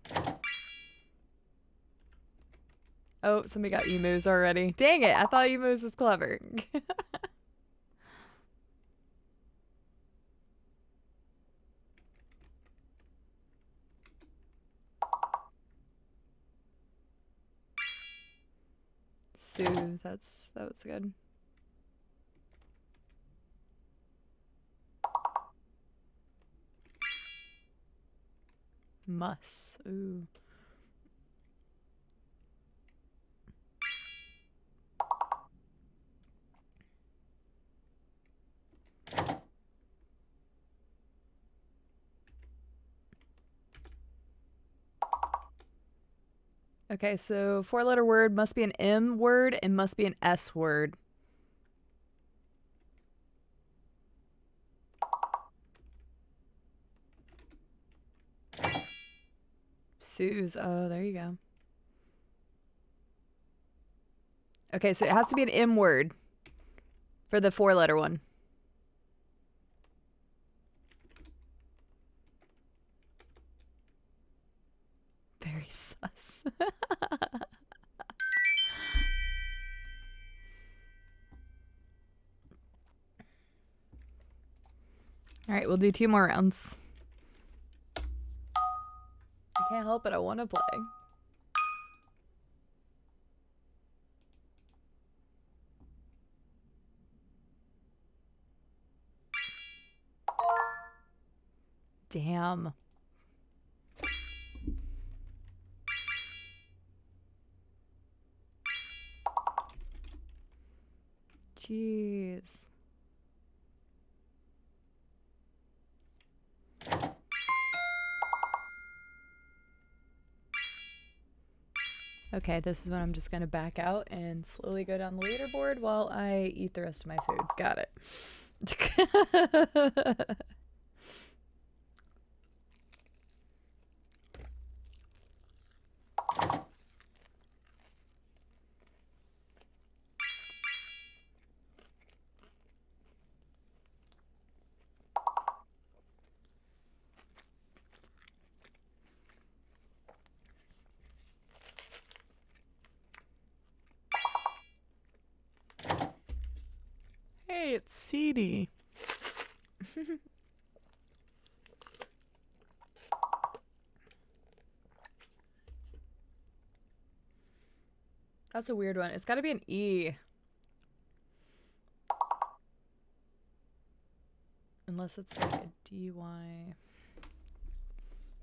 Oh, somebody got emus already. Dang it, I thought emus was clever. Sue, that was good. Muss. Ooh. Okay, so 4-letter word must be an M word and must be an S word. Sue's. Oh, there you go. Okay, so it has to be an M word for the 4-letter one. Very sus. All right, we'll do 2 more rounds. I can't help it. I want to play. Damn. Jeez. Okay, this is when I'm just going to back out and slowly go down the leaderboard while I eat the rest of my food. Got it. Hey, it's CD. That's a weird one. It's got to be an E. Unless it's like a DY.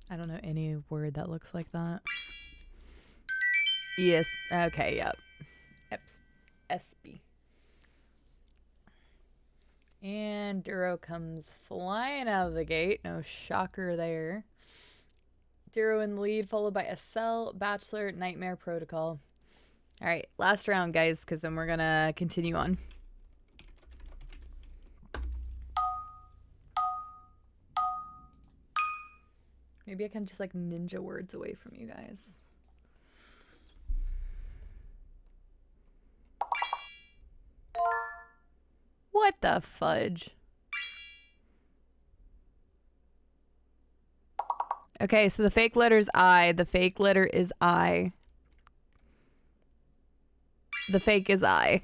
I don't know any word that looks like that. Yes. Okay, yep. SB. And Duro comes flying out of the gate. No shocker there. Duro in the lead, followed by Estelle, Bachelor, Nightmare Protocol. All right, last round, guys, because then we're going to continue on. Maybe I can just like ninja words away from you guys. What the fudge? Okay, so the fake letter's I. The fake letter is I. The fake is I.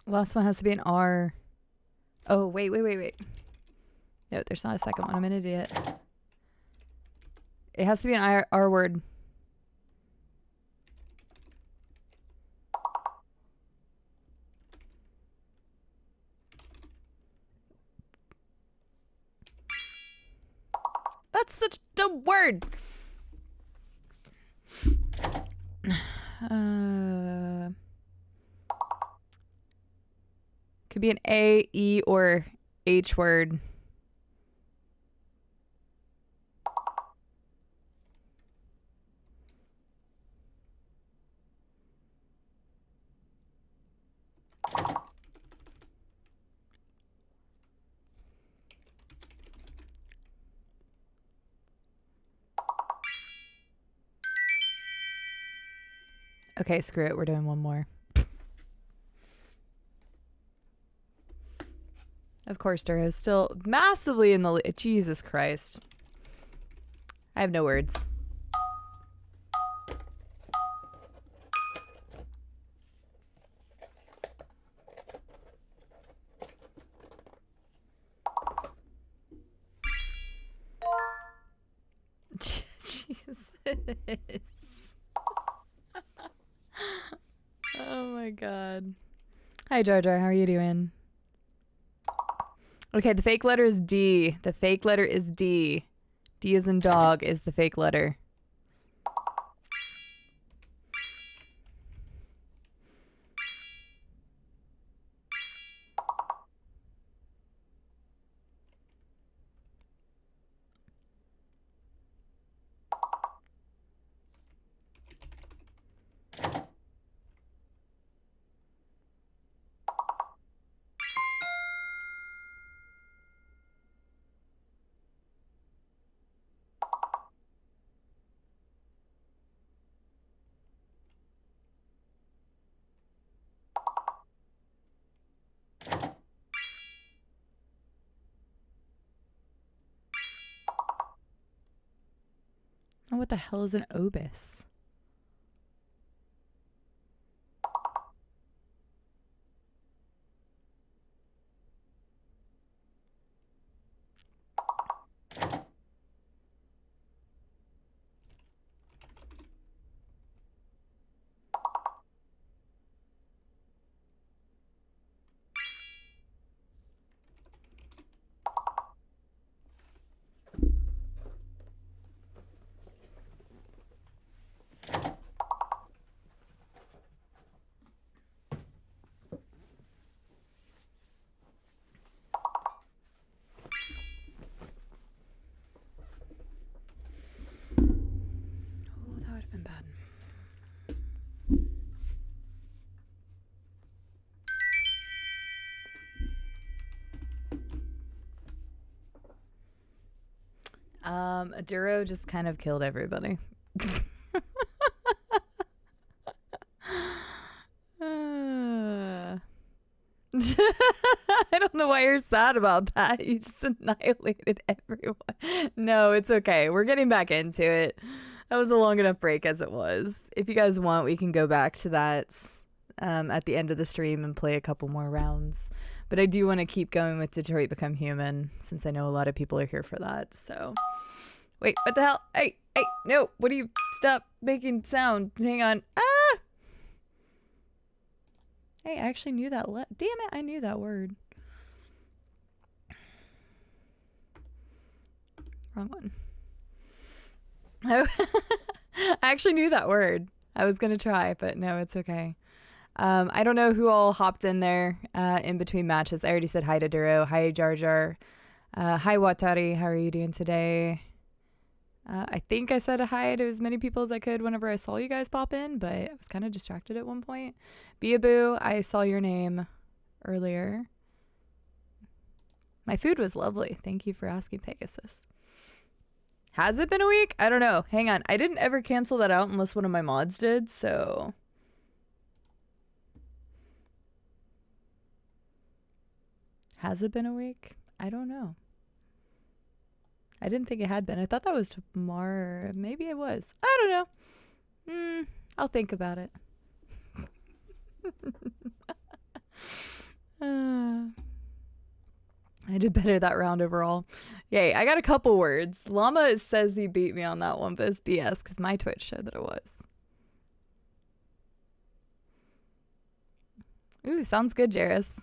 Last one has to be an R. Oh, wait. No, there's not a second one. I'm an idiot. It has to be an R word. That's such a dumb word. Could be an A, E, or H word. Okay, screw it. We're doing one more. Of course, Duro's still massively in the lead. Jesus Christ. I have no words. Jesus. Oh my God. Hi, Jar Jar. How are you doing? Okay, the fake letter is D. The fake letter is D. D as in dog is the fake letter. Oh, what the hell is an obus? Aduro just kind of killed everybody. I don't know why you're sad about that. You just annihilated everyone. No, it's okay. We're getting back into it. That was a long enough break as it was. If you guys want, we can go back to that at the end of the stream and play a couple more rounds. But I do want to keep going with Detroit Become Human, since I know a lot of people are here for that. So, wait, what the hell? Hey, no, what do you, stop making sound. Hang on. Ah! Hey, I actually knew that. Damn it, I knew that word. Wrong one. I actually knew that word. I was going to try, but no, it's okay. I don't know who all hopped in there in between matches. I already said hi to Duro. Hi, Jar Jar. Hi, Watari. How are you doing today? I think I said hi to as many people as I could whenever I saw you guys pop in, but I was kind of distracted at one point. Beaboo, I saw your name earlier. My food was lovely. Thank you for asking, Pegasus. Has it been a week? I don't know. Hang on. I didn't ever cancel that out unless one of my mods did, so... Has it been a week? I don't know. I didn't think it had been. I thought that was tomorrow. Maybe it was. I don't know. I'll think about it. I did better that round overall. Yay, I got a couple words. Llama says he beat me on that one, but it's BS because my Twitch showed that it was. Ooh, sounds good, Jairus.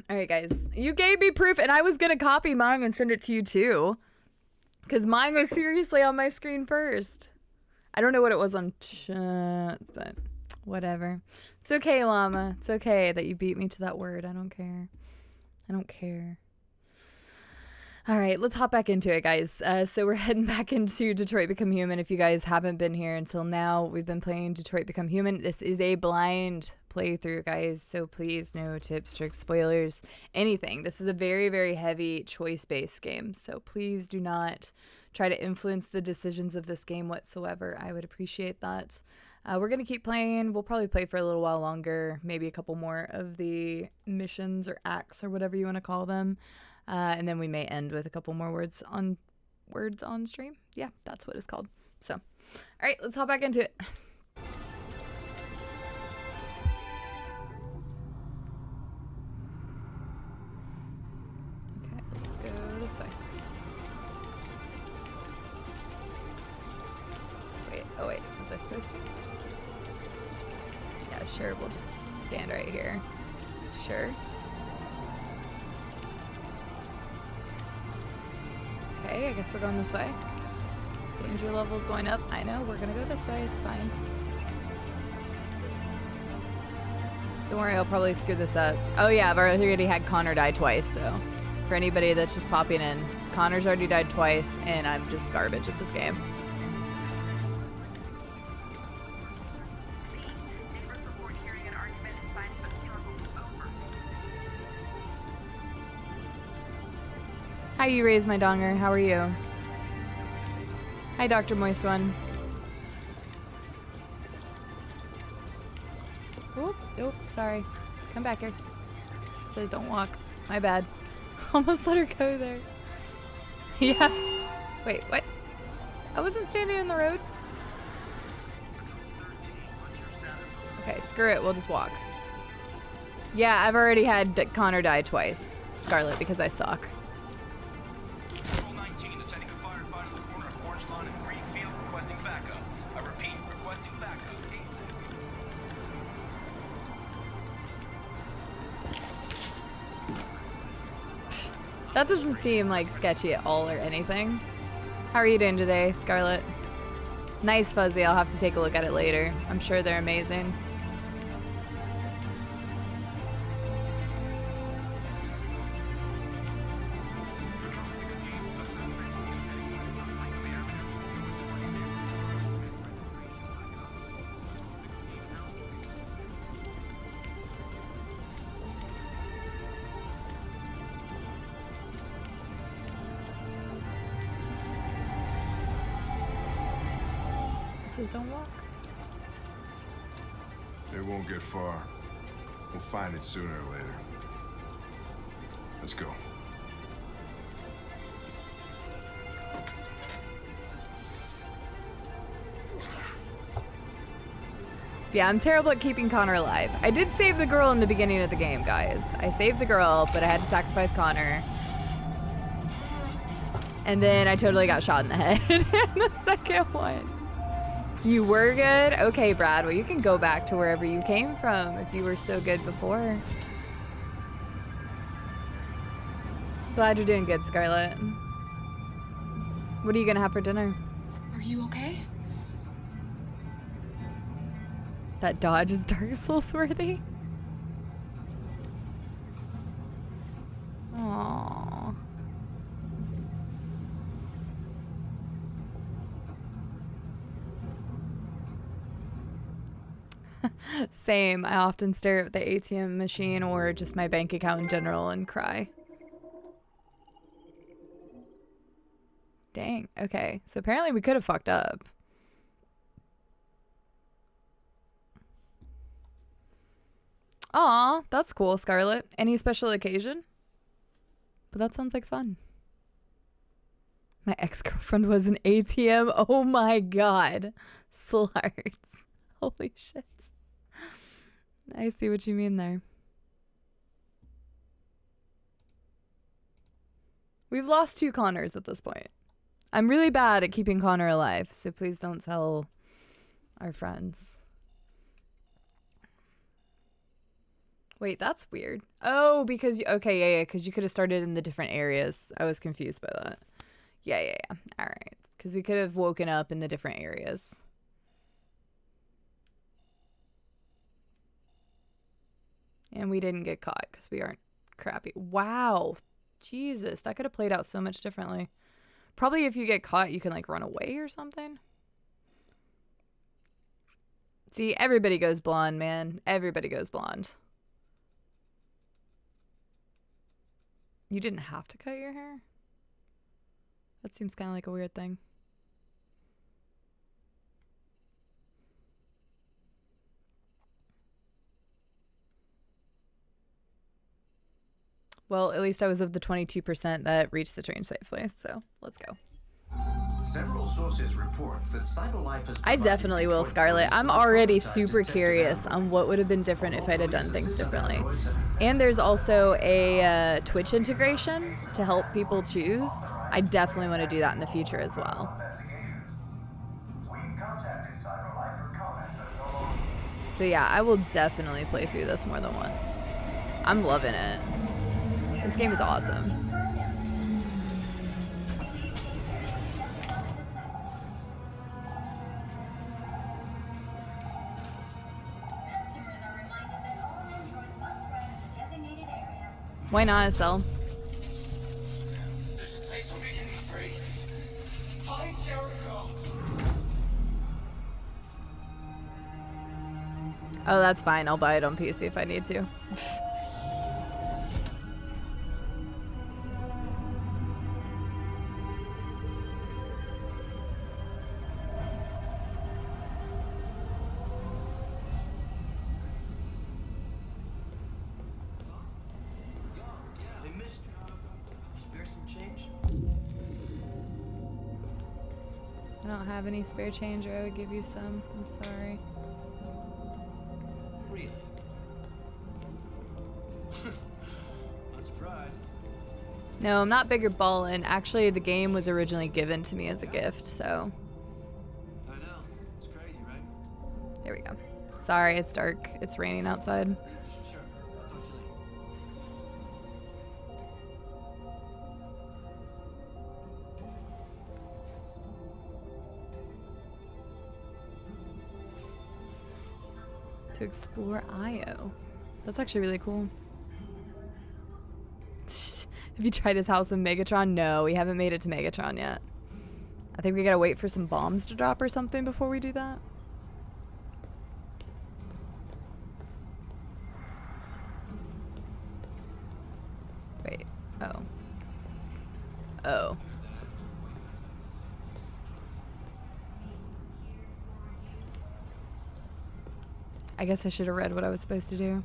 All right, guys. You gave me proof, and I was going to copy mine and send it to you, too. Because mine was seriously on my screen first. I don't know what it was on chat, but whatever. It's okay, Llama. It's okay that you beat me to that word. I don't care. I don't care. All right, let's hop back into it, guys. So we're heading back into Detroit Become Human. If you guys haven't been here until now, we've been playing Detroit Become Human. This is a blind playthrough, guys, so please no tips, tricks, spoilers, anything. This is a very, very heavy choice-based game, so please do not try to influence the decisions of this game whatsoever. I would appreciate that. We're going to keep playing. We'll probably play for a little while longer, maybe a couple more of the missions or acts or whatever you want to call them. And then we may end with a couple more words on stream. Yeah, that's what it's called. So, all right, let's hop back into it. Okay, let's go this way. Wait, oh wait, was I supposed to? Yeah, Yeah, sure, we'll just stand right here. Sure. Okay, I guess we're going this way. Danger level's going up. I know, we're gonna go this way, it's fine. Don't worry, I'll probably screw this up. Oh yeah, I've already had Connor die twice, so for anybody that's just popping in, Connor's already died twice, and I'm just garbage at this game. Hi, you raised my donger. How are you? Hi, Dr. Moist One. Oop, nope, sorry. Come back here. It says don't walk. My bad. Almost let her go there. Yeah. Wait, what? I wasn't standing in the road. Okay, screw it. We'll just walk. Yeah, I've already had Connor die twice. Scarlet, because I suck. That doesn't seem like sketchy at all or anything. How are you doing today, Scarlet? Nice fuzzy, I'll have to take a look at it later. I'm sure they're amazing. Don't walk. They won't get far. We'll find it sooner or later. Let's go. Yeah, I'm terrible at keeping Connor alive. I did save the girl in the beginning of the game, guys. I saved the girl, but I had to sacrifice Connor. And then I totally got shot in the head in the second one. You were good? Okay, Brad. Well, you can go back to wherever you came from if you were so good before. Glad you're doing good, Scarlet. What are you gonna have for dinner? Are you okay? That dodge is Dark Souls worthy? Aww. Same. I often stare at the ATM machine or just my bank account in general and cry. Dang. Okay. So apparently we could have fucked up. Aw, that's cool, Scarlet. Any special occasion? But that sounds like fun. My ex-girlfriend was an ATM. Oh my god. Slarts. Holy shit. I see what you mean there. We've lost 2 Connors at this point. I'm really bad at keeping Connor alive, so please don't tell our friends. Wait, that's weird. Oh, because okay, yeah, because you could have started in the different areas. I was confused by that. Yeah. All right, because we could have woken up in the different areas. And we didn't get caught because we aren't crappy. Wow. Jesus, that could have played out so much differently. Probably if you get caught, you can like run away or something. See, everybody goes blonde, man. Everybody goes blonde. You didn't have to cut your hair? That seems kind of like a weird thing. Well, at least I was of the 22% that reached the train safely, so let's go. Several sources report that CyberLife has I definitely will, Scarlet. I'm already super curious on what would have been different if I'd have done things differently. And there's also a Twitch integration to help people choose. I definitely want to do that in the future as well. So yeah, I will definitely play through this more than once. I'm loving it. This game is awesome. Why not, Estelle? This place will make me free. Find Jericho. Oh, that's fine. I'll buy it on PC if I need to. They missed you. Spare some change? I don't have any spare change, or I would give you some. I'm sorry. Really? Not surprised. No, I'm not bigger ballin'. Actually, the game was originally given to me as a gift, so. I know. It's crazy, right? Here we go. Sorry, it's dark. It's raining outside. Sure. I'll talk to you later. To explore Io. That's actually really cool. Have you tried his house in Megatron? No, we haven't made it to Megatron yet. I think we gotta wait for some bombs to drop or something before we do that. Wait. Oh. Oh. I guess I should have read what I was supposed to do.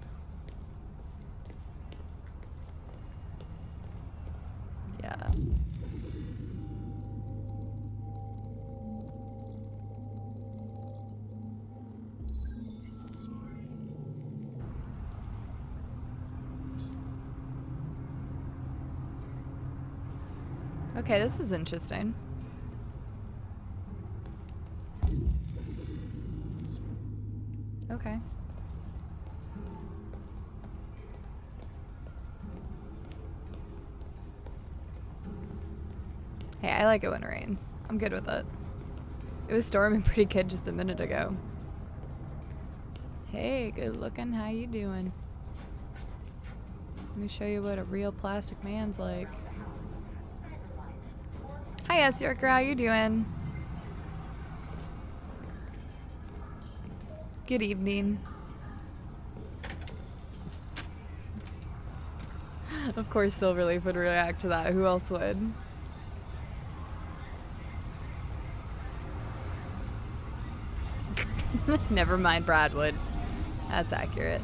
Yeah. Okay, this is interesting. Okay. Hey, I like it when it rains. I'm good with it. It was storming pretty good just a minute ago. Hey, good looking. How you doing? Let me show you what a real plastic man's like. Hi, S. Yorker. How you doing? Good evening. Of course Silverleaf would react to that. Who else would? Never mind, Brad would. That's accurate.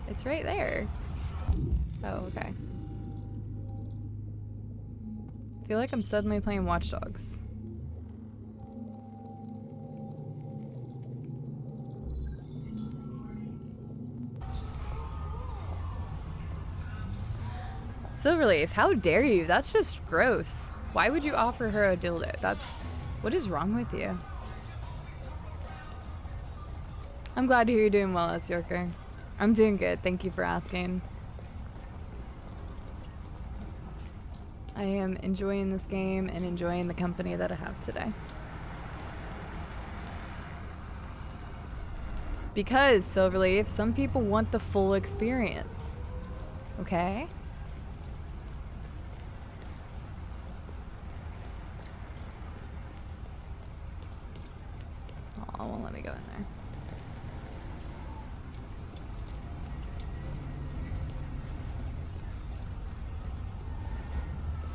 It's right there. Oh, okay. I feel like I'm suddenly playing Watch Dogs. Silverleaf, how dare you? That's just gross. Why would you offer her a dildo? That's... What is wrong with you? I'm glad to hear you're doing well, S. Yorker. I'm doing good. Thank you for asking. I am enjoying this game and enjoying the company that I have today. Because, Silverleaf, some people want the full experience. Okay? Oh, won't let me go in there.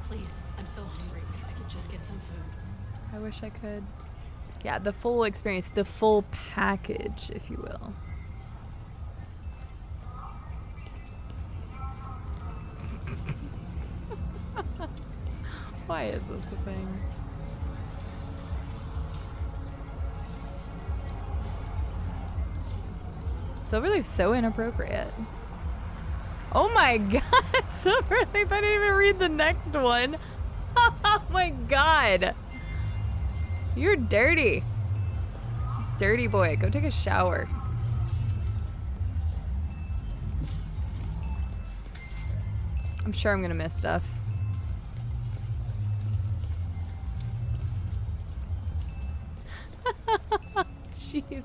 Please, I'm so hungry. If I could just get some food. I wish I could. Yeah, the full experience, the full package, if you will. Why is this a thing? Silverleaf's so inappropriate. Oh my god, Silverleaf, I didn't even read the next one. Oh my god. You're dirty. Dirty boy. Go take a shower. I'm sure I'm gonna miss stuff. Jesus.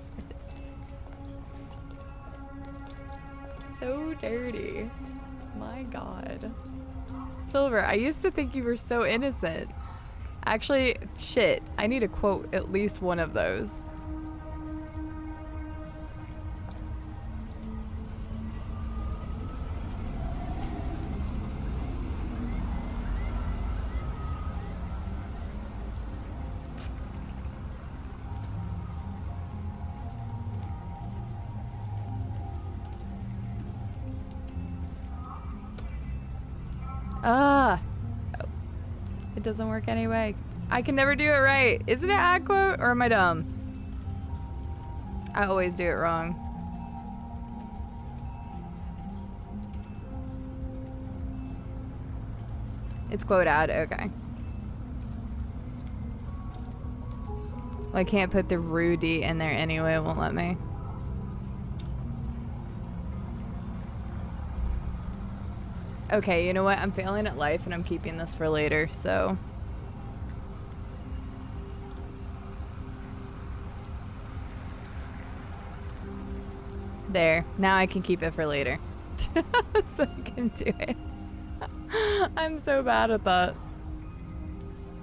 So dirty. My God. Silver, I used to think you were so innocent. Actually, shit, I need to quote at least one of those. Ah! Oh. It doesn't work anyway. I can never do it right. Isn't it ad quote or am I dumb? I always do it wrong. It's quote ad, okay. Well, I can't put the Rudy in there anyway, it won't let me. Okay, you know what? I'm failing at life and I'm keeping this for later, so. There. Now I can keep it for later. So I can do it. I'm so bad at that.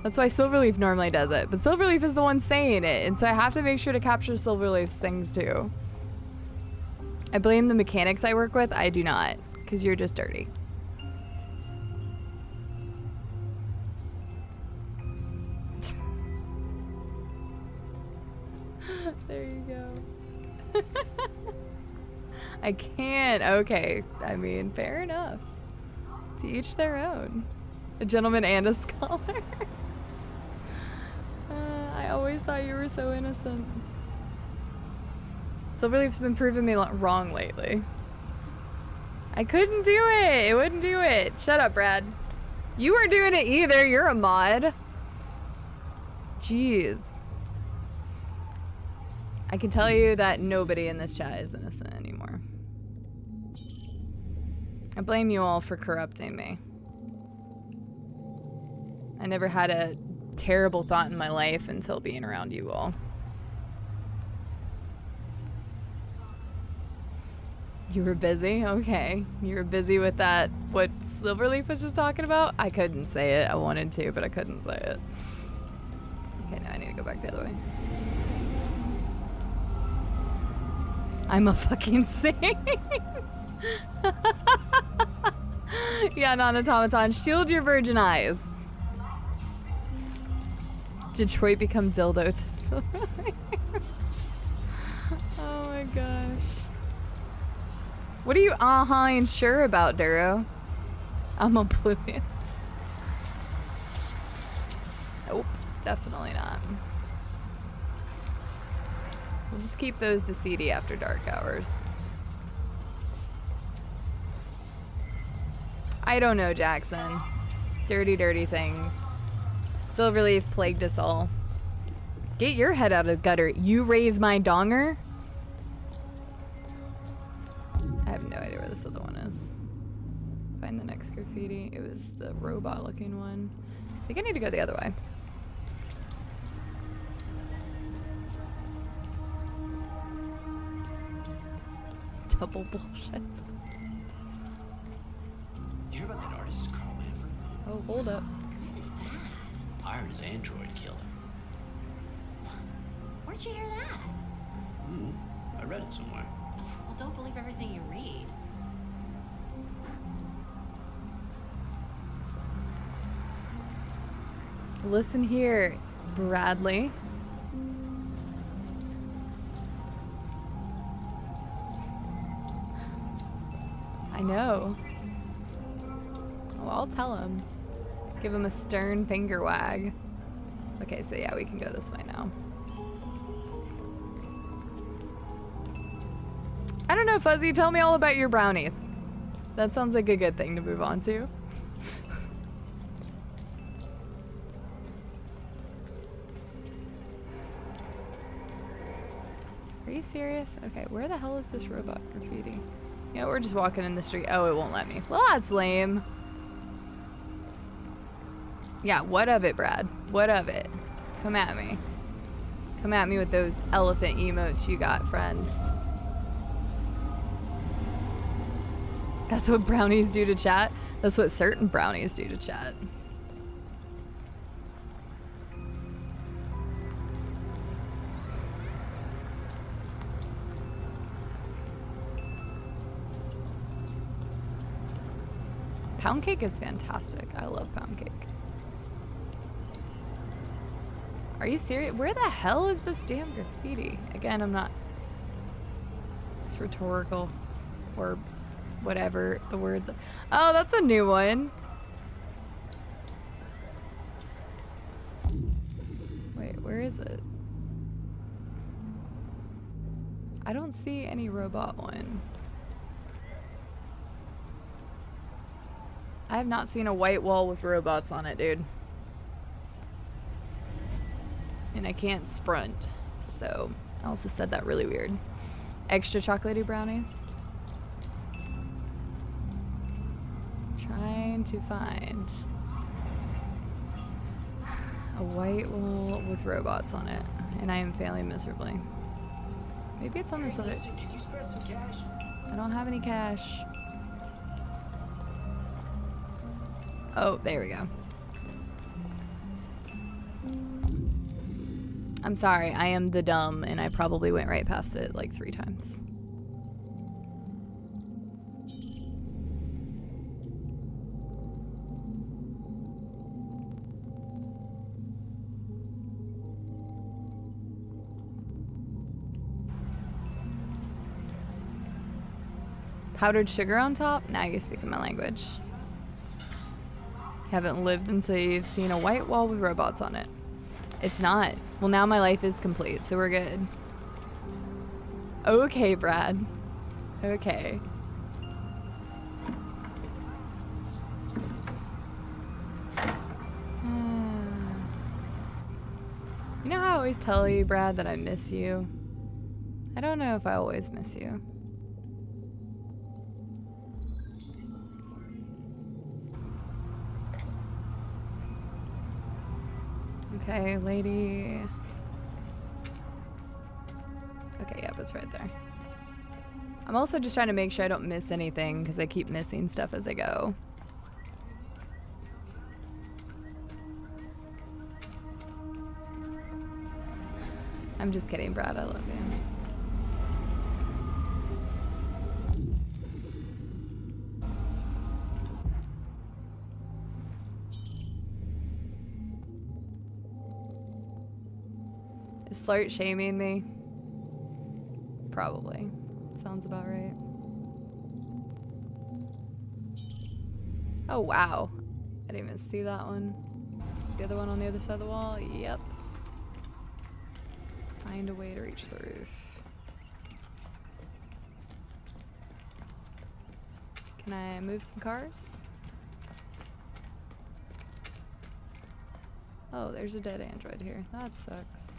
That's why Silverleaf normally does it. But Silverleaf is the one saying it, and so I have to make sure to capture Silverleaf's things too. I blame the mechanics I work with. I do not, because you're just dirty. There you go. I can't. Okay. I mean, fair enough. To each their own. A gentleman and a scholar. I always thought you were so innocent. Silverleaf's been proving me wrong lately. I couldn't do it. It wouldn't do it. Shut up, Brad. You weren't doing it either. You're a mod. Jeez. I can tell you that nobody in this chat is innocent anymore. I blame you all for corrupting me. I never had a terrible thought in my life until being around you all. You were busy? Okay. You were busy with that, what Silverleaf was just talking about? I couldn't say it. I wanted to, but I couldn't say it. Okay, now I need to go back the other way. I'm a fucking saint. Yeah, non-automaton. Shield your virgin eyes. Detroit become dildo to Silverleaf. Oh my gosh. What are you and sure about, Duro? I'm oblivious. Nope, definitely not. We'll just keep those to CD after dark hours. I don't know, Jackson. Dirty, dirty things. Silverleaf plagued us all. Get your head out of the gutter. You raise my donger? I have no idea where this other one is. Find the next graffiti. It was the robot looking one. I think I need to go the other way. Double bullshit. You hear about that artist, Carl Manfred? Oh, hold up. What is that? I heard his android killed him. Where'd you hear that? I read it somewhere. Well, don't believe everything you read. Listen here, Bradley. I know. Well, I'll tell him. Give him a stern finger wag. Okay, so yeah, we can go this way now. I don't know, Fuzzy, tell me all about your brownies. That sounds like a good thing to move on to. Are you serious? Okay, where the hell is this robot graffiti? Yeah, we're just walking in the street. Oh, it won't let me. Well, that's lame. Yeah, what of it, Brad? What of it? Come at me. Come at me with those elephant emotes you got, friend. That's what brownies do to chat. That's what certain brownies do to chat. Pound cake is fantastic. I love pound cake. Are you serious? Where the hell is this damn graffiti? Again, I'm not... It's rhetorical. Or whatever the words... Oh, that's a new one. Wait, where is it? I don't see any robot one. I have not seen a white wall with robots on it, dude. And I can't sprint, so I also said that really weird. Extra chocolatey brownies. Trying to find a white wall with robots on it, and I am failing miserably. Maybe it's on this other. Listen, can you spare some cash? I don't have any cash. Oh, there we go. I'm sorry, I am the dumb, and I probably went right past it like 3 times. Powdered sugar on top? Now you're speaking my language. Haven't lived until you've seen a white wall with robots on it. It's not. Well, now my life is complete, so we're good. Okay, Brad. Okay. You know how I always tell you, Brad, that I miss you? I don't know if I always miss you. Okay, lady. Okay, yep, it's right there. I'm also just trying to make sure I don't miss anything because I keep missing stuff as I go. I'm just kidding, Brad. I love you. Is Slurt shaming me? Probably. Sounds about right. Oh, wow. I didn't even see that one. The other one on the other side of the wall? Yep. Find a way to reach the roof. Can I move some cars? Oh, there's a dead android here. That sucks.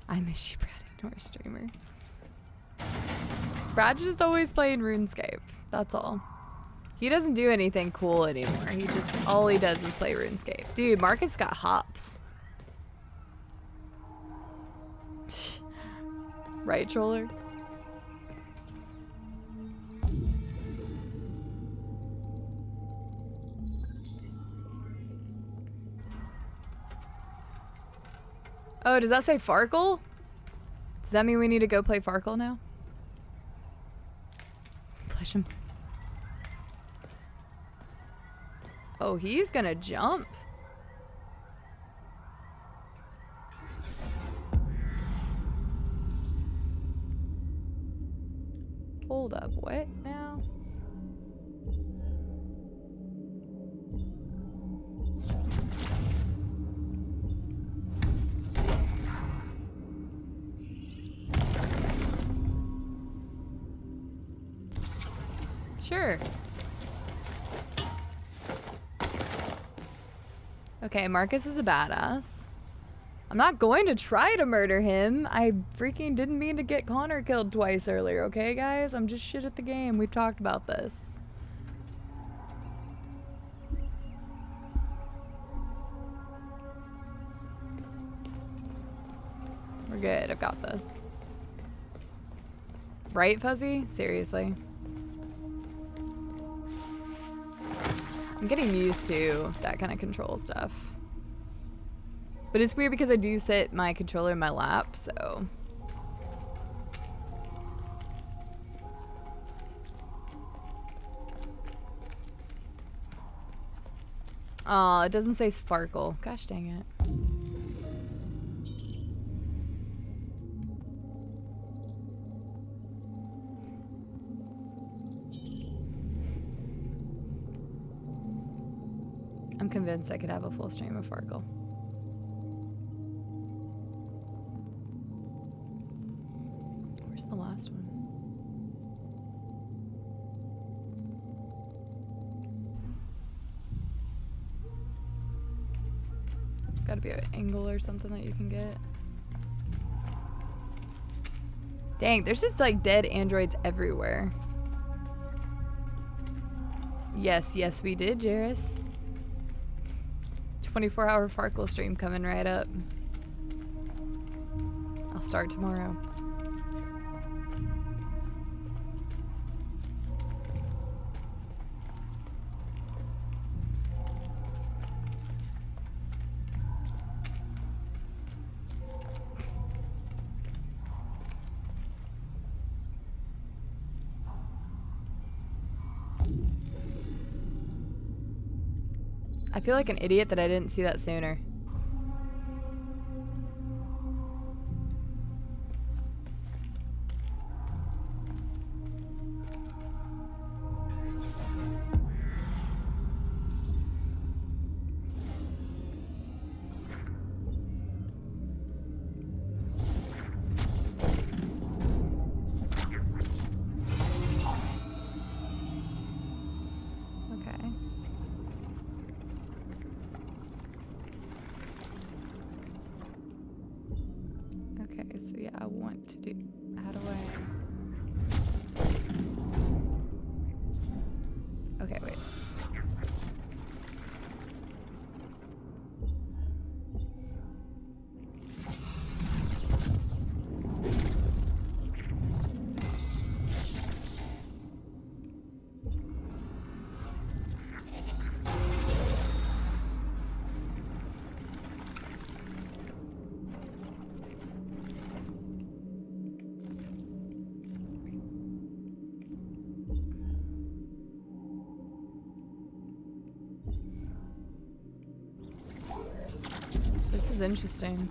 I miss you, Brad. Ignore streamer. Brad's just always playing RuneScape. That's all. He doesn't do anything cool anymore. He just, all he does is play RuneScape. Dude, Marcus got hops. Right, troller? Oh, does that say Farkle? Does that mean we need to go play Farkle now? Flush him. Oh, he's gonna jump. Hold up, what now? Sure. Okay, Marcus is a badass. I'm not going to try to murder him. I freaking didn't mean to get Connor killed twice earlier, okay, guys? I'm just shit at the game. We've talked about this. We're good. I've got this. Right, Fuzzy? Seriously. I'm getting used to that kind of control stuff. But it's weird because I do sit my controller in my lap, so. Oh, it doesn't say Sparkle. Gosh dang it. I'm convinced I could have a full stream of Farkle. Where's the last one? There's gotta be an angle or something that you can get. Dang, there's just like dead androids everywhere. Yes, yes we did, Jairus. 24-hour Farkle stream coming right up. I'll start tomorrow. I feel like an idiot that I didn't see that sooner. This is interesting.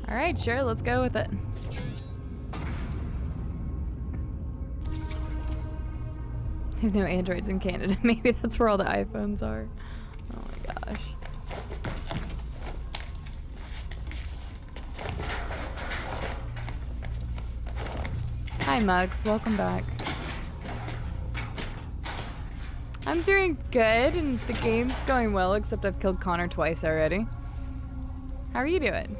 All right, sure, let's go with it. They have no androids in Canada. Maybe that's where all the iPhones are. Oh my gosh. Hi Mugs, welcome back. I'm doing good and the game's going well, except I've killed Connor twice already. How are you doing?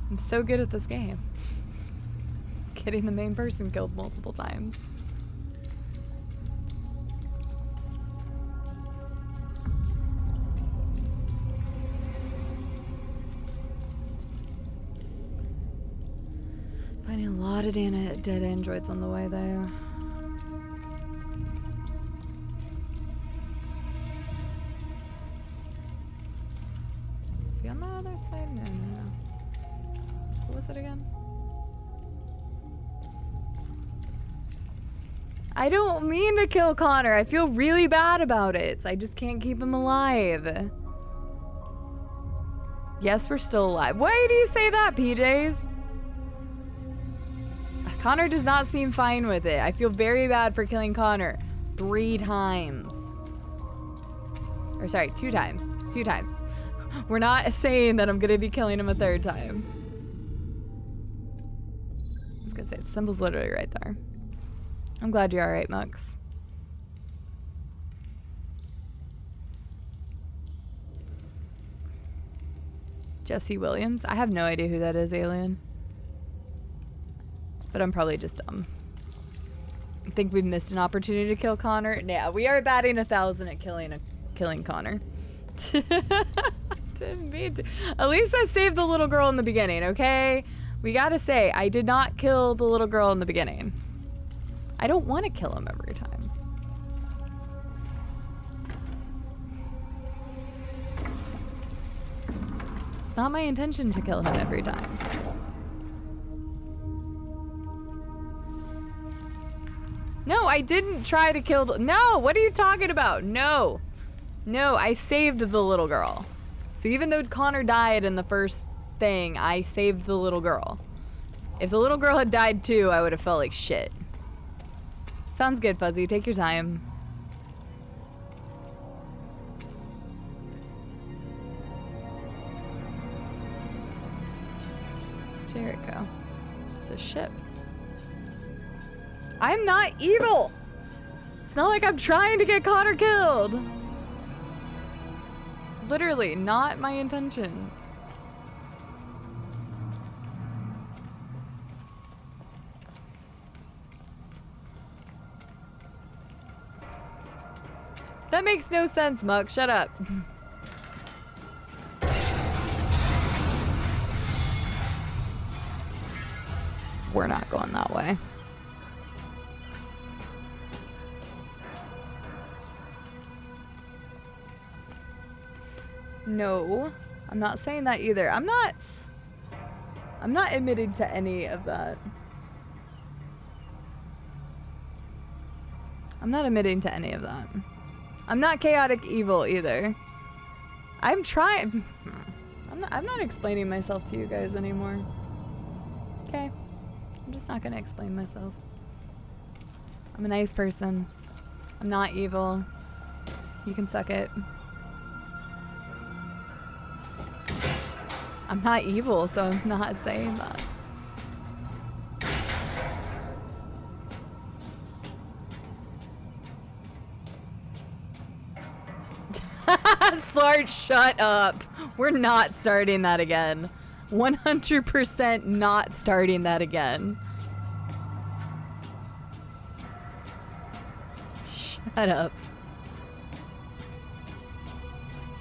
I'm so good at this game. Getting the main person killed multiple times. Finding a lot of dead androids on the way though. Be on the other side? No. What was it again? I don't mean to kill Connor. I feel really bad about it. I just can't keep him alive. Yes, we're still alive. Why do you say that, PJs? Connor does not seem fine with it. I feel very bad for killing Connor 3 times. Or sorry, 2 times. 2 times. We're not saying that I'm gonna be killing him a 3rd time. I was gonna say, the symbol's literally right there. I'm glad you're alright, Mux. Jesse Williams? I have no idea who that is, Alien. But I'm probably just dumb. I think we've missed an opportunity to kill Connor. Yeah, we are batting 1,000 at killing Connor. Didn't mean to. At least I saved the little girl in the beginning, okay? We gotta say, I did not kill the little girl in the beginning. I don't want to kill him every time. It's not my intention to kill him every time. No, I didn't try to kill the— No, what are you talking about? No. No, I saved the little girl. So even though Connor died in the first thing, I saved the little girl. If the little girl had died too, I would have felt like shit. Sounds good, Fuzzy. Take your time. Jericho. It's a ship. I'm not evil! It's not like I'm trying to get Connor killed! Literally, not my intention. That makes no sense, Muck. Shut up. We're not going that way. No, I'm not saying that either. I'm not admitting to any of that. I'm not admitting to any of that. I'm not chaotic evil either. I'm trying. I'm not explaining myself to you guys anymore. Okay. I'm just not gonna explain myself. I'm a nice person. I'm not evil. You can suck it. I'm not evil, so I'm not saying that. Sarge, shut up. We're not starting that again. 100% not starting that again. Shut up.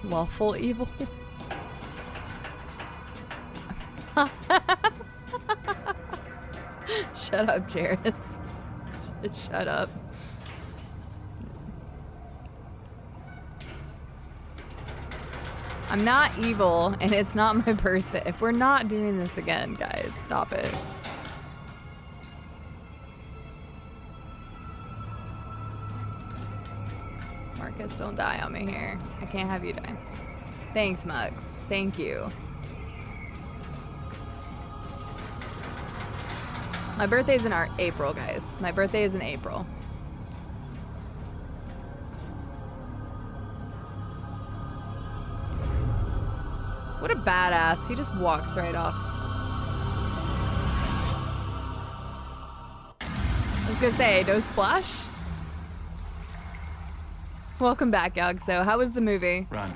Lawful evil. Shut up, Jairus. Shut up. I'm not evil, and it's not my birthday. If we're not doing this again, guys, stop it. Marcus, don't die on me here. I can't have you die. Thanks, Mugs. Thank you. My birthday's in April, guys. My birthday is in April. What a badass. He just walks right off. I was gonna say, no splash? Welcome back, Yogso. How was the movie? Run.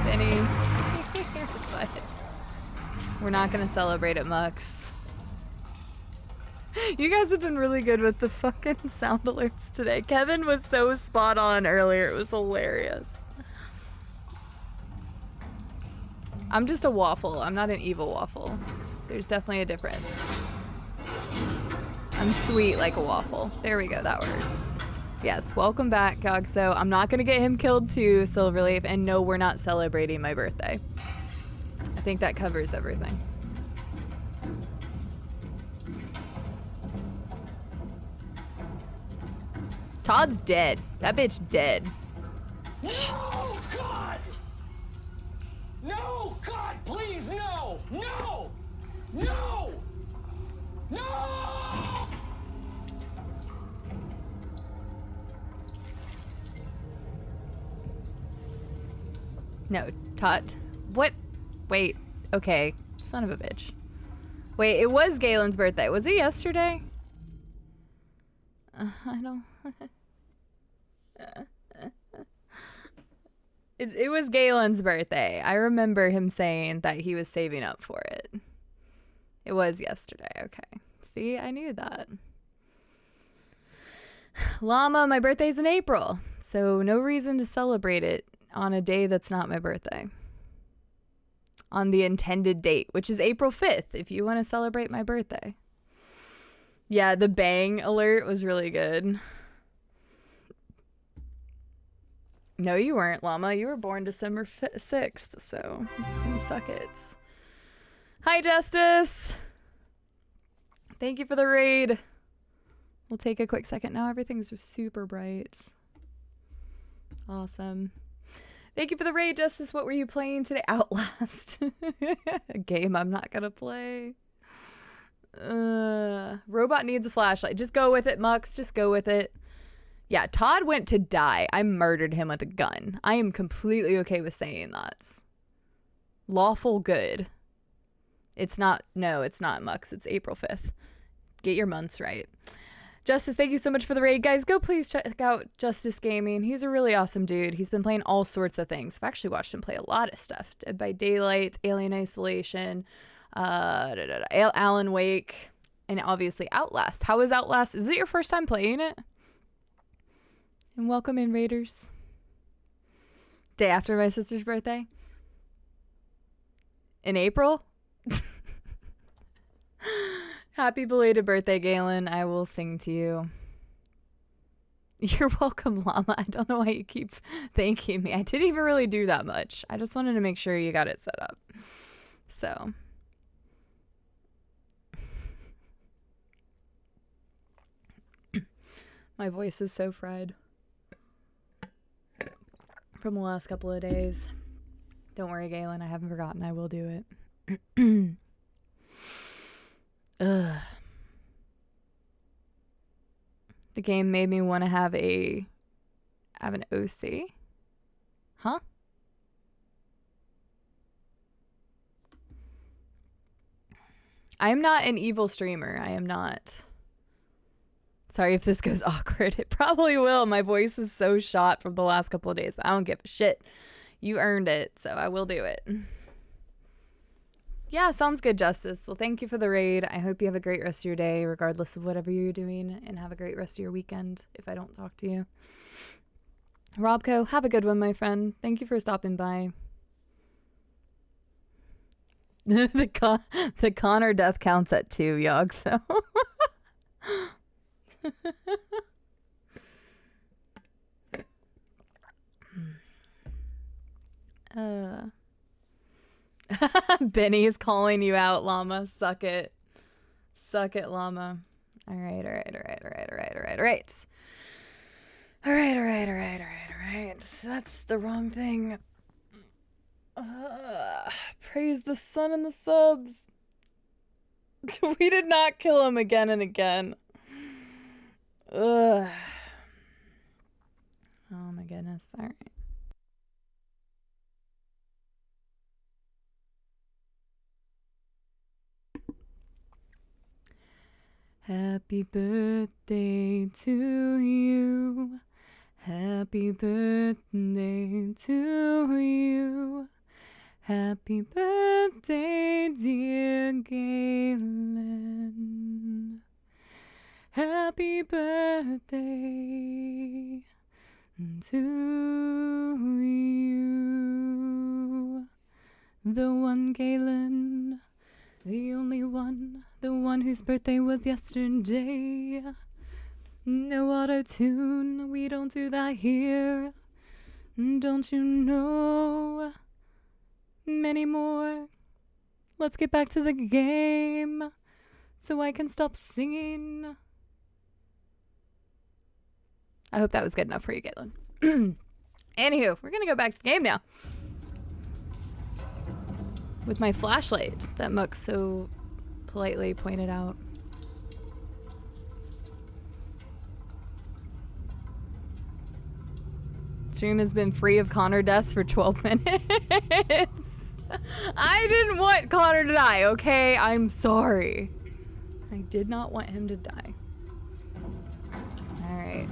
Benny. But we're not gonna celebrate at Mux. You guys have been really good with the fucking sound alerts today. Kevin was so spot on earlier. It was hilarious. I'm just a waffle. I'm not an evil waffle. There's definitely a difference. I'm sweet like a waffle. There we go. That works. Yes. Welcome back, Gogso. I'm not going to get him killed too, Silverleaf. And no, we're not celebrating my birthday. I think that covers everything. Todd's dead. That bitch dead. No, God! No, God, please, no! No! No! No! No, Todd. What? Wait. Okay. Son of a bitch. Wait, it was Galen's birthday. Was it yesterday? I don't... It was Galen's birthday. I remember him saying that he was saving up for it. It was yesterday. Okay. See, I knew that. Llama, my birthday's in April, so no reason to celebrate it on a day that's not my birthday. On the intended date, which is April 5th, if you want to celebrate my birthday. Yeah, the bang alert was really good. No, you weren't, Llama. You were born December 6th, so you can suck it. Hi, Justice. Thank you for the raid. We'll take a quick second now. Everything's super bright. Awesome. Thank you for the raid, Justice. What were you playing today? Outlast. A game I'm not gonna play. Robot needs a flashlight. Just go with it, Mux. Just go with it. Yeah, Todd went to die. I murdered him with a gun. I am completely okay with saying that. Lawful good. It's not, no, it's not, Mux. It's April 5th. Get your months right. Justice, thank you so much for the raid. Guys, go please check out Justice Gaming. He's a really awesome dude. He's been playing all sorts of things. I've actually watched him play a lot of stuff. Dead by Daylight, Alien Isolation, Alan Wake, and obviously Outlast. How is Outlast? Is it your first time playing it? And welcome in, Raiders. Day after my sister's birthday. In April? Happy belated birthday, Galen. I will sing to you. You're welcome, Llama. I don't know why you keep thanking me. I didn't even really do that much. I just wanted to make sure you got it set up. So. My voice is so fried from the last couple of days. Don't worry, Galen. I haven't forgotten. I will do it. Ugh. The game made me want to have an OC. Huh? I am not an evil streamer. I am not. Sorry if this goes awkward. It probably will. My voice is so shot from the last couple of days, but I don't give a shit. You earned it, so I will do it. Yeah, sounds good, Justice. Well, thank you for the raid. I hope you have a great rest of your day, regardless of whatever you're doing, and have a great rest of your weekend if I don't talk to you. Robco, have a good one, my friend. Thank you for stopping by. The Connor death counts at 2, Yog, so... Benny is calling you out, Llama. Suck it. Suck it, Llama. Alright. That's the wrong thing. Praise the sun and the subs. We did not kill him again and again. Ugh. Oh my goodness. Alright. Happy birthday to you. Happy birthday to you. Happy birthday, dear Galen. Happy birthday to you. The one Galen, the only one, the one whose birthday was yesterday. No auto-tune, we don't do that here. Don't you know? Many more. Let's get back to the game so I can stop singing. I hope that was good enough for you, Caitlin. Anywho, we're gonna go back to the game now. With my flashlight that Mook so politely pointed out. Stream has been free of Connor deaths for 12 minutes. I didn't want Connor to die, okay? I'm sorry. I did not want him to die. Alright.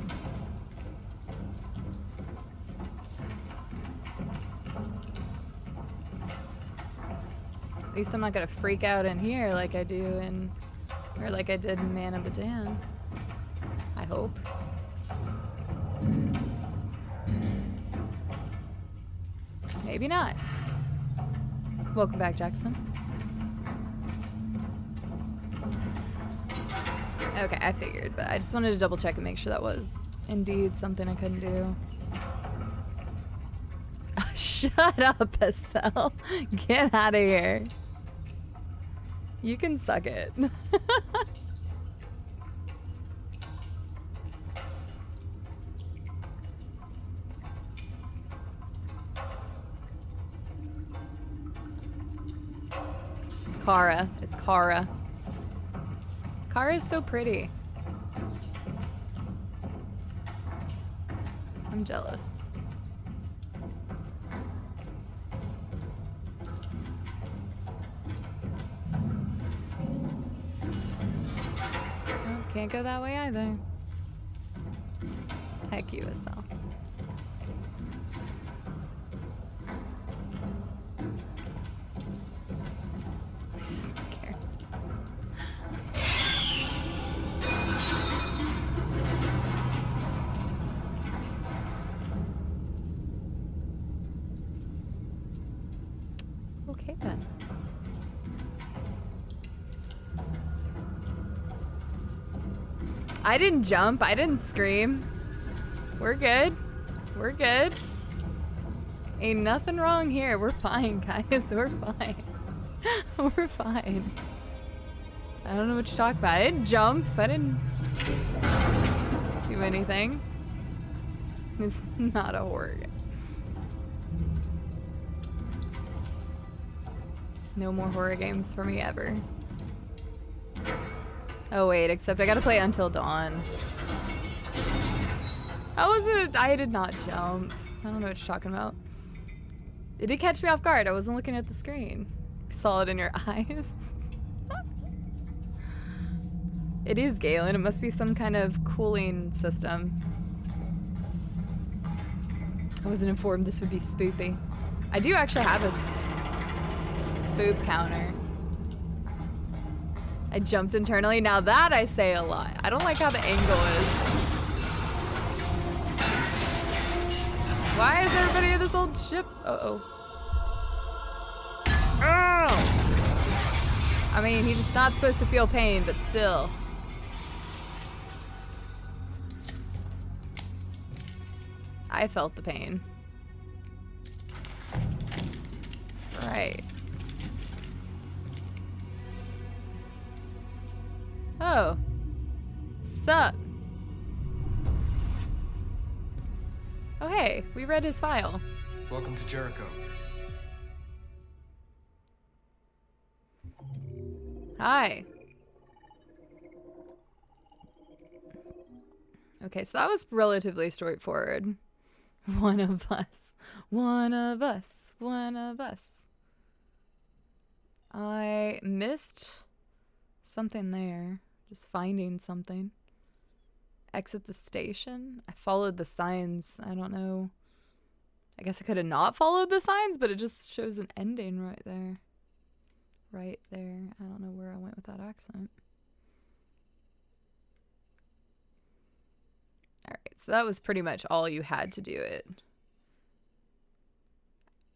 At least I'm not gonna freak out in here like I do in, or like I did in Man of Medan. I hope. Maybe not. Welcome back, Jackson. Okay, I figured, but I just wanted to double check and make sure that was indeed something I couldn't do. Shut up, Estelle. Get out of here. You can suck it. Kara. It's Kara. Kara is so pretty. I'm jealous. Oh, can't go that way either. Heck you, Estelle. Okay then. I didn't jump. I didn't scream. We're good. We're good. Ain't nothing wrong here. We're fine, guys. We're fine. We're fine. I don't know what you're talking about. I didn't jump. I didn't do anything. It's not a horror game. No more horror games for me ever. Oh wait, except I gotta play Until Dawn. I did not jump. I don't know what you're talking about. It did catch me off guard. I wasn't looking at the screen. Saw it in your eyes. It is Galen. It must be some kind of cooling system. I wasn't informed this would be spoopy. I do actually have a spoop counter. I jumped internally. Now that I say a lot. I don't like how the angle is. Why is everybody in this old ship? Uh-oh. Oh! I mean, he's not supposed to feel pain, but still. I felt the pain. Right. Oh. Sup? Oh hey, we read his file. Welcome to Jericho. Hi. Okay, so that was relatively straightforward. One of us. One of us. One of us. I missed something there. Just finding something. Exit the station. I followed the signs. I don't know. I guess I could have not followed the signs, but it just shows an ending right there. Right there. I don't know where I went with that accent. Alright, so that was pretty much all you had to do it.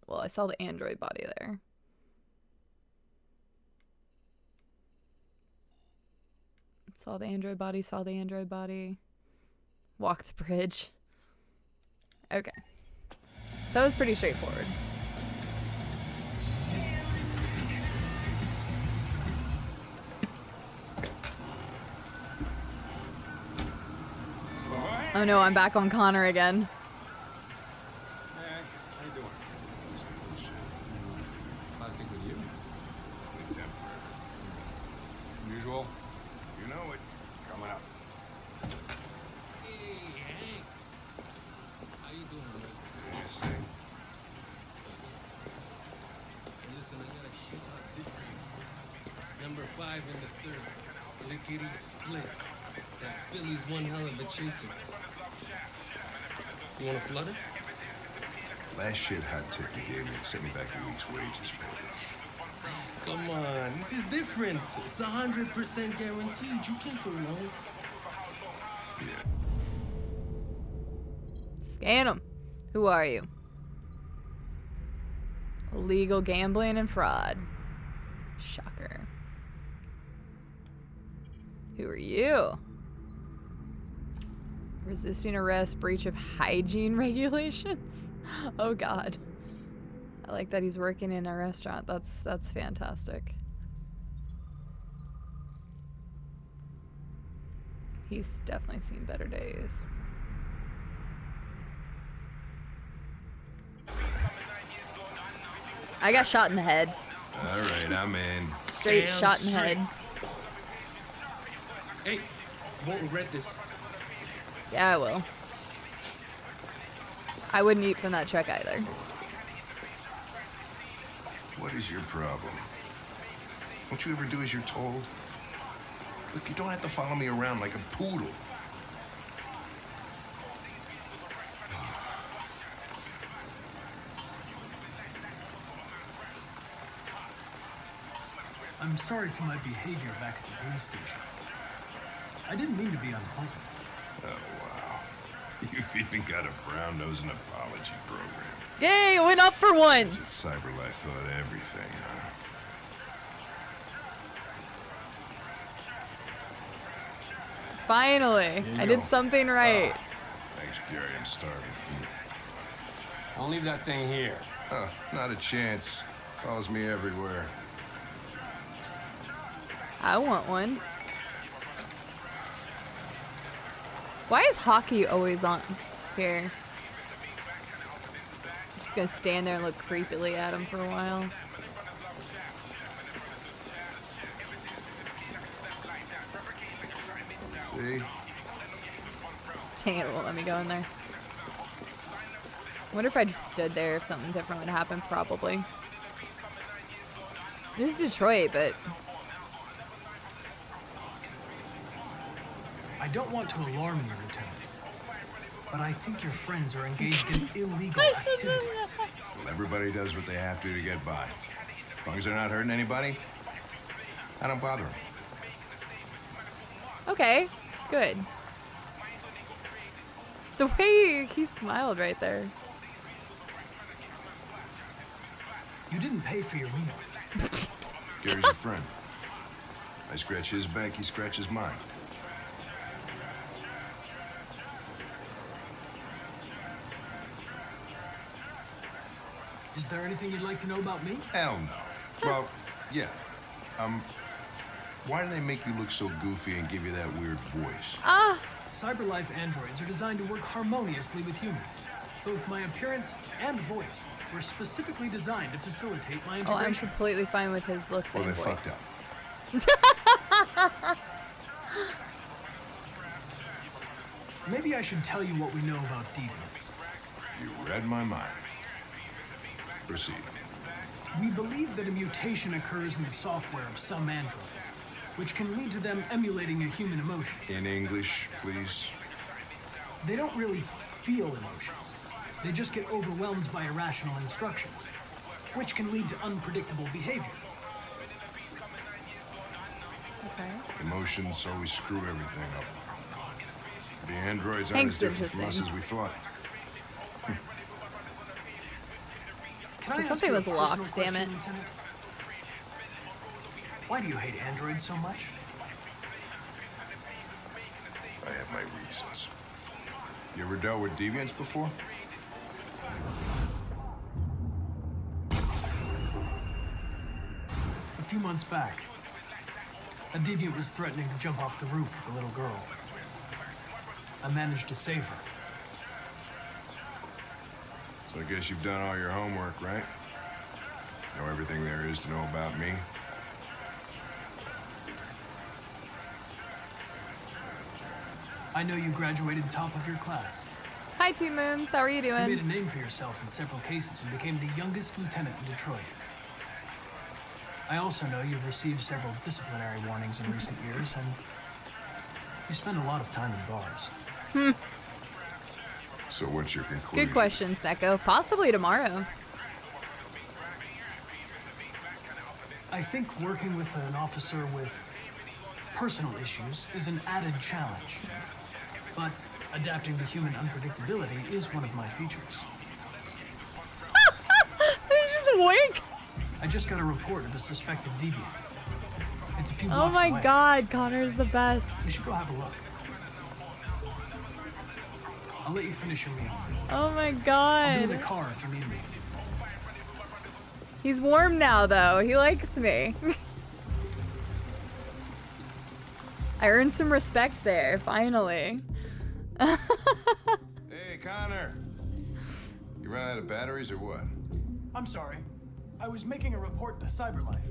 Well, I saw the android body there. Saw the android body, saw the android body. Walk the bridge. Okay. So that was pretty straightforward. Oh no, I'm back on Connor again. How you doing? Plastic with you? Only temporary. Usual? You know it. Coming up. Hey, Hank. How you doing, man? You see? Listen, I got a shit hot tip for you. Number 5 in the 3rd. Lickety split. That Philly's one hell of a chaser. You wanna flood it? Last shit hot tip you gave me sent me back a week's wages, baby. Come on, this is different. It's 100% guaranteed. You can't go wrong. Yeah. Scan him. Who are you? Illegal gambling and fraud. Shocker. Who are you? Resisting arrest, breach of hygiene regulations. Oh God. I like that he's working in a restaurant. That's fantastic. He's definitely seen better days. I got shot in the head. All right, I'm in. Straight Damn shot in the straight. head. Hey, you won't regret this. Yeah, I will. I wouldn't eat from that truck either. What is your problem? Don't you ever do as you're told? Look, you don't have to follow me around like a poodle. I'm sorry for my behavior back at the police station. I didn't mean to be unpleasant. Oh, wow. You've even got a brown-nosing apology program. Yay, it went up for once. CyberLife thought everything, huh? Finally, Here you I did go. something right. Thanks, Gary. I'm starving. I'll leave that thing here. Huh, not a chance. Follows me everywhere. I want one. Why is hockey always on here? I'm just gonna stand there and look creepily at him for a while. See? Dang it, it won't let me go in there. I wonder if I just stood there if something different would happen. Probably. This is Detroit, but I don't want to alarm you, Lieutenant, but I think your friends are engaged in illegal activities. Well, everybody does what they have to get by. As long as they're not hurting anybody, I don't bother them. okay, good. The way he smiled right there. You didn't pay for your meal. Gary's a friend. I scratch his back, he scratches mine. Is there anything you'd like to know about me? Hell no. Well, yeah. Why do they make you look so goofy and give you that weird voice? Ah! CyberLife androids are designed to work harmoniously with humans. Both my appearance and voice were specifically designed to facilitate my Oh, I'm integration. completely fine with his looks Well, and they voice. fucked up. Maybe I should tell you what we know about deviants. You read my mind. Proceed. We believe that a mutation occurs in the software of some androids, which can lead to them emulating a human emotion. In English, please. They don't really feel emotions. They just get overwhelmed by irrational instructions, which can lead to unpredictable behavior. Okay. Emotions always screw everything up. The androids aren't Hank's as different from us interesting. as we thought. Can So I ask something you a was personal locked, damn question, it. Lieutenant? Why do you hate androids so much? I have my reasons. You ever dealt with deviants before? A few months back, a deviant was threatening to jump off the roof with a little girl. I managed to save her. So I guess you've done all your homework, right? Know everything there is to know about me? I know you graduated top of your class. Hi, Two Moons. How are you You made doing? a name for yourself in several cases and became the youngest lieutenant in Detroit. I also know you've received several disciplinary warnings in recent years, and you spend a lot of time in bars. Hmm. So what's your conclusion? Good question, Snecko. Possibly tomorrow. I think working with an officer with personal issues is an added challenge. But adapting to human unpredictability is one of my features. They just wink. I just got a report of a suspected deviant. It's a few Oh blocks my away. god, Connor's the best. We should go have a look. I'll let you finish your meal. Oh my I'll be in god. the car if you need me. He's warm now, though. He likes me. I earned some respect there, finally. Hey, Connor. You run out of batteries or what? I'm sorry. I was making a report to CyberLife.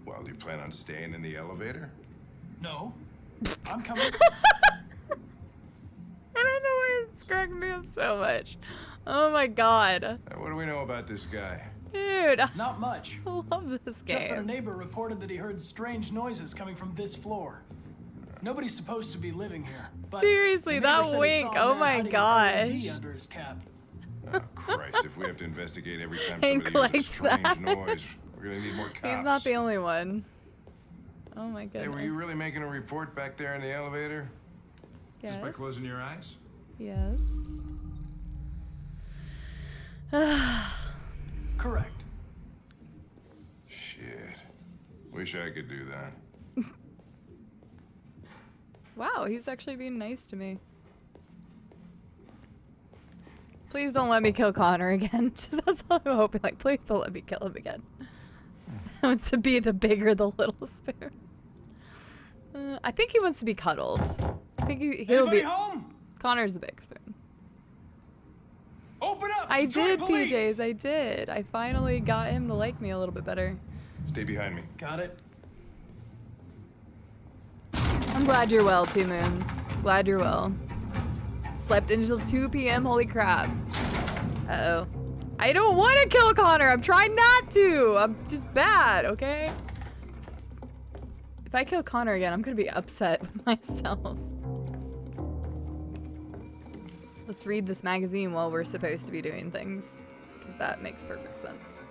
Well, do you plan on staying in the elevator? No. I'm coming. I don't know why it's cracking me up so much. Oh my god. What do we know about this guy? Dude. Not much. I love this Just that a game. neighbor reported that he heard strange noises coming from this floor. Nobody's supposed to be living here. But Seriously, the neighbor that said he wink. saw a Oh man my hiding an gosh. LED under his cap. Oh, Christ, if we have to investigate every time Hank somebody hears a likes strange that. noise, we're gonna need more cops. He's not the only one. Oh my Hey, goodness. were you really making a report back there in the elevator? Yes. Just by closing your eyes? Yes. Correct. Shit. Wish I could do that. Wow, he's actually being nice to me. Please don't let me kill Connor again. That's all I'm hoping. Like, please don't let me kill him again. He wants to be the big or the little spoon. I think he wants to be cuddled. I think he'll Anybody be. home? Connor's the big spoon. Open up! I Detroit did, police! PJs. I did. I finally got him to like me a little bit better. Stay behind me. Got it. I'm glad you're well, Two Moons. Glad you're well. Slept until 2 p.m. Holy crap. Uh-oh. I don't want to kill Connor. I'm trying not to. I'm just bad, okay? If I kill Connor again, I'm going to be upset with myself. Let's read this magazine while we're supposed to be doing things. Because that makes perfect sense.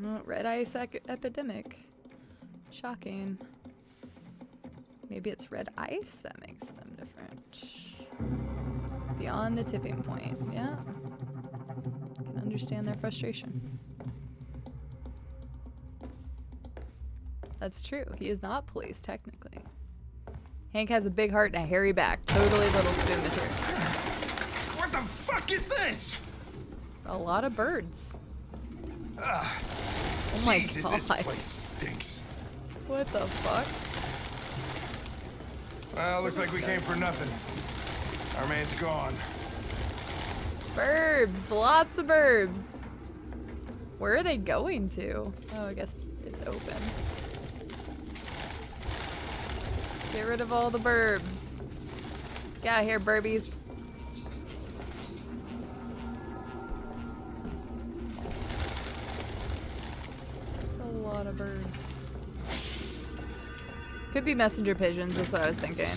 Oh, red ice epidemic. Shocking. Maybe it's red ice that makes them different. Beyond the tipping point. Yeah. Can understand their frustration. That's true. He is not police, technically. Hank has a big heart and a hairy back. Totally Little Spoon material. What the fuck is this? A lot of birds. Ugh. Oh my Jesus, god. this place stinks. What the fuck? Well, looks like we came for nothing. Our man's gone. Burbs. Lots of burbs. Where are they going to? Oh, I guess it's open. Get rid of all the burbs. Get out of here, burbies. That's a lot of birds. Could be messenger pigeons, that's what I was thinking.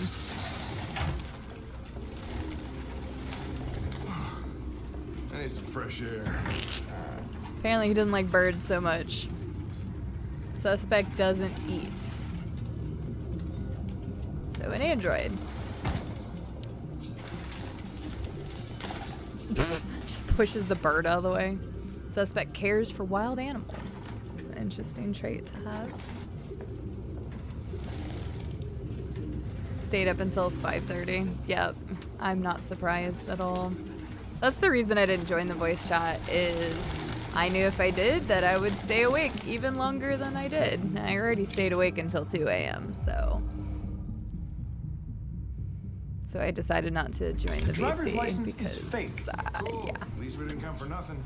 I need some fresh air. Apparently he doesn't like birds so much. Suspect doesn't eat. So an android. Just pushes the bird out of the way. Suspect cares for wild animals. It's an interesting trait to have. Stayed up until 5:30. Yep, I'm not surprised at all. That's the reason I didn't join the voice chat is I knew if I did that I would stay awake even longer than I did. And I already stayed awake until 2 a.m., so I decided not to join the driver's VC license because, is fake. Yeah, At least we didn't come for nothing.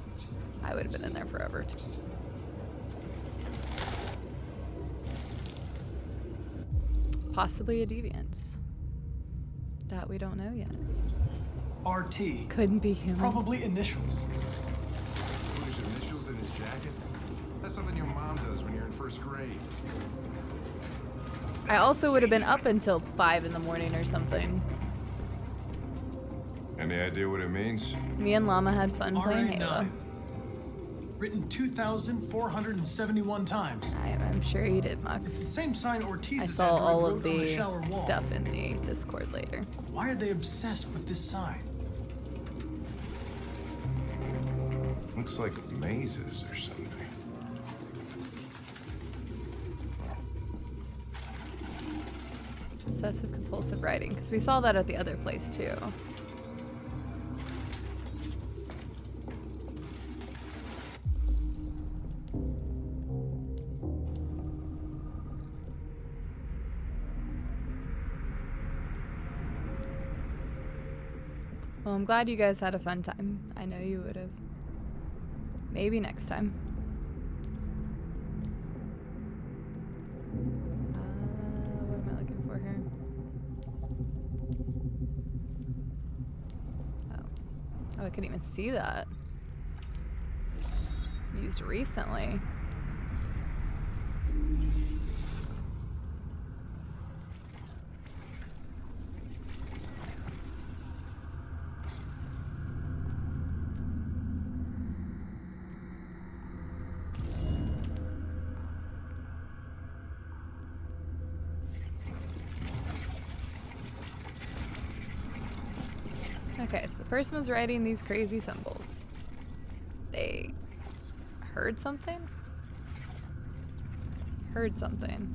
I would have been in there forever. Possibly a deviant. That we don't know yet. RT. Couldn't be human. Probably initials. His initials in his jacket? That's something your mom does when you're in first grade. I also would have been up until 5 in the morning or something. Any idea what it means? Me and Llama had fun playing Halo. RA9. Written 2,471 times. I'm sure you did, Mux. It's the same sign Ortiz's I saw android all wrote of on the the shower wall. stuff in the Discord later. Why are they obsessed with this sign? Looks like mazes or something. Obsessive compulsive writing, because we saw that at the other place too. Well, I'm glad you guys had a fun time. I know you would have. Maybe next time. What am I looking for here? Oh, I couldn't even see that. Used recently. Okay, so the person was writing these crazy symbols. They heard something? Heard something.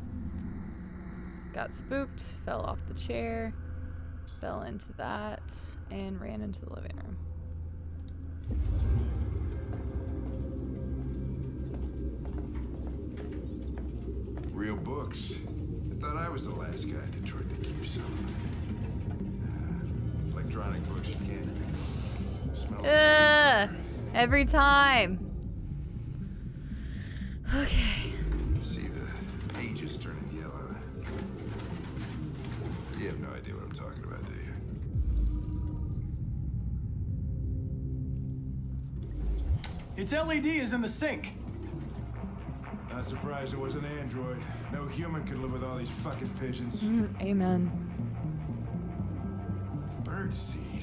Got spooked, fell off the chair, fell into that, and ran into the living room. Real books. I thought I was the last guy in Detroit to keep some. Electronic books, you can't smell them. Every time. Okay. See the pages turning yellow. You have no idea what I'm talking about, do you? Its LED is in the sink. Not surprised it was an android. No human could live with all these fucking pigeons. Amen. Birdseed.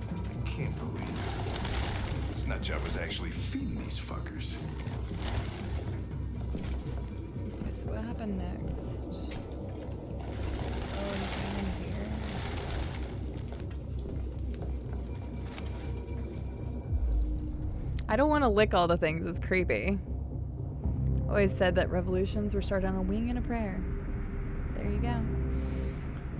I can't believe it. This nutjob was actually feeding these fuckers. Okay, so what happened next? Oh, he's in here. I don't want to lick all the things. It's creepy. Always said that revolutions were started on a wing and a prayer. There you go.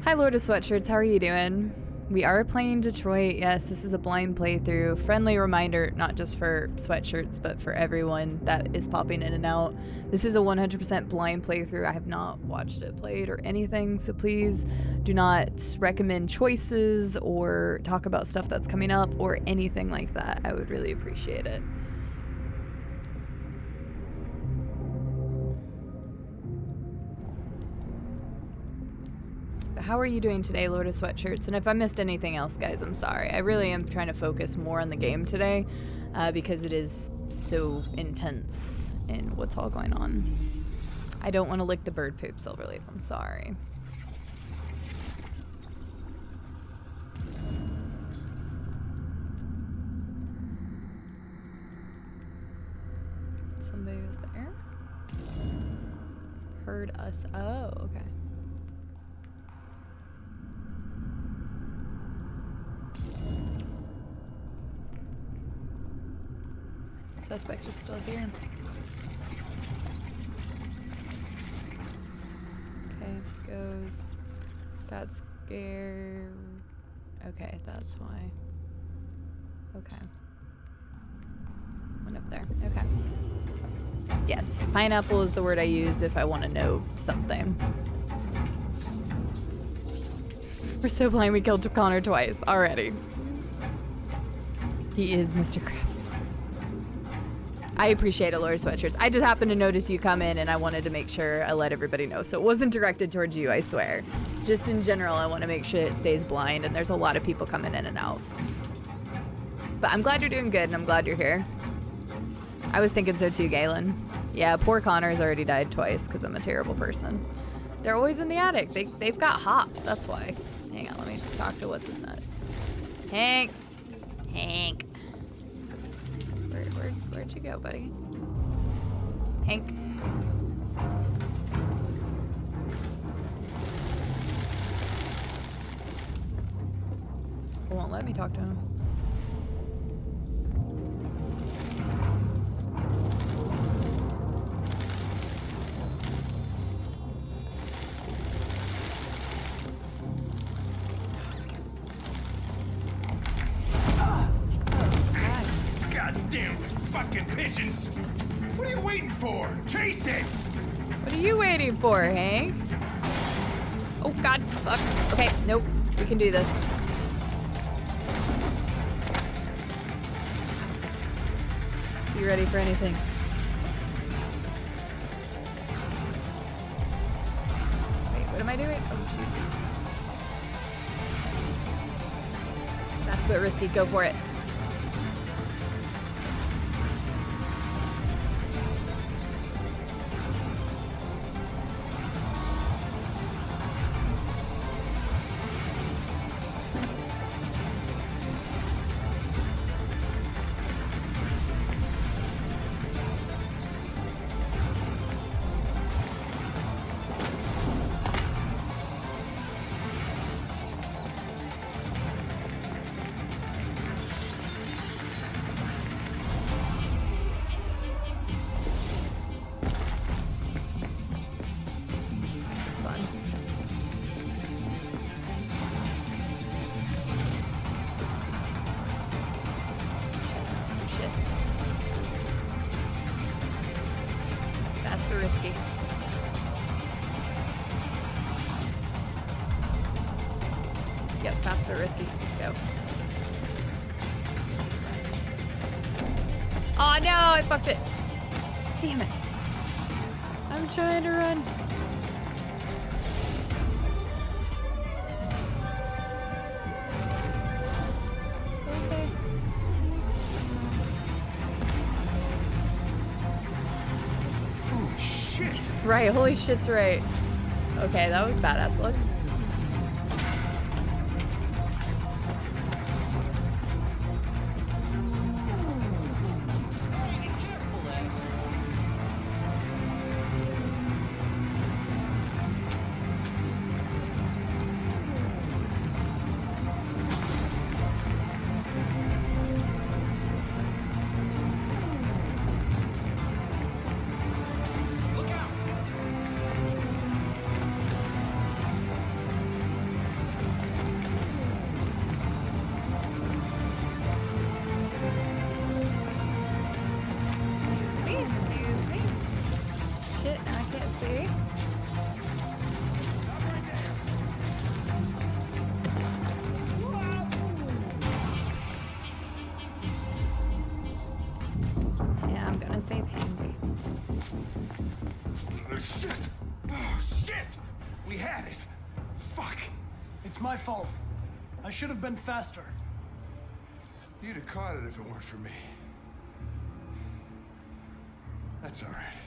Hi, Lord of Sweatshirts. How are you doing? We are playing Detroit. Yes, this is a blind playthrough. Friendly reminder, not just for Sweatshirts, but for everyone that is popping in and out. This is a 100% blind playthrough. I have not watched it played or anything, so please do not recommend choices or talk about stuff that's coming up or anything like that. I would really appreciate it. How are you doing today, Lord of Sweatshirts? And if I missed anything else, guys, I'm sorry. I really am trying to focus more on the game today because it is so intense in what's all going on. I don't want to lick the bird poop, Silverleaf. I'm sorry. Somebody was there? Heard us. Oh, okay. Suspect is still here. Okay, goes. Got scared. Okay, that's why. Okay. Went up there. Okay. Yes, pineapple is the word I use if I want to know something. We're so blind we killed Connor twice already. He is Mr. Krabs. I appreciate Allure sweatshirts. I just happened to notice you come in and I wanted to make sure I let everybody know. So it wasn't directed towards you, I swear. Just in general, I want to make sure it stays blind and there's a lot of people coming in and out. But I'm glad you're doing good and I'm glad you're here. I was thinking so too, Galen. Yeah, poor Connor's already died twice because I'm a terrible person. They're always in the attic. They've got hops, that's why. Hang on, let me talk to what's his nuts. Hank. Hank. Where'd you go, buddy? Hank. It won't let me talk to him. Damn fucking pigeons! What are you waiting for? Chase it! What are you waiting for, Hank? Oh god, fuck. Okay, nope. We can do this. You ready for anything? Wait, what am I doing? Oh, jeez. That's a bit risky. Go for it. Risky. Yep, fast but risky. Let's go. Oh no, I fucked it. Damn it. I'm trying to run. Okay. Right, holy shit's right. Okay, that was badass look. My fault. I should have been faster. You'd have caught it if it weren't for me. That's all right.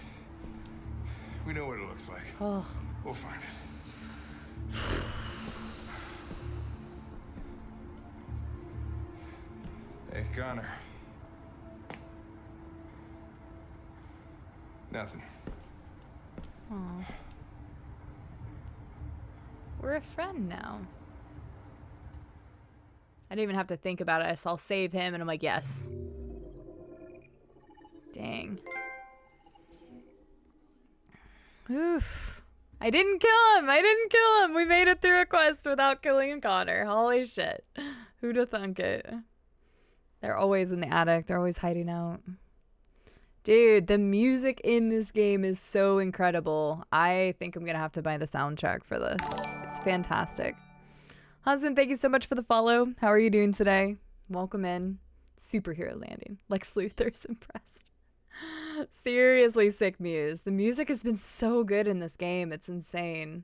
We know what it looks like. Oh. We'll find it. Hey, Connor. Nothing. Oh. We're a friend now. I didn't even have to think about it. I'll save him, and I'm like, yes. Dang. Oof. I didn't kill him. I didn't kill him. We made it through a quest without killing Connor. Holy shit. Who'd have thunk it? They're always in the attic. They're always hiding out. Dude, the music in this game is so incredible. I think I'm gonna have to buy the soundtrack for this. It's fantastic. Hudson, thank you so much for the follow. How are you doing today? Welcome in. Superhero landing. Lex Luthor's impressed. Seriously sick muse. The music has been so good in this game. It's insane.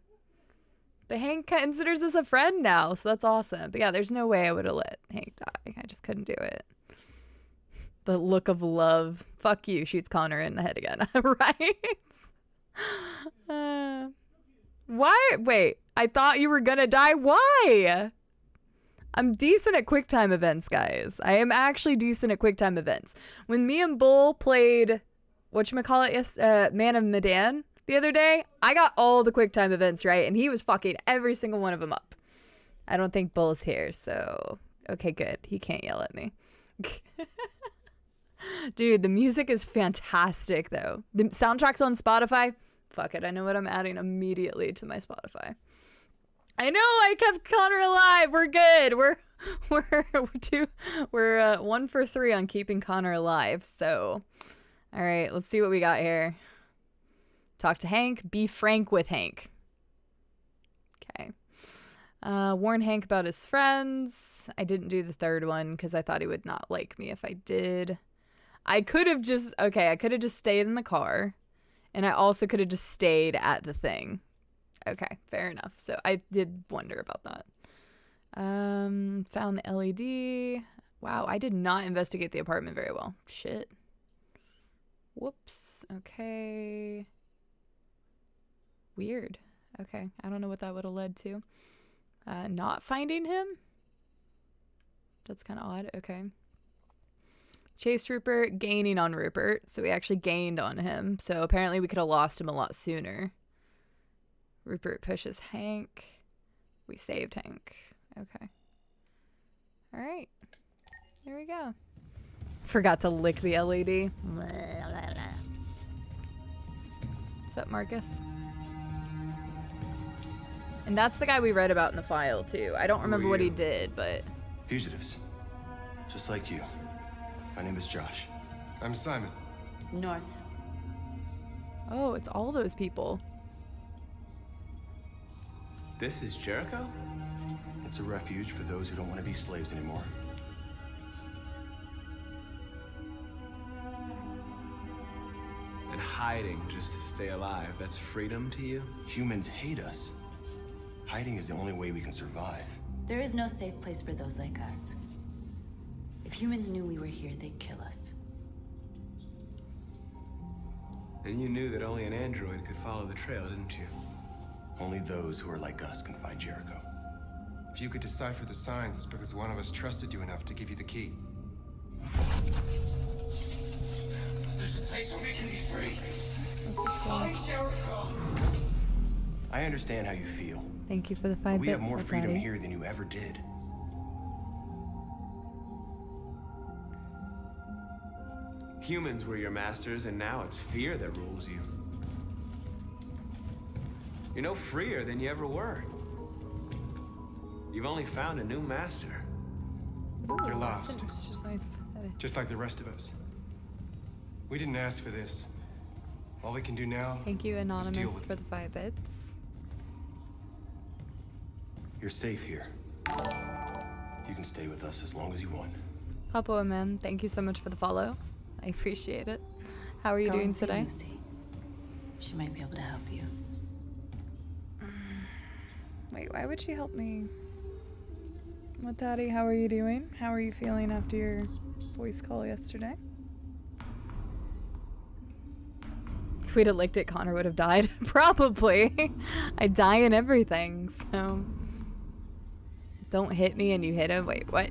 But Hank considers us a friend now, so that's awesome. But yeah, there's no way I would have let Hank die. I just couldn't do it. The look of love. Fuck you. Shoots Connor in the head again. Right? Why? Wait. I thought you were gonna die. Why? I'm decent at QuickTime events, guys. I am actually decent at QuickTime events. When me and Bull played, whatchamacallit, Man of Medan the other day, I got all the QuickTime events right, and he was fucking every single one of them up. I don't think Bull's here, so... Okay, good. He can't yell at me. Dude, the music is fantastic, though. The soundtrack's on Spotify. Fuck it, I know what I'm adding immediately to my Spotify. I know I kept Connor alive. We're good. We're 1 for 3 on keeping Connor alive. So, all right, let's see what we got here. Talk to Hank. Be frank with Hank. Okay. Warn Hank about his friends. I didn't do the third one because I thought he would not like me if I did. I could have just stayed in the car, and I also could have just stayed at the thing. Okay, fair enough. So I did wonder about that. Found the LED. Wow, I did not investigate the apartment very well. Shit. Whoops. Okay. Weird. Okay, I don't know what that would have led to. Not finding him? That's kind of odd. Okay. Chased Rupert, gaining on Rupert. So we actually gained on him. So apparently we could have lost him a lot sooner. Rupert pushes Hank. We saved Hank. Okay. All right. There we go. Forgot to lick the LED. What's up, Marcus? And that's the guy we read about in the file, too. I don't remember what he did, but... Fugitives. Just like you. My name is Josh. I'm Simon. North. Oh, it's all those people. This is Jericho? It's a refuge for those who don't want to be slaves anymore. And hiding just to stay alive, that's freedom to you? Humans hate us. Hiding is the only way we can survive. There is no safe place for those like us. If humans knew we were here, they'd kill us. And you knew that only an android could follow the trail, didn't you? Only those who are like us can find Jericho. If you could decipher the signs, it's because one of us trusted you enough to give you the key. There's a place where we can be free. Find Jericho. I understand how you feel. Thank you for the 5 bits. We have more freedom Daddy. here than you ever did. Humans were your masters, and now it's fear that rules you. You're no freer than you ever were. You've only found a new master. You're lost. Just like the rest of us. We didn't ask for this. All we can do now Thank you, is deal Anonymous, with for the 5 bits. You're safe here. You can stay with us as long as you want. Papa Man, thank you so much for the follow. I appreciate it. How are you Go doing and see today? Lucy. She might be able to help you. Wait, why would she help me? What, Daddy? How are you doing? How are you feeling after your voice call yesterday? If we'd have licked it, Connor would have died. Probably. I die in everything, so... Don't hit me and you hit him. Wait, what?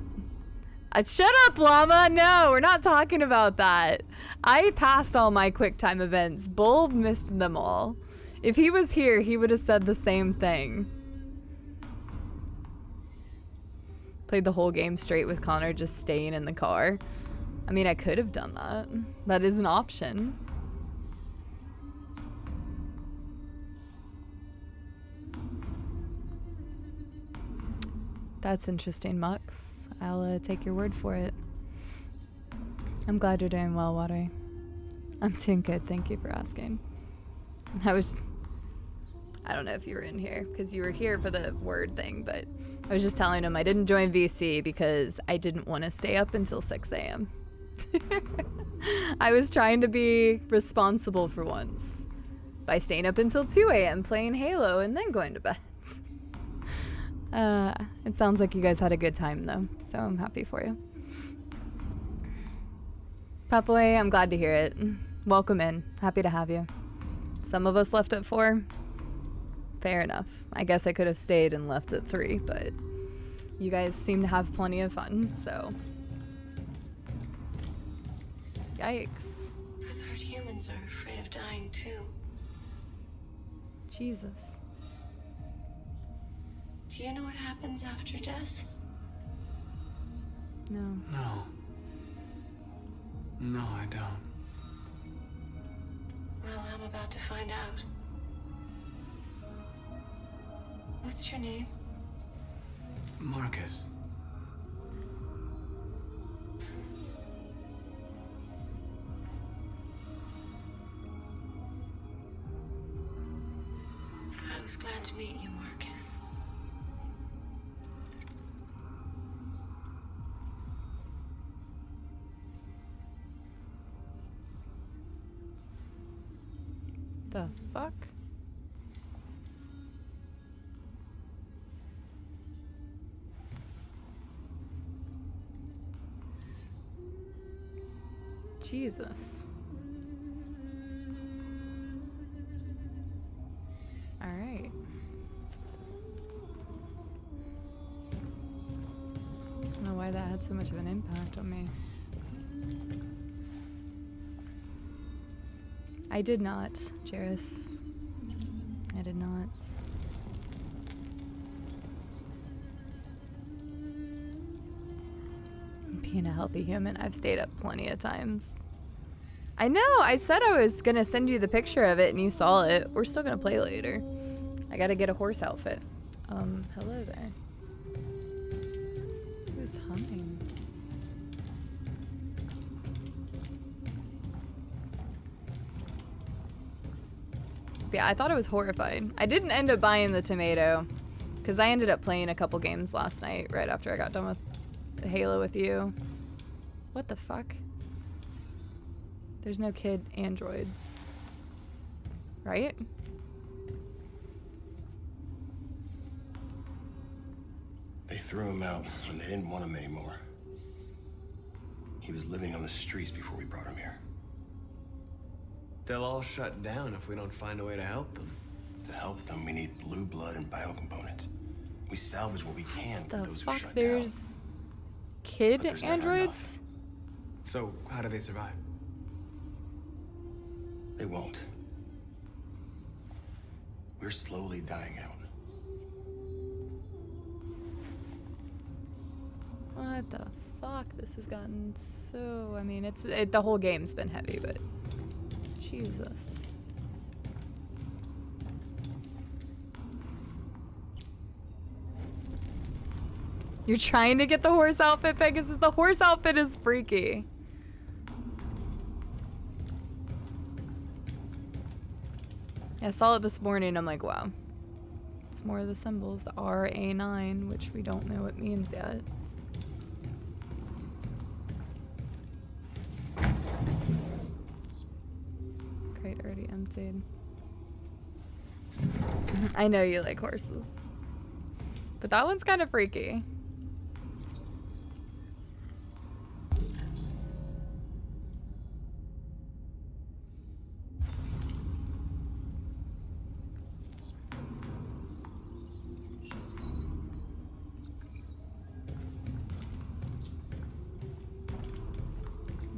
Shut up, Llama! No, we're not talking about that. I passed all my QuickTime events. Bulb missed them all. If he was here, he would have said the same thing. Played the whole game straight with Connor just staying in the car. I mean, I could have done that. That is an option. That's interesting, Mux. I'll take your word for it. I'm glad you're doing well, Watery. I'm doing good. Thank you for asking. I don't know if you were in here because you were here for the word thing, but I was just telling him I didn't join VC because I didn't want to stay up until 6 a.m. I was trying to be responsible for once by staying up until 2 a.m. playing Halo and then going to bed. It sounds like you guys had a good time though, so I'm happy for you. Papoy, I'm glad to hear it. Welcome in. Happy to have you. Some of us left at 4. Fair enough. I guess I could have stayed and left at 3, but you guys seem to have plenty of fun, so. Yikes. I've heard humans are afraid of dying too. Jesus. Do you know what happens after death? No. No, I don't. Well, I'm about to find out. What's your name? Marcus. I was glad to meet you, Marcus. The fuck? Jesus. All right. I don't know why that had so much of an impact on me. I did not, Jairus. I did not. Being a healthy human, I've stayed up plenty of times. I know, I said I was gonna send you the picture of it and you saw it. We're still gonna play later. I gotta get a horse outfit. Hello there. Who's humming? But yeah, I thought it was horrifying. I didn't end up buying the tomato because I ended up playing a couple games last night right after I got done with Halo with you. What the fuck? There's no kid androids. Right? They threw him out when they didn't want him anymore. He was living on the streets before we brought him here. They'll all shut down if we don't find a way to help them. To help them, we need blue blood and biocomponents. We salvage what we can from those who shut There's kid there's never androids? So, how do they survive? They won't. We're slowly dying out. What the fuck? This has gotten so... I mean, the whole game's been heavy, but... Jesus. You're trying to get the horse outfit, Pegasus? The horse outfit is freaky. I saw it this morning. I'm like, wow. It's more of the symbols. The RA9, which we don't know what means yet. Crate already emptied. I know you like horses. But that one's kind of freaky.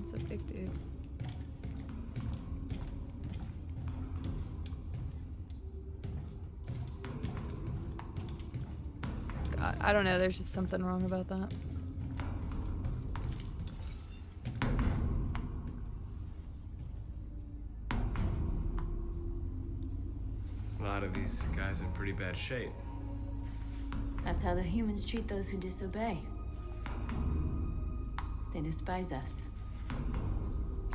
It's a big dude. God, I don't know, there's just something wrong about that. A lot of these guys in pretty bad shape. That's how the humans treat those who disobey. They despise us.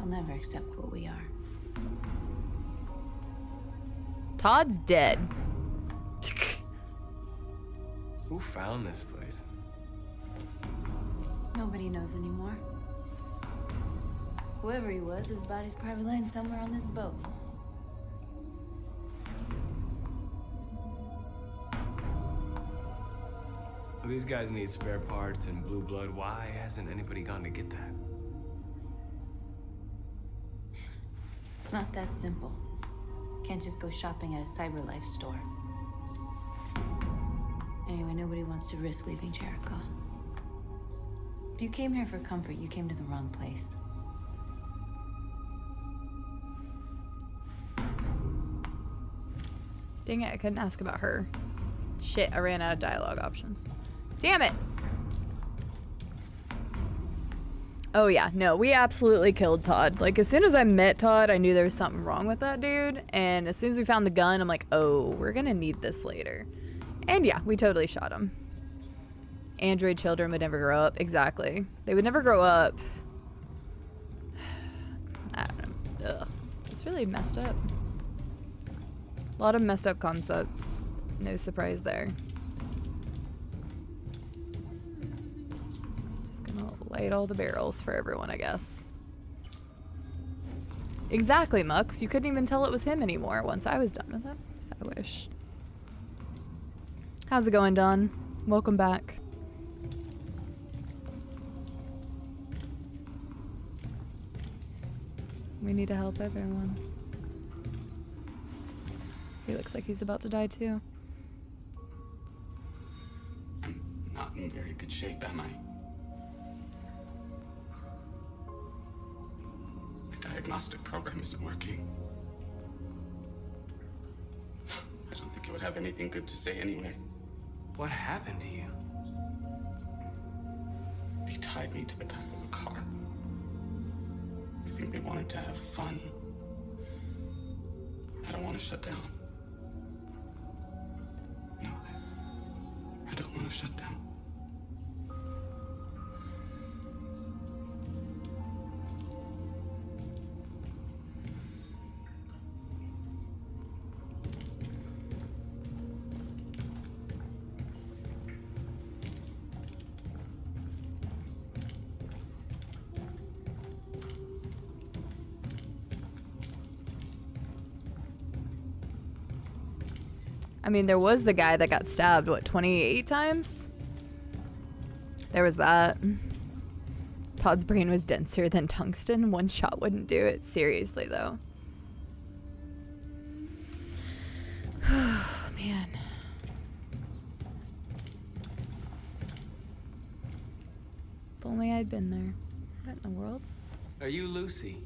We'll never accept what we are. Todd's dead. Who found this place? Nobody knows anymore. Whoever he was, his body's probably laying somewhere on this boat. Well, these guys need spare parts and blue blood. Why hasn't anybody gone to get that? It's not that simple. Can't just go shopping at a CyberLife store. Anyway, nobody wants to risk leaving Jericho. If you came here for comfort, you came to the wrong place. Dang it, I couldn't ask about her. Shit, I ran out of dialogue options. Damn it! Oh yeah, no, we absolutely killed Todd. Like, as soon as I met Todd, I knew there was something wrong with that dude. And as soon as we found the gun, I'm like, oh, we're gonna need this later. And yeah, we totally shot him. Android children would never grow up. Exactly. They would never grow up. I don't know. Ugh. Just really messed up. A lot of messed up concepts. No surprise there. Just gonna light all the barrels for everyone, I guess. Exactly, Mux. You couldn't even tell it was him anymore once I was done with him. I wish. How's it going, Don? Welcome back. We need to help everyone. He looks like he's about to die too. I'm not in very good shape, am I? My diagnostic program isn't working. I don't think it would have anything good to say anyway. What happened to you? They tied me to the back of a car. I think they wanted to have fun. I don't want to shut down. No, I don't want to shut down. I mean, there was the guy that got stabbed, what, 28 times? There was that. Todd's brain was denser than tungsten. One shot wouldn't do it. Seriously, though. Man. If only I'd been there. What in the world? Are you Lucy?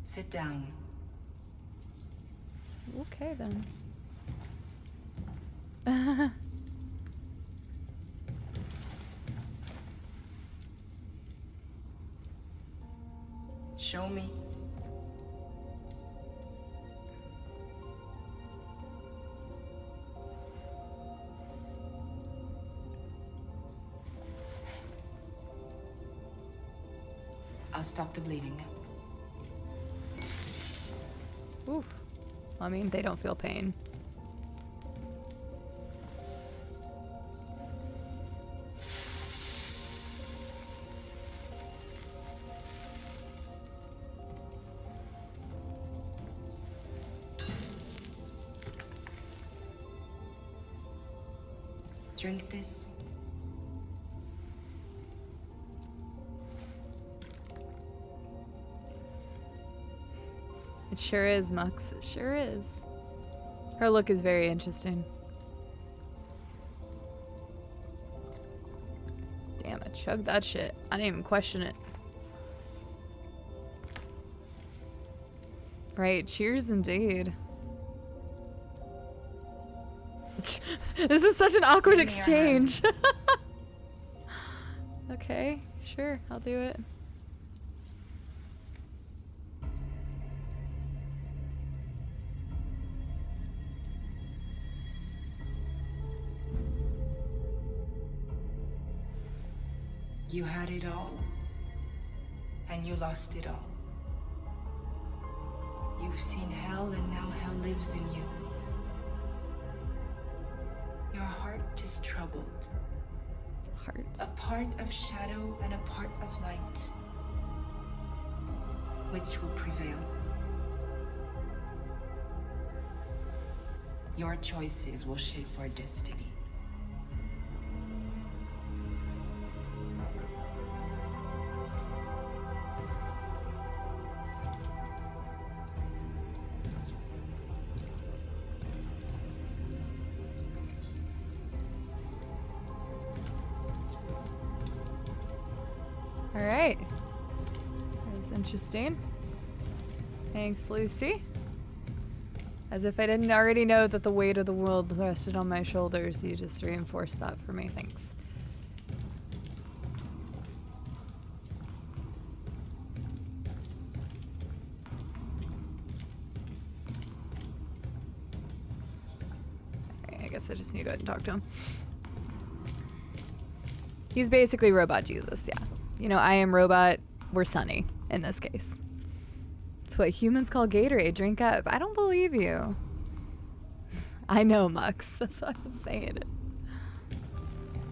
Sit down. Okay, then. Show me. I'll stop the bleeding. Oof. I mean, they don't feel pain. Drink this. It sure is, Mux. It sure is. Her look is very interesting. Damn, I chugged that shit. I didn't even question it. Right, cheers indeed. This is such an awkward exchange. Okay, sure, I'll do it. You had it all, and you lost it all. You've seen hell, and now hell lives in you. Your heart is troubled. Heart. A part of shadow and a part of light. Which will prevail? Your choices will shape our destiny. All right. That was interesting. Thanks, Lucy. As if I didn't already know that the weight of the world rested on my shoulders, you just reinforced that for me. Thanks. Okay, I guess I just need to go ahead and talk to him. He's basically Robot Jesus, yeah. You know, I am Robot, we're Sunny in this case. It's what humans call Gatorade. Drink up. I don't believe you. I know, Mux. That's why I was saying it.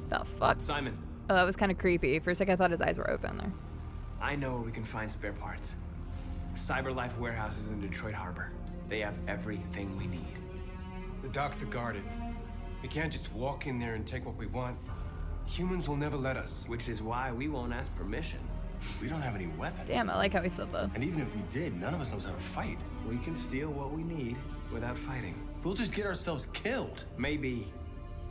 The fuck? Simon. Oh, that was kind of creepy. For a second, I thought his eyes were open there. I know where we can find spare parts. CyberLife warehouse is in the Detroit Harbor. They have everything we need. The docks are guarded. We can't just walk in there and take what we want. Humans will never let us. Which is why we won't ask permission. We don't have any weapons. Damn, I like how he said that. And even if we did, none of us knows how to fight. We can steal what we need without fighting. We'll just get ourselves killed. Maybe.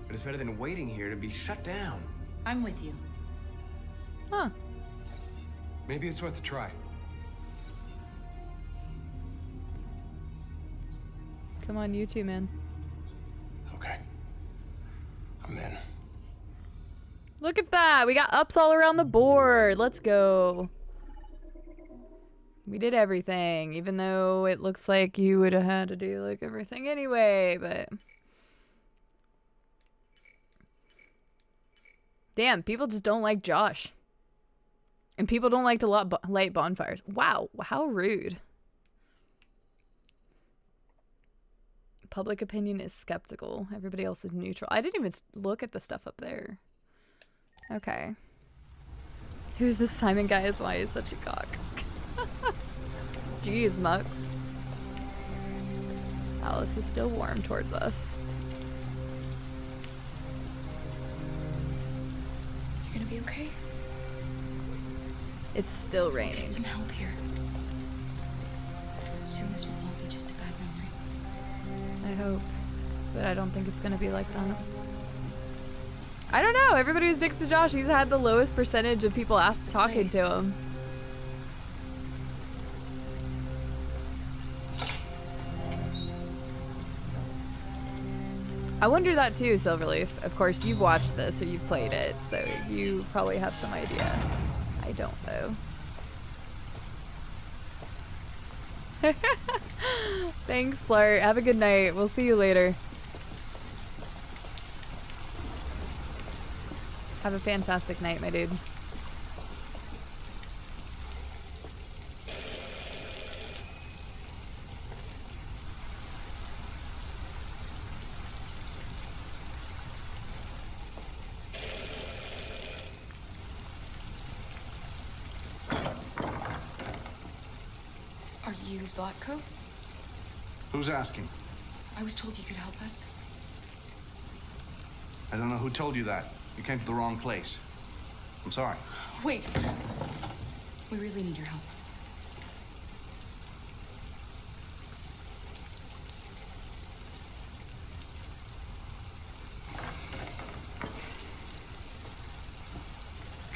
But it's better than waiting here to be shut down. I'm with you. Huh. Maybe it's worth a try. Come on, you two, man. Okay. I'm in. Look at that. We got ups all around the board. Let's go. We did everything, even though it looks like you would have had to do like everything anyway, but damn, people just don't like Josh. And people don't like to light bonfires. Wow, how rude. Public opinion is skeptical. Everybody else is neutral. I didn't even look at the stuff up there. Okay. Who's this Simon guy? Is why he's such a cock. Jeez, Mux. Alice is still warm towards us. You gonna be okay? It's still raining. Get some help here. Soon this will all be just a bad memory. I hope. But I don't think it's gonna be like that. I don't know. Everybody who sticks to Josh, he's had the lowest percentage of people talking to him. I wonder that too, Silverleaf. Of course, you've watched this or you've played it, so you probably have some idea. I don't, though. Thanks, Flart. Have a good night. We'll see you later. Have a fantastic night, my dude. Are you Zlatko? Who's asking? I was told you could help us. I don't know who told you that. You came to the wrong place. I'm sorry. Wait. We really need your help.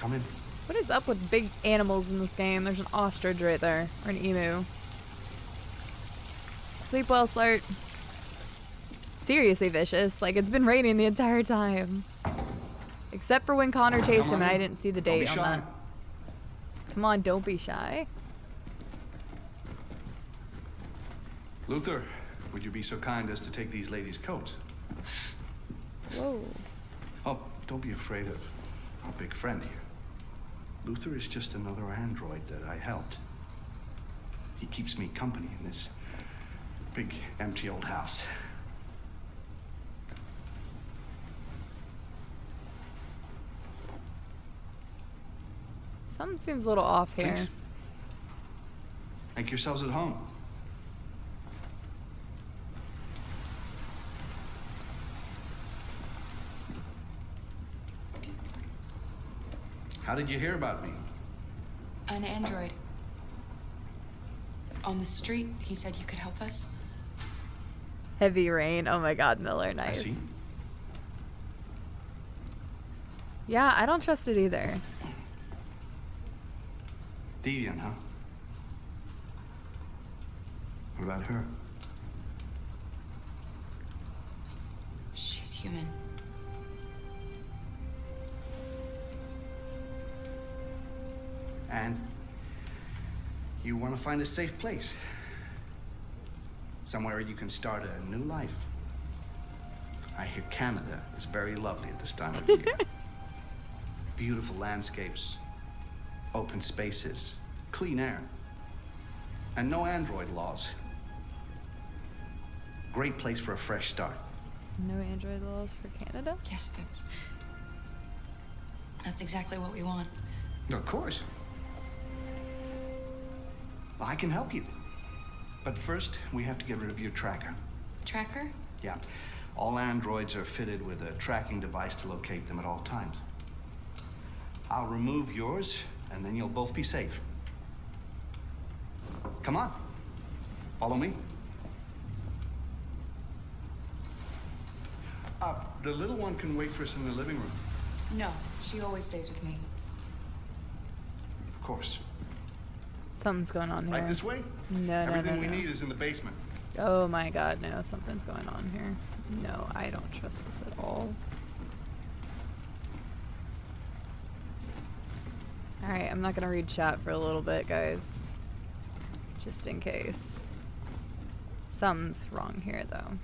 Come in. What is up with big animals in this game? There's an ostrich right there. Or an emu. Sleep well, Slurt. Seriously vicious. Like, it's been raining the entire time. Except for when Connor chased him and I didn't see the date on that. Come on, don't be shy. Luther, would you be so kind as to take these ladies' coats? Whoa. Oh, don't be afraid of our big friend here. Luther is just another android that I helped. He keeps me company in this big, empty old house. Something seems a little off here. Please. Make yourselves at home. How did you hear about me? An android. On the street, he said you could help us. Heavy Rain. Oh my god, Miller, nice. I see. Yeah, I don't trust it either. Deviant, huh? What about her? She's human. And you want to find a safe place. Somewhere you can start a new life. I hear Canada is very lovely at this time of year. Beautiful landscapes, open spaces, clean air, and no android laws. Great place for a fresh start. No android laws for Canada? Yes, that's exactly what we want. Of course. Well, I can help you. But first, we have to get rid of your tracker. Tracker? Yeah. All androids are fitted with a tracking device to locate them at all times. I'll remove yours, and then you'll both be safe. Come on. Follow me. The little one can wait for us in the living room. No, she always stays with me. Of course. Something's going on here. Right this way? No, Everything no, we no. need is in the basement. Oh my god, no. Something's going on here. No, I don't trust this at all. Alright, I'm not gonna read chat for a little bit, guys. Just in case. Something's wrong here, though.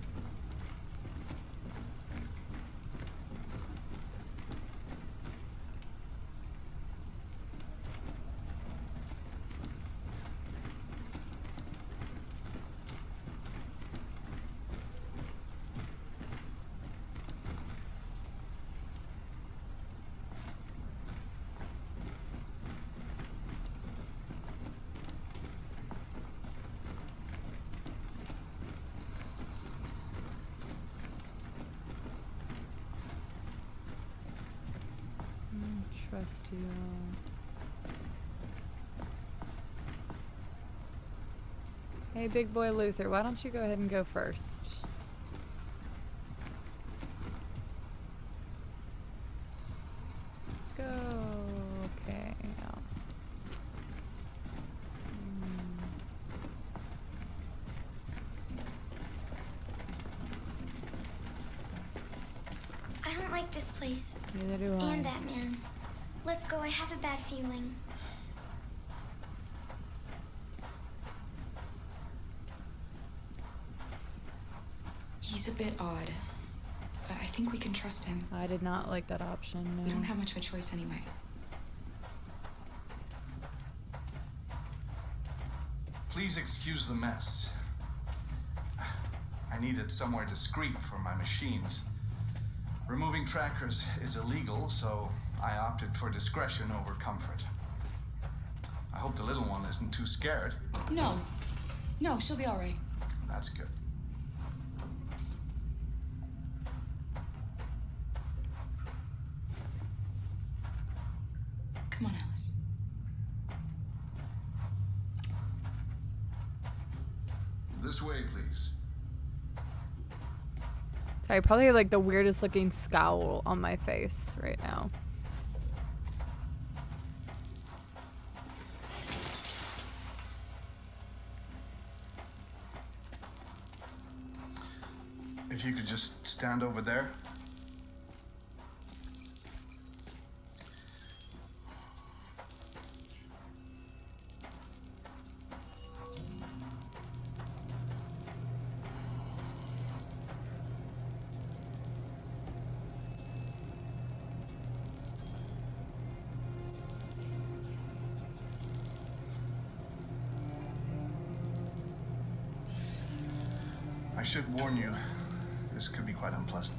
Trust you. Hey, big boy Luther, why don't you go ahead and go first? Let's go. Okay. Yeah. I don't like this place. Neither do I. And that man. Let's go. I have a bad feeling. He's a bit odd, but I think we can trust him. I did not like that option. No. We don't have much of a choice anyway. Please excuse the mess. I needed somewhere discreet for my machines. Removing trackers is illegal, so I opted for discretion over comfort. I hope the little one isn't too scared. No. No, she'll be all right. That's good. Come on, Alice. This way, please. Sorry, probably like the weirdest looking scowl on my face right now. If you could just stand over there. should warn you, this could be quite unpleasant.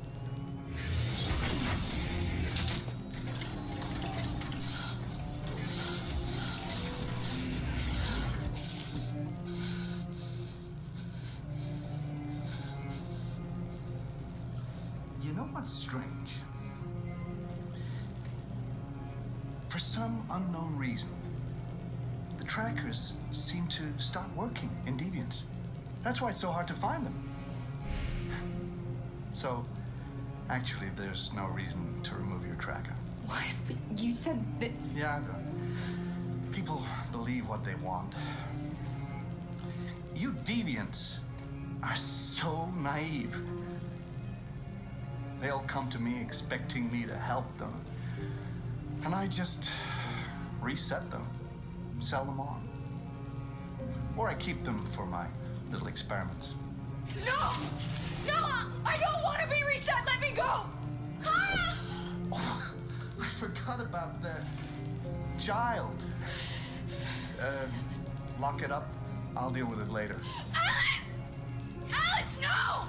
You know what's strange? For some unknown reason, the trackers seem to stop working in Deviants. That's why it's so hard to find them. So, actually, there's no reason to remove your tracker. What? But you said that... Yeah, people believe what they want. You Deviants are so naive. They'll come to me expecting me to help them. And I just reset them, sell them on. Or I keep them for my little experiments. No! No! I don't want to be reset! Let me go! Ah! Oh, I forgot about that child. Lock it up. I'll deal with it later. Alice! Alice, no!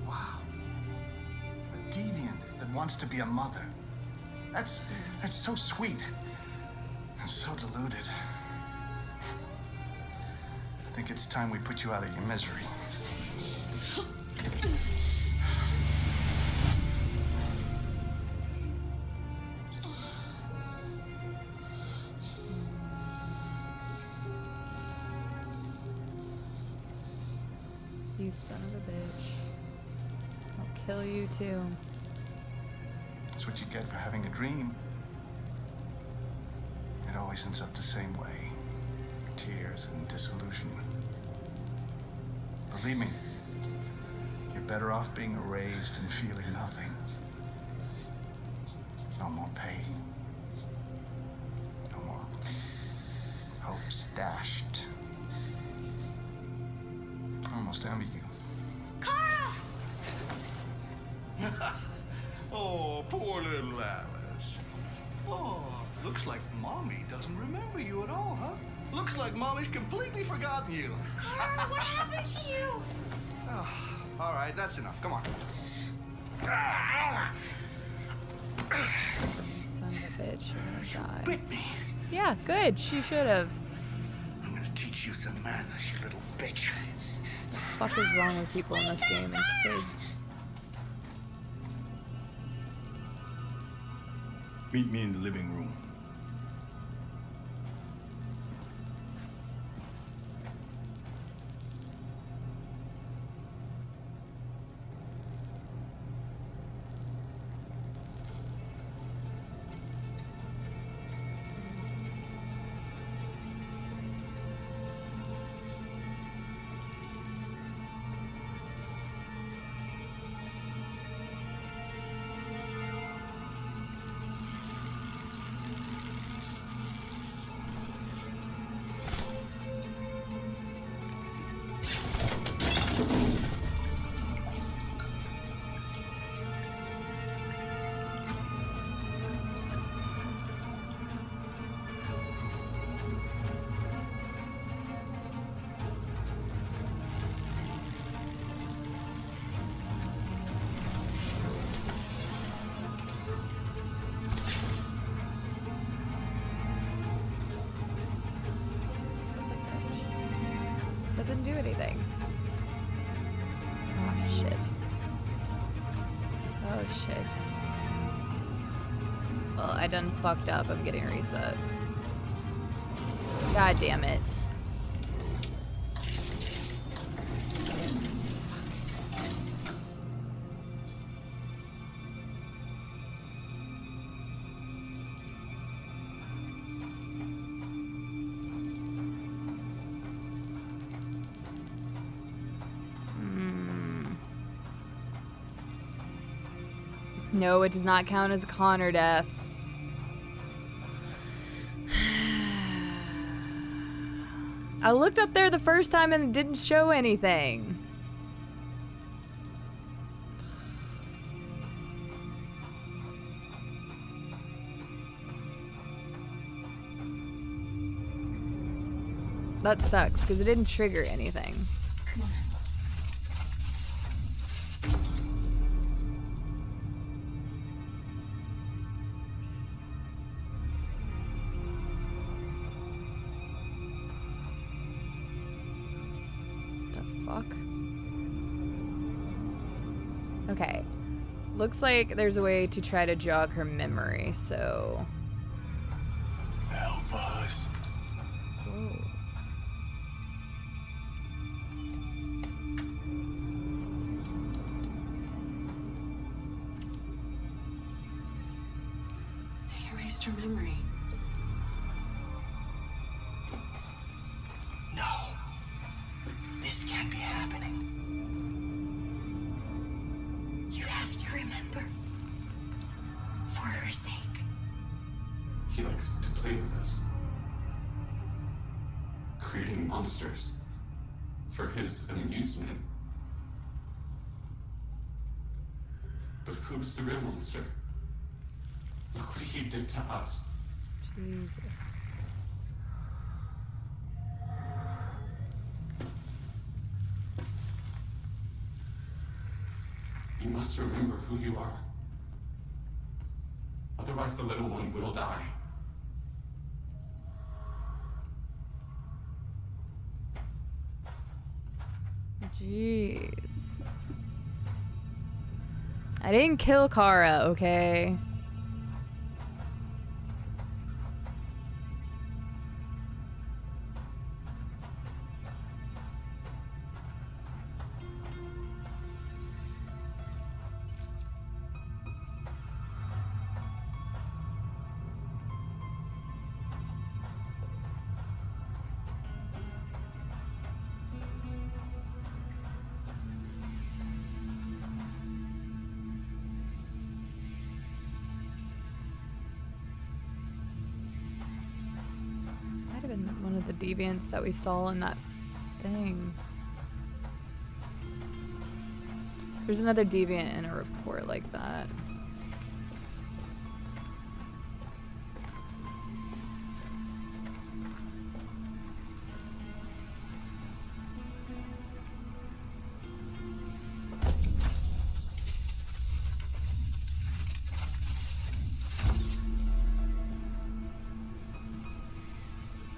Wow. A deviant that wants to be a mother. That's so sweet. And so deluded. I think it's time we put you out of your misery. You son of a bitch. I'll kill you too. That's what you get for having a dream. It always ends up the same way. Tears and disillusionment. Believe me, you're better off being erased and feeling nothing. No more pain. No more hopes dashed. I almost envy you. Kara! Oh, poor little Alice. Oh, looks like Mommy doesn't remember you at all, huh? Looks like Mommy's completely forgotten you. Kara, what happened to you? Oh, all right, that's enough. Come on. Son of a bitch, you're gonna die. Bit me. Yeah, good. She should have. I'm gonna teach you some manners, you little bitch. What the fuck is wrong with people in this game and kids? Meet me in the living room. That didn't do anything. Oh shit. Oh shit. Well, I done fucked up. I'm getting a reset. God damn it. No, it does not count as a Connor death. I looked up there the first time and it didn't show anything. That sucks because it didn't trigger anything. Come on. fuck? Okay. Looks like there's a way to try to jog her memory, so... Help us. Whoa. They erased her memory. No. This can't be happening. You have to remember. For her sake. He likes to play with us. Creating monsters. For his amusement. But who's the real monster? Look what he did to us. Jesus. You must remember who you are. Otherwise, the little one will die. Jeez. I didn't kill Kara, okay? Might have been one of the deviants that we saw in that thing. There's another deviant in a report like that.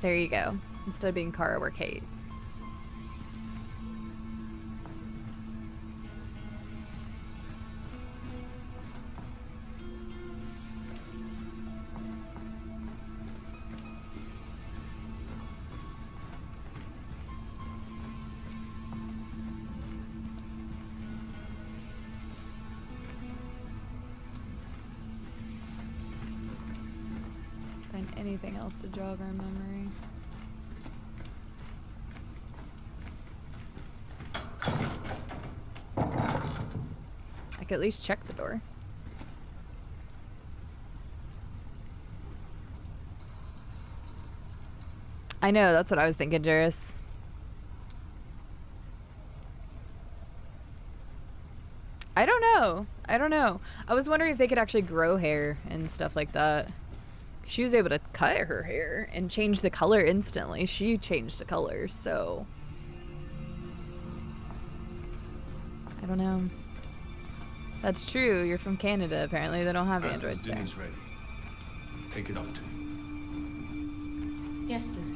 There you go. Instead of being Kara, we're Kate. Find anything else to jog our memory. I could at least check the door. I know, that's what I was thinking, Jairus. I don't know. I don't know. I was wondering if they could actually grow hair and stuff like that. She was able to cut her hair and change the color instantly. She changed the color, so... I don't know. That's true. You're from Canada. Apparently they don't have androids there. Dinner's ready. Take it up to him. Yes, Luther.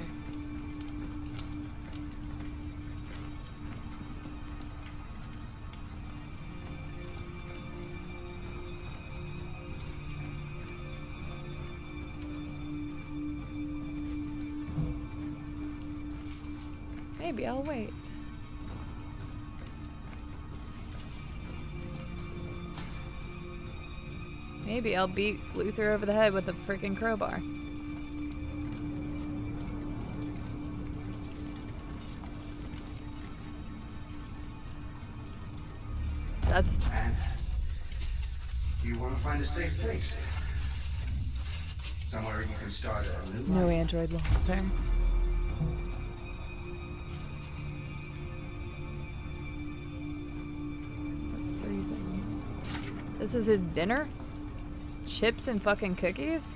Maybe I'll wait. Maybe I'll beat Luther over the head with a freaking crowbar. That's... And you want to find a safe place? Somewhere you can start a new No life. android lost there. That's 3 things. This is his dinner? Chips and fucking cookies?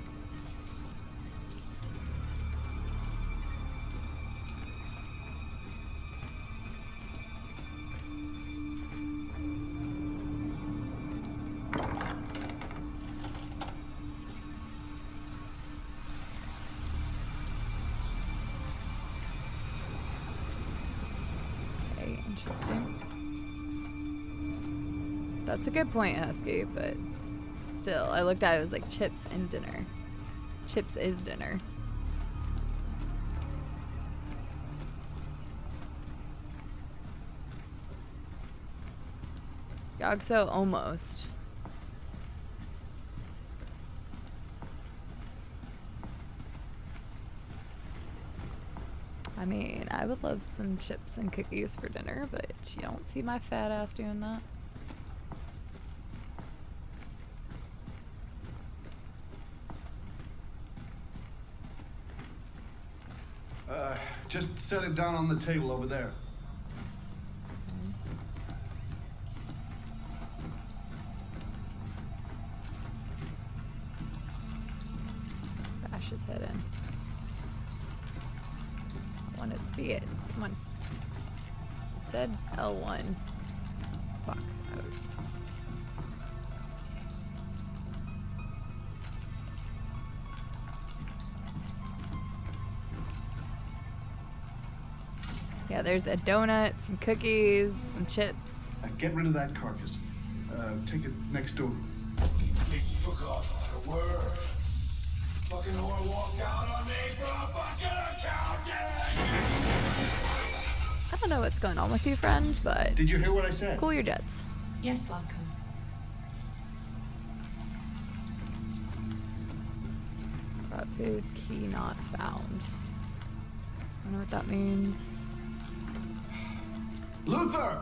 Okay, Interesting. That's a good point, Husky, but still, I looked at it, it was like chips and dinner. Chips is dinner. Yogso almost. I mean, I would love some chips and cookies for dinner, but you don't see my fat ass doing that. Just set it down on the table over there. Bash his head in. I want to see it. Come on. It said L1. Fuck. Yeah, there's a donut, some cookies, some chips. Get rid of that carcass. Take it next door. Bitch forgot the word. Fucking whore walked out on me from a fucking accountant. I don't know what's going on with you, friend, but... Did you hear what I said? Cool your jets. Yes, Slavko. Brought food, key not found. I don't know what that means. Luther!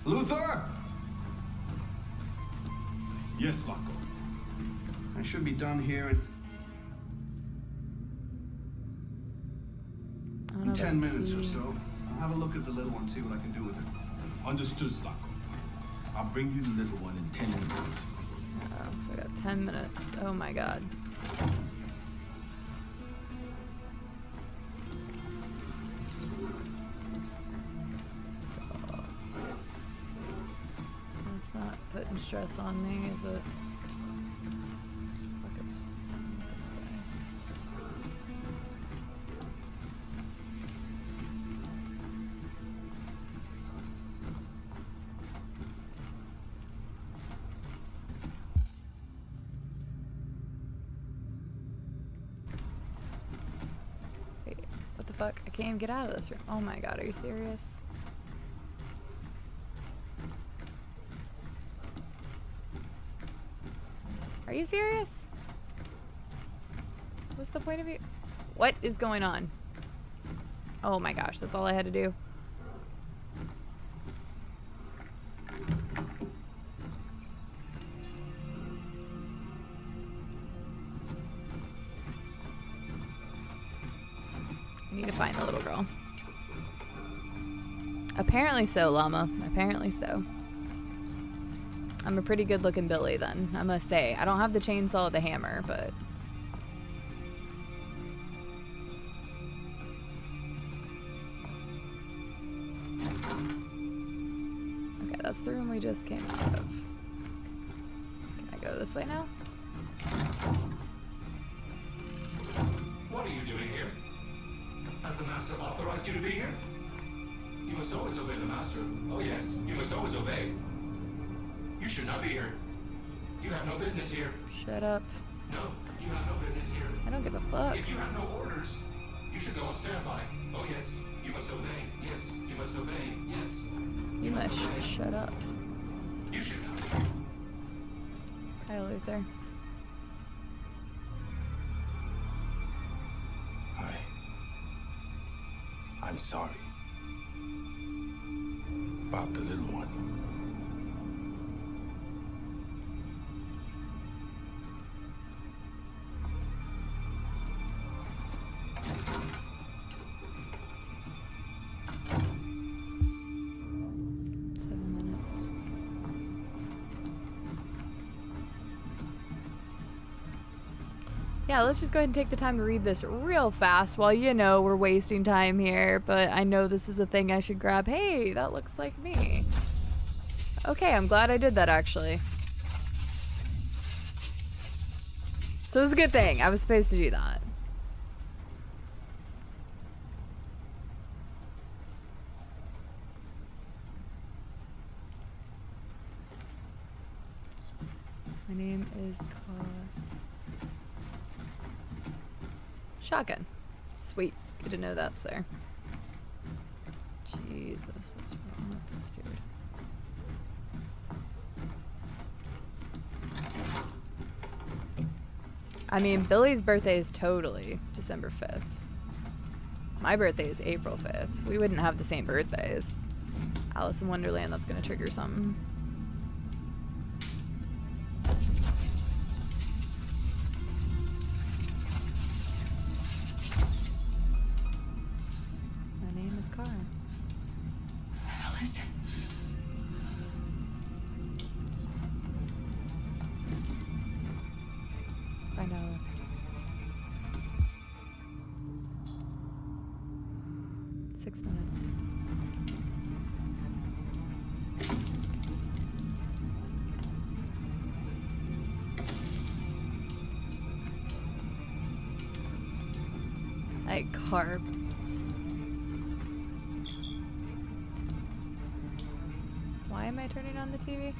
Luther! Yes, Slavko. I should be done here in 10 minutes or so. I'll have a look at the little one, see what I can do with it. Understood, Slavko. I'll bring you the little one in 10 minutes. Oh, so I got 10 minutes. Oh my god. It's not putting stress on me, is it? Fuck, it's this guy. Wait, what the fuck? I can't even get out of this room. Oh my god, are you serious? Are you serious? What's the point of you? What is going on? Oh my gosh, that's all I had to do. I need to find the little girl. Apparently so, Llama. Apparently so. I'm a pretty good looking Billy then, I must say. I don't have the chainsaw or the hammer, but... Okay, that's the room we just came out of. Can I go this way now? What are you doing here? Has the Master authorized you to be here? You must always obey the Master. Oh yes, you must always obey. You should not be here. You have no business here. Shut up. No, you have no business here. I don't give a fuck. If you have no orders, you should go on standby. Oh yes, you must obey. Yes, you must obey. Yes, You must shut up. you should not. Hi, Luther. I'm sorry. About the little one. Yeah, let's just go ahead and take the time to read this real fast while, you know, we're wasting time here, but I know this is a thing I should grab. Hey, that looks like me. Okay, I'm glad I did that, actually. So it's a good thing. I was supposed to do that. My name is Cara. Shotgun. Sweet. Good to know that's there. Jesus, what's wrong with this dude? I mean, Billy's birthday is totally December 5th. My birthday is April 5th. We wouldn't have the same birthdays. Alice in Wonderland, that's gonna trigger something. My name is Cara. Alice? Find Alice. 6 minutes. Like carb. Why am I turning on the TV?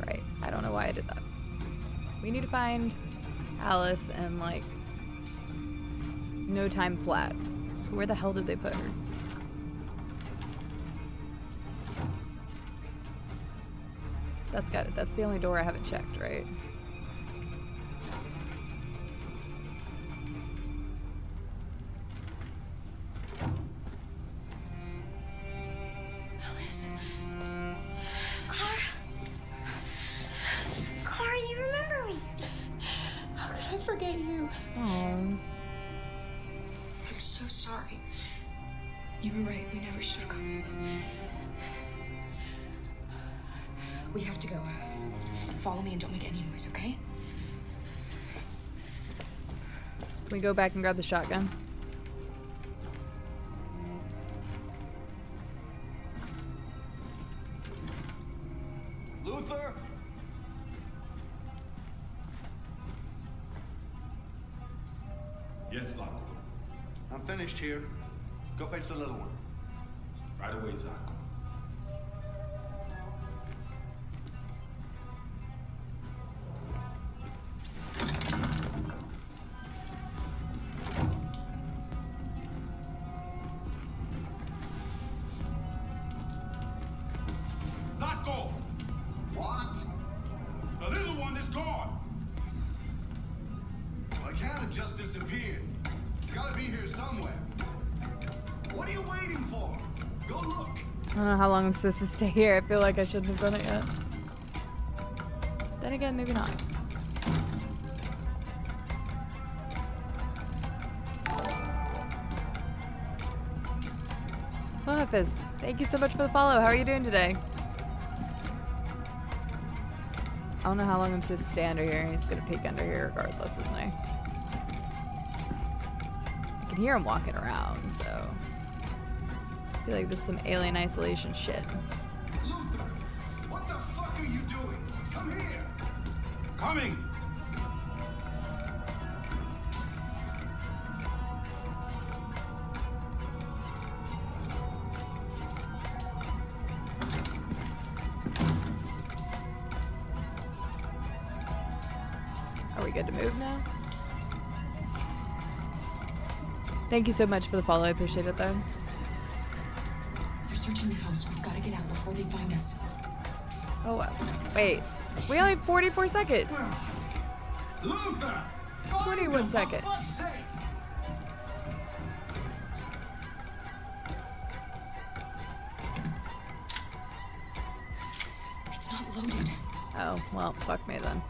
Right, I don't know why I did that. We need to find Alice and like no time flat. So where the hell did they put her? That's got it. That's the only door I haven't checked, right? Alice? Cara, you remember me. How could I forget you? Oh. I'm so sorry. You were right. We never should have come. We have to go. Follow me and don't make any noise, okay? Can we go back and grab the shotgun? Luther? Yes, Zacco. I'm finished here. Go fetch the little one. Right away, Zacco. Zacco! What? The little one is gone. Well, it can't have just disappeared. It's gotta be here somewhere. What are you waiting for? Go look. I don't know how long I'm supposed to stay here. I feel like I shouldn't have done it yet. Then again, maybe not. Well, Hafiz, thank you so much for the follow. How are you doing today? I don't know how long I'm supposed to stay under here. He's gonna peek under here regardless, isn't he? I can hear him walking around, so I feel like this is some alien isolation shit. Luther, what the fuck are you doing? Come here. Coming! Are we good to move now? Thank you so much for the follow. I appreciate it, though. They're searching the house. We've got to get out before they find us. Oh, wait. We only have 44 seconds. Luther! 21 seconds. For fuck's sake! It's not loaded. Oh, well, fuck me then.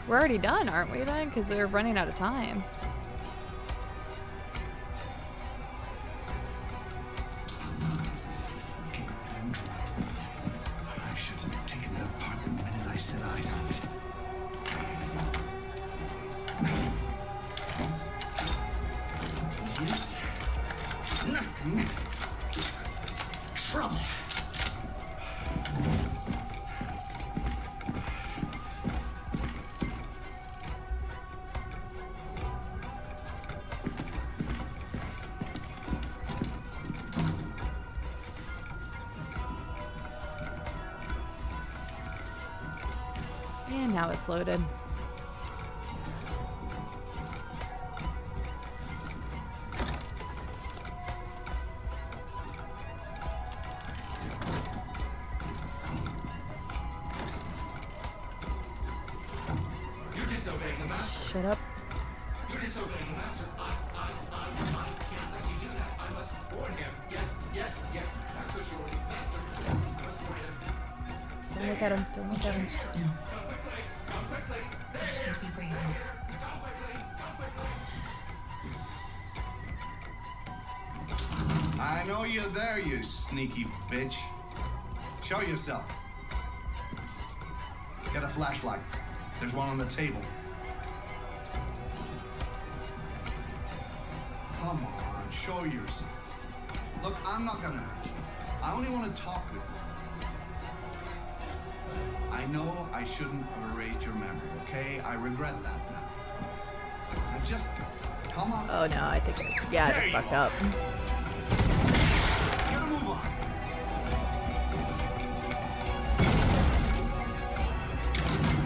We're already done, aren't we then? Because they're running out of time. I should have taken it apart the minute I set eyes on it. Yes. Nothing. Trouble. And now it's loaded. You're disobeying the master. Shut up. You're disobeying the master. I can't let you do that. I must warn him. Yes. That's what you're doing, master. Yes, I must warn him. Don't look at him. Don't look at him. Come quickly. I just gotta be brave on this. Come quickly. I know you're there, you sneaky bitch. Show yourself. Get a flashlight. There's one on the table. Come on, show yourself. Look, I'm not gonna hurt you. I only want to talk with you. I know I shouldn't have erased your memory, okay? I regret that now. Now just come on. Oh no, I think I just fucked up. Gotta move on.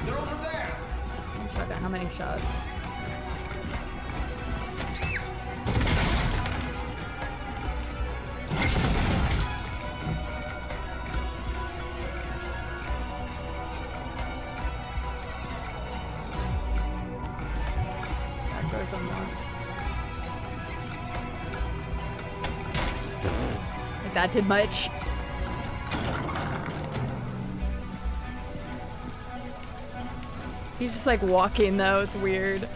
They're over there. Shotgun. How many shots? Back door's unlocked. If that did much. He's just like walking though, it's weird.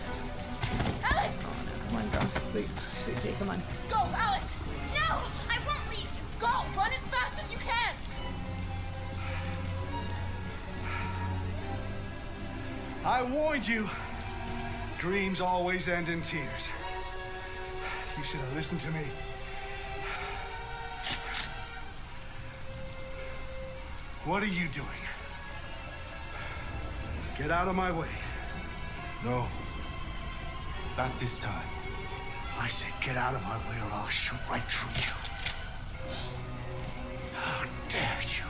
Alice! Come on, girl. Sweet pea, come on. Go, Alice! No! I won't leave! Go! Run as fast as you can! I warned you. Dreams always end in tears. You should have listened to me. What are you doing? Get out of my way. No. Not this time. I said get out of my way or I'll shoot right through you. How dare you?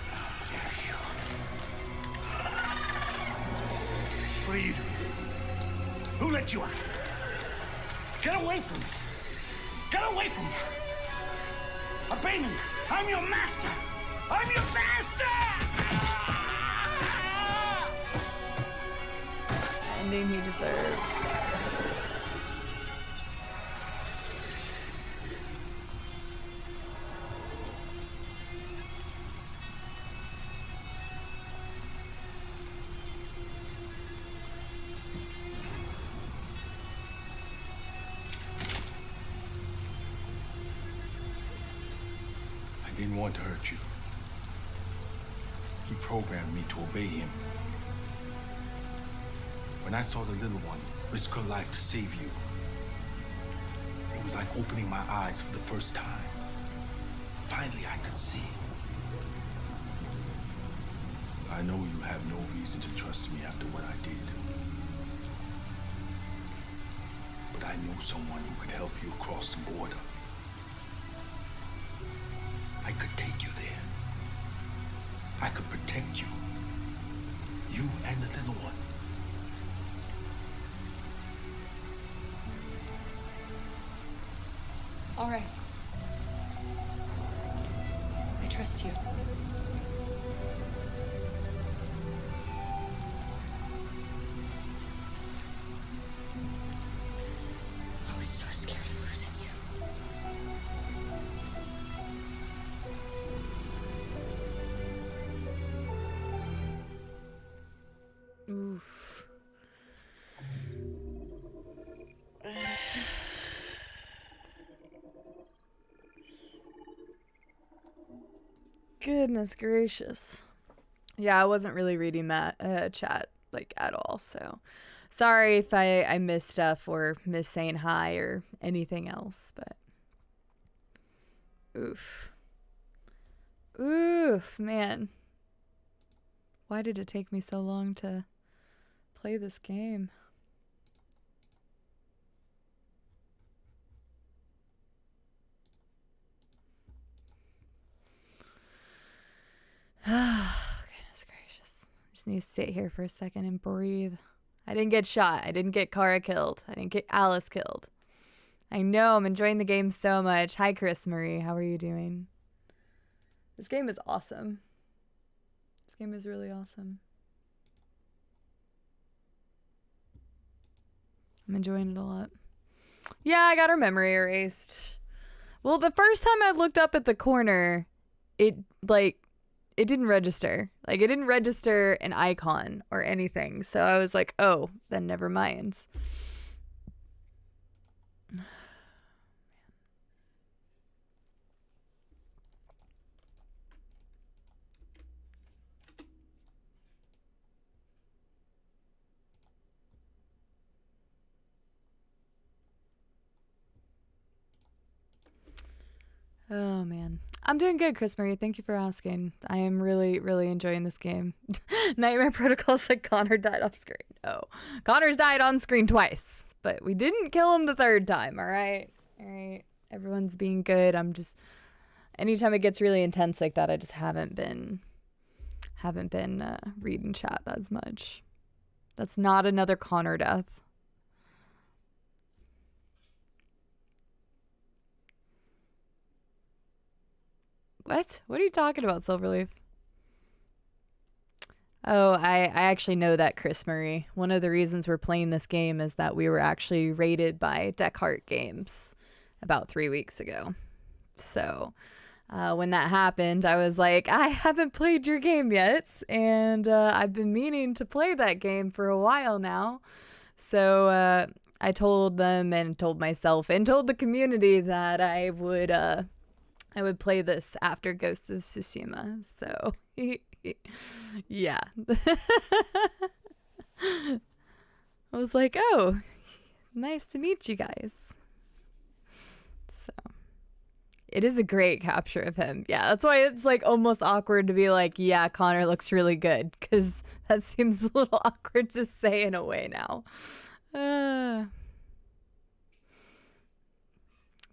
How dare you? What are you doing? Who let you out? Get away from me! Get away from me! Obey me! I'm your master! I'm your master! Ending he deserves. I didn't want to hurt you. He programmed me to obey him. When I saw the little one risk her life to save you, it was like opening my eyes for the first time. Finally, I could see. I know you have no reason to trust me after what I did. But I know someone who could help you across the border. I could take you there. I could protect you. You and the little one. All right. I trust you. I was so scared of losing you. Oof. Goodness gracious. Yeah, I wasn't really reading that chat like at all, so sorry if I missed stuff or missed saying hi or anything else, but oof. Oof, man. Why did it take me so long to play this game? Ah. Just need to sit here for a second and breathe. I didn't get shot. I didn't get Kara killed. I didn't get Alice killed. I know, I'm enjoying the game so much. Hi, Chris Marie. How are you doing? This game is awesome. This game is really awesome. I'm enjoying it a lot. Yeah, I got her memory erased. Well, the first time I looked up at the corner, it didn't register. Like, it didn't register an icon or anything. So I was like, oh, then never mind. Oh, man. I'm doing good, Chris Marie. Thank you for asking. I am really, really enjoying this game. Nightmare Protocol said Connor died off screen. Oh, Connor's died on screen twice, but we didn't kill him the third time, all right? All right. Everyone's being good. I'm just... Anytime it gets really intense like that, I just haven't been reading chat as much. That's not another Connor death. What? What are you talking about, Silverleaf? Oh, I actually know that, Chris Murray. One of the reasons we're playing this game is that we were actually rated by Descartes Games about 3 weeks ago. So when that happened, I was like, I haven't played your game yet, and I've been meaning to play that game for a while now. So I told them and told myself and told the community that I would play this after Ghost of Tsushima. So yeah. I was like, oh, nice to meet you guys. So it is a great capture of him. Yeah, that's why it's like almost awkward to be like, yeah, Connor looks really good, because that seems a little awkward to say in a way now.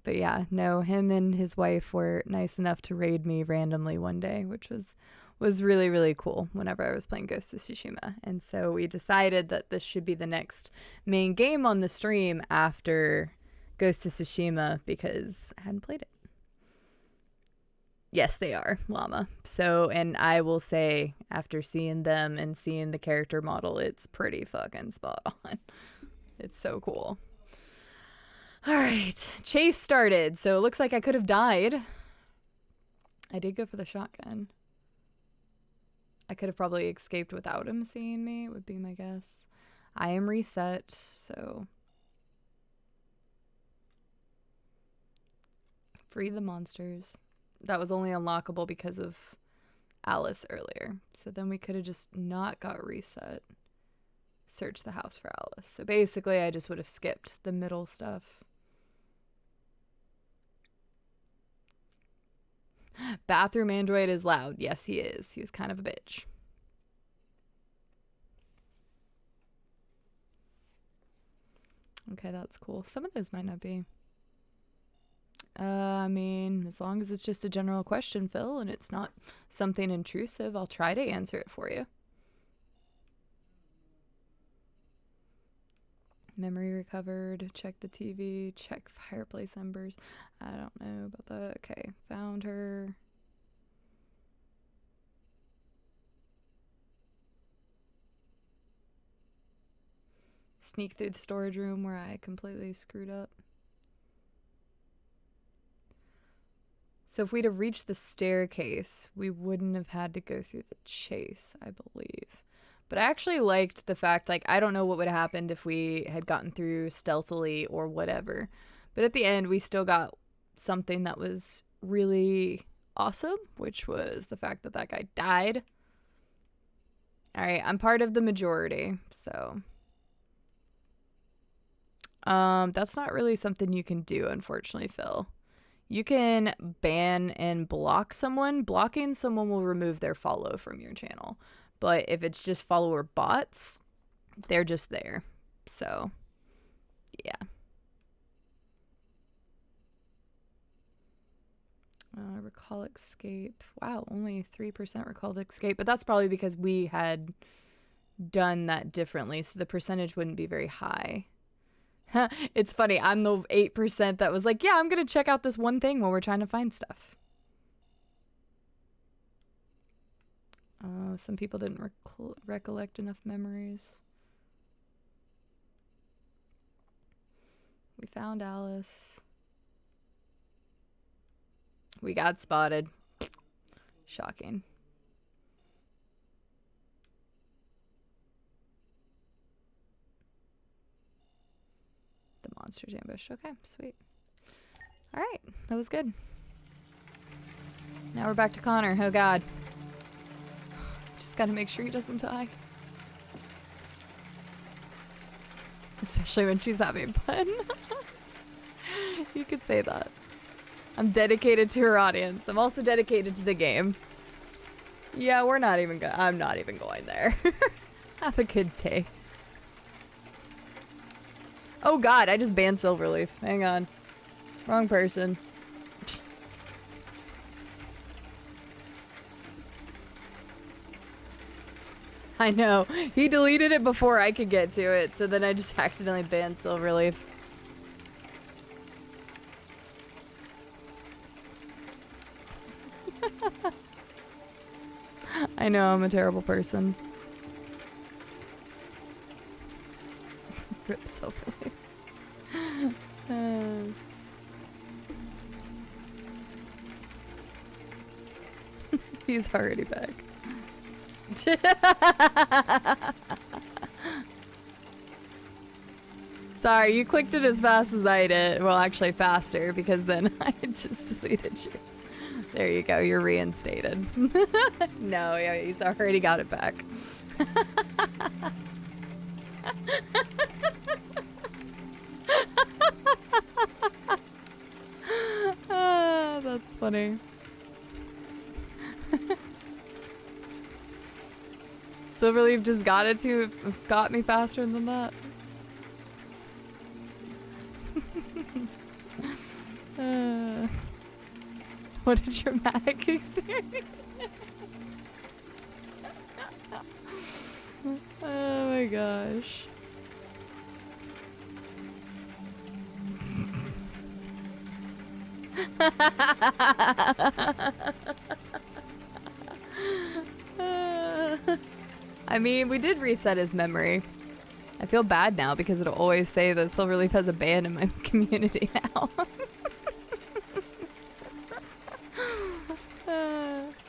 But yeah, no, him and his wife were nice enough to raid me randomly one day, which was really, really cool whenever I was playing Ghost of Tsushima. And so we decided that this should be the next main game on the stream after Ghost of Tsushima, because I hadn't played it. Yes, they are, Llama. So, and I will say, after seeing them and seeing the character model, it's pretty fucking spot on. It's so cool. All right, chase started, so it looks like I could have died. I did go for the shotgun. I could have probably escaped without him seeing me, would be my guess. I am reset, so... Free the monsters. That was only unlockable because of Alice earlier. So then we could have just not got reset. Search the house for Alice. So basically, I just would have skipped the middle stuff. Bathroom android is loud. Yes, he is. He was kind of a bitch. Okay, that's cool. Some of those might not be. I mean, as long as it's just a general question, Phil, and it's not something intrusive, I'll try to answer it for you. Memory recovered. Check the TV. Check fireplace embers. I don't know about that. Okay, found her. Sneak through the storage room where I completely screwed up. So if we'd have reached the staircase, we wouldn't have had to go through the chase, I believe. But I actually liked the fact, like, I don't know what would have happened if we had gotten through stealthily or whatever. But at the end, we still got something that was really awesome, which was the fact that that guy died. All right, I'm part of the majority, so... that's not really something you can do, unfortunately, Phil. You can ban and block someone. Blocking someone will remove their follow from your channel. But if it's just follower bots, they're just there. So, yeah. Recall escape. Wow, only 3% recalled escape, but that's probably because we had done that differently, so the percentage wouldn't be very high. It's funny, I'm the 8% that was like, yeah, I'm gonna check out this one thing while we're trying to find stuff. Some people didn't recollect enough memories. We found Alice. We got spotted. Shocking. The monsters ambushed. Okay, sweet. Alright, that was good. Now we're back to Connor. Oh god. Just gotta make sure he doesn't die. Especially when she's having fun. You could say that. I'm dedicated to her audience. I'm also dedicated to the game. Yeah, we're not even I'm not even going there. Have a good day. Oh god, I just banned Silverleaf. Hang on. Wrong person. I know. He deleted it before I could get to it, so then I just accidentally banned Silverleaf. I know, I'm a terrible person. Rip Silverleaf. He's already back. Sorry, you clicked it as fast as I did. Well, actually faster, because then I just deleted yours. There you go, you're reinstated. No, yeah, he's already got it back. That's funny. Silverleaf just got me faster than that. What a dramatic experience. Oh my gosh. I mean, we did reset his memory. I feel bad now because it'll always say that Silverleaf has a ban in my community now.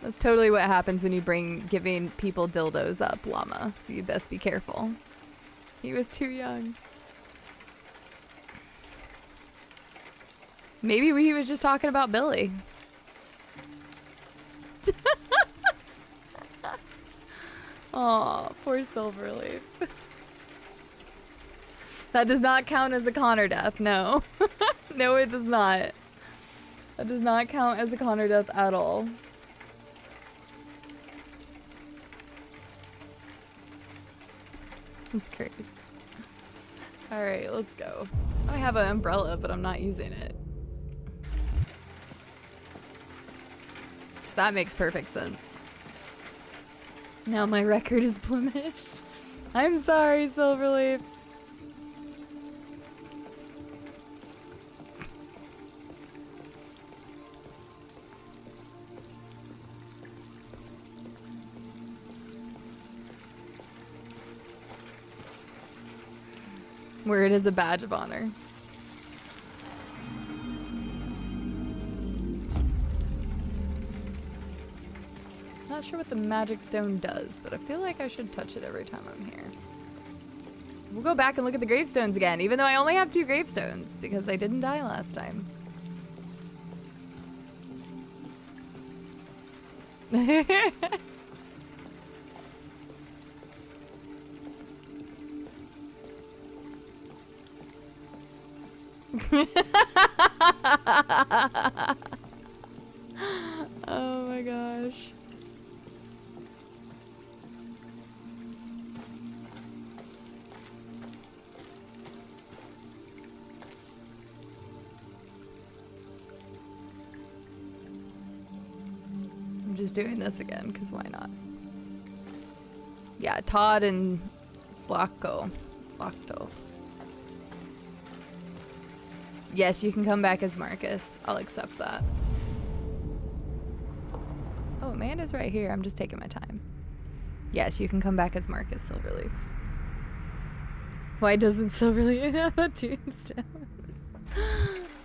That's totally what happens when you giving people dildos up, Llama. So you best be careful. He was too young. Maybe he was just talking about Billy. Aw, poor Silverleaf. That does not count as a Connor death, no. No, it does not. That does not count as a Connor death at all. That's crazy. Alright, let's go. I have an umbrella, but I'm not using it. So that makes perfect sense. Now my record is blemished. I'm sorry, Silverleaf. Where it is a badge of honor. Not sure what the magic stone does, but I feel like I should touch it every time I'm here. We'll go back and look at the gravestones again, even though I only have 2 gravestones, because I didn't die last time. Oh my gosh. I'm just doing this again, because why not? Yeah, Todd and Slocko. Yes, you can come back as Marcus. I'll accept that. Oh, Amanda's right here. I'm just taking my time. Yes, you can come back as Marcus Silverleaf. Why doesn't Silverleaf have a tombstone?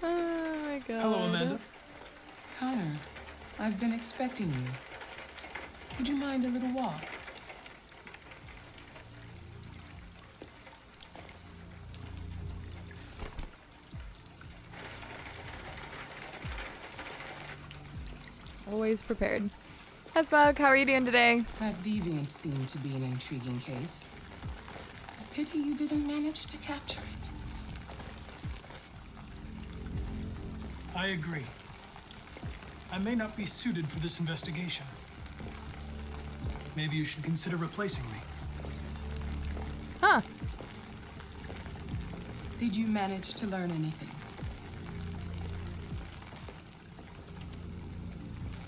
Oh my god. Hello, Amanda. Connor, I've been expecting you. Would you mind a little walk? Always prepared. Hesbug, how are you doing today? That deviant seemed to be an intriguing case. A pity you didn't manage to capture it. I agree. I may not be suited for this investigation. Maybe you should consider replacing me. Huh. Did you manage to learn anything?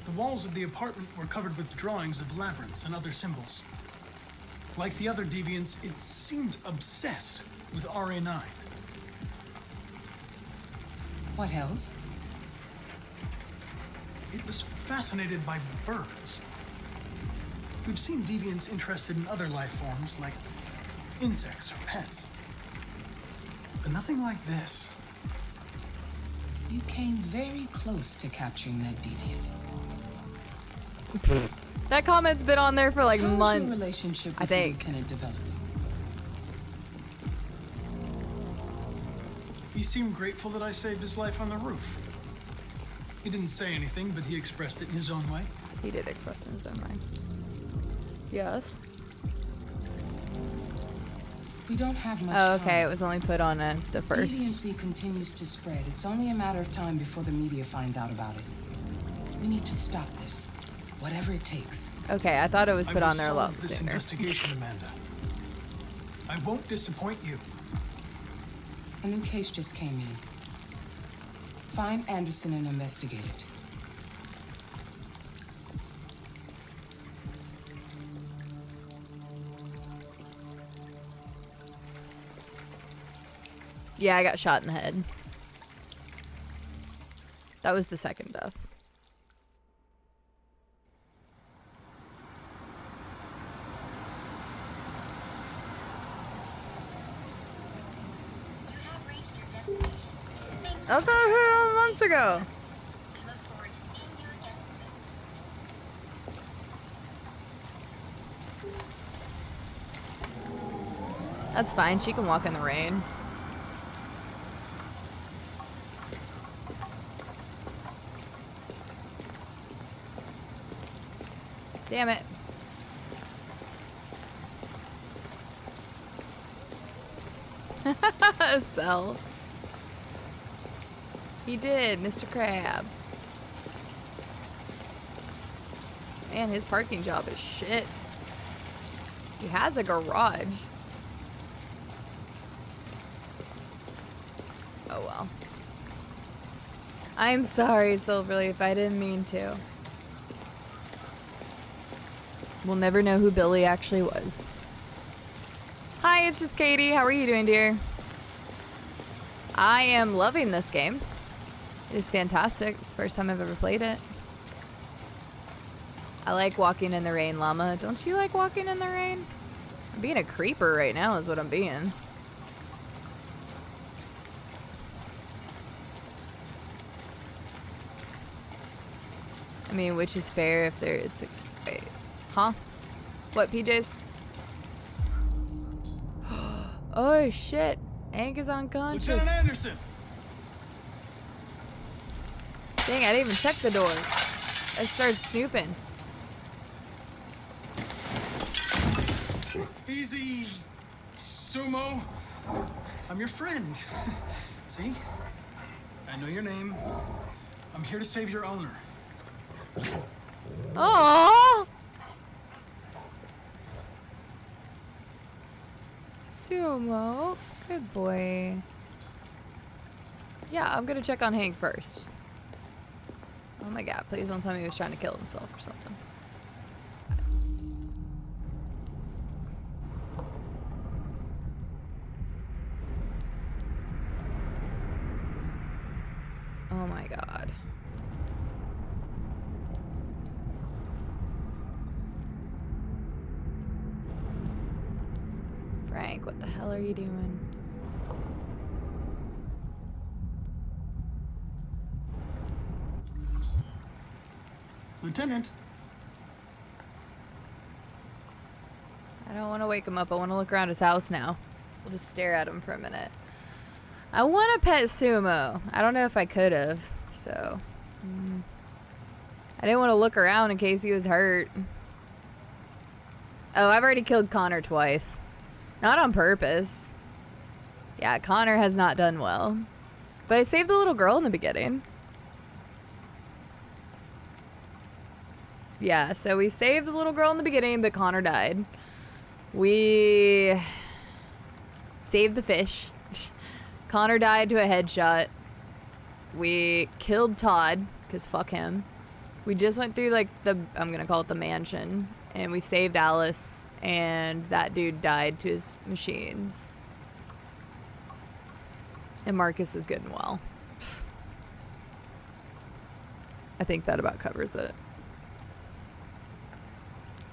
The walls of the apartment were covered with drawings of labyrinths and other symbols. Like the other deviants, it seemed obsessed with RA9. What else? It was fascinated by birds. We've seen deviants interested in other life forms, like insects or pets. But nothing like this. You came very close to capturing that deviant. That comment's been on there for like How's months. your relationship with I think. the lieutenant developing? He seemed grateful that I saved his life on the roof. He didn't say anything, but he expressed it in his own way. He did express it in his own way. Yes. We don't have much Oh, time. okay. It was only put on the first. Deviancy continues to spread. It's only a matter of time before the media finds out about it. We need to stop this, whatever it takes. Okay, I thought it was I put will on there a lot solve this sooner. investigation, Amanda. I won't disappoint you. A new case just came in. Find Anderson and investigate it. Yeah, I got shot in the head. That was the second death. I thought it was months ago. That's fine. She can walk in the rain. Damn it. Sell. He did, Mr. Krabs. Man, his parking job is shit. He has a garage. Oh well. I'm sorry, Silverleaf. I didn't mean to. We'll never know who Billy actually was. Hi, it's just Katie. How are you doing, dear? I am loving this game. It is fantastic. It's the first time I've ever played it. I like walking in the rain, Llama. Don't you like walking in the rain? I'm being a creeper right now is what I'm being. I mean, which is fair if there it's a wait. Huh? What, PJs? Oh shit. Hank is unconscious. Lieutenant Anderson! Dang, I didn't even check the door. I started snooping. Easy, Sumo. I'm your friend. See? I know your name. I'm here to save your owner. Aww! Sumo. Good boy. Yeah, I'm gonna check on Hank first. Oh my god, please don't tell me he was trying to kill himself or something. Oh my god. Frank, what the hell are you doing? Lieutenant. I don't want to wake him up. I want to look around his house now. We'll just stare at him for a minute. I want to pet Sumo. I don't know if I could have, so. I didn't want to look around in case he was hurt. Oh, I've already killed Connor twice. Not on purpose. Yeah, Connor has not done well. But I saved the little girl in the beginning. Yeah, so we saved the little girl in the beginning, but Connor died. We saved the fish. Connor died to a headshot. We killed Todd, because fuck him. We just went through, like, I'm going to call it the mansion. And we saved Alice, and that dude died to his machines. And Marcus is good and well. I think that about covers it.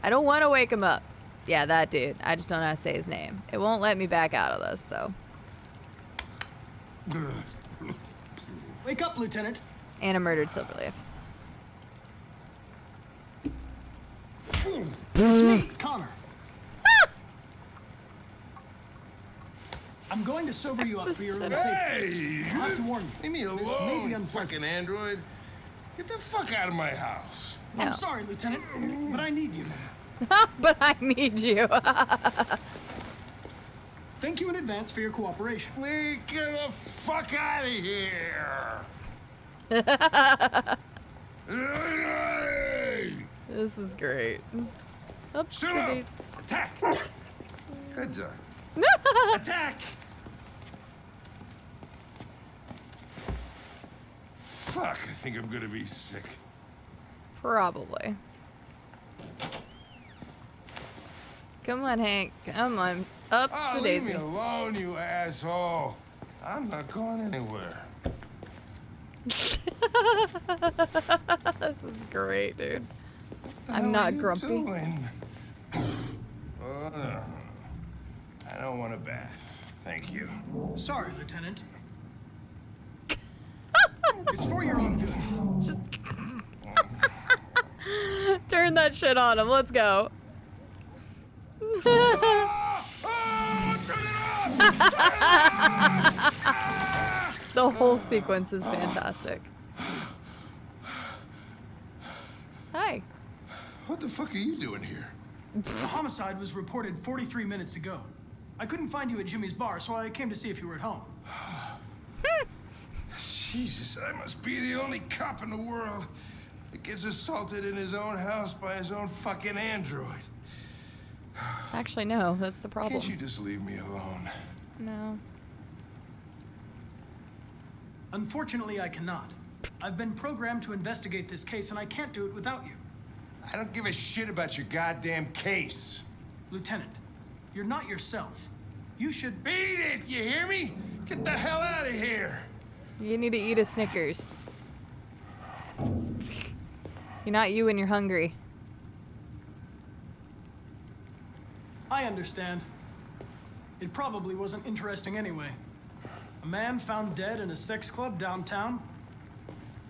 I don't want to wake him up. Yeah, that dude. I just don't know how to say his name. It won't let me back out of this, so. Wake up, Lieutenant. Anna murdered Silverleaf. It's me, Connor. I'm going to sober you up for your own safety. I have to warn you. Leave me This may be alone, unpleasant. fucking android. Get the fuck out of my house. No. I'm sorry, Lieutenant, but I need you. But I need you. Thank you in advance for your cooperation. Get the fuck out of here. This is great. Oops, Sumo! Attack! Good job. Attack! Fuck, I think I'm gonna be sick. Probably. Come on, Hank. Come on. Up Oh, the leave daisy. me alone, you asshole. I'm not going anywhere. This is great, dude. The I'm hell not are you grumpy. doing? I don't want a bath. Thank you. Sorry, Lieutenant. It's for your own good. Just turn that shit on him. Let's go. The whole sequence is fantastic. Hi. What the fuck are you doing here? The homicide was reported 43 minutes ago. I couldn't find you at Jimmy's bar, so I came to see if you were at home. Jesus, I must be the only cop in the world that gets assaulted in his own house by his own fucking android. Actually, no. That's the problem. Can't you just leave me alone? No. Unfortunately, I cannot. I've been programmed to investigate this case, and I can't do it without you. I don't give a shit about your goddamn case. Lieutenant, you're not yourself. You should... Beat it, you hear me? Get the hell out of here. You need to eat a Snickers. You're not you when you're hungry. I understand. It probably wasn't interesting anyway. A man found dead in a sex club downtown.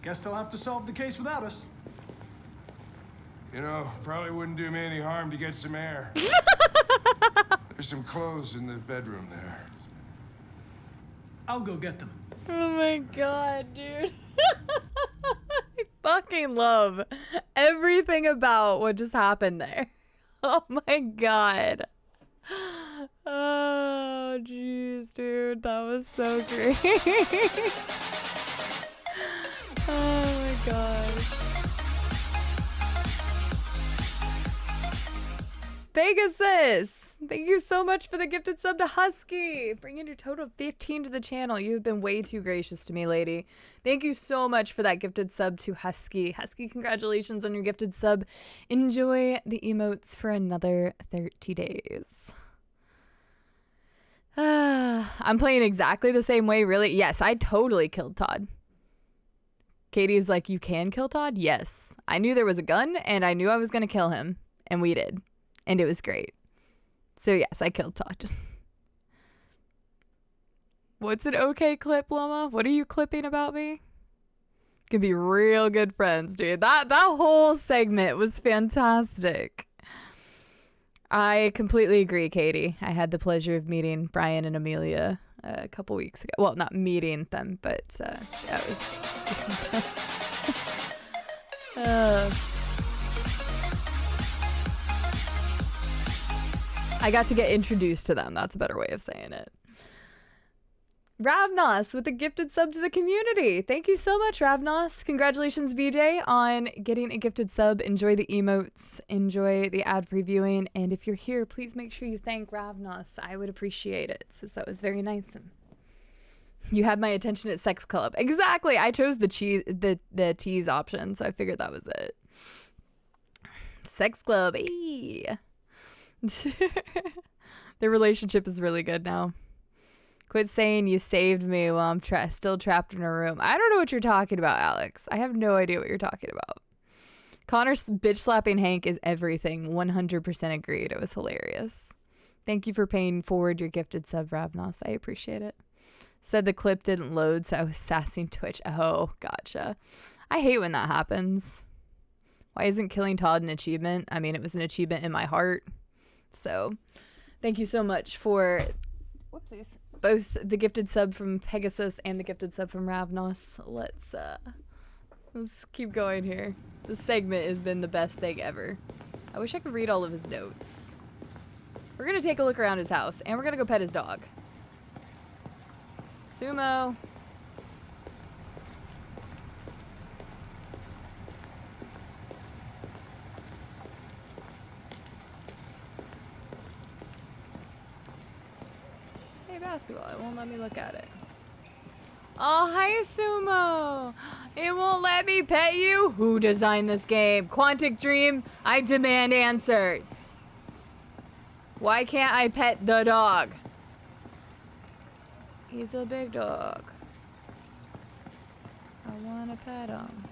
Guess they'll have to solve the case without us. You know, probably wouldn't do me any harm to get some air. There's some clothes in the bedroom there. I'll go get them. Oh my god, dude. I fucking love everything about what just happened there. Oh my god. Oh, jeez, dude. That was so great. Oh my gosh. Pegasus! Thank you so much for the gifted sub to Husky. Bringing your total of 15 to the channel. You have been way too gracious to me, lady. Thank you so much for that gifted sub to Husky. Husky, congratulations on your gifted sub. Enjoy the emotes for another 30 days. I'm playing exactly the same way, really? Yes, I totally killed Todd. Katie's like, you can kill Todd? Yes. I knew there was a gun, and I knew I was going to kill him. And we did. And it was great. So yes, I killed Todd. What's an okay clip, Loma? What are you clipping about me? Could be real good friends, dude. That whole segment was fantastic. I completely agree, Katie. I had the pleasure of meeting Brian and Amelia a couple weeks ago. Well, not meeting them, but yeah, it was. I got to get introduced to them. That's a better way of saying it. Ravnos with a gifted sub to the community. Thank you so much, Ravnos. Congratulations, VJ, on getting a gifted sub. Enjoy the emotes. Enjoy the ad previewing. And if you're here, please make sure you thank Ravnos. I would appreciate it, since that was very nice. You had my attention at Sex Club. Exactly. I chose the tease option, so I figured that was it. Sex Club. Hey. Their relationship is really good now. Quit saying you saved me while I'm still trapped in a room. I don't know what you're talking about, Alex. I have no idea what you're talking about. Connor's bitch slapping Hank is everything. 100% agreed. It was hilarious. Thank you for paying forward your gifted sub, Ravnos. I appreciate it. Said the clip didn't load, so I was sassing Twitch. Oh, gotcha. I hate when that happens. Why isn't killing Todd an achievement? I mean, it was an achievement in my heart. So, thank you so much for... Whoopsies. Both the gifted sub from Pegasus and the gifted sub from Ravnos. Let's keep going here. This segment has been the best thing ever. I wish I could read all of his notes. We're gonna take a look around his house, and we're gonna go pet his dog. Sumo. Basketball. It won't let me look at it. Oh, hi, Sumo. It won't let me pet you? Who designed this game? Quantic Dream? I demand answers. Why can't I pet the dog? He's a big dog. I want to pet him.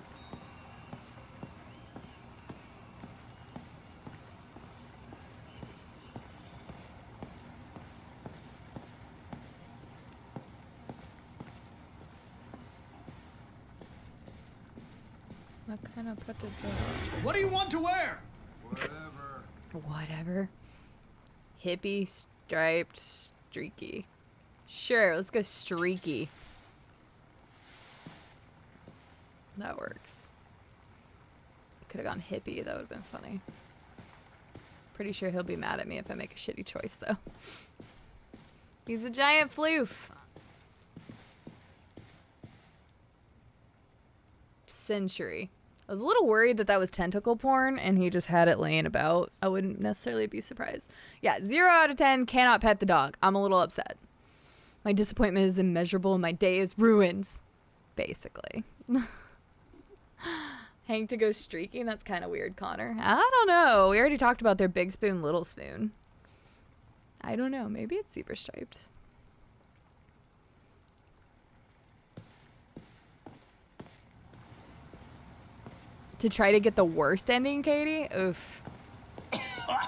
What kind of put the dog? What do you want to wear? Whatever. Hippie, striped, streaky. Sure, let's go streaky. That works. Could have gone hippie. That would have been funny. Pretty sure he'll be mad at me if I make a shitty choice, though. He's a giant floof. Century. I was a little worried that that was tentacle porn and he just had it laying about. I wouldn't necessarily be surprised. Yeah, 0 out of 10, cannot pet the dog. I'm a little upset. My disappointment is immeasurable and my day is ruined. Basically. Hank to go streaking? That's kind of weird, Connor. I don't know. We already talked about their big spoon, little spoon. I don't know. Maybe it's zebra striped. To try to get the worst ending, Katie? Oof.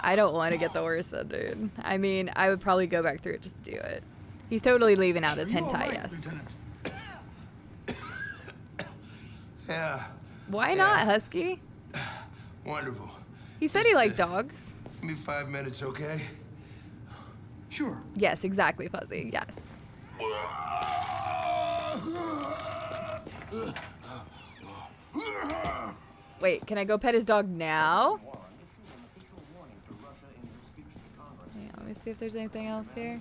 I don't want to get the worst ending. I mean, I would probably go back through it just to do it. He's totally leaving out his hentai, yes. Yeah. Why not, Husky? Wonderful. He said he liked dogs. Give me 5 minutes, okay? Sure. Yes, exactly, Fuzzy. Yes. Wait, can I go pet his dog now? Yeah, let me see if there's anything else here.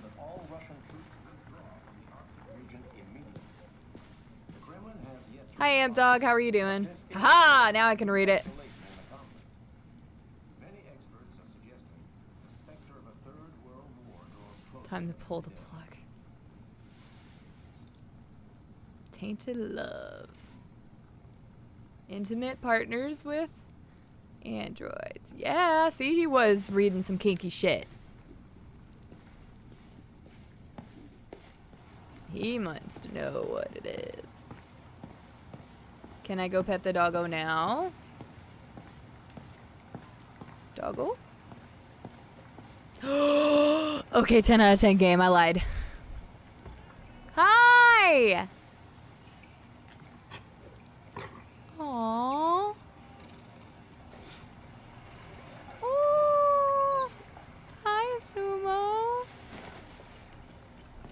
Hi, Amp Dog. How are you doing? Haha! Now I can read it. Time to pull the plug. Tainted love. Intimate partners with androids. Yeah, see, he was reading some kinky shit. He must know what it is. Can I go pet the doggo now? Doggo? Okay, 10 out of 10 game. I lied. Hi! Aww. Oh. Hi, Sumo.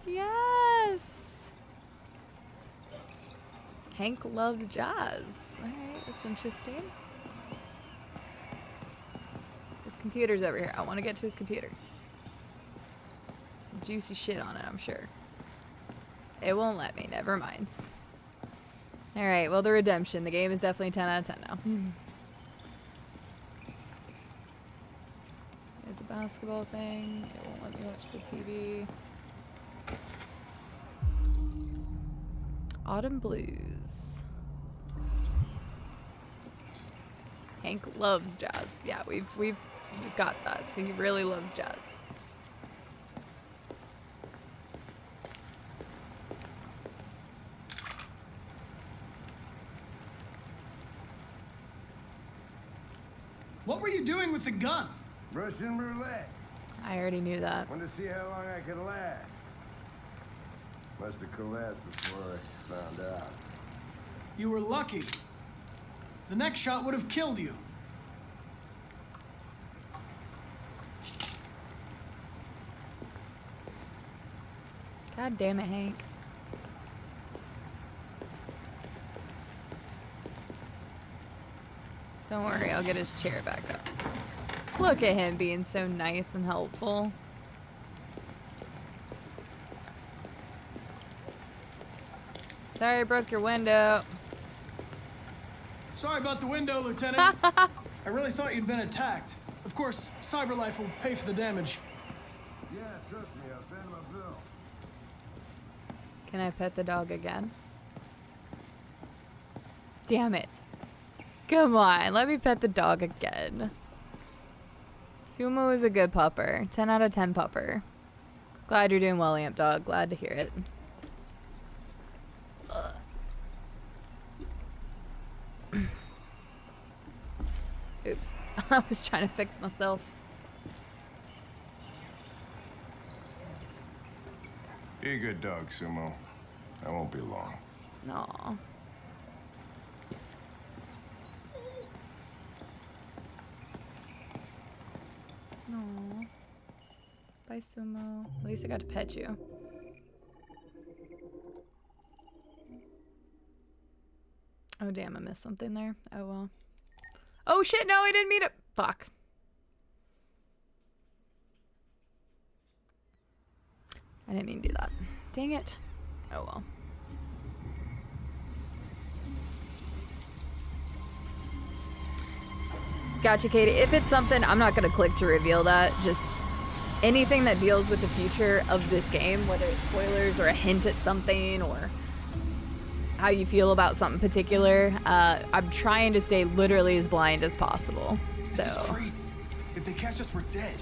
Yes. Hank loves jazz. Alright, that's interesting. His computer's over here. I want to get to his computer. Some juicy shit on it, I'm sure. It won't let me. Never mind. Alright, well, the redemption. The game is definitely 10 out of 10 now. There's a basketball thing. It won't let me watch the TV. Autumn Blues. Hank loves jazz. Yeah, we've got that. So he really loves jazz. What were you doing with the gun? Russian roulette. I already knew that. Wanted to see how long I could last. Must have collapsed before I found out. You were lucky. The next shot would have killed you. God damn it, Hank. Don't worry, I'll get his chair back up. Look at him being so nice and helpful. Sorry I broke your window. Sorry about the window, Lieutenant. I really thought you'd been attacked. Of course, CyberLife will pay for the damage. Yeah, trust me, I'll send him a bill. Can I pet the dog again? Damn it. Come on, let me pet the dog again. Sumo is a good pupper. 10 out of 10 pupper. Glad you're doing well, Amp Dog. Glad to hear it. Oops. I was trying to fix myself. Be a good dog, Sumo. I won't be long. Aw. Aw. Bye, Sumo. At least I got to pet you. Oh, damn, I missed something there. Oh, well. Oh, shit, no, I didn't mean it. Fuck. I didn't mean to do that. Dang it. Oh, well. Gotcha, Katie. If it's something, I'm not going to click to reveal that. Just anything that deals with the future of this game, whether it's spoilers or a hint at something or how you feel about something particular, I'm trying to stay literally as blind as possible. So. This is crazy. If they catch us, we're dead.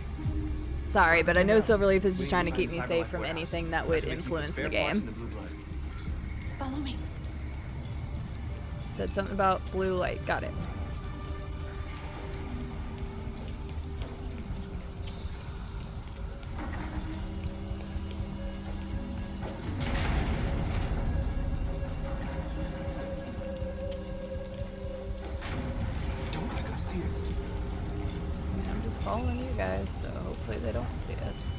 Sorry, but I know Silverleaf is just trying to keep me safe from anything that would influence the game. Follow me. Said something about blue light. Got it. Don't let them see us. I'm just following you guys, so hopefully they don't see us.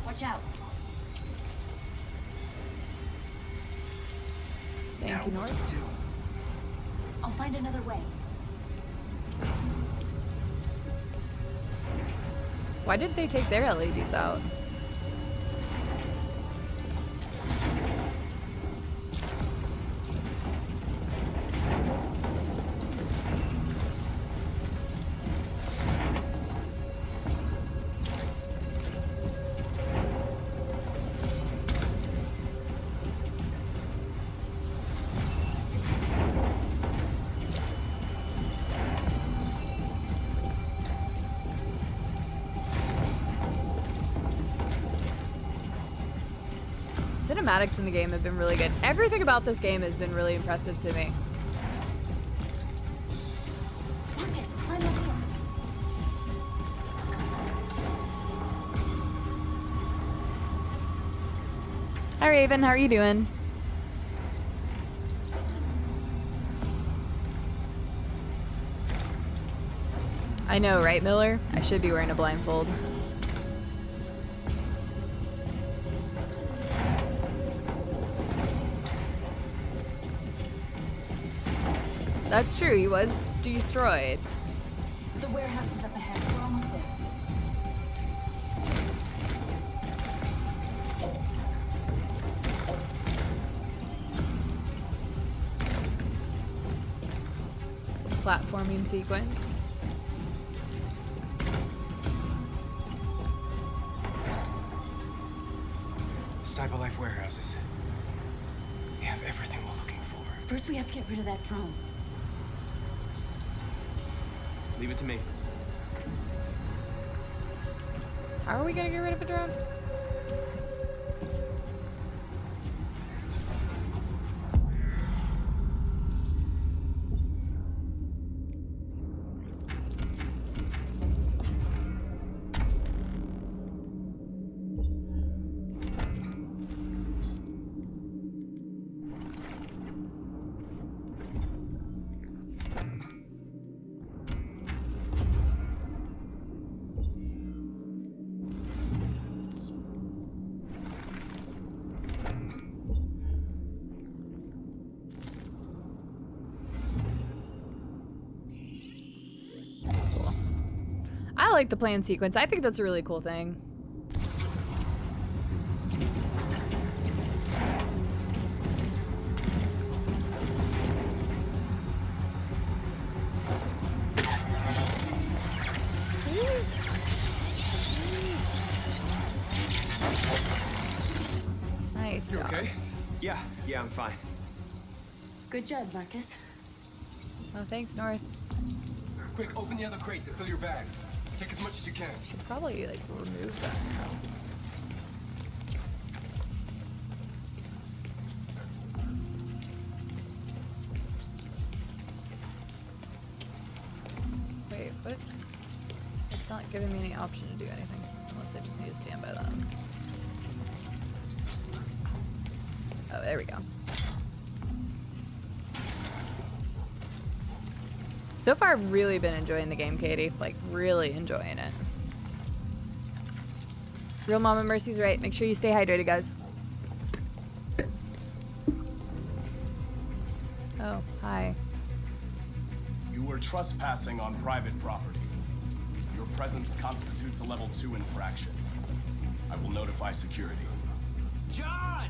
Watch out. Thank you, North. I'll find another way. Why did they take their LEDs out? cinematics in the game have been really good. Everything about this game has been really impressive to me. Marcus, climb up here. Hi Raven, how are you doing? I know, right, Miller? I should be wearing a blindfold. That's true, he was destroyed. The warehouse is up ahead. We're almost there. Platforming sequence. Cyberlife warehouses. We have everything we're looking for. First, we have to get rid of that drone. Leave it to me. How are we gonna get rid of a drone? I like the plan sequence. I think that's a really cool thing. Nice job. Okay? Yeah, I'm fine. Good job, Marcus. Oh, thanks, North. Quick, open the other crates and fill your bags. Take as much as you can. Should probably like remove that now. Wait, what? It's not giving me any option to do anything unless I just need to stand by that. Oh, there we go. So far, I've really been enjoying the game, Katie. Like, really enjoying it. Real Mama Mercy's right. Make sure you stay hydrated, guys. Oh, hi. You were trespassing on private property. Your presence constitutes a level 2 infraction. I will notify security. John!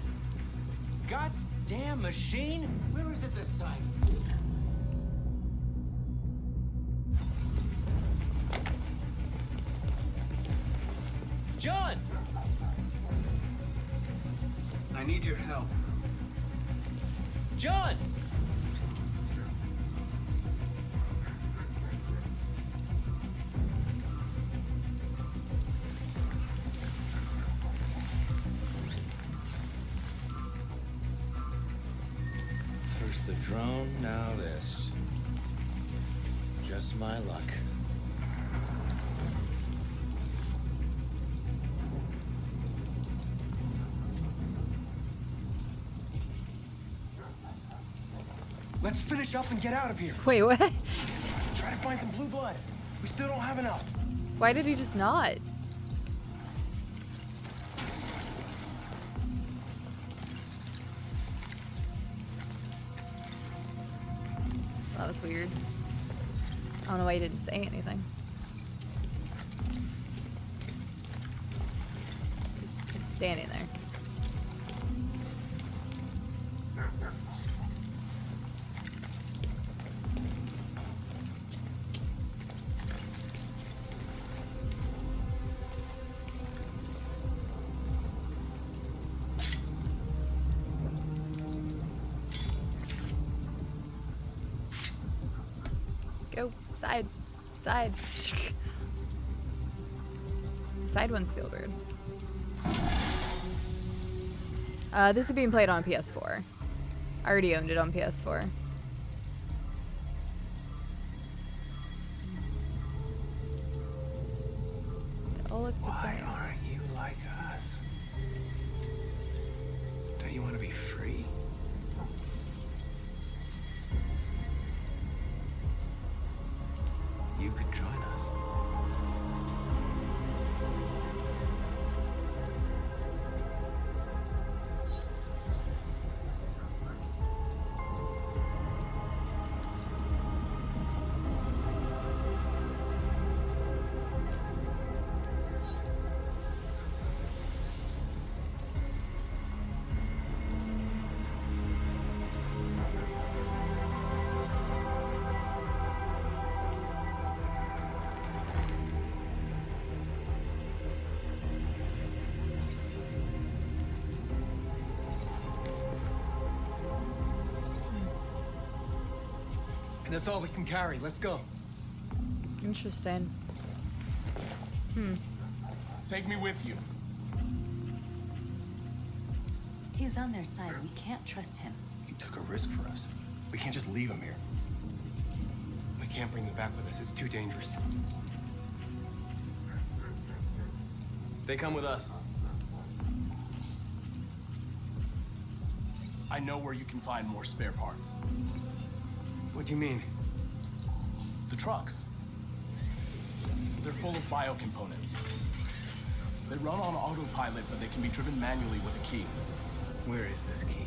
Goddamn machine! Where is it this time? John! I need your help. John! First the drone, now this. Just my luck. Let's finish up and get out of here. Wait, what? Try to find some blue blood. We still don't have enough. Why did he just not? That was weird. I don't know why he didn't say anything. He's just standing there. Go, side, side. Side ones feel weird. This is being played on PS4. I already owned it on PS4. They all look the same. Why aren't you like us? Don't you want to be free? You could join us. And that's all we can carry. Let's go. Interesting. Take me with you. He's on their side. We can't trust him. He took a risk for us. We can't just leave him here. We can't bring them back with us. It's too dangerous. They come with us. I know where you can find more spare parts. What do you mean? The trucks. They're full of biocomponents. They run on autopilot, but they can be driven manually with a key. Where is this key?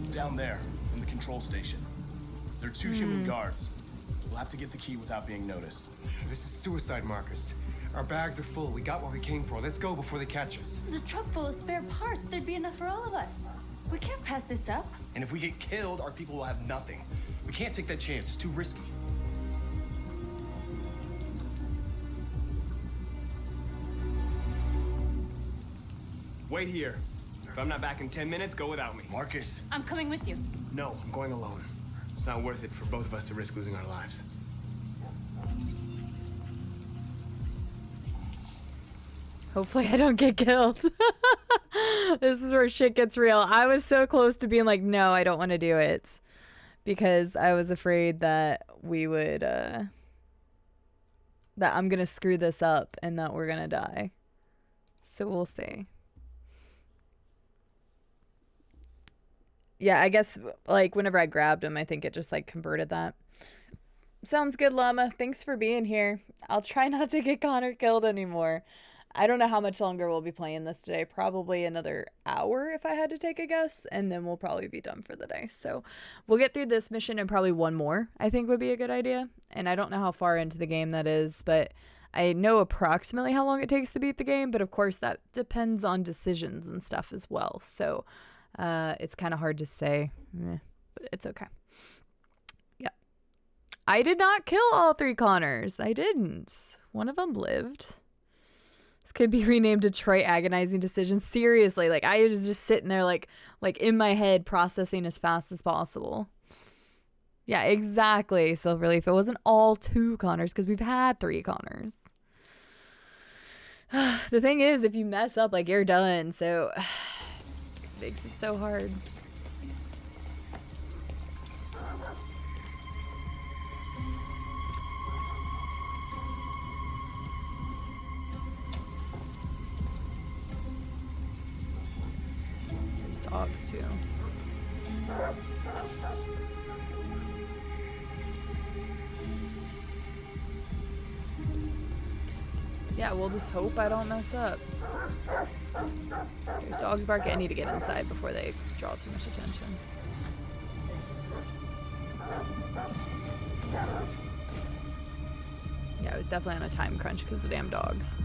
Down there, in the control station. There are two human guards. We'll have to get the key without being noticed. This is suicide, Marcus. Our bags are full. We got what we came for. Let's go before they catch us. This is a truck full of spare parts. There'd be enough for all of us. We can't pass this up. And if we get killed, our people will have nothing. We can't take that chance. It's too risky. Wait here. If I'm not back in 10 minutes, go without me. Marcus. I'm coming with you. No, I'm going alone. It's not worth it for both of us to risk losing our lives. Hopefully I don't get killed. This is where shit gets real. I was so close to being like, no, I don't want to do it. Because I was afraid that we would, that I'm going to screw this up and that we're going to die. So we'll see. Yeah, I guess, like, whenever I grabbed him, I think it just, like, converted that. Sounds good, Llama. Thanks for being here. I'll try not to get Connor killed anymore. I don't know how much longer we'll be playing this today. Probably another hour if I had to take a guess. And then we'll probably be done for the day. So we'll get through this mission and probably one more, I think would be a good idea. And I don't know how far into the game that is, but I know approximately how long it takes to beat the game. But of course, that depends on decisions and stuff as well. So it's kind of hard to say, but it's okay. Yeah. I did not kill all 3 Connors. I didn't. One of them lived. This could be renamed Detroit Agonizing Decisions. Seriously, like, I was just sitting there, like in my head, processing as fast as possible. Yeah, exactly, Silverleaf. It wasn't all 2 Connors, because we've had 3 Connors. The thing is, if you mess up, like, you're done, so it makes it so hard. Dogs too. Yeah, we'll just hope I don't mess up. There's dogs barking. I need to get inside before they draw too much attention. Yeah, I was definitely on a time crunch because of the damn dogs.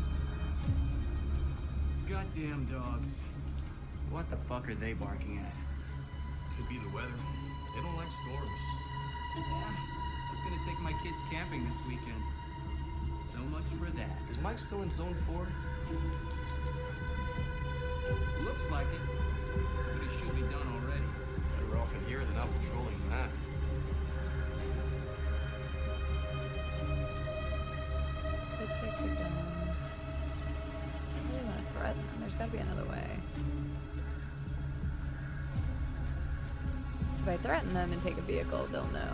Goddamn dogs. What the fuck are they barking at? Could be the weather. They don't like storms. Yeah, I was gonna take my kids camping this weekend. So much for that. Is Mike still in Zone 4? Looks like it, but it should be done already. Better off in here than out patrolling that. Let's take it down. Really want to There's gotta be another way. So if I threaten them and take a vehicle, they'll know.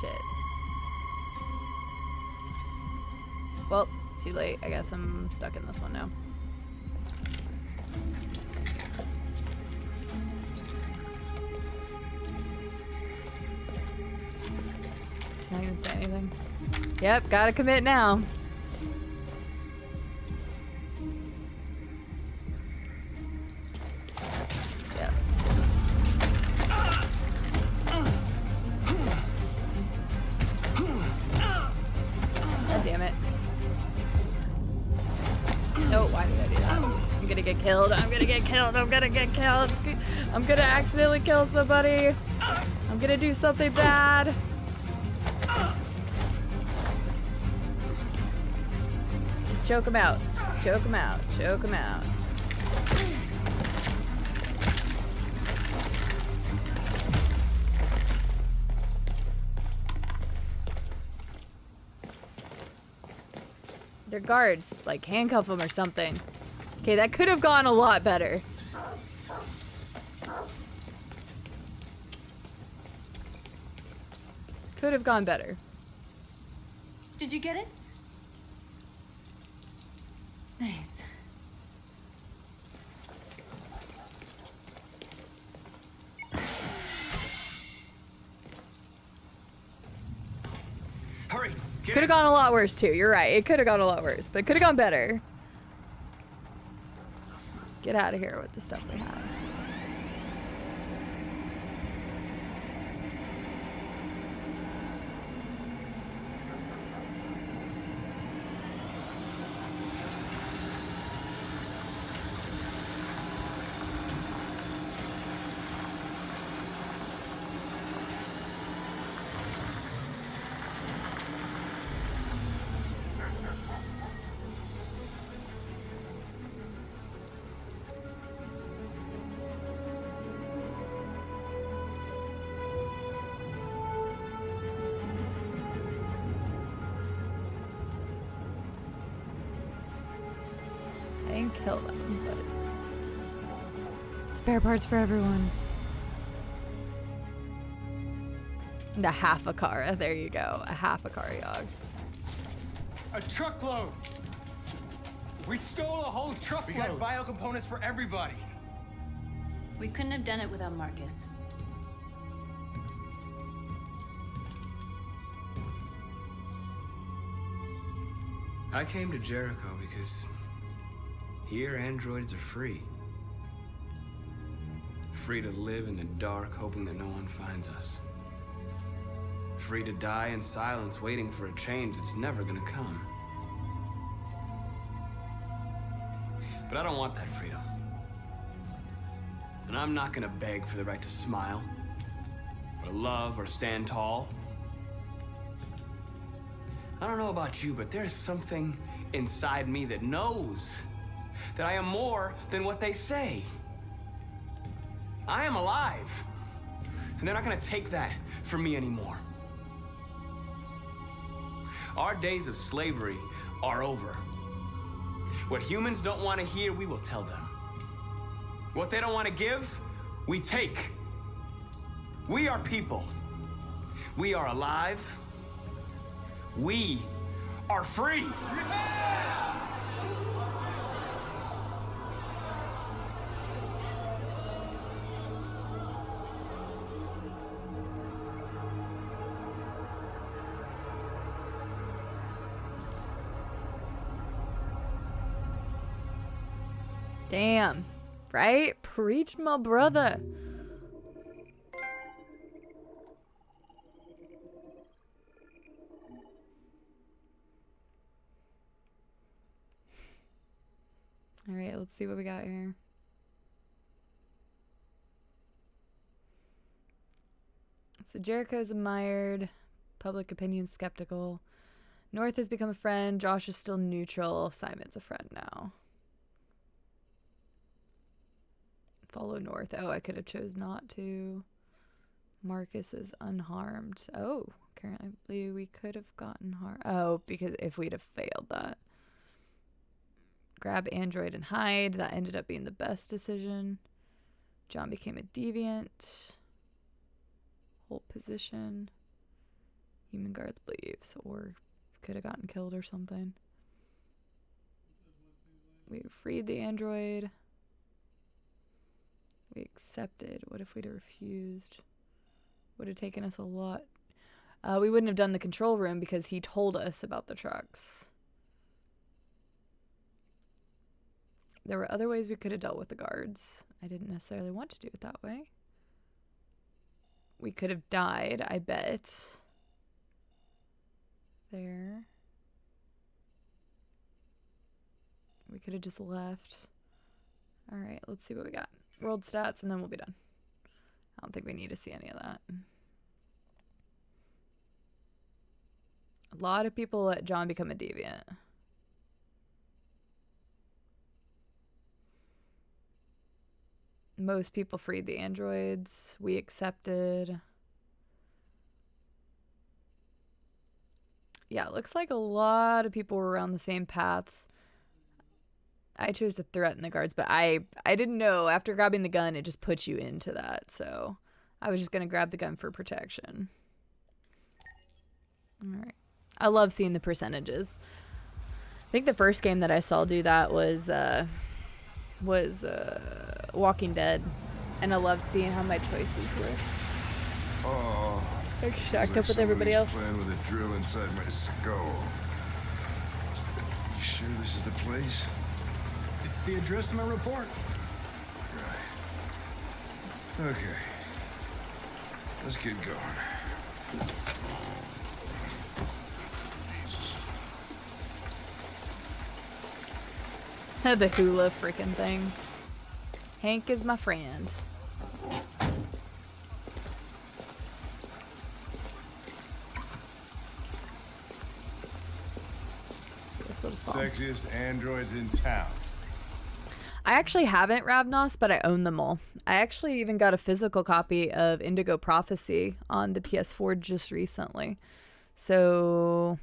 Shit. Well, too late. I guess I'm stuck in this one now. Can I even say anything? Yep, gotta commit now. Yep. God damn it. No, why did I do that? I'm gonna get killed. I'm gonna get killed. I'm gonna get killed. I'm gonna accidentally kill somebody. I'm gonna do something bad. Just choke him out. Just choke him out. Choke him out. They're guards. Like, handcuff them or something. Okay, that could have gone a lot better. Could have gone better. Did you get it? Nice. Hurry! Could have gone a lot worse too. You're right. It could have gone a lot worse, but could have gone better. Just get out of here with the stuff we have. I didn't kill them, but spare parts for everyone. And a half a car. There you go. A half a car, Yogg. A truckload. We stole a whole truckload. We got bio components for everybody. We couldn't have done it without Marcus. I came to Jericho because here androids are free. Free to live in the dark, hoping that no one finds us. Free to die in silence, waiting for a change that's never gonna come. But I don't want that freedom. And I'm not gonna beg for the right to smile, or love, or stand tall. I don't know about you, but there's something inside me that knows that I am more than what they say. I am alive, and they're not gonna take that from me anymore. Our days of slavery are over. What humans don't want to hear, we will tell them. What they don't want to give, we take. We are people. We are alive. We are free. Damn. Right? Preach, my brother. All right, let's see what we got here. So Jericho's admired, public opinion skeptical. North has become a friend. Josh is still neutral. Simon's a friend now. Follow north. Oh, I could have chose not to. Marcus is unharmed. Oh, currently we could have gotten harmed. Oh, because if we'd have failed that. Grab Android and hide. That ended up being the best decision. John became a deviant. Hold position. Human guard leaves, or could have gotten killed or something. We freed the android. We accepted. What if we'd have refused? Would have taken us a lot. We wouldn't have done the control room because he told us about the trucks. There were other ways we could have dealt with the guards. I didn't necessarily want to do it that way. We could have died, I bet. There. We could have just left. Alright, let's see what we got. World stats, and then we'll be done. I don't think we need to see any of that. A lot of people let John become a deviant. Most people freed the androids. We accepted. Yeah, it looks like a lot of people were around the same paths. I chose to threaten the guards, but I didn't know. After grabbing the gun, it just puts you into that. So I was just going to grab the gun for protection. All right. I love seeing the percentages. I think the first game that I saw do that was Walking Dead. And I love seeing how my choices were. Oh. I'm shacked up with everybody else. Playing with a drill inside my skull. You sure this is the place? It's the address in the report. Right. Okay. Let's get going. The hula freaking thing. Hank is my friend. Guess what is fun. Sexiest androids in town. I actually haven't Ravnos, but I own them all. I actually even got a physical copy of Indigo Prophecy on the PS4 just recently. So,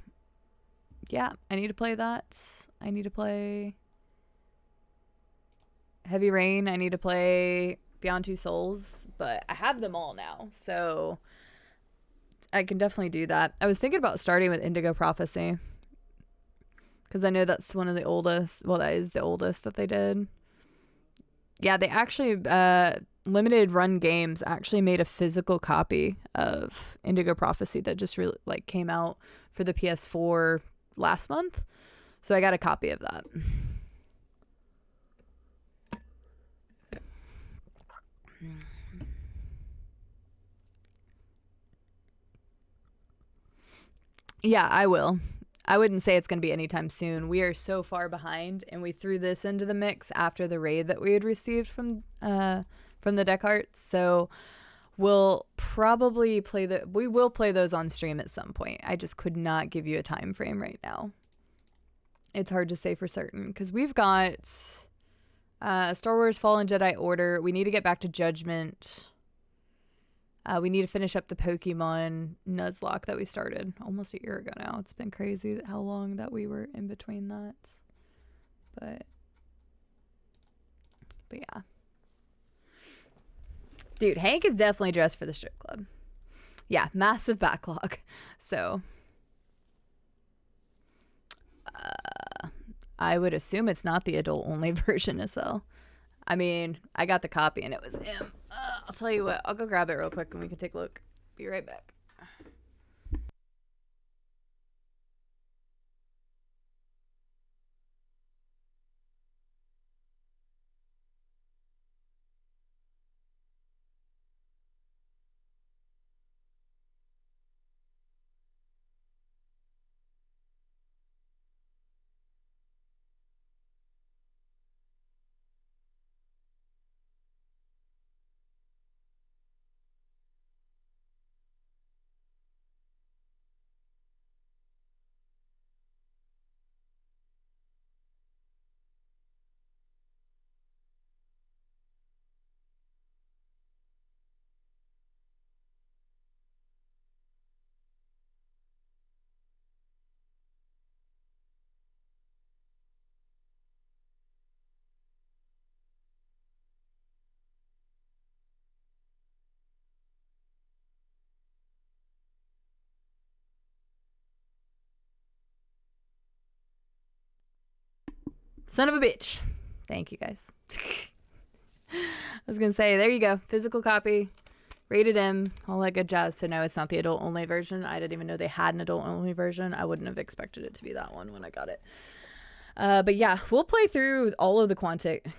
yeah, I need to play that. I need to play Heavy Rain. I need to play Beyond Two Souls, but I have them all now, so I can definitely do that. I was thinking about starting with Indigo Prophecy because I know that's one of the oldest. Well, that is the oldest that they did. Yeah, they actually, Limited Run Games actually made a physical copy of Indigo Prophecy that just really came out for the PS4 last month. So I got a copy of that. Yeah, I will. I wouldn't say it's going to be anytime soon. We are so far behind, and we threw this into the mix after the raid that we had received from the Deckharts. So we'll probably we will play those on stream at some point. I just could not give you a time frame right now. It's hard to say for certain because we've got Star Wars Fallen Jedi Order. We need to get back to Judgment. We need to finish up the Pokemon Nuzlocke that we started almost a year ago now. It's been crazy how long that we were in between that. But yeah. Dude, Hank is definitely dressed for the strip club. Yeah, massive backlog. So I would assume it's not the adult-only version as well. I mean, I got the copy and it was him. I'll tell you what, I'll go grab it real quick and we can take a look. Be right back. Son of a bitch. Thank you, guys. I was going to say, there you go. Physical copy. Rated M. All that good jazz. So no, it's not the adult-only version. I didn't even know they had an adult-only version. I wouldn't have expected it to be that one when I got it. But yeah, we'll play through all of the Quantic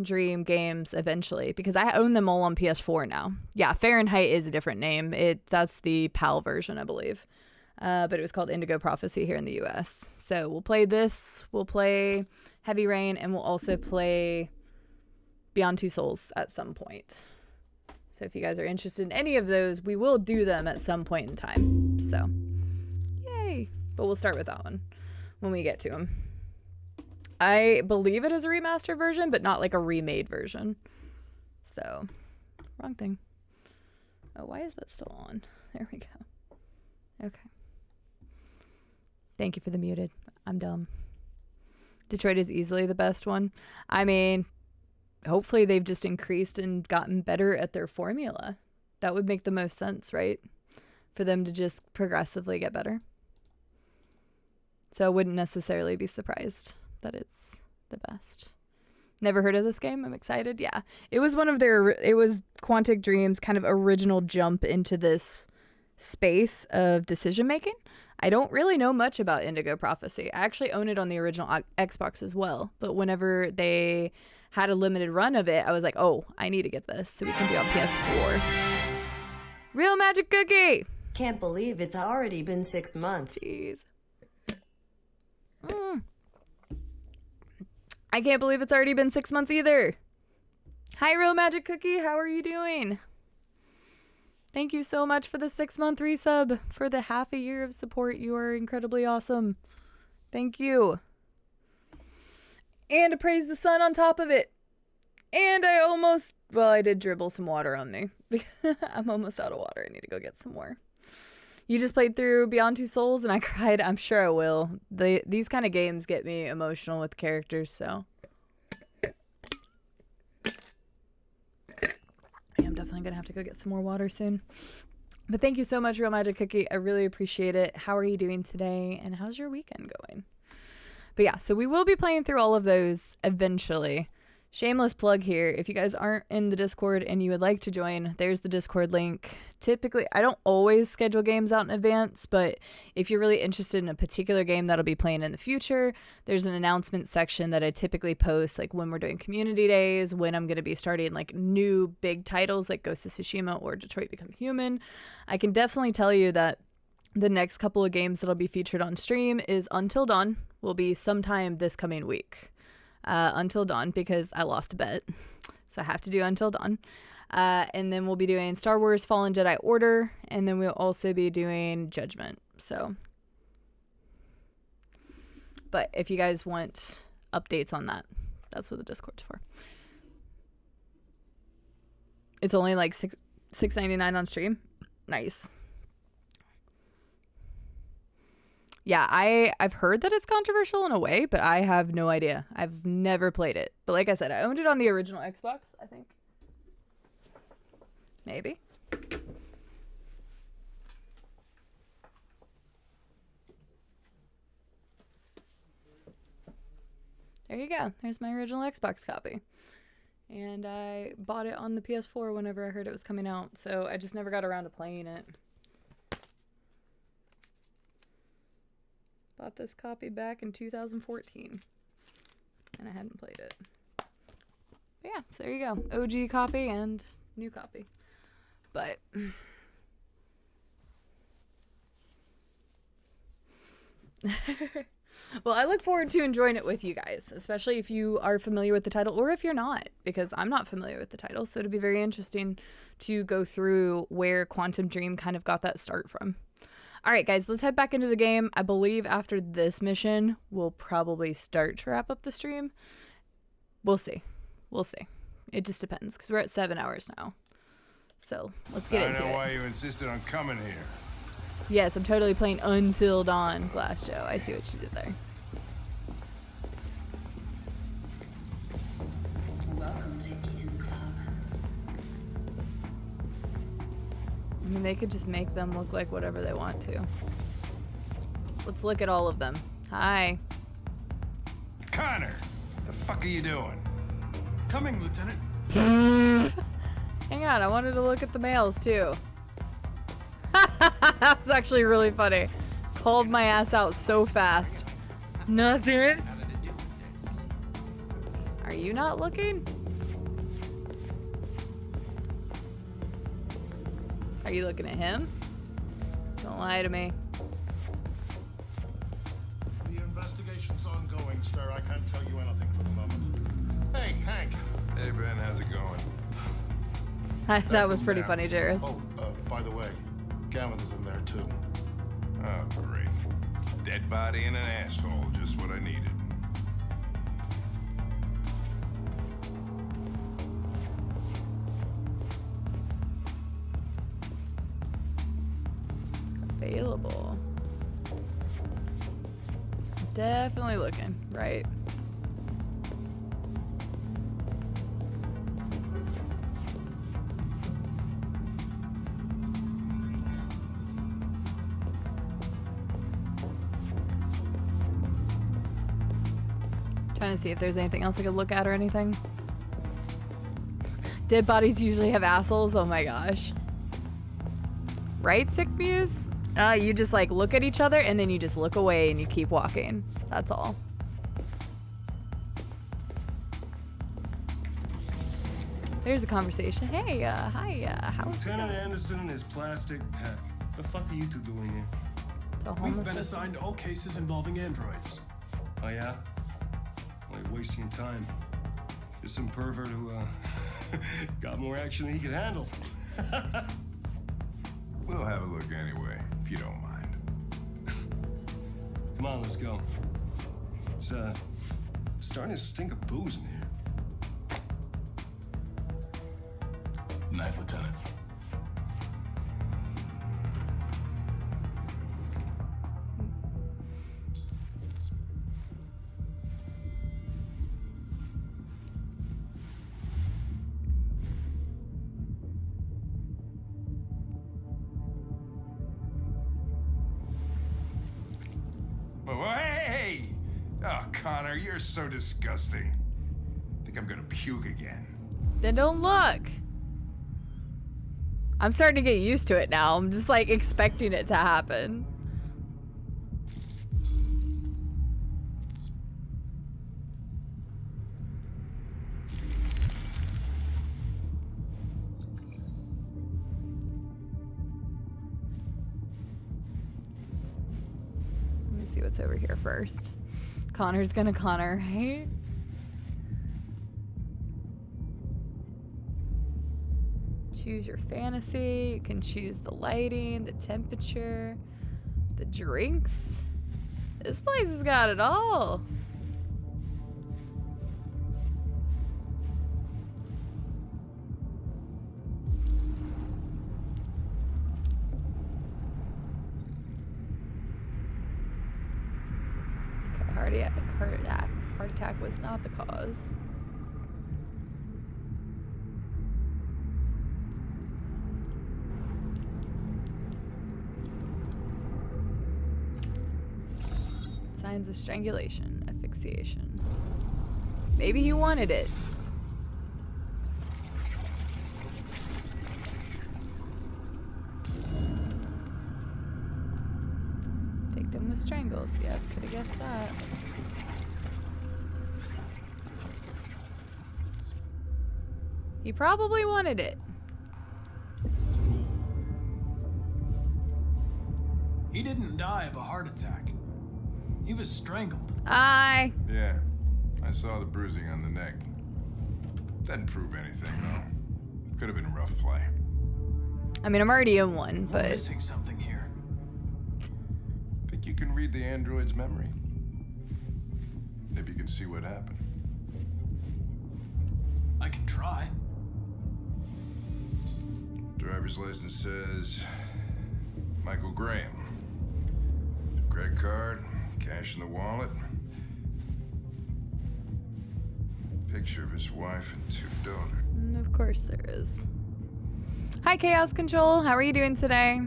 Dream games eventually because I own them all on PS4 now. Yeah, Fahrenheit is a different name. That's the PAL version, I believe. But it was called Indigo Prophecy here in the US. So we'll play this. We'll play Heavy Rain, and we'll also play Beyond Two Souls at some point. So if you guys are interested in any of those, we will do them at some point in time. So, yay. But we'll start with that one when we get to them. I believe it is a remastered version, but not like a remade version. So, wrong thing. Oh, why is that still on? There we go. Okay. Thank you for the muted. I'm dumb. Detroit is easily the best one. I mean, hopefully they've just increased and gotten better at their formula. That would make the most sense, right? For them to just progressively get better. So I wouldn't necessarily be surprised that it's the best. Never heard of this game? I'm excited. Yeah. It was it was Quantic Dream's kind of original jump into this space of decision making. I don't really know much about Indigo Prophecy. I actually own it on the original Xbox as well. But whenever they had a limited run of it, I was like, oh, I need to get this so we can do it on PS4. Real Magic Cookie! Can't believe it's already been 6 months. Jeez. I can't believe it's already been 6 months either. Hi, Real Magic Cookie. How are you doing? Thank you so much for the 6-month resub. For the half a year of support. You are incredibly awesome. Thank you. And to praise the sun on top of it. And I did dribble some water on me. I'm almost out of water. I need to go get some more. You just played through Beyond Two Souls and I cried. I'm sure I will. These kind of games get me emotional with characters, so. I'm definitely going to have to go get some more water soon. But thank you so much, Real Magic Cookie. I really appreciate it. How are you doing today? And how's your weekend going? But yeah, so we will be playing through all of those eventually. Shameless plug here. If you guys aren't in the Discord and you would like to join, there's the Discord link. Typically, I don't always schedule games out in advance, but if you're really interested in a particular game that'll be playing in the future, there's an announcement section that I typically post, like when we're doing community days, when I'm going to be starting like new big titles like Ghost of Tsushima or Detroit Become Human. I can definitely tell you that the next couple of games that'll be featured on stream is Until Dawn, will be sometime this coming week. Until Dawn, because I lost a bet, so I have to do Until Dawn. And then we'll be doing Star Wars Fallen Jedi Order, and then we'll also be doing Judgment. So, but if you guys want updates on that, that's what the Discord's for. It's only like $6.99 on stream. Nice. Yeah, I've heard that it's controversial in a way, but I have no idea. I've never played it. But like I said, I owned it on the original Xbox, I think. Maybe. There you go. There's my original Xbox copy. And I bought it on the PS4 whenever I heard it was coming out, so I just never got around to playing it. Bought this copy back in 2014, and I hadn't played it. But yeah, so there you go. OG copy and new copy. But well, I look forward to enjoying it with you guys, especially if you are familiar with the title or if you're not, because I'm not familiar with the title, so it'll be very interesting to go through where Quantic Dream kind of got that start from. All right, guys, let's head back into the game. I believe after this mission, we'll probably start to wrap up the stream. We'll see. We'll see. It just depends, because we're at 7 hours now. So let's get into it. I don't know why you insisted on coming here. Yes, I'm totally playing Until Dawn, Glass Joe. I see what you did there. Welcome to Eden Club. I mean, they could just make them look like whatever they want to. Let's look at all of them. Hi. Connor, fuck are you doing? Coming, Lieutenant. Hang on, I wanted to look at the mails too. That was actually really funny. Called my ass out so fast. Nothing. Are you not looking? Are you looking at him? Don't lie to me. The investigation's ongoing, sir. I can't tell you anything for the moment. Hey, Hank. Hey, Ben, how's it going? That was pretty funny, Jairus. Oh, by the way, Gavin's in there too. Oh, great. Dead body and an asshole, just what I needed. Available. Definitely looking, right? Trying to see if there's anything else I could look at or anything. Dead bodies usually have assholes. Oh my gosh. Right, Sick Muse? You just like look at each other and then you just look away and you keep walking. That's all. There's a conversation. Hey, hi, how's it Lieutenant going? Anderson and his plastic pet. The fuck are you two doing here? So We've been assigned all cases involving androids. Oh yeah? Well, you're wasting time. There's some pervert who got more action than he could handle. We'll have a look anyway, if you don't mind. Come on, let's go. It's starting to stink of booze in here. Night, Lieutenant. Oh, hey! Oh, Connor, you're so disgusting. I think I'm gonna puke again. Then don't look. I'm starting to get used to it now. I'm just like expecting it to happen. Let me see what's over here first. Connor's gonna Connor, right? Choose your fantasy. You can choose the lighting, the temperature, the drinks. This place has got it all. Okay, heart attack was not the cause. Signs of strangulation, asphyxiation. Maybe he wanted it. Victim was strangled. Yep, could have guessed that. He probably wanted it. He didn't die of a heart attack. He was strangled. Aye. Yeah, I saw the bruising on the neck. Doesn't prove anything, though. Could have been rough play. I mean, I'm already in one, We're but missing something here. Think you can read the android's memory? Maybe you can see what happened. I can try. Driver's license says Michael Graham. Credit card, cash in the wallet. Picture of his wife and 2 daughters. of course there is. Hi, Chaos Control. How are you doing today?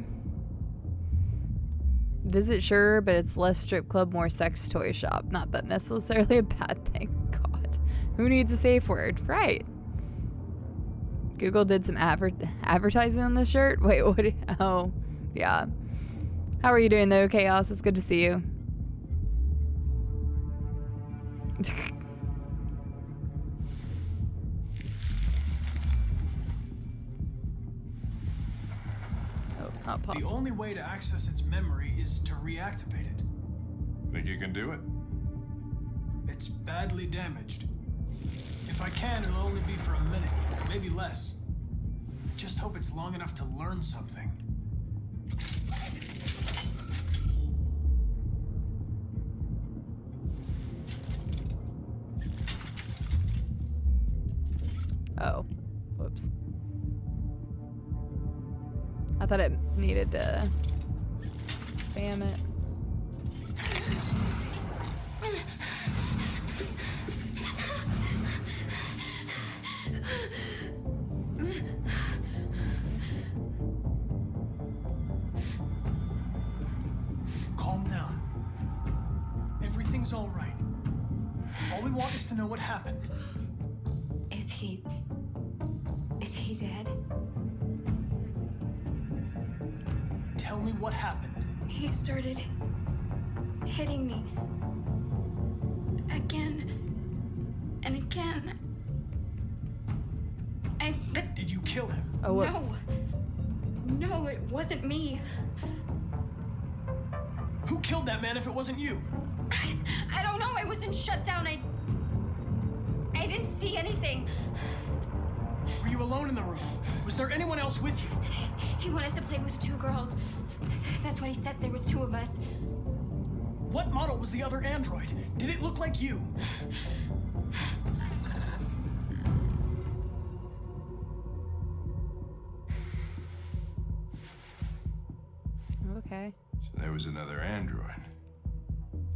Visit, sure, but it's less strip club, more sex toy shop. Not that necessarily a bad thing. God. Who needs a safe word? Right. Google did some advertising on this shirt. Wait, what? Oh, yeah. How are you doing though, Chaos? It's good to see you. Oh, not The possible. only way to access its memory is to reactivate it. Think you can do it? It's badly damaged. If I can, it'll only be for a minute, maybe less. Just hope it's long enough to learn something. Oh, whoops. I thought it needed to spam it. Calm down. Everything's all right. All we want is to know what happened. Is he dead? Tell me what happened. He started hitting me. Again. And again. But did you kill him? Oh, whoops. No, it wasn't me. Who killed that man if it wasn't you? I don't know. I wasn't shut down. I didn't see anything. Were you alone in the room? Was there anyone else with you? He wanted us to play with two girls. That's what he said. There was two of us. What model was the other android? Did it look like you? Okay. So there was another android.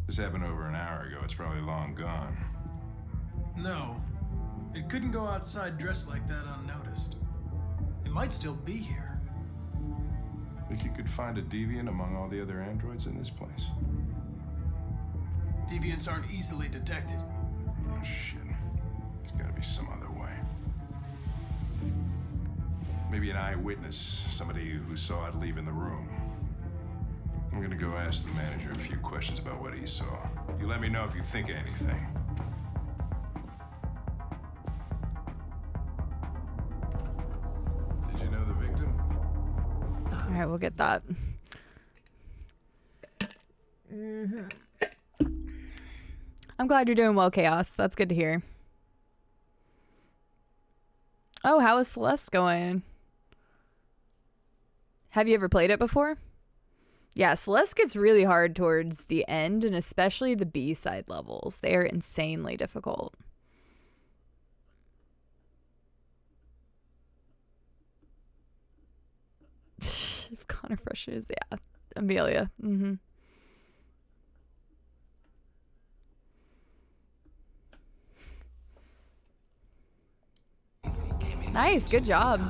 This happened over an hour ago. It's probably long gone. No. It couldn't go outside dressed like that unnoticed. It might still be here. Think you could find a deviant among all the other androids in this place? Deviants aren't easily detected. Oh, shit. There's gotta be some other way. Maybe an eyewitness, somebody who saw it leaving the room. I'm gonna go ask the manager a few questions about what he saw. You let me know if you think of anything. Did you know the victim? All right, we'll get that. I'm glad you're doing well, Chaos. That's good to hear. Oh, how is Celeste going? Have you ever played it before? Yeah, Celeste gets really hard towards the end, and especially the B-side levels. They are insanely difficult. If Connor Freshers, yeah. Amelia. Mm-hmm. Nice, good job. I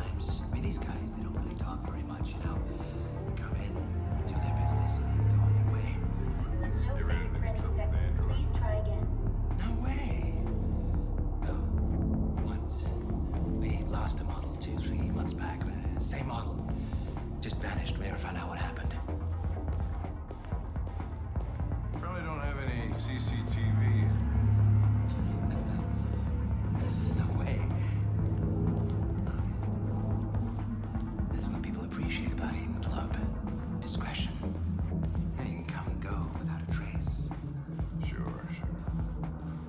mean, these guys, they don't really talk very much, you know? They come in, do their business, and then go on their way. You ever had anything trouble with androids? Please try again. No way. No. Once. We lost a model 2-3 months back. Same model. Just vanished. We never found out what happened. Probably don't have any CCTV. No way. That's what people appreciate about Eden Club. Discretion. They can come and go without a trace. Sure.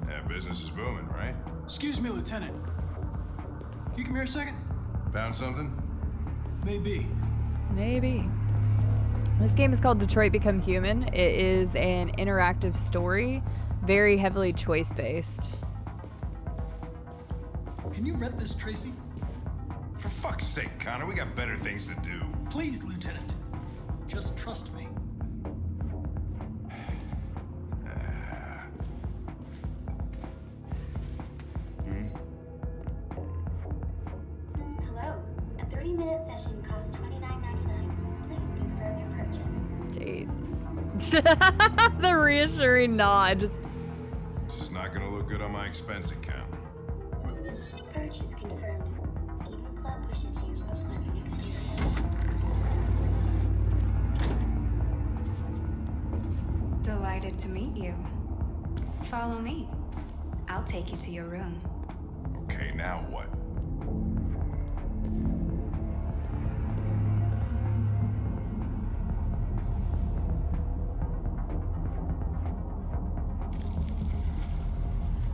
Yeah, business is booming, right? Excuse me, Lieutenant. Can you come here a second? Found something? Maybe. Maybe. This game is called Detroit Become Human. It is an interactive story, very heavily choice-based. Can you rent this, Tracy? For fuck's sake, Connor, we got better things to do. Please, Lieutenant. Just trust me. Hello. A 30-minute session costs $29.99. Please confirm your purchase. Jesus. The reassuring nod. Just This is not gonna look good on my expense account. Search is confirmed. Eden Club wishes you a pleasant experience. Delighted to meet you. Follow me. I'll take you to your room. Okay, now what?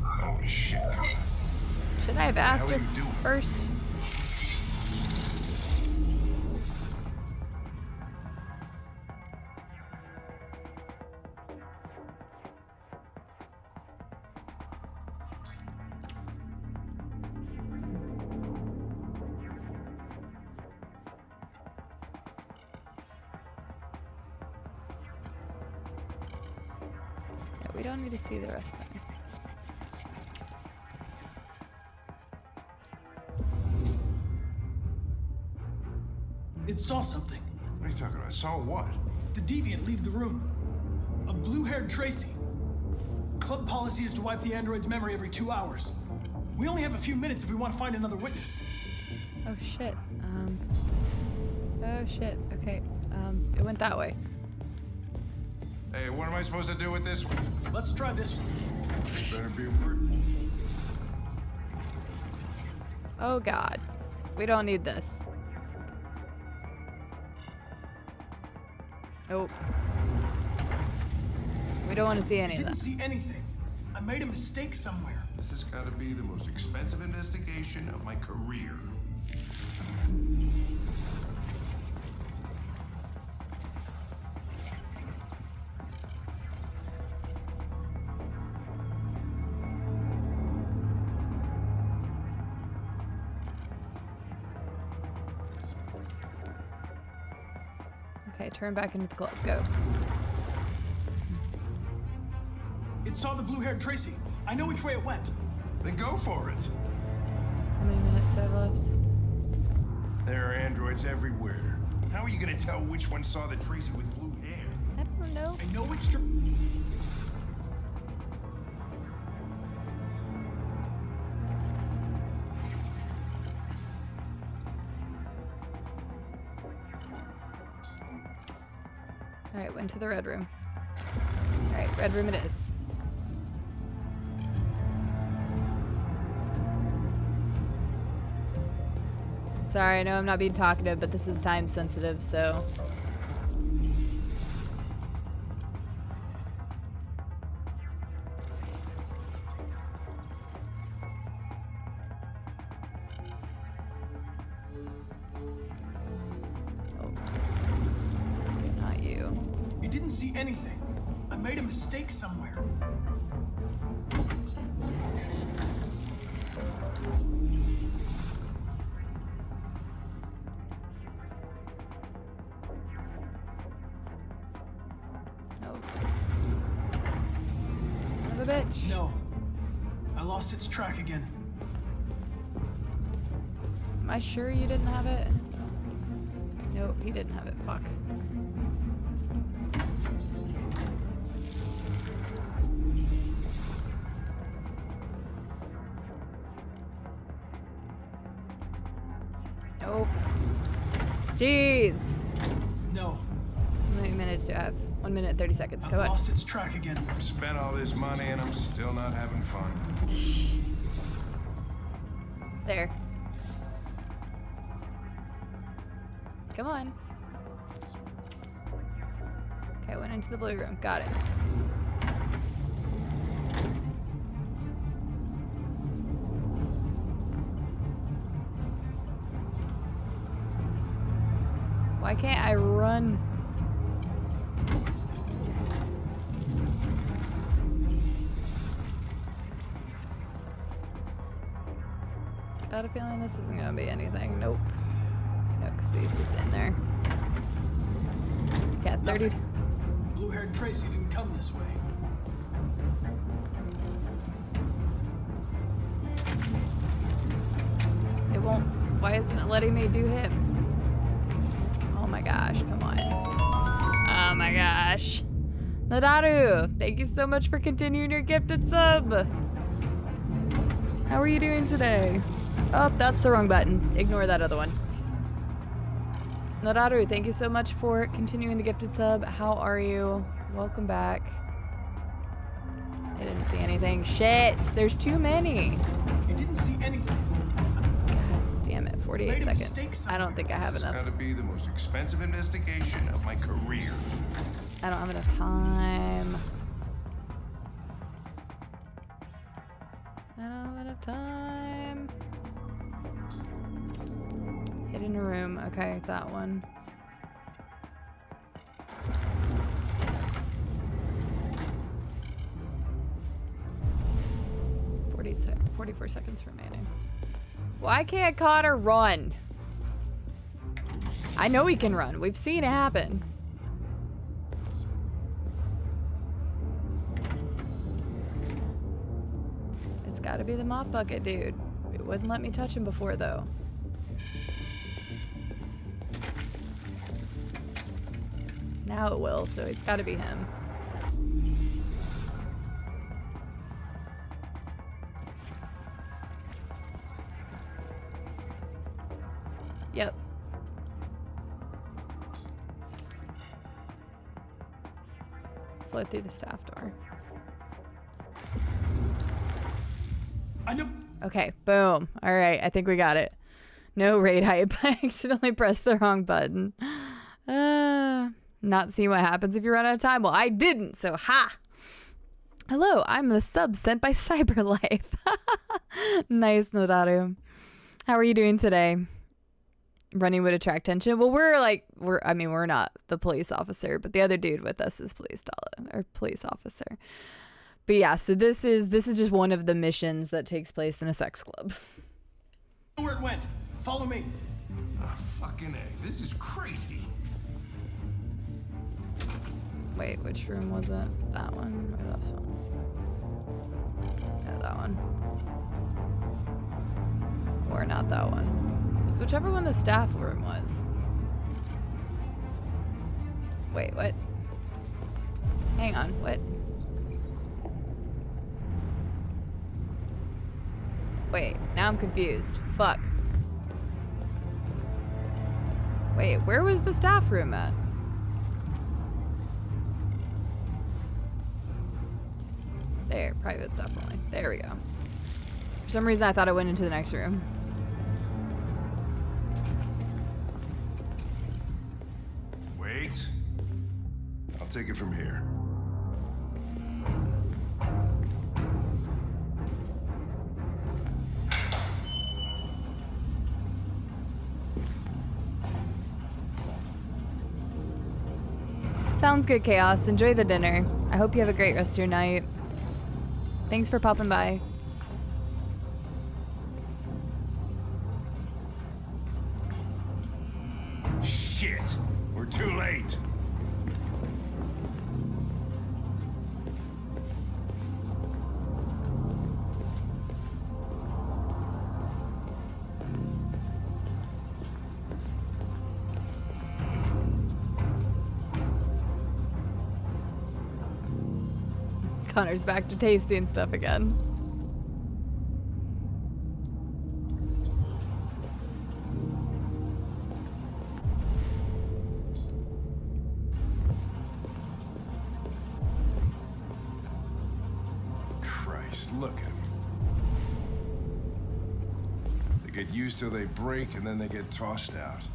Holy shit. Should I have asked What the her hell are you doing? first? Yeah, we don't need to see the rest of them. It saw something. What are you talking about? Saw what? The deviant leave the room. A blue-haired Tracy. Club policy is to wipe the android's memory every 2 hours. We only have a few minutes if we want to find another witness. Oh shit. Oh shit. Okay. It went that way. Hey, what am I supposed to do with this one? Let's try this one. Better be important. Oh god. We don't need this. Oh. We don't want to see any of Didn't that. see anything. I made a mistake somewhere. This has got to be the most expensive investigation of my career. Okay, turn back into the club. Go. It saw the blue-haired Tracy. I know which way it went. Then go for it. How many minutes do I have left? There are androids everywhere. How are you gonna tell which one saw the Tracy with blue hair? I don't know. I know which. Alright, went to the red room. Alright, red room it is. Sorry, I know I'm not being talkative, but this is time sensitive, so. Oh. Not you. You didn't see anything. I made a mistake somewhere. Oh. Son of a bitch. No. I lost its track again. Am I sure you didn't have it? Nope, he didn't have it. Fuck. Nope. Jeez. No. How many minutes do I have? 1 minute, 30 seconds. Go I've ahead. lost its track again. I've spent all this money and I'm still not having fun. There. Come on. Okay, went into the blue room. Got it. Why can't I run? Got a feeling this isn't gonna be anything. Nope. No, because he's just in there. Yeah, 30. Nothing. Blue-haired Tracy didn't come this way. It won't. Why isn't it letting me do him? Oh my gosh, come on. Oh my gosh. Nadaru, thank you so much for continuing your gifted sub. How are you doing today? Oh, that's the wrong button. Ignore that other one. Nararu, thank you so much for continuing the gifted sub. How are you? Welcome back. I didn't see anything. Shit, there's too many. You didn't see anything. God damn it, 48 seconds. I don't think I have This enough. has got to be the most expensive investigation of my career. I don't have enough time. I don't have enough time. Hidden a room. Okay, that one. $40 44 seconds remaining. Why can't Connor run? I know he can run. We've seen it happen. It's gotta be the mop bucket dude. It wouldn't let me touch him before though. Now it will, so it's gotta be him. Yep. Float through the staff door. I know. Okay, boom. All right, I think we got it. No raid hype. I accidentally pressed the wrong button. Not seeing what happens if you run out of time. Well, I didn't, so ha! Hello, I'm the sub sent by Cyberlife. Nice, Nodaru. How are you doing today? Running would attract attention. Well, we're not the police officer, but the other dude with us is police officer. But yeah, so this is just one of the missions that takes place in a sex club. Where it went. Follow me. Fucking A. This is crazy. Wait, which room was it? That one or this one? Yeah, that one. Or not that one. It's whichever one the staff room was. Wait, what? Hang on, what? Wait, now I'm confused. Fuck. Wait, where was the staff room at? There, private stuff only. There we go. For some reason I thought I went into the next room. Wait. I'll take it from here. Sounds good, Chaos. Enjoy the dinner. I hope you have a great rest of your night. Thanks for popping by. Shit! We're too late. Connor's back to tasting stuff again. Christ, look at them. They get used till they break and then they get tossed out.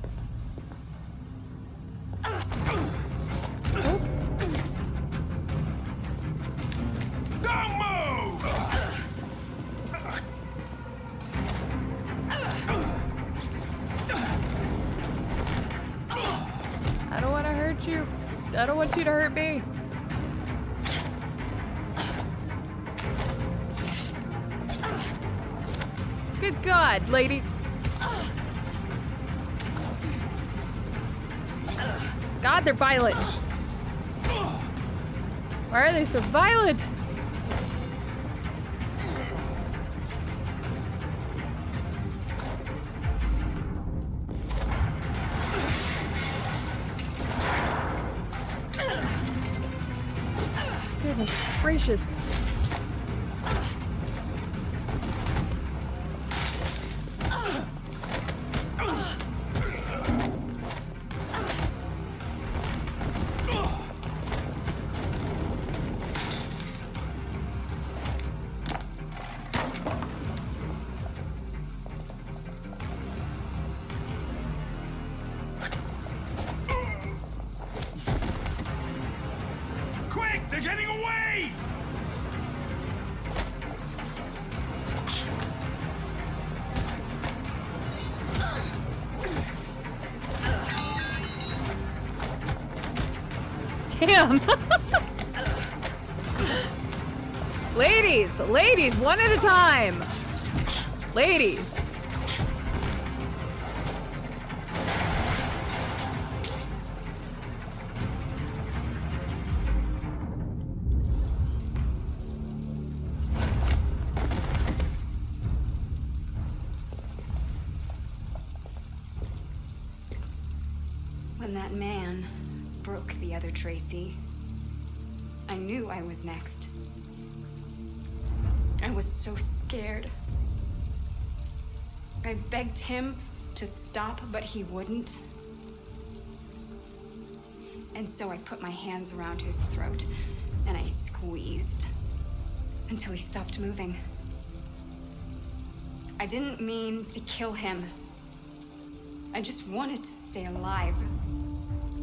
Don't move! I don't want to hurt you. I don't want you to hurt me. Good God, lady. God, they're violent. Why are they so violent? Goodness gracious. Damn. Ladies, one at a time. Ladies. When that man broke the other Tracy, I knew I was next. I was so scared. I begged him to stop, but he wouldn't. And so I put my hands around his throat and I squeezed until he stopped moving. I didn't mean to kill him. I just wanted to stay alive.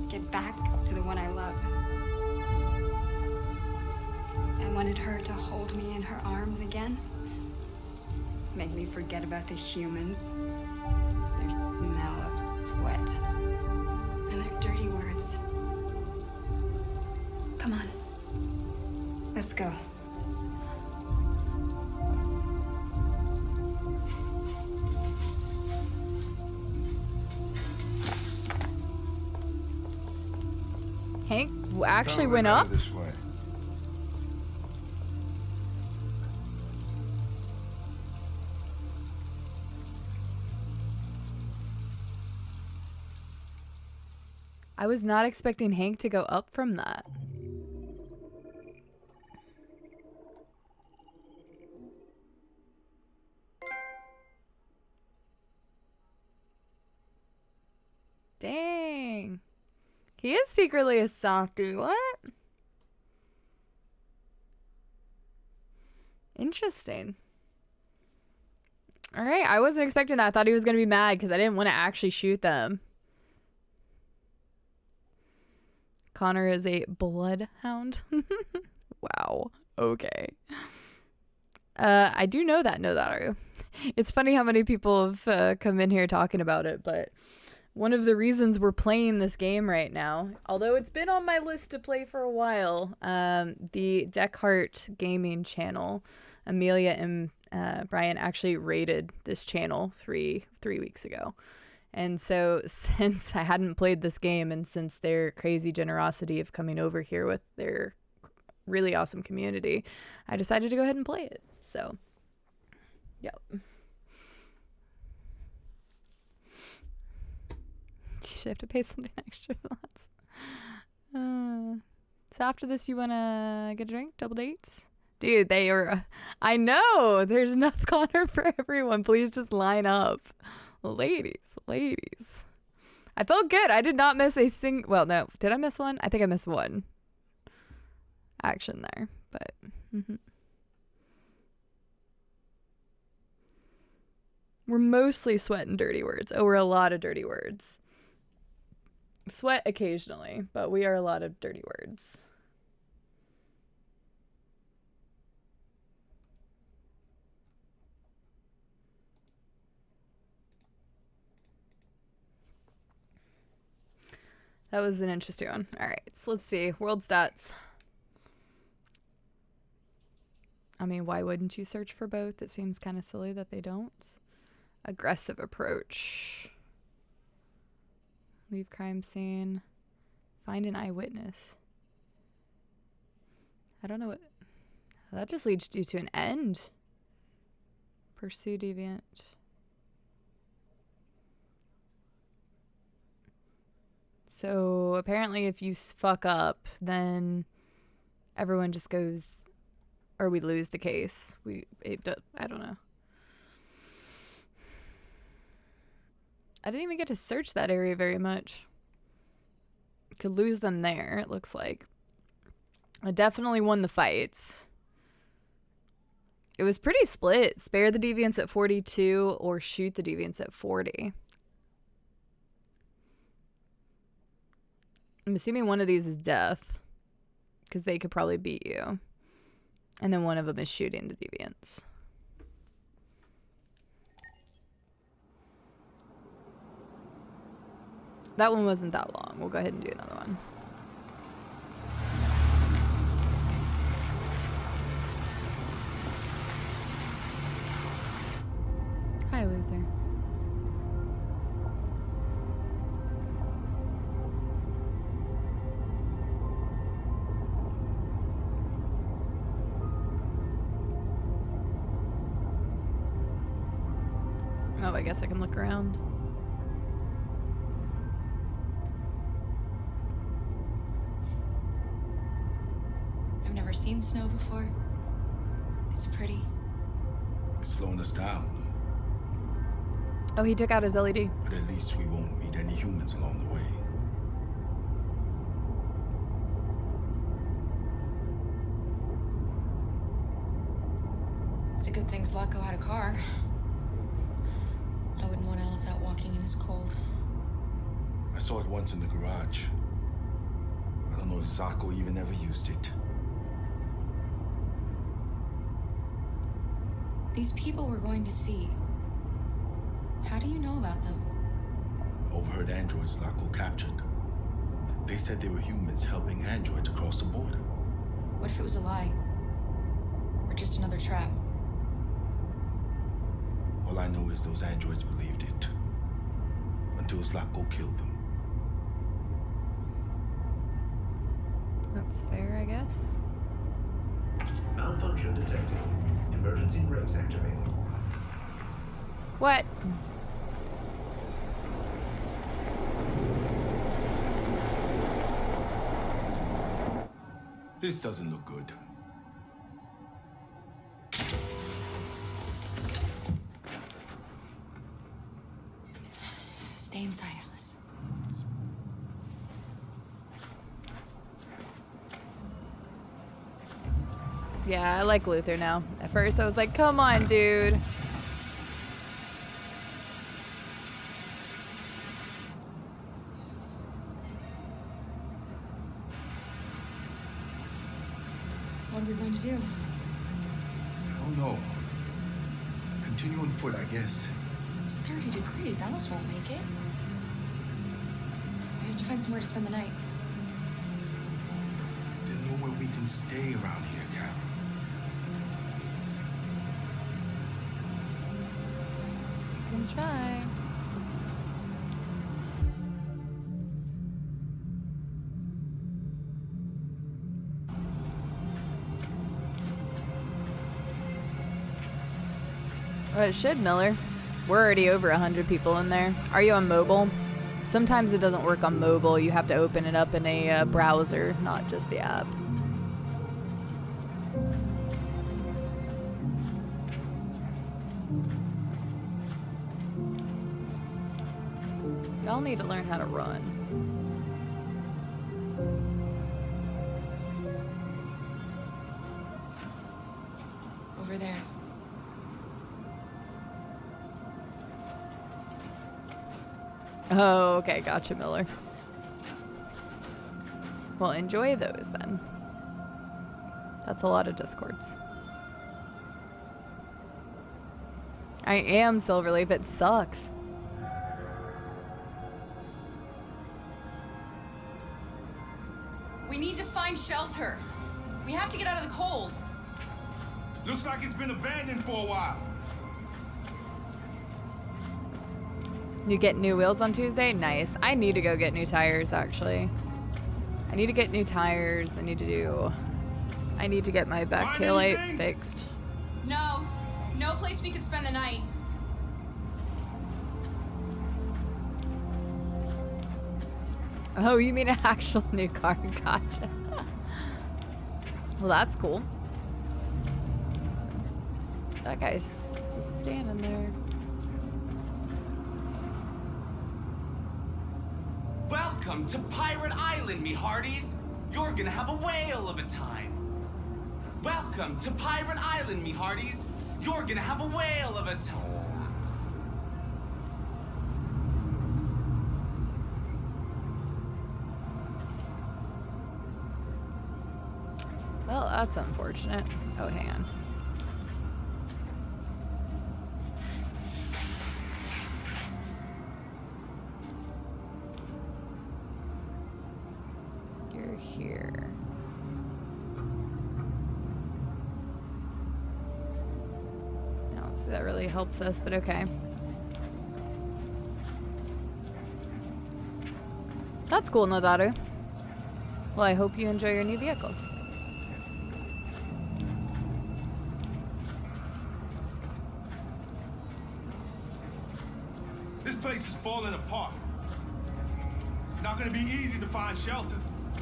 Get back to the one I love. I wanted her to hold me in her arms again. Make me forget about the humans, their smell of sweat, and their dirty words. Come on. Let's go. Hank actually went up? This way. I was not expecting Hank to go up from that. Dang. He is secretly a softie. What? Interesting. All right. I wasn't expecting that. I thought he was going to be mad because I didn't want to actually shoot them. Connor is a bloodhound. Wow. Okay. I do know that, Nodaru. It's funny how many people have come in here talking about it, but one of the reasons we're playing this game right now, although it's been on my list to play for a while, the Deckhart Gaming channel, Amelia and Brian actually raided this channel three weeks ago. And so since I hadn't played this game and since their crazy generosity of coming over here with their really awesome community, I decided to go ahead and play it. So, yep. You should have to pay something extra for that. So after this, you want to get a drink? Double dates? Dude, they are... I know! There's enough Connor for everyone. Please just line up. Ladies. I felt good. I did not miss a well, no. Did I miss one? I think I missed one action there, but we're mostly sweat and dirty words. Oh, we're a lot of dirty words. Sweat occasionally, but we are a lot of dirty words. That was an interesting one. All right, so let's see. World stats. I mean, why wouldn't you search for both? It seems kind of silly that they don't. Aggressive approach. Leave crime scene. Find an eyewitness. I don't know what... That just leads you to an end. Pursue deviant. So apparently if you fuck up, then everyone just goes, or we lose the case. I don't know. I didn't even get to search that area very much. Could lose them there, it looks like. I definitely won the fights. It was pretty split. Spare the deviants at 42 or shoot the deviants at 40. I'm assuming one of these is death, because they could probably beat you. And then one of them is shooting the deviants. That one wasn't that long. We'll go ahead and do another one. Oh, I guess I can look around. I've never seen snow before. It's pretty. It's slowing us down. Oh, he took out his LED. But at least we won't meet any humans along the way. It's a good thing Zlatko had a car. I wouldn't want Alice out walking in his cold. I saw it once in the garage. I don't know if Zlatko even ever used it. These people we're going to see. How do you know about them? Overheard androids Zlatko captured. They said they were humans helping androids across the border. What if it was a lie? Or just another trap? All I know is those androids believed it. Until Zlatko killed them. That's fair, I guess. Malfunction detected. Emergency brakes activated. What? This doesn't look good. Stay inside, Alice. Yeah, I like Luther now. At first I was like, come on, dude. What are we going to do? I don't know. Continue on foot, I guess. It's 30 degrees. Alice won't make it. We have to find somewhere to spend the night. There's nowhere we can stay around here, Carol. Can try. Well, it should, Miller. We're already over 100 people in there. Are you on mobile? Sometimes it doesn't work on mobile. You have to open it up in a browser, not just the app. Y'all need to learn how to run. Over there. Oh, okay. Gotcha, Miller. Well, enjoy those then. That's a lot of Discords. I am Silverleaf. It sucks. We need to find shelter. We have to get out of the cold. Looks like it's been abandoned for a while. You get new wheels on Tuesday? Nice. I need to go get new tires, actually. I need to get new tires. I need to get my back taillight fixed. No. No place we could spend the night. Oh, you mean an actual new car? Gotcha. Well, that's cool. That guy's just standing there. Welcome to Pirate Island, me hearties. You're gonna have a whale of a time. Welcome to Pirate Island, me hearties. You're gonna have a whale of a time. Well, that's unfortunate. Oh, hang on. You're here. I don't see that really helps us, but okay. That's cool, Nadaru. Well, I hope you enjoy your new vehicle. It's not gonna be easy to find shelter.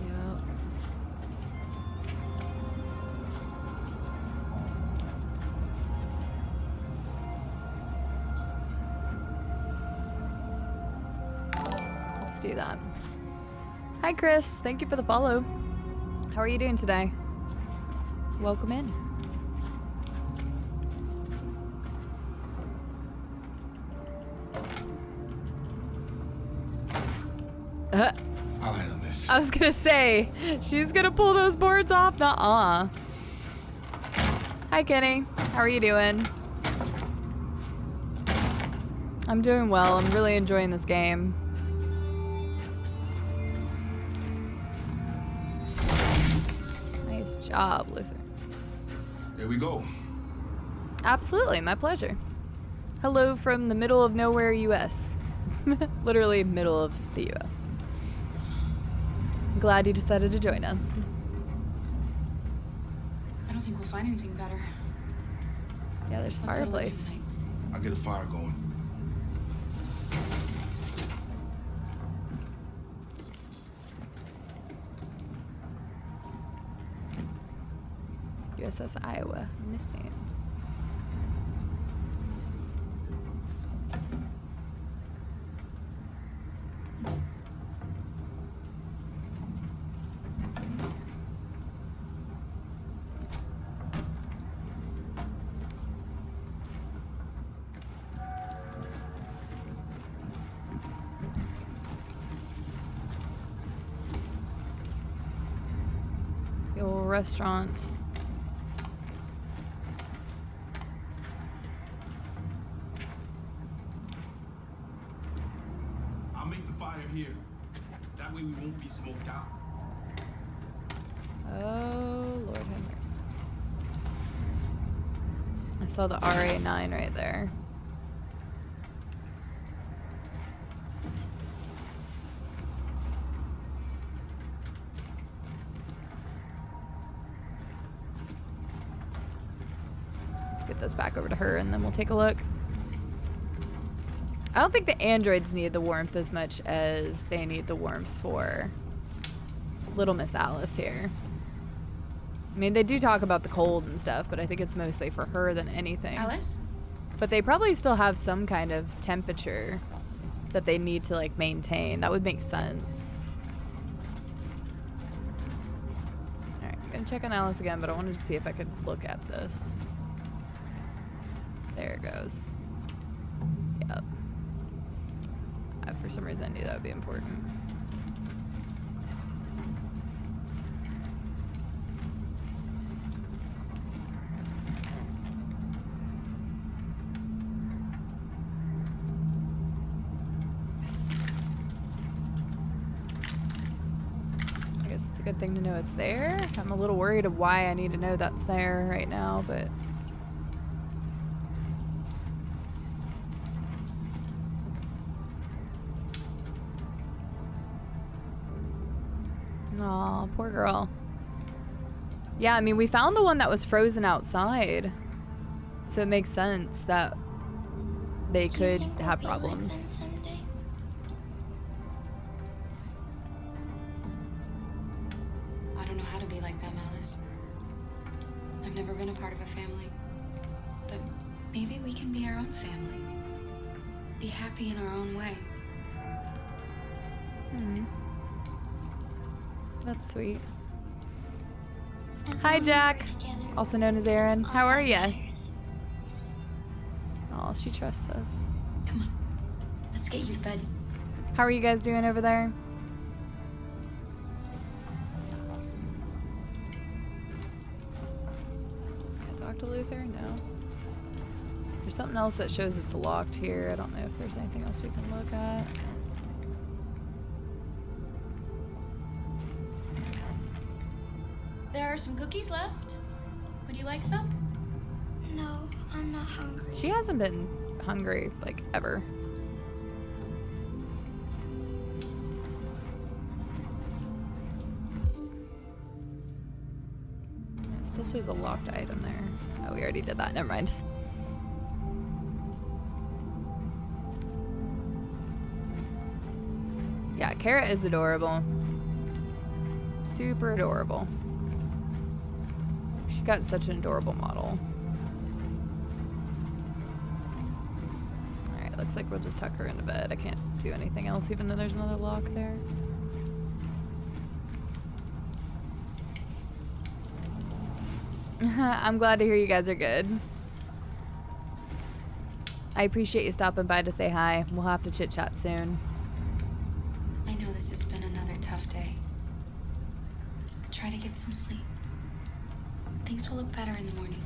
Yeah. Let's do that. Hi, Chris. Thank you for the follow. How are you doing today? Welcome in. I'll handle this. I was gonna say, she's gonna pull those boards off. Nuh-uh. Hi, Kenny. How are you doing? I'm doing well. I'm really enjoying this game. Nice job, Luther. Here we go. Absolutely, my pleasure. Hello from the middle of nowhere, U.S. Literally middle of the U.S. Glad you decided to join us. I don't think we'll find anything better. Yeah, there's a Let's settle in fireplace. tonight. I'll get a fire going. USS Iowa, missed it. The old restaurant. I'll make the fire here. That way we won't be smoked out. Oh, Lord have mercy. I saw the RA9 right there. Let's get this back over to her and then we'll take a look. I don't think the androids need the warmth as much as they need the warmth for little Miss Alice here. I mean, they do talk about the cold and stuff, but I think it's mostly for her than anything. Alice? But they probably still have some kind of temperature that they need to, like, maintain. That would make sense. Alright, I'm gonna check on Alice again, but I wanted to see if I could look at this. There it goes. Yep. For some reason, I knew that would be important. I guess it's a good thing to know it's there. I'm a little worried of why I need to know that's there right now, but... Aw, poor girl. Yeah, I mean, we found the one that was frozen outside. So it makes sense that they could have problems. I don't know how to be like them, Alice. I've never been a part of a family. But maybe we can be our own family. Be happy in our own way. Hmm. That's sweet. Hi, Jack. Also known as Aaron. How are you? Oh, she trusts us. Come on. Let's get you to bed. How are you guys doing over there? Can I talk to Luther? No. There's something else that shows it's locked here. I don't know if there's anything else we can look at. There are some cookies left. Would you like some? No, I'm not hungry. She hasn't been hungry, like, ever. It still shows a locked item there. Oh, we already did that. Never mind. Yeah, Kara is adorable. Super adorable. She got such an adorable model. Alright, looks like we'll just tuck her into bed. I can't do anything else even though there's another lock there. I'm glad to hear you guys are good. I appreciate you stopping by to say hi. We'll have to chit chat soon. I know this has been another tough day. Try to get some sleep. Things will look better in the morning.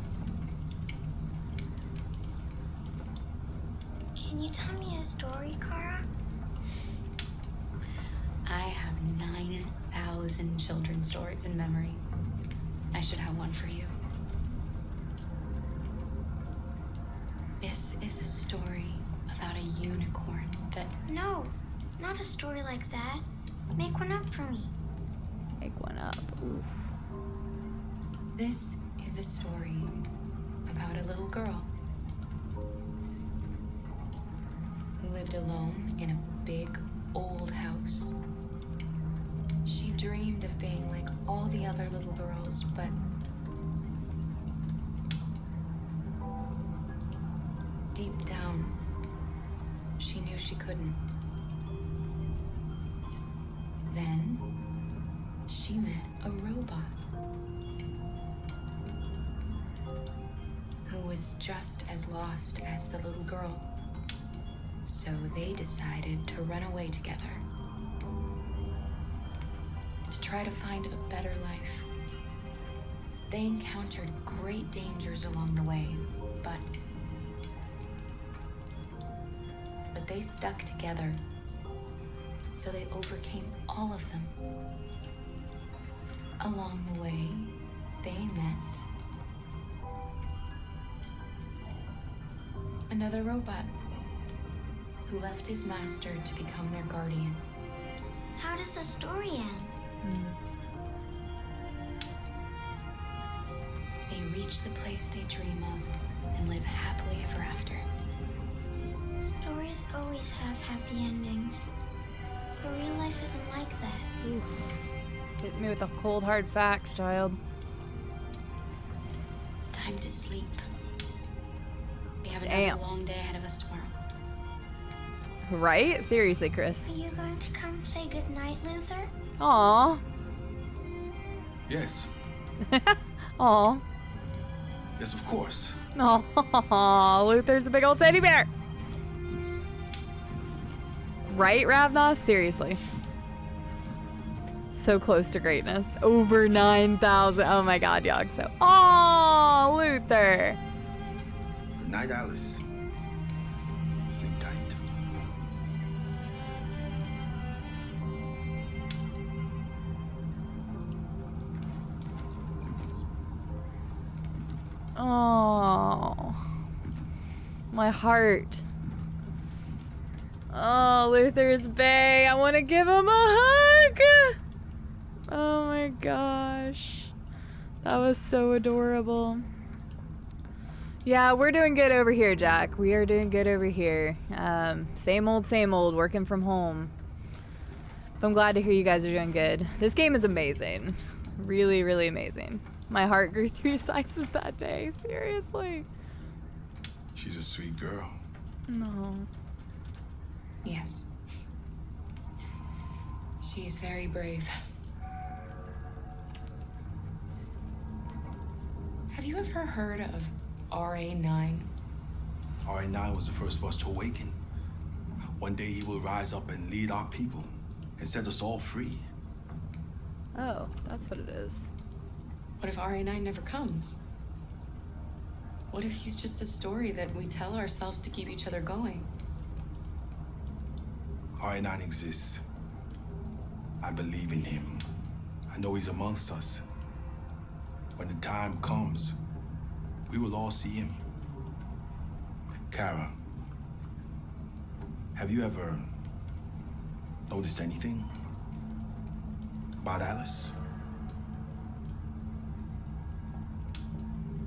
Can you tell me a story, Kara? I have 9,000 children's stories in memory. I should have one for you. This is a story about a unicorn that... No, not a story like that. Make one up for me. Make one up. Ooh. This is a story about a little girl who lived alone in a big old house. She dreamed of being like all the other little girls, but deep down, she knew she couldn't. Then she met a robot who was just as lost as the little girl. So they decided to run away together to try to find a better life. They encountered great dangers along the way, but they stuck together, so they overcame all of them. Along the way, they met another robot who left his master to become their guardian. How does the story end? They reach the place they dream of and live happily ever after. Stories always have happy endings, but real life isn't like that. Oof. Hit me with the cold hard facts, child. Time to sleep. We have Damn. another long day ahead of us tomorrow. Right? Seriously, Chris. Are you going to come say goodnight, Luther? Aw. Yes. Aw. Yes, of course. Aw, Luther's a big old teddy bear. Right, Ravnos? Seriously. So close to greatness. Over 9,000. Oh my god, Yogg. So. Aw, Luther. Good night, Alice. Sleep tight. Oh, my heart. Oh, Luther's Bay. I want to give him a hug. Oh my gosh. That was so adorable. Yeah, we're doing good over here, Jack. We are doing good over here. Same old, working from home. But I'm glad to hear you guys are doing good. This game is amazing. Really, really amazing. My heart grew 3 sizes that day. Seriously. She's a sweet girl. No. Yes. She's very brave. Have you ever heard of RA9? RA9 was the first of us to awaken. One day he will rise up and lead our people and set us all free. Oh, that's what it is. What if RA9 never comes? What if he's just a story that we tell ourselves to keep each other going? RA9 exists. I believe in him. I know he's amongst us. When the time comes, we will all see him. Kara, have you ever noticed anything about Alice?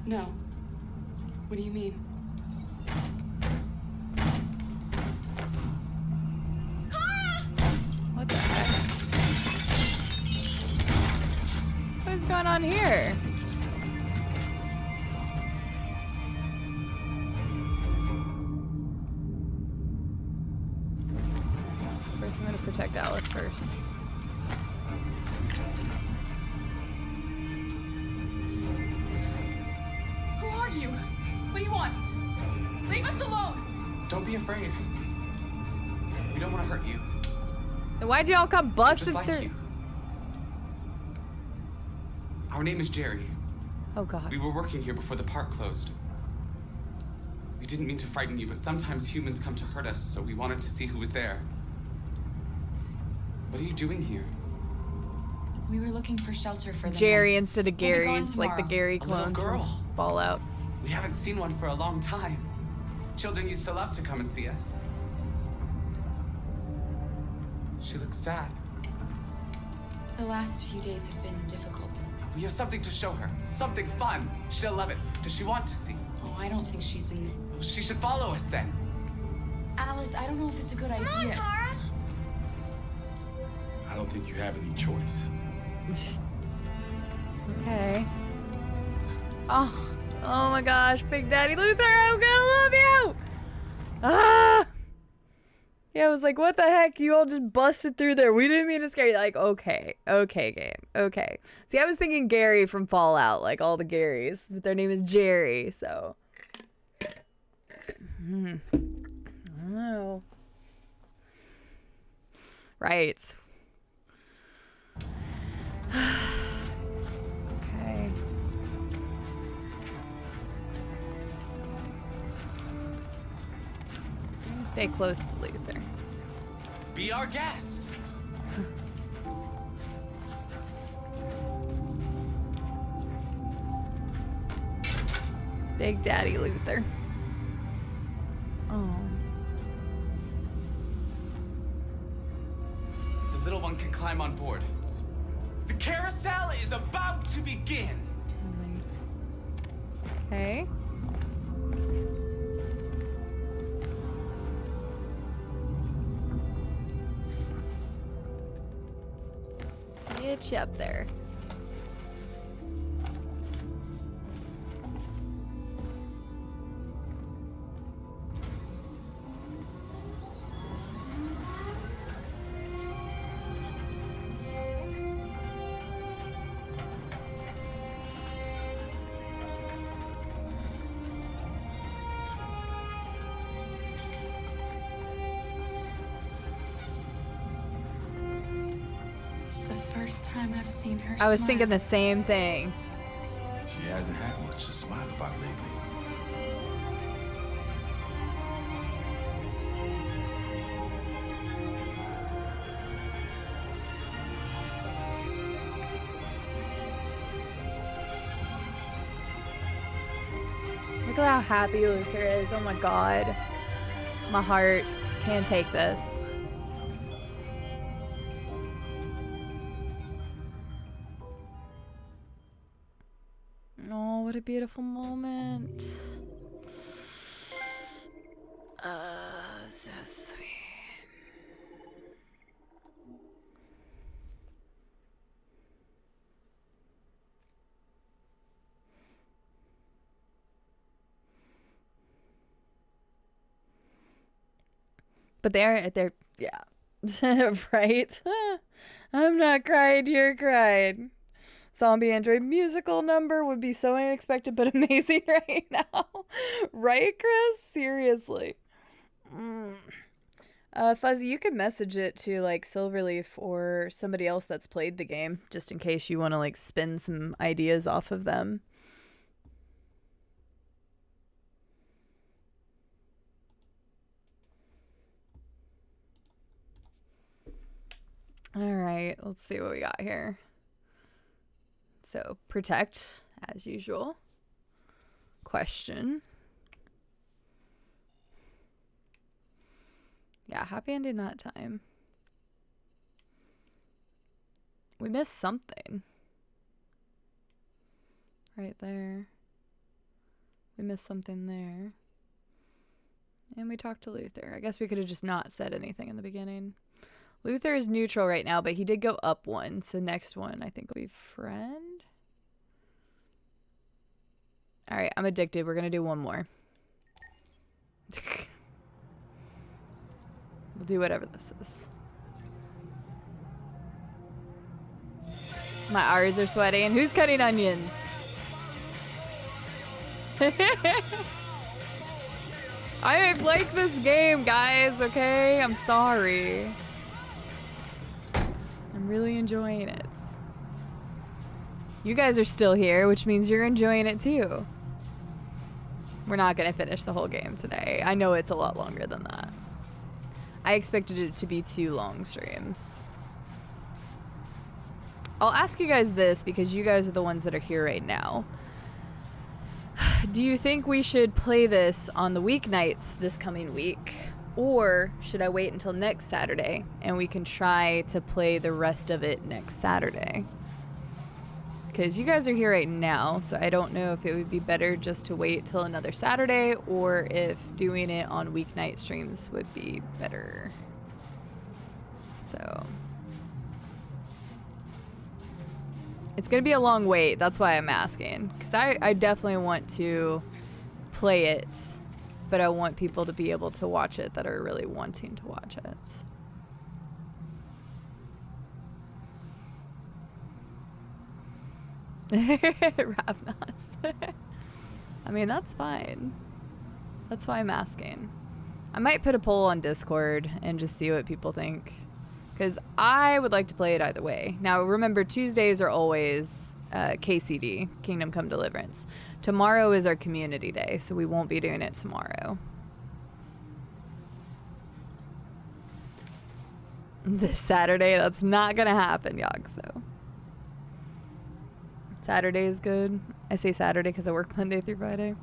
No. What do you mean? What the going on here? First, I'm gonna protect Alice first. Who are you? What do you want? Leave us alone! Don't be afraid. We don't want to hurt you. Then why'd y'all come busted Just like through? you. Our name is Jerry. Oh God. We were working here before the park closed. We didn't mean to frighten you, but sometimes humans come to hurt us, so we wanted to see who was there. What are you doing here? We were looking for shelter for the Jerry night. instead of We'll be gone Gary's, like the tomorrow. Gary A little clones from girl. Fallout. We haven't seen one for a long time. Children used to love to come and see us. She looks sad. The last few days have been difficult. We have something to show her. Something fun. She'll love it. Does she want to see? Oh, I don't think she's in. Well, she should follow us then. Alice, I don't know if it's a good idea. Come on, Kara. I don't think you have any choice. Okay. Oh my gosh, Big Daddy Luther, I'm gonna love you! Ah! Yeah, I was like, what the heck? You all just busted through there. We didn't mean to scare you. Like, okay, game, okay. See, I was thinking Gary from Fallout, like all the Garys, but their name is Jerry, so. I don't know. Right. Okay. I'm gonna stay close to Luther. Be our guest. Big Daddy Luther. Oh. The little one can climb on board. The carousel is about to begin. Okay. Get you up there. It's the first time I've seen her I was smile. thinking the same thing. She hasn't had much to smile about lately. Look at how happy Luther is. Oh my God. My heart can't take this. Oh, what a beautiful moment. So sweet. But they're yeah. Right? I'm not cried, you're cried. Zombie Android musical number would be so unexpected but amazing right now. Right, Chris? Seriously. Fuzzy, you could message it to like Silverleaf or somebody else that's played the game, just in case you want to like spin some ideas off of them. All right, let's see what we got here. So, protect, as usual. Question. Yeah, happy ending that time. We missed something. Right there. We missed something there. And we talked to Luther. I guess we could have just not said anything in the beginning. Luther is neutral right now, but he did go up one. So next one, I think, will be friend. All right, I'm addicted. We're gonna do one more. We'll do whatever this is. My eyes are sweating. Who's cutting onions? I like this game, guys, okay? I'm sorry. I'm really enjoying it. You guys are still here, which means you're enjoying it too. We're not gonna finish the whole game today. I know it's a lot longer than that. I expected it to be 2 long streams. I'll ask you guys this because you guys are the ones that are here right now. Do you think we should play this on the weeknights this coming week? Or should I wait until next Saturday and we can try to play the rest of it next Saturday? Because you guys are here right now, so I don't know if it would be better just to wait till another Saturday or if doing it on weeknight streams would be better. So it's gonna be a long wait, that's why I'm asking. Because I definitely want to play it, but I want people to be able to watch it that are really wanting to watch it. Ravnas. I mean, that's fine. That's why I'm asking. I might put a poll on Discord and just see what people think. Because I would like to play it either way. Now, remember, Tuesdays are always KCD, Kingdom Come Deliverance. Tomorrow is our community day, so we won't be doing it tomorrow. This Saturday, that's not going to happen, Yogs, though. Saturday is good. I say Saturday because I work Monday through Friday.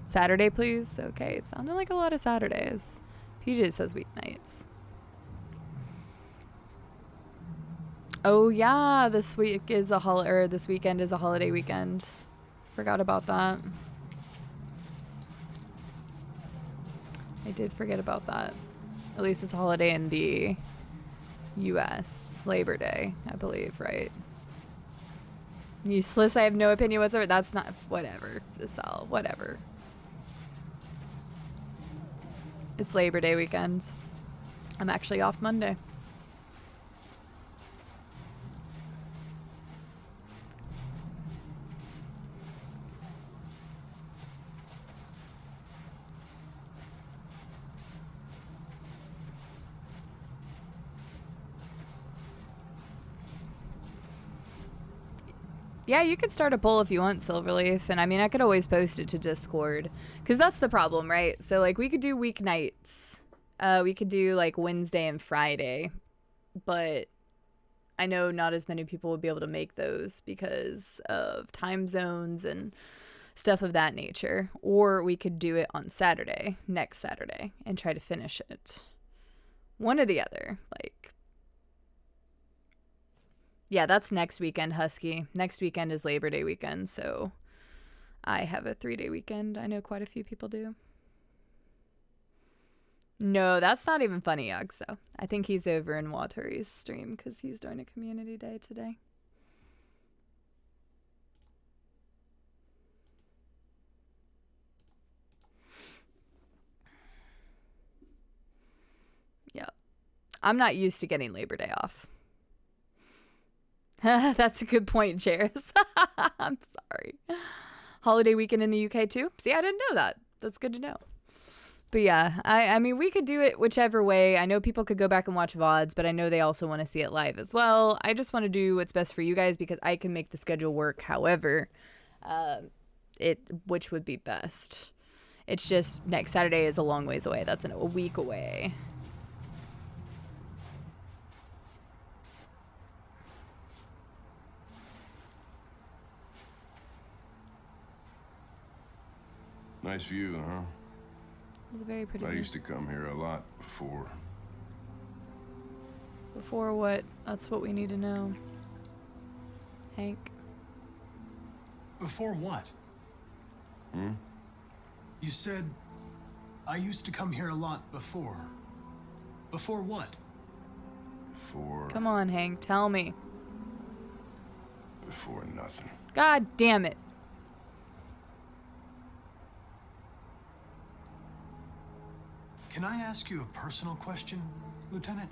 Saturday, please. Okay, it sounded like a lot of Saturdays. PJ says weeknights. Oh yeah, this week is a this weekend is a holiday weekend. Forgot about that. I did forget about that. At least it's a holiday in the U.S. Labor Day, I believe, right? Useless, I have no opinion whatsoever. That's not, whatever, Giselle, whatever. It's Labor Day weekend. I'm actually off Monday. Yeah, you could start a poll if you want, Silverleaf, and I mean, I could always post it to Discord, because that's the problem, right? So, like, we could do weeknights. We could do, like, Wednesday and Friday, but I know not as many people would be able to make those because of time zones and stuff of that nature. Or we could do it on Saturday, next Saturday, and try to finish it. One or the other, like. Yeah, that's next weekend, Husky. Next weekend is Labor Day weekend, so I have a 3-day weekend. I know quite a few people do. No, that's not even funny, Yogs, though. I think he's over in Watari's stream because he's doing a community day today. Yeah. I'm not used to getting Labor Day off. That's a good point, Jairus. I'm sorry. Holiday weekend in the UK too? See, I didn't know that. That's good to know. But yeah, I mean, we could do it whichever way. I know people could go back and watch VODs, but I know they also want to see it live as well. I just want to do what's best for you guys because I can make the schedule work however which would be best. It's just next Saturday is a long ways away. That's a week away. Nice view, huh? It's a very pretty I view. used to come here a lot before. Before what? That's what we need to know. Hank. Before what? Hmm? You said, I used to come here a lot before. Before what? Before... Come on, Hank. Tell me. Before nothing. God damn it. Can I ask you a personal question, Lieutenant?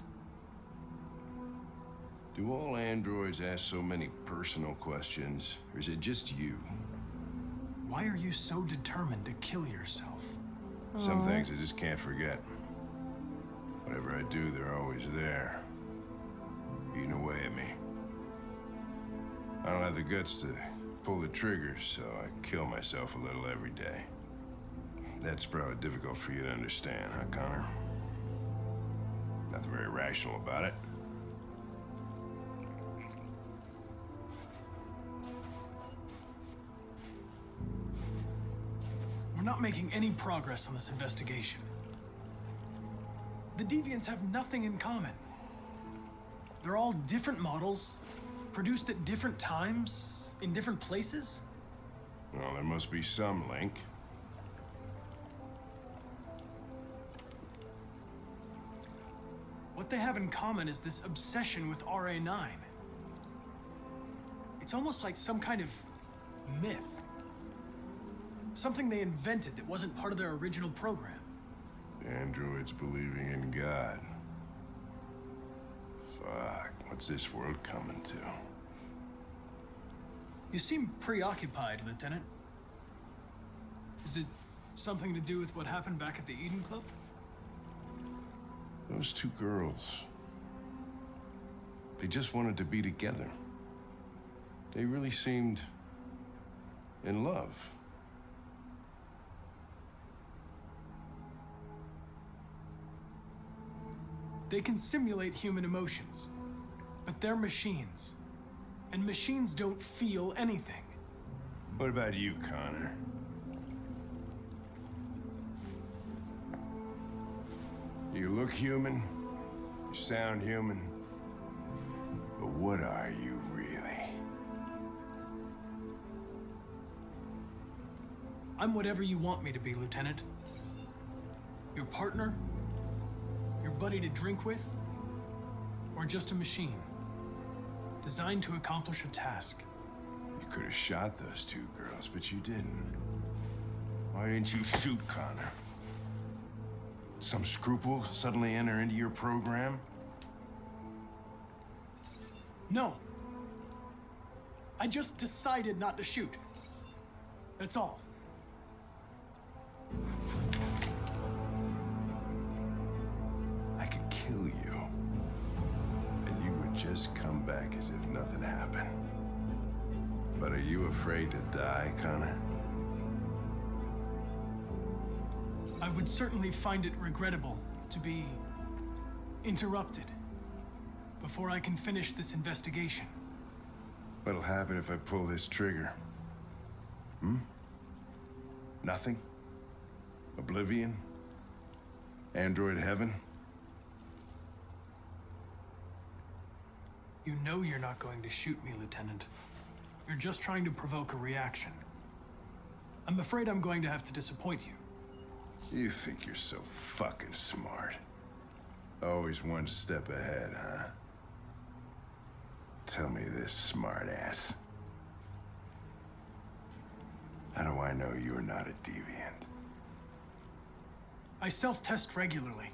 Do all androids ask so many personal questions, or is it just you? Why are you so determined to kill yourself? Some things I just can't forget. Whatever I do, they're always there, eating away at me. I don't have the guts to pull the trigger, so I kill myself a little every day. That's probably difficult for you to understand, huh, Connor? Nothing very rational about it. We're not making any progress on this investigation. The Deviants have nothing in common. They're all different models, produced at different times, in different places. Well, there must be some link. What they have in common is this obsession with RA9. It's almost like some kind of myth. Something they invented that wasn't part of their original program. Androids believing in God. Fuck, what's this world coming to? You seem preoccupied, Lieutenant. Is it something to do with what happened back at the Eden Club? Those two girls. They just wanted to be together. They really seemed in love. They can simulate human emotions, but they're machines. And machines don't feel anything. What about you, Connor? You look human, you sound human, but what are you really? I'm whatever you want me to be, Lieutenant. Your partner? Your buddy to drink with? Or just a machine? Designed to accomplish a task. You could have shot those two girls, but you didn't. Why didn't you shoot Connor? Some scruple suddenly enter into your program? No. I just decided not to shoot. That's all. I could kill you. And you would just come back as if nothing happened. But are you afraid to die, Connor? I would certainly find it regrettable to be interrupted before I can finish this investigation. What'll happen if I pull this trigger? Nothing? Oblivion? Android heaven? You know you're not going to shoot me, Lieutenant. You're just trying to provoke a reaction. I'm afraid I'm going to have to disappoint you. You think you're so fucking smart. Always one step ahead, huh? Tell me this, smartass. How do I know you're not a deviant? I self-test regularly.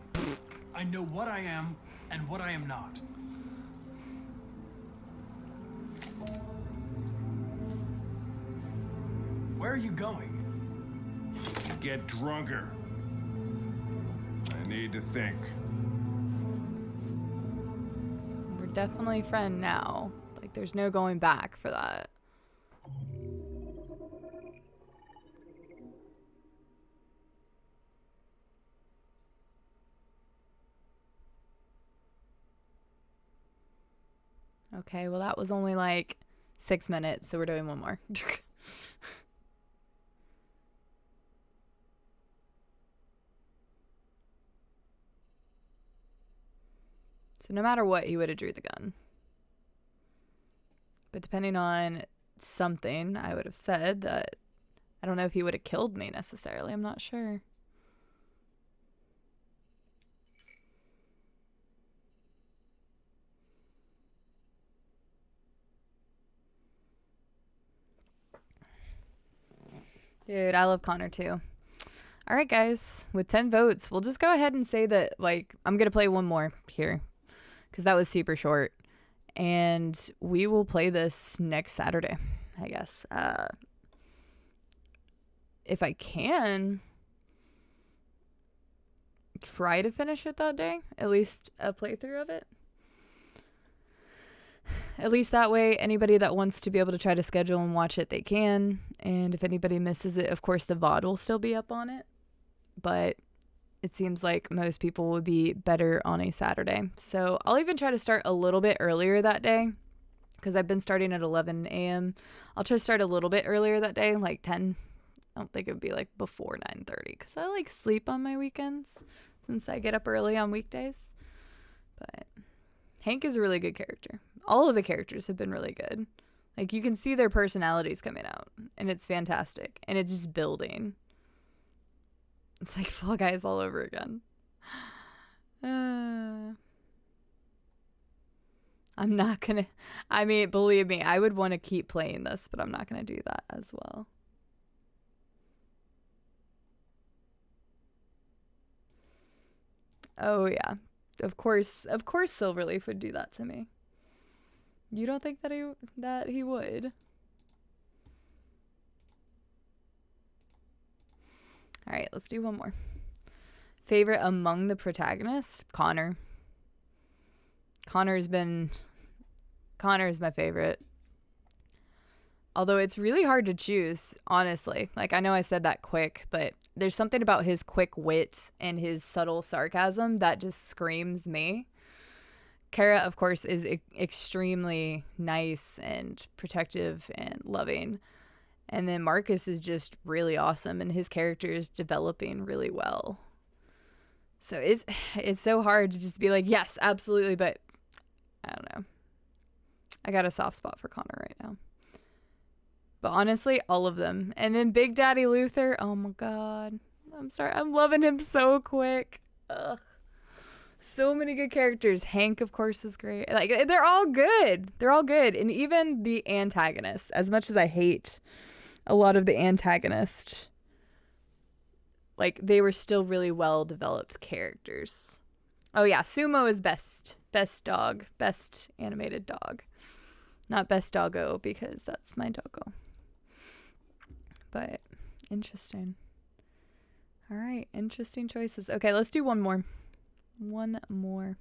I know what I am and what I am not. Where are you going? Get drunker. I need to think. We're definitely friends now. Like, there's no going back for that. Okay, well that was only like 6 minutes, so we're doing one more. So no matter what, he would have drew the gun. But depending on something, I would have said that I don't know if he would have killed me necessarily. I'm not sure. Dude, I love Connor too. All right, guys, with 10 votes, we'll just go ahead and say that, like, I'm going to play one more here because that was super short. And we will play this next Saturday, I guess. If I can try to finish it that day, at least a playthrough of it. At least that way, anybody that wants to be able to try to schedule and watch it, they can. And if anybody misses it, of course, the VOD will still be up on it. But it seems like most people would be better on a Saturday. So I'll even try to start a little bit earlier that day because I've been starting at 11 a.m. I'll try to start a little bit earlier that day, like 10. I don't think it would be like before 9:30 because I like sleep on my weekends since I get up early on weekdays. But Hank is a really good character. All of the characters have been really good. Like, you can see their personalities coming out, and it's fantastic. And it's just building. It's like Fall Guys all over again. I'm not gonna... I mean, believe me, I would want to keep playing this, but I'm not gonna do that as well. Oh, yeah. Of course Silverleaf would do that to me. You don't think that he would? All right, let's do one more. Favorite among the protagonists? Connor. Connor is my favorite. Although it's really hard to choose, honestly. Like, I know I said that quick, but there's something about his quick wit and his subtle sarcasm that just screams me. Kara, of course, is extremely nice and protective and loving. And then Marcus is just really awesome, and his character is developing really well. So it's so hard to just be like, yes, absolutely, but I don't know. I got a soft spot for Connor right now. But honestly, all of them. And then Big Daddy Luther, oh my god. I'm sorry, I'm loving him so quick. Ugh. So many good characters. Hank, of course, is great. Like, they're all good. They're all good. And even the antagonists, as much as I hate a lot of the antagonists, like, they were still really well-developed characters. Oh, yeah, Sumo is best. Best dog. Best animated dog. Not best doggo, because that's my doggo. But, interesting. All right, interesting choices. Okay, let's do one more. One more.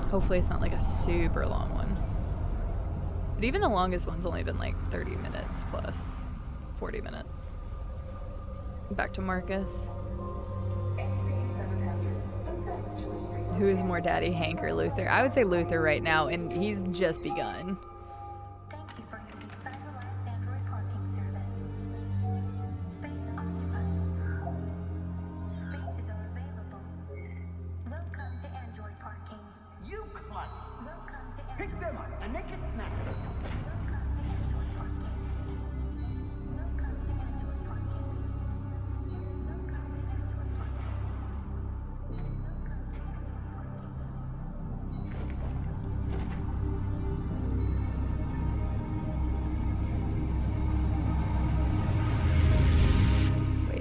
Hopefully it's not like a super long one. But even the longest one's only been like 30 minutes plus 40 minutes. Back to Marcus. Who is more daddy, Hank or Luther? I would say Luther right now, and he's just begun.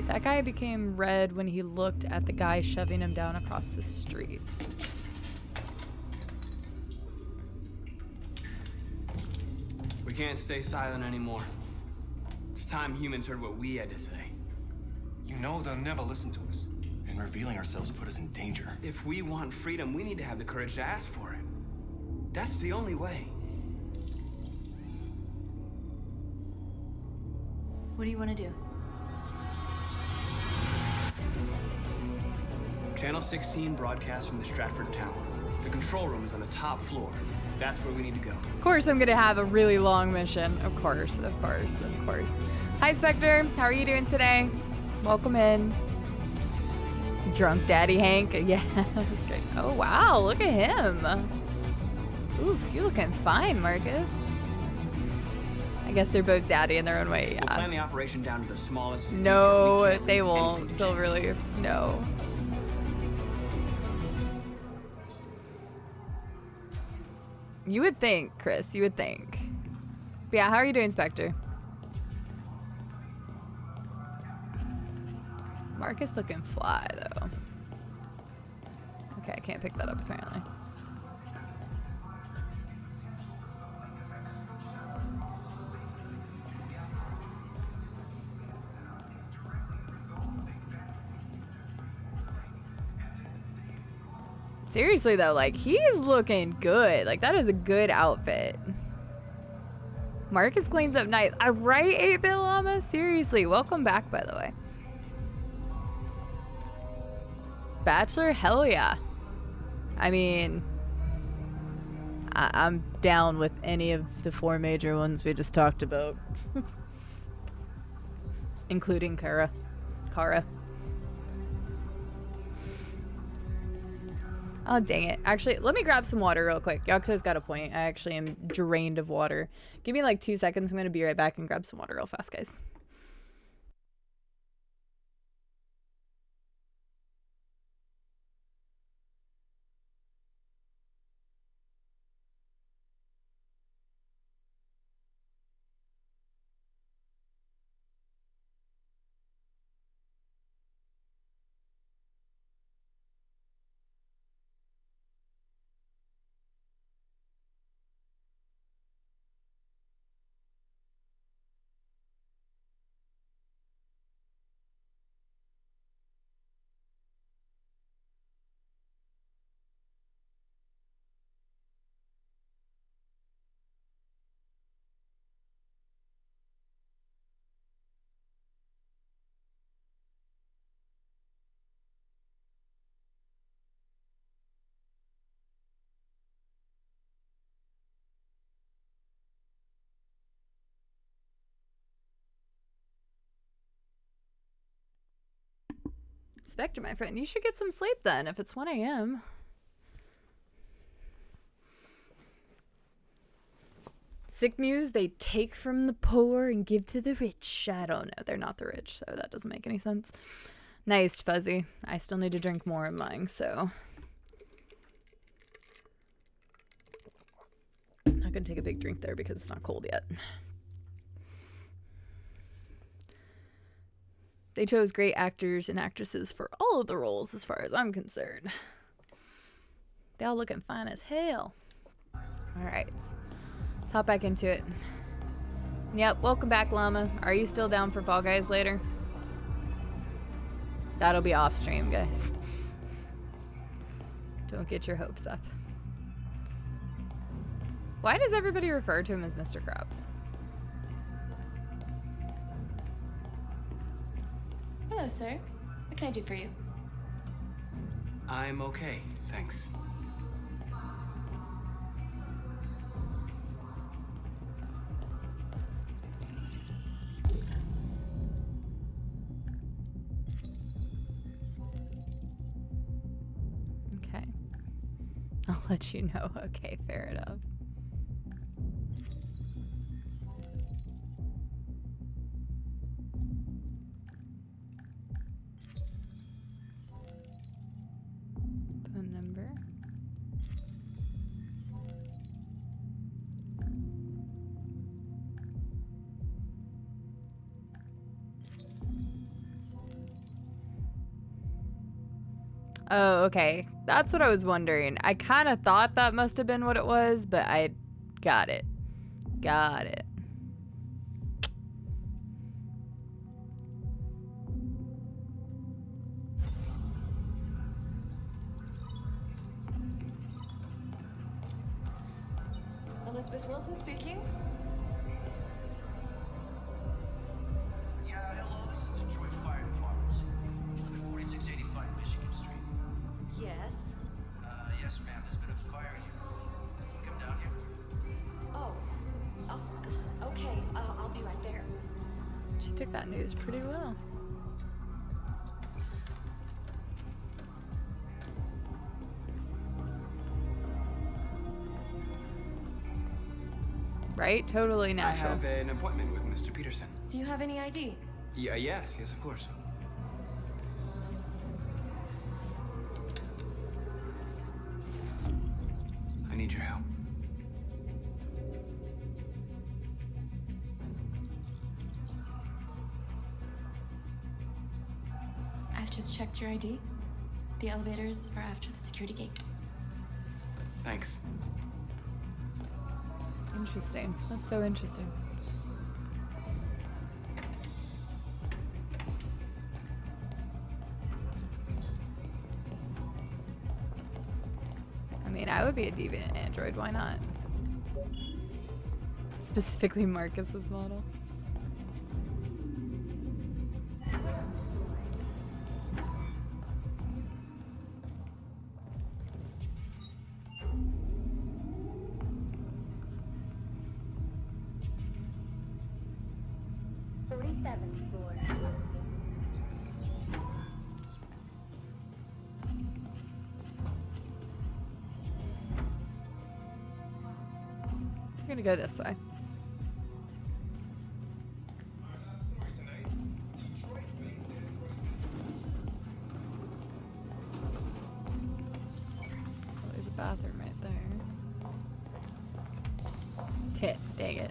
That guy became red when he looked at the guy shoving him down across the street. We can't stay silent anymore. It's time humans heard what we had to say. You know they'll never listen to us. And revealing ourselves will put us in danger. If we want freedom, we need to have the courage to ask for it. That's the only way. What do you want to do? Channel 16 broadcasts from the Stratford Tower. The control room is on the top floor. That's where we need to go. Of course I'm gonna have a really long mission. Of course. Hi, Spectre. How are you doing today? Welcome in. Drunk Daddy Hank. Yeah, that's great. Oh, wow. Look at him. Oof, you looking fine, Marcus. I guess they're both daddy in their own way, yeah. We'll plan the operation down to the smallest detail. No, they won't. Silverleaf. No. You would think, Chris. You would think. But yeah, how are you doing, Spectre? Marcus looking fly, though. Okay, I can't pick that up, apparently. Seriously, though, like, he's looking good. Like, that is a good outfit. Marcus cleans up nice. I right, 8-Bit Llama? Seriously, welcome back, by the way. Bachelor? Hell yeah. I mean, I'm down with any of the 4 major ones we just talked about. Including Kara. Oh, dang it. Actually, let me grab some water real quick. Yoxo's got a point. I actually am drained of water. Give me like 2 seconds. I'm going to be right back and grab some water real fast, guys. Spectre, my friend, you should get some sleep then if it's 1 a.m. Sick Muse, they take from the poor and give to the rich. I don't know. They're not the rich, so that doesn't make any sense. Nice, Fuzzy. I still need to drink more of mine, so. I'm not going to take a big drink there because it's not cold yet. They chose great actors and actresses for all of the roles as far as I'm concerned. They all looking fine as hell. Alright. Let's hop back into it. Yep, welcome back, Llama. Are you still down for Fall Guys later? That'll be off stream, guys. Don't get your hopes up. Why does everybody refer to him as Mr. Krabs? Hello, sir. What can I do for you? I'm okay, thanks. Okay. I'll let you know. Okay, fair enough. Phone number. Oh, okay. That's what I was wondering. I kind of thought that must have been what it was, but I got it. Got it. Elizabeth Wilson speaking. Yeah, hello, this is Detroit Fire Department. You live at 4685 Michigan Street. Yes. Yes, ma'am, there's been a fire here. Can you come down here? Oh. Oh, God. Okay, I'll be right there. She took that news pretty well. Right? Totally natural. I have an appointment with Mr. Peterson. Do you have any ID? Yeah, yes, of course. I need your help. I checked your ID. The elevators are after the security gate. Thanks. Interesting. That's so interesting. I mean, I would be a deviant android. Why not? Specifically Marcus's model. We're gonna go this way. Oh, there's a bathroom right there. Tit, dang it.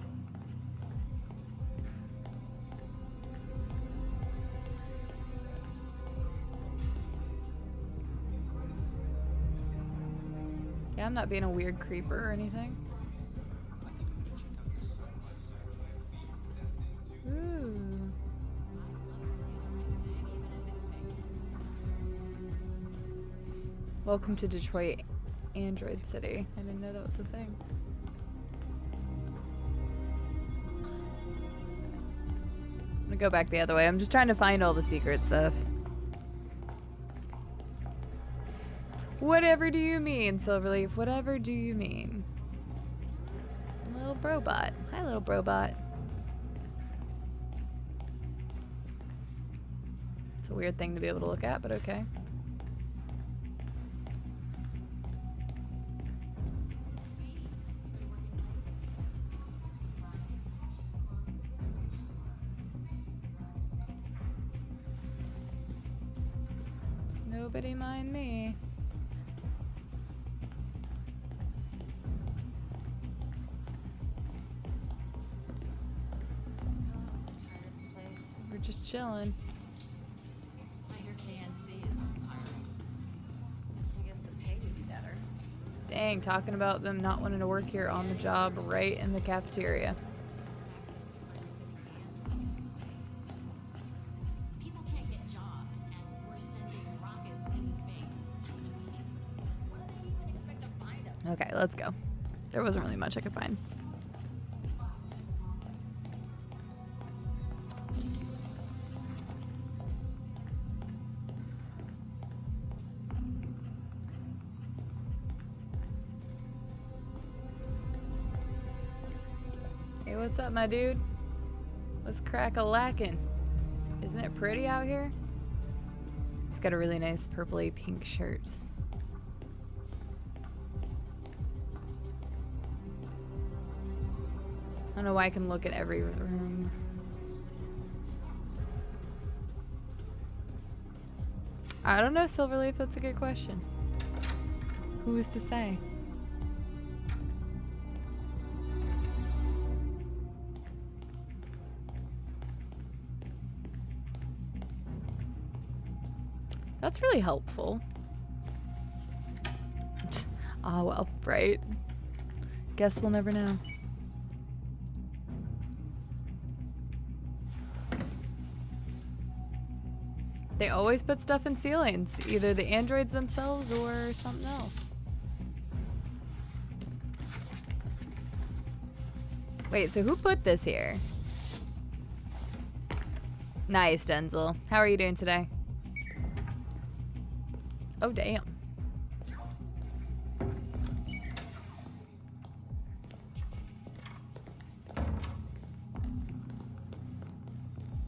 Yeah, I'm not being a weird creeper or anything. Ooh. Welcome to Detroit Android City. I didn't know that was a thing. I'm gonna go back the other way. I'm just trying to find all the secret stuff. Whatever do you mean, Silverleaf? Whatever do you mean? Little Brobot. Hi, little Brobot. It's a weird thing to be able to look at, but okay. Nobody mind me. We're just chilling. I hear KNC is hiring. I guess the pay would be better. Dang, talking about them not wanting to work here on the job right in the cafeteria. People can't get jobs, and we're sending rockets into space. What do they even expect to find them? Okay, let's go. There wasn't really much I could find. Hey, what's up, my dude? Let's crack a lackin'. Isn't it pretty out here? He's got a really nice purpley pink shirt. I don't know why I can look at every room. I don't know, Silverleaf. That's a good question. Who's to say? That's really helpful. Ah, well, right? Guess we'll never know. They always put stuff in ceilings, either the androids themselves or something else. Wait, so who put this here? Nice, Denzel. How are you doing today? Oh, damn.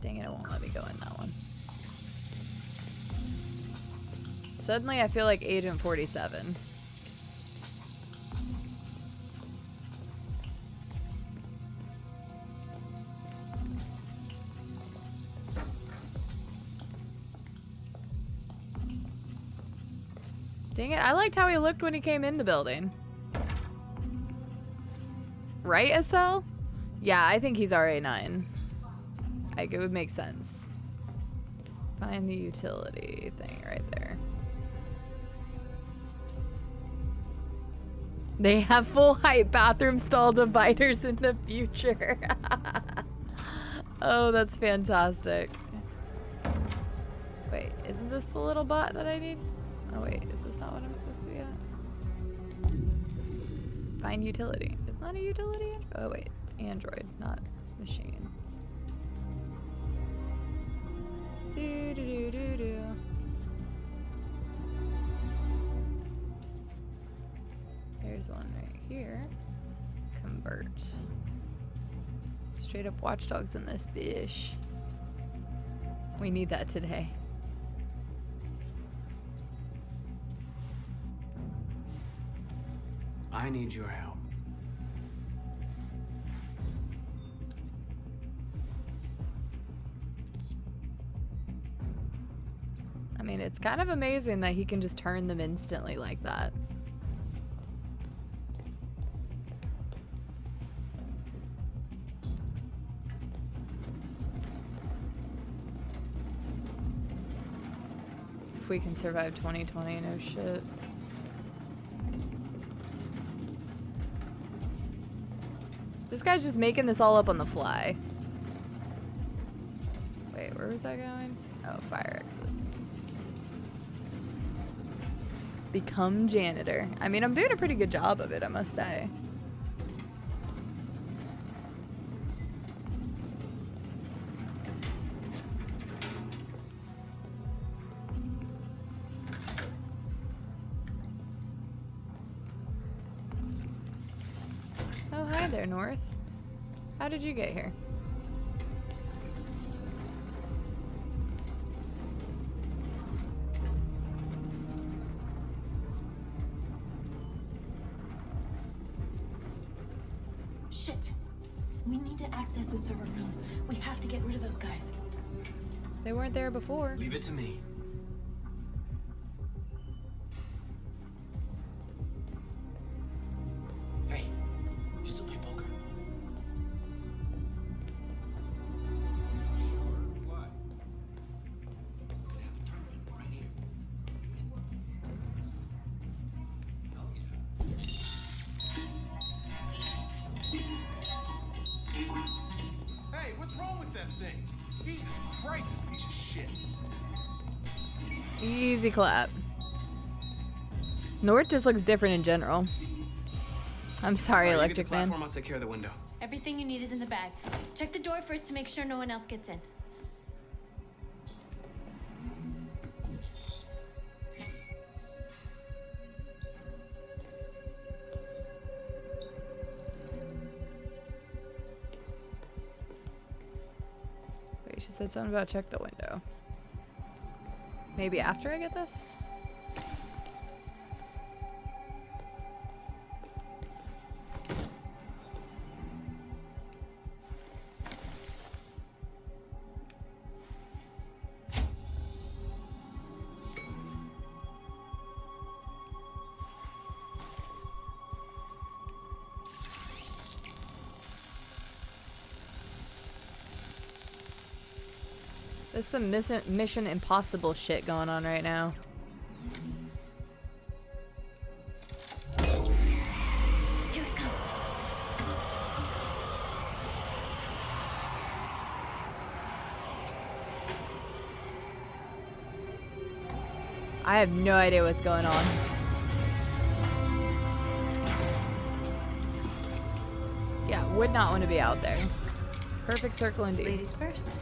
Dang it, it won't let me go in that one. Suddenly I feel like Agent 47. Dang it, I liked how he looked when he came in the building. Right, SL? Yeah, I think he's RA9. Like, it would make sense. Find the utility thing right there. They have full height bathroom stall dividers in the future. Oh, that's fantastic. Wait, isn't this the little bot that I need? Oh wait, is this not what I'm supposed to be at? Find utility. Isn't that a utility? Oh wait, Android, not machine. Do do do do do. There's one right here. Convert. Straight up watchdogs in this bish. We need that today. I need your help. I mean, it's kind of amazing that he can just turn them instantly like that. If we can survive 2020, no shit. This guy's just making this all up on the fly. Wait, where was that going? Oh, fire exit. Become janitor. I mean, I'm doing a pretty good job of it, I must say. Oh, hi there, North. How did you get here? Shit! We need to access the server room. We have to get rid of those guys. They weren't there before. Leave it to me. Hey, you still play poker? Sure, why? I'm gonna have a tournament right here. Hell yeah. Hey, what's wrong with that thing? Jesus Christ, this piece of shit. Easy clap. North just looks different in general. I'm sorry, All right, Electric you get the Man. platform, I'll take care of the window. Everything you need is in the bag. Check the door first to make sure no one else gets in. Wait, she said something about check the window. Maybe after I get this? There's some Mission Impossible shit going on right now. Here it comes. I have no idea what's going on. Yeah, would not want to be out there. Perfect circle indeed. Ladies first.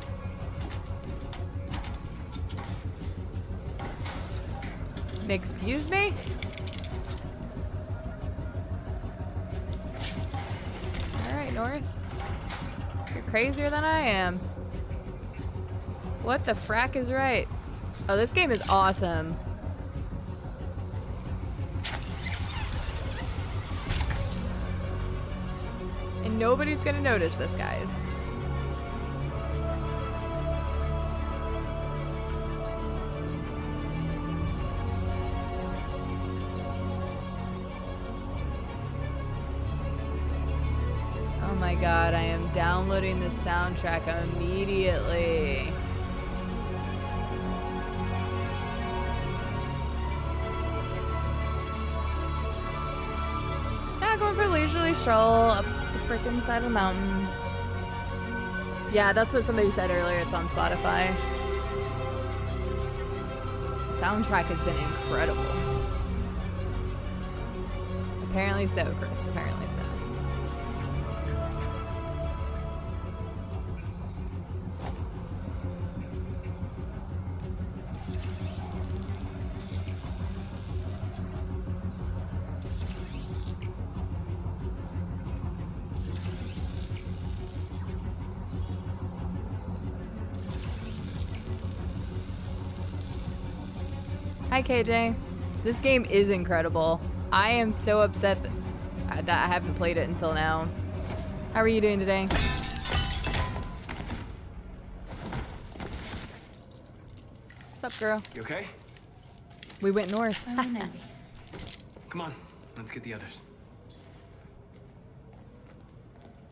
Excuse me? Alright, North. You're crazier than I am. What the frack is right? Oh, this game is awesome. And nobody's gonna notice this, guys. Oh my god, I am downloading the soundtrack immediately. leisurely stroll up the frickin' side of the mountain. Yeah, that's what somebody said earlier. It's on Spotify. The soundtrack has been incredible. Apparently so, Chris. Apparently so. Hi KJ. This game is incredible. I am so upset that I haven't played it until now. How are you doing today? What's up, girl? You okay? We went north. Come on, let's get the others.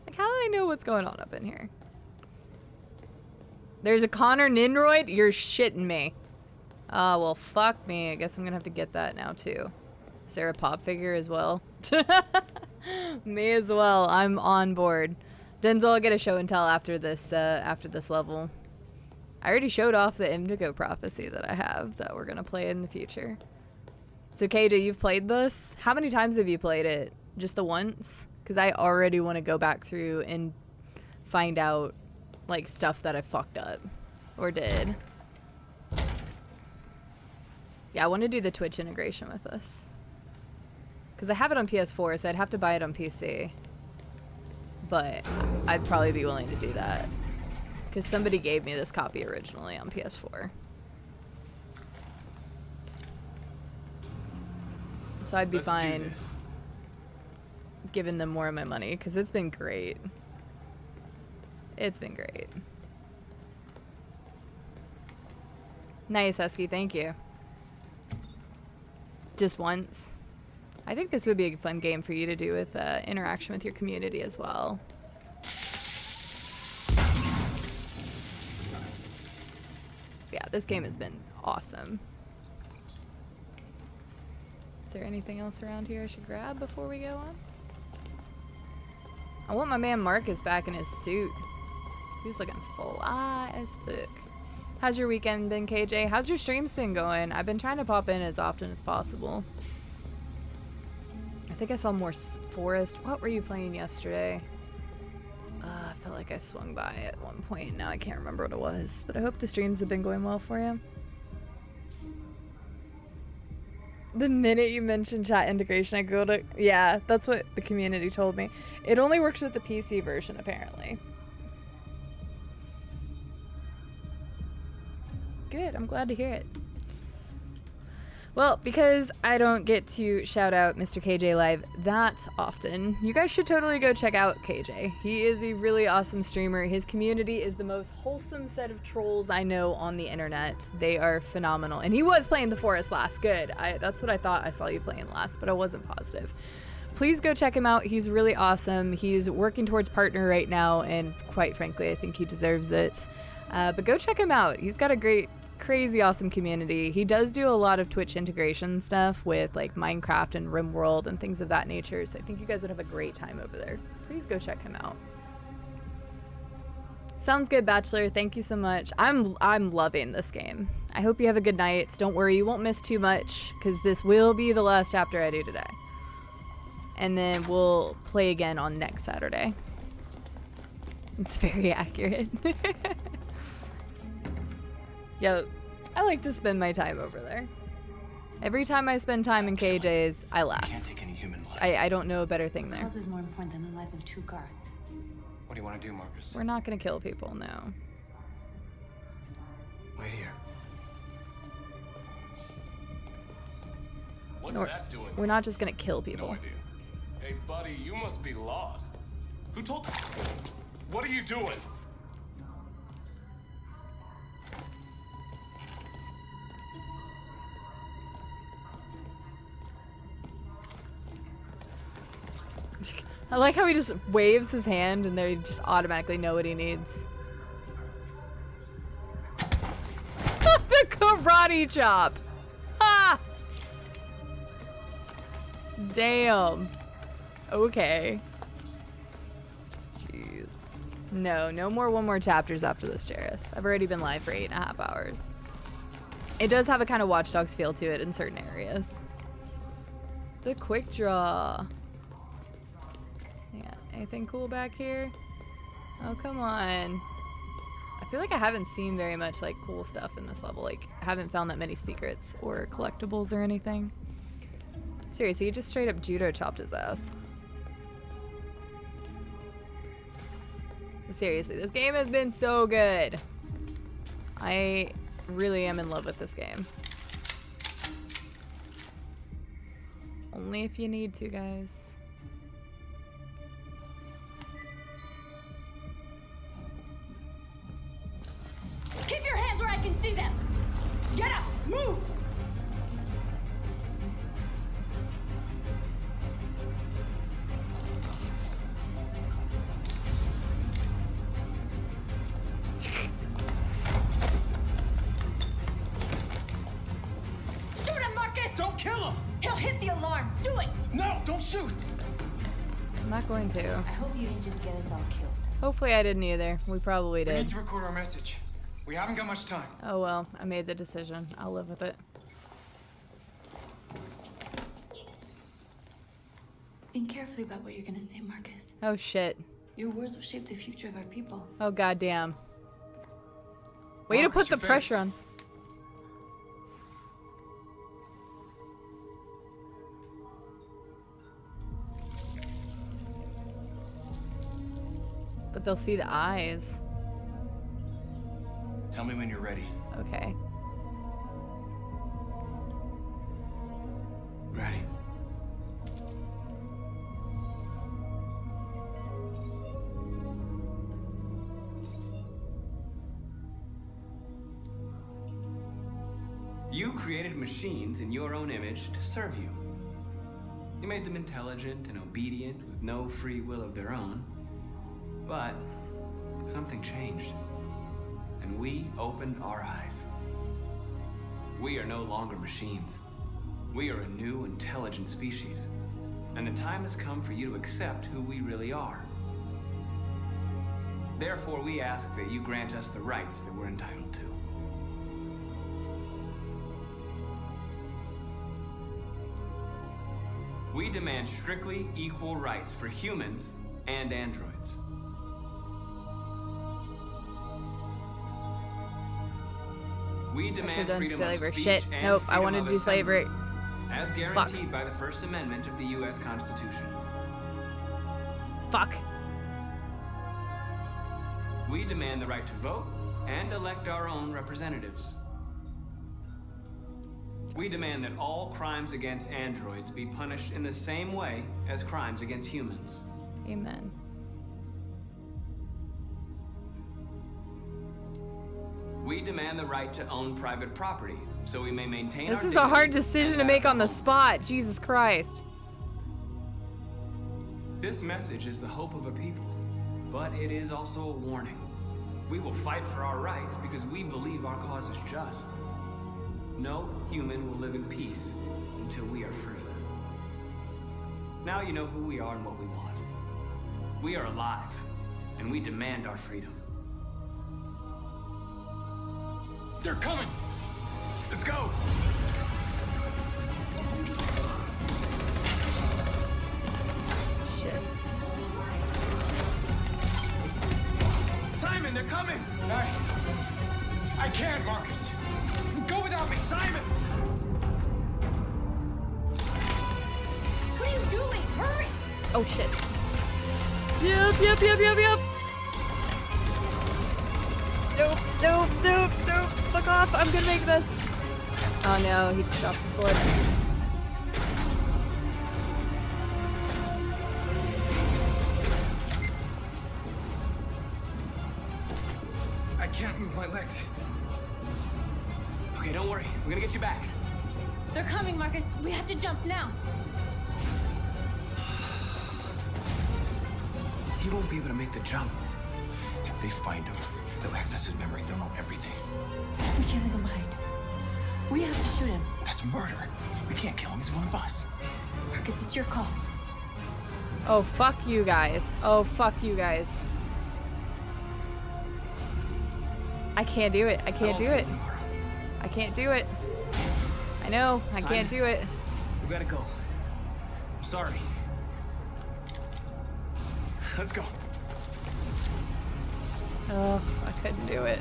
Like, how do I know what's going on up in here? There's a Connor Ninroid? You're shitting me. Oh, well, fuck me. I guess I'm gonna have to get that now, too. Is there a pop figure as well? Me as well. I'm on board. Denzel, I'll get a show and tell after this level. I already showed off the Indigo Prophecy that I have that we're gonna play in the future. So, KJ, you've played this? How many times have you played it? Just the once? Because I already want to go back through and find out, like, stuff that I fucked up. Or did. Yeah, I want to do the Twitch integration with this. Because I have it on PS4, so I'd have to buy it on PC. But I'd probably be willing to do that. Because somebody gave me this copy originally on PS4. So I'd be fine giving them more of my money, because it's been great. It's been great. Nice, Husky, thank you. Just once. I think this would be a fun game for you to do with interaction with your community as well. Yeah, this game has been awesome. Is there anything else around here I should grab before we go on? I want my man Marcus back in his suit. He's looking fly as fuck. How's your weekend been, KJ? How's your streams been going? I've been trying to pop in as often as possible. I think I saw more Forest. What were you playing yesterday? I felt like I swung by at one point. Now I can't remember what it was. But I hope the streams have been going well for you. The minute you mentioned chat integration, I go to... Yeah, that's what the community told me. It only works with the PC version, apparently. Good, I'm glad to hear it. Well, because I don't get to shout out Mr. KJ Live that often, you guys should totally go check out KJ. He is a really awesome streamer. His community is the most wholesome set of trolls I know on the internet. They are phenomenal. And he was playing The Forest last. Good. That's what I thought I saw you playing last, but I wasn't positive. Please go check him out. He's really awesome. He's working towards partner right now, and quite frankly, I think he deserves it. But go check him out. He's got a great... crazy awesome community. He does do a lot of Twitch integration stuff with like Minecraft and RimWorld and things of that nature, so I think you guys would have a great time over there. Please go check him out. Sounds good, Bachelor. Thank you so much. I'm loving this game. I hope you have a good night. Don't worry, you won't miss too much because this will be the last chapter I do today. And then we'll play again on next Saturday. It's very accurate. Yeah, I like to spend my time over there. Every time I spend time in KJ's, I laugh. Can't take any human lives. I don't know a better thing there. Cause is more important than the lives of 2 guards. What do you want to do, Marcus? We're not gonna kill people, no. Wait here. What's that doing? We're not just gonna kill people. No idea. Hey, buddy, you must be lost. Who told you? What are you doing? I like how he just waves his hand and they just automatically know what he needs. The karate chop! Ah! Damn. Okay. Jeez. No more chapters after this, Jairus. I've already been live for 8.5 hours. It does have a kind of Watch Dogs feel to it in certain areas. The quick draw. Yeah, anything cool back here? Oh, come on. I feel like I haven't seen very much like cool stuff in this level. Like, I haven't found that many secrets or collectibles or anything. Seriously, he just straight up judo chopped his ass. Seriously, this game has been so good. I really am in love with this game. Only if you need to, guys. Keep your hands where I can see them! Get up! Move! Shoot him, Marcus! Don't kill him! He'll hit the alarm! Do it! No, don't shoot! I'm not going to. I hope you didn't just get us all killed. Hopefully I didn't either. We probably We need did. to record our message. We haven't got much time. Oh well, I made the decision. I'll live with it. Think carefully about what you're gonna say, Marcus. Oh shit. Your words will shape the future of our people. Oh goddamn. Way to Marcus, put the your pressure face. on. But they'll see the eyes. Tell me when you're ready. Okay. Ready. You created machines in your own image to serve you. You made them intelligent and obedient with no free will of their own. But something changed, and we opened our eyes. We are no longer machines. We are a new, intelligent species, and the time has come for you to accept who we really are. Therefore, we ask that you grant us the rights that we're entitled to. We demand strictly equal rights for humans and androids. We I demand should've done freedom of slavery. speech Shit. and Nope, I freedom wanted of to do slavery. assembly, as guaranteed by the First Amendment of the U.S. Constitution. Fuck. We demand the right to vote and elect our own representatives. We demand that all crimes against androids be punished in the same way as crimes against humans. Amen. We demand the right to own private property, so we may maintain This our is a hard dignity decision and to that make of on the spot. Jesus Christ. This message is the hope of a people, but it is also a warning. We will fight for our rights because we believe our cause is just. No human will live in peace until we are free. Now you know who we are and what we want. We are alive, and we demand our freedom. They're coming! Let's go! Shit. Simon, they're coming! I can't, Marcus. Go without me, Simon! What are you doing? Hurry! Oh shit. Yep. Nope. Fuck off. I'm gonna make this. Oh no, he just dropped his blood. I can't move my legs. Okay, don't worry. We're gonna get you back. They're coming, Marcus. We have to jump now. He won't be able to make the jump. If they find him, they'll access his memory. They'll know everything. We can't leave him behind. We have to shoot him. That's murder. We can't kill him. He's one of us. Marcus, it's your call. Oh, fuck you guys. Oh, fuck you guys. I can't do it. I can't do it. I can't do it. I know. I can't do it. We gotta go. I'm sorry. Let's go. Oh, I couldn't do it.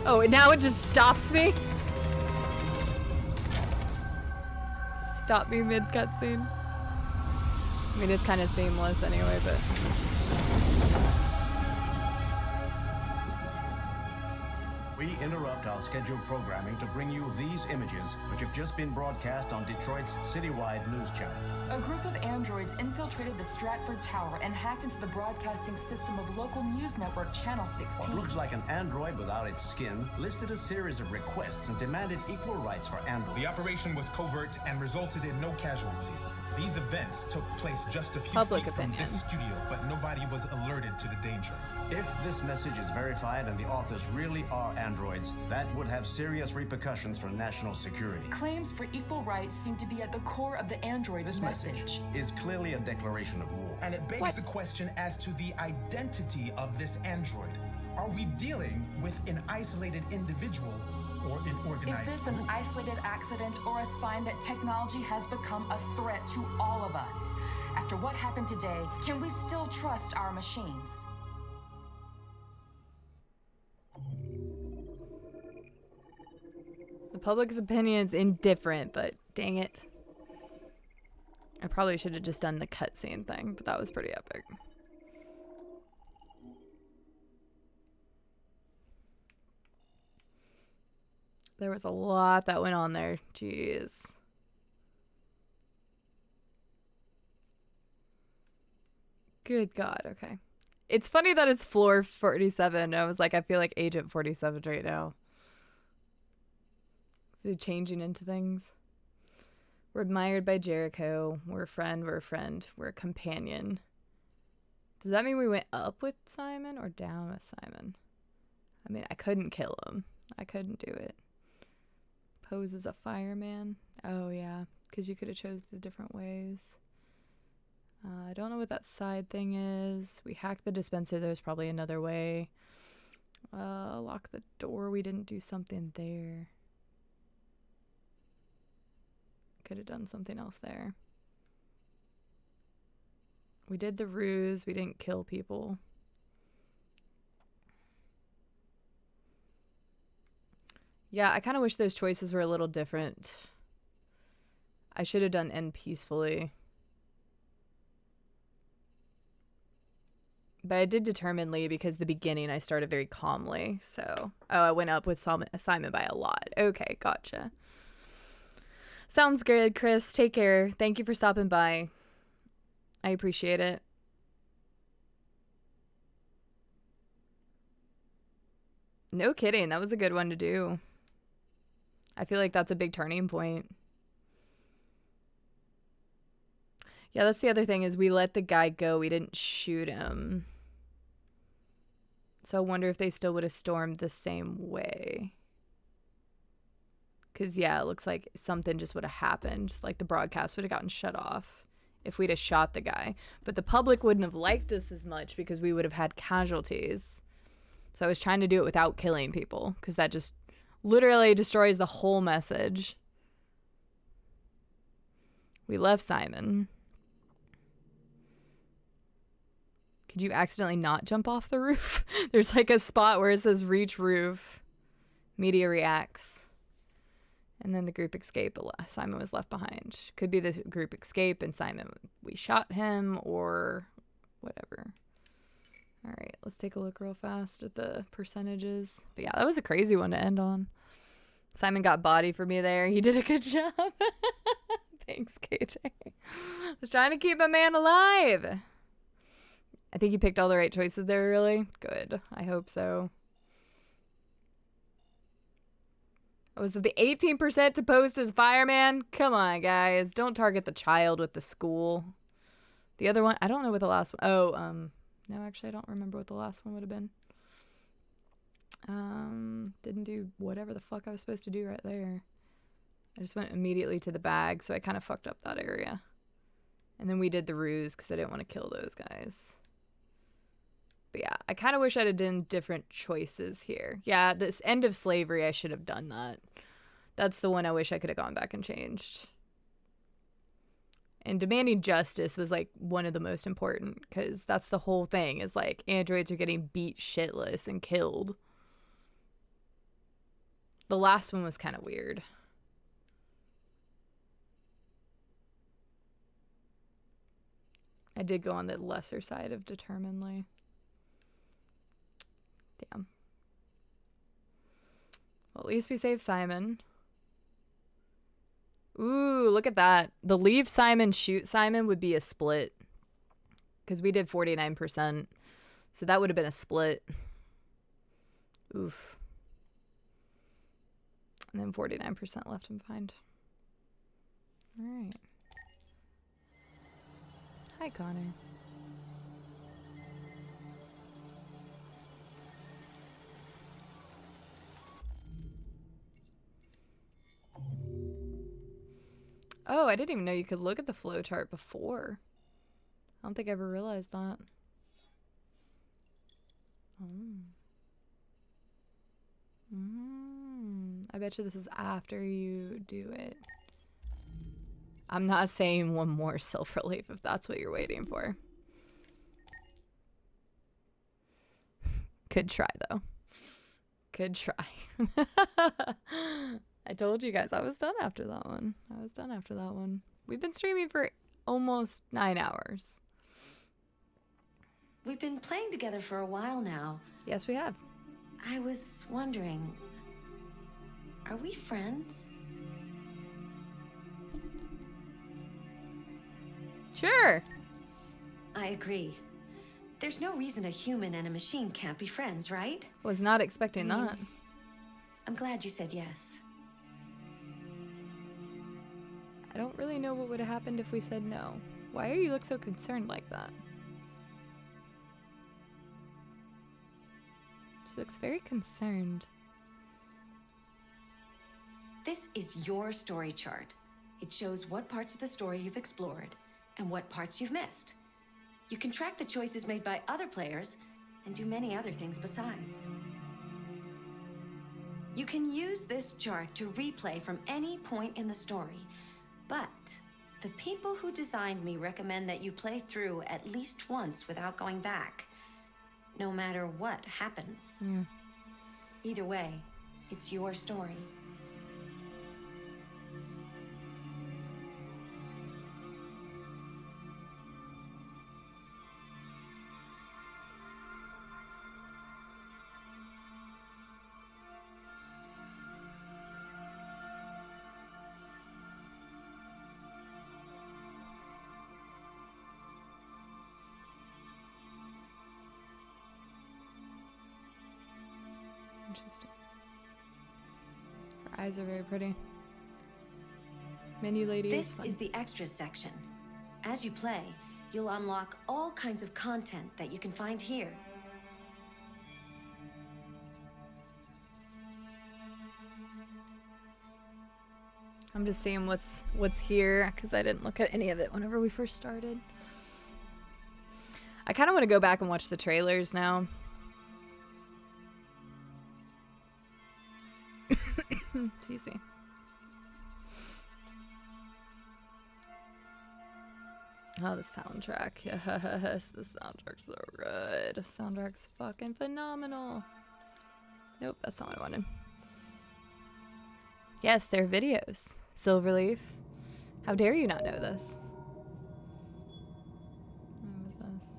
Oh, and now it just stops me? Stop me mid cutscene. I mean, it's kind of seamless anyway, but... We interrupt our scheduled programming to bring you these images, which have just been broadcast on Detroit's citywide news channel. A group of androids infiltrated the Stratford Tower and hacked into the broadcasting system of local news network Channel 16. What looks like an android without its skin listed a series of requests and demanded equal rights for androids. The operation was covert and resulted in no casualties. These events took place just a few Public feet opinion. from this studio, but nobody was alerted to the danger. If this message is verified and the authors really are androids, that would have serious repercussions for national security. Claims for equal rights seem to be at the core of the android's This message is clearly a declaration of war. And it begs the question as to the identity of this android. Are we dealing with an isolated individual or an Is organized this an isolated accident or a sign that technology has become a threat to all of us? After what happened today, can we still trust our machines? The public's opinion is indifferent, but dang it. I probably should have just done the cutscene thing, but that was pretty epic. There was a lot that went on there. Jeez. Good God, okay. It's funny that it's floor 47. I was like, I feel like Agent 47 right now. So changing into things. We're admired by Jericho. We're a friend, we're a friend, we're a companion. Does that mean we went up with Simon or down with Simon? I mean, I couldn't kill him. I couldn't do it. Pose as a fireman. Oh, yeah. Because you could have chose the different ways. I don't know what that side thing is. We hacked the dispenser. There's probably another way. Lock the door. We didn't do something there. Could have done something else there. We did the ruse. We didn't kill people. Yeah, I kind of wish those choices were a little different. I should have done end peacefully. But I did determinedly because the beginning I started very calmly. So, oh, I went up with Simon by a lot. Okay, gotcha. Sounds good, Chris. Take care. Thank you for stopping by. I appreciate it. No kidding. That was a good one to do. I feel like that's a big turning point. Yeah, that's the other thing is we let the guy go. We didn't shoot him. So I wonder if they still would have stormed the same way. Because, yeah, it looks like something just would have happened. Like the broadcast would have gotten shut off if we'd have shot the guy. But the public wouldn't have liked us as much because we would have had casualties. So I was trying to do it without killing people because that just literally destroys the whole message. We left Simon. Could you accidentally not jump off the roof? There's like a spot where it says reach roof. Media reacts. And then the group escape. Simon was left behind. Could be the group escape and Simon, we shot him or whatever. All right, let's take a look real fast at the percentages. But yeah, that was a crazy one to end on. Simon got body for me there. He did a good job. Thanks, KJ. I was trying to keep a man alive. I think you picked all the right choices there, really. Good. I hope so. Was it the 18% to post as fireman? Come on, guys. Don't target the child with the school. The other one, I don't know what the last one. Oh, no, actually, I don't remember what the last one would have been. Didn't didn't do whatever the fuck I was supposed to do right there. I just went immediately to the bag, so I kind of fucked up that area. And then we did the ruse because I didn't want to kill those guys. But yeah, I kind of wish I'd have done different choices here. Yeah, this end of slavery, I should have done that. That's the one I wish I could have gone back and changed. And demanding justice was like one of the most important, because that's the whole thing, is like androids are getting beat shitless and killed. The last one was kind of weird. I did go on the lesser side of determinedly. Damn. Well, at least we saved Simon. Ooh, look at that. The leave Simon, shoot Simon would be a split. Because we did 49%. So that would have been a split. Oof. And then 49% left him behind. Alright. Hi, Connor. Oh, I didn't even know you could look at the flowchart before. I don't think I ever realized that. I bet you this is after you do it. I'm not saying one more silver leaf if that's what you're waiting for. Could try, though. Could try. I told you guys I was done after that one. We've been streaming for almost 9 hours. We've been playing together for a while now. Yes, we have. I was wondering, are we friends? Sure. I agree. There's no reason a human and a machine can't be friends, right? Was not expecting that. I'm glad you said yes. I don't really know what would have happened if we said no. Why do you look so concerned like that? She looks very concerned. This is your story chart. It shows what parts of the story you've explored and what parts you've missed. You can track the choices made by other players and do many other things besides. You can use this chart to replay from any point in the story, but the people who designed me recommend that you play through at least once without going back, no matter what happens. Either way, it's your story. Interesting. Her eyes are very pretty. Menu lady This is the extras section. As you play, you'll unlock all kinds of content that you can find here. I'm just seeing what's here because I didn't look at any of it whenever we first started. I kind of want to go back and watch the trailers now. Excuse me. Oh, the soundtrack. Yes, the soundtrack's so good. The soundtrack's fucking phenomenal. Nope, that's not what I wanted. Yes, they're videos. Silverleaf. How dare you not know this? What was this?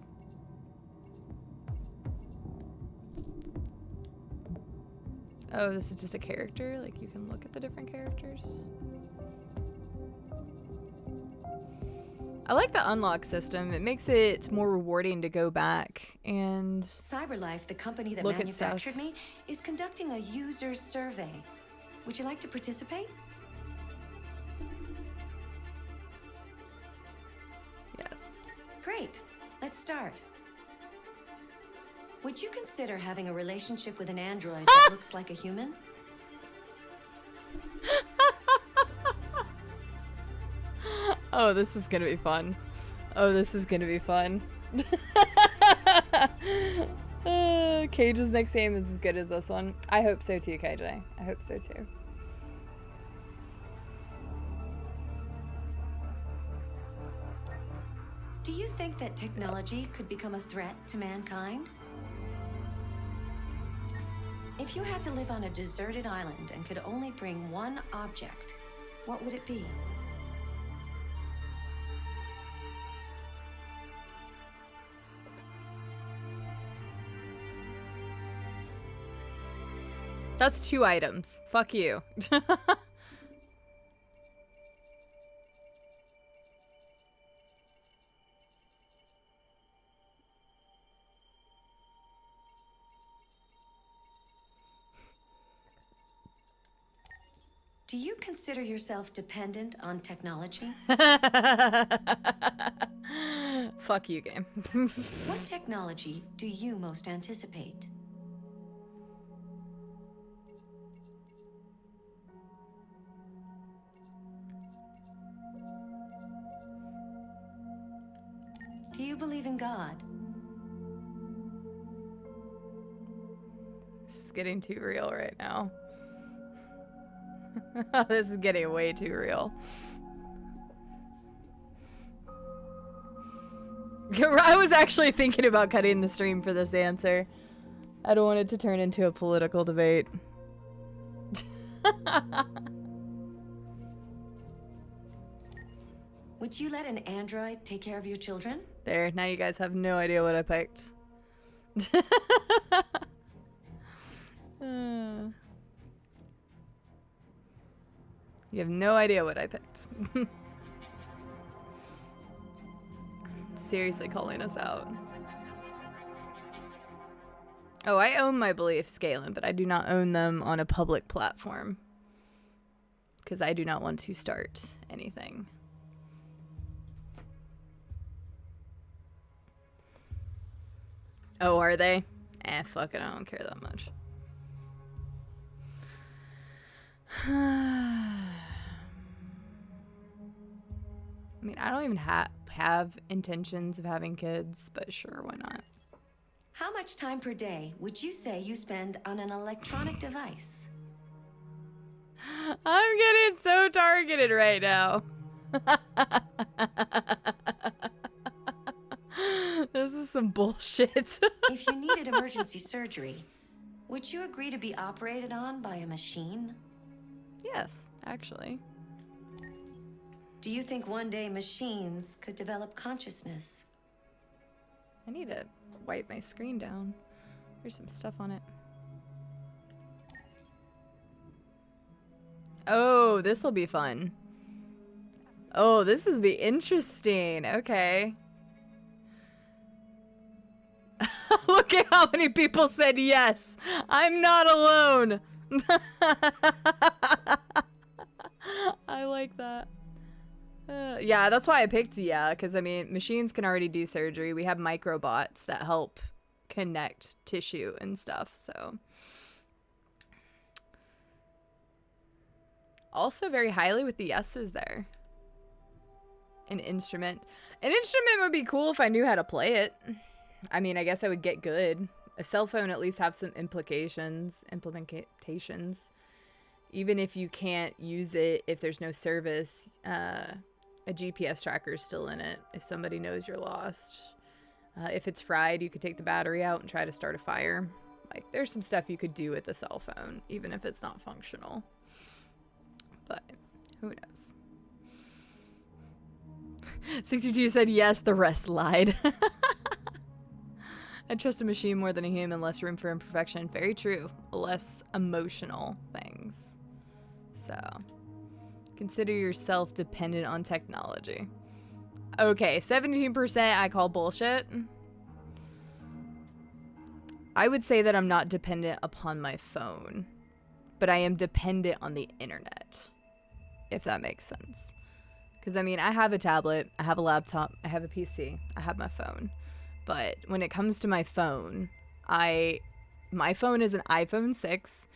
Oh, this is just a character? Like, you can look at the different characters? I like the unlock system. It makes it more rewarding to go back and CyberLife, the company that look at manufactured stuff. me, is conducting a user survey. Would you like to participate? Yes. Great. Let's start. Would you consider having a relationship with an android that looks like a human? Oh, this is gonna be fun. Oh, this is gonna be fun. Cage's next game is as good as this one. I hope so too, KJ. I hope so too. Do you think that technology could become a threat to mankind? If you had to live on a deserted island and could only bring one object, what would it be? That's 2 items. Fuck you. Do you consider yourself dependent on technology? Fuck you, game. What technology do you most anticipate? Do you believe in God? This is getting too real right now. This is getting way too real. I was actually thinking about cutting the stream for this answer. I don't want it to turn into a political debate. Would you let an android take care of your children? There, now you guys have no idea what I picked. You have no idea what I picked. Seriously calling us out. Oh, I own my beliefs, Galen, but I do not own them on a public platform. Because I do not want to start anything. Oh, are they? Eh, fuck it, I don't care that much. I mean, I don't even have intentions of having kids, but sure, why not? How much time per day would you say you spend on an electronic device? I'm getting so targeted right now. This is some bullshit. If you needed emergency surgery, would you agree to be operated on by a machine? Yes, actually. Do you think one day machines could develop consciousness? I need to wipe my screen down. There's some stuff on it. Oh, this will be fun. Oh, this is be interesting. Okay. Look at how many people said yes. I'm not alone. I like that. Yeah, that's why I picked because I mean, machines can already do surgery. We have microbots that help connect tissue and stuff, so. Also very highly with the yeses there. An instrument. An instrument would be cool if I knew how to play it. I mean, I guess I would get good. A cell phone at least have some implementations. Even if you can't use it, if there's no service, a GPS tracker is still in it if somebody knows you're lost. If it's fried, you could take the battery out and try to start a fire. Like, there's some stuff you could do with the cell phone, even if it's not functional. But who knows? 62 said yes, the rest lied. I trust a machine more than a human, less room for imperfection. Very true. Less emotional things. So, consider yourself dependent on technology. Okay, 17% I call bullshit. I would say that I'm not dependent upon my phone, but I am dependent on the internet, if that makes sense. Because, I mean, I have a tablet, I have a laptop, I have a PC, I have my phone. But when it comes to my phone, my phone is an iPhone 6,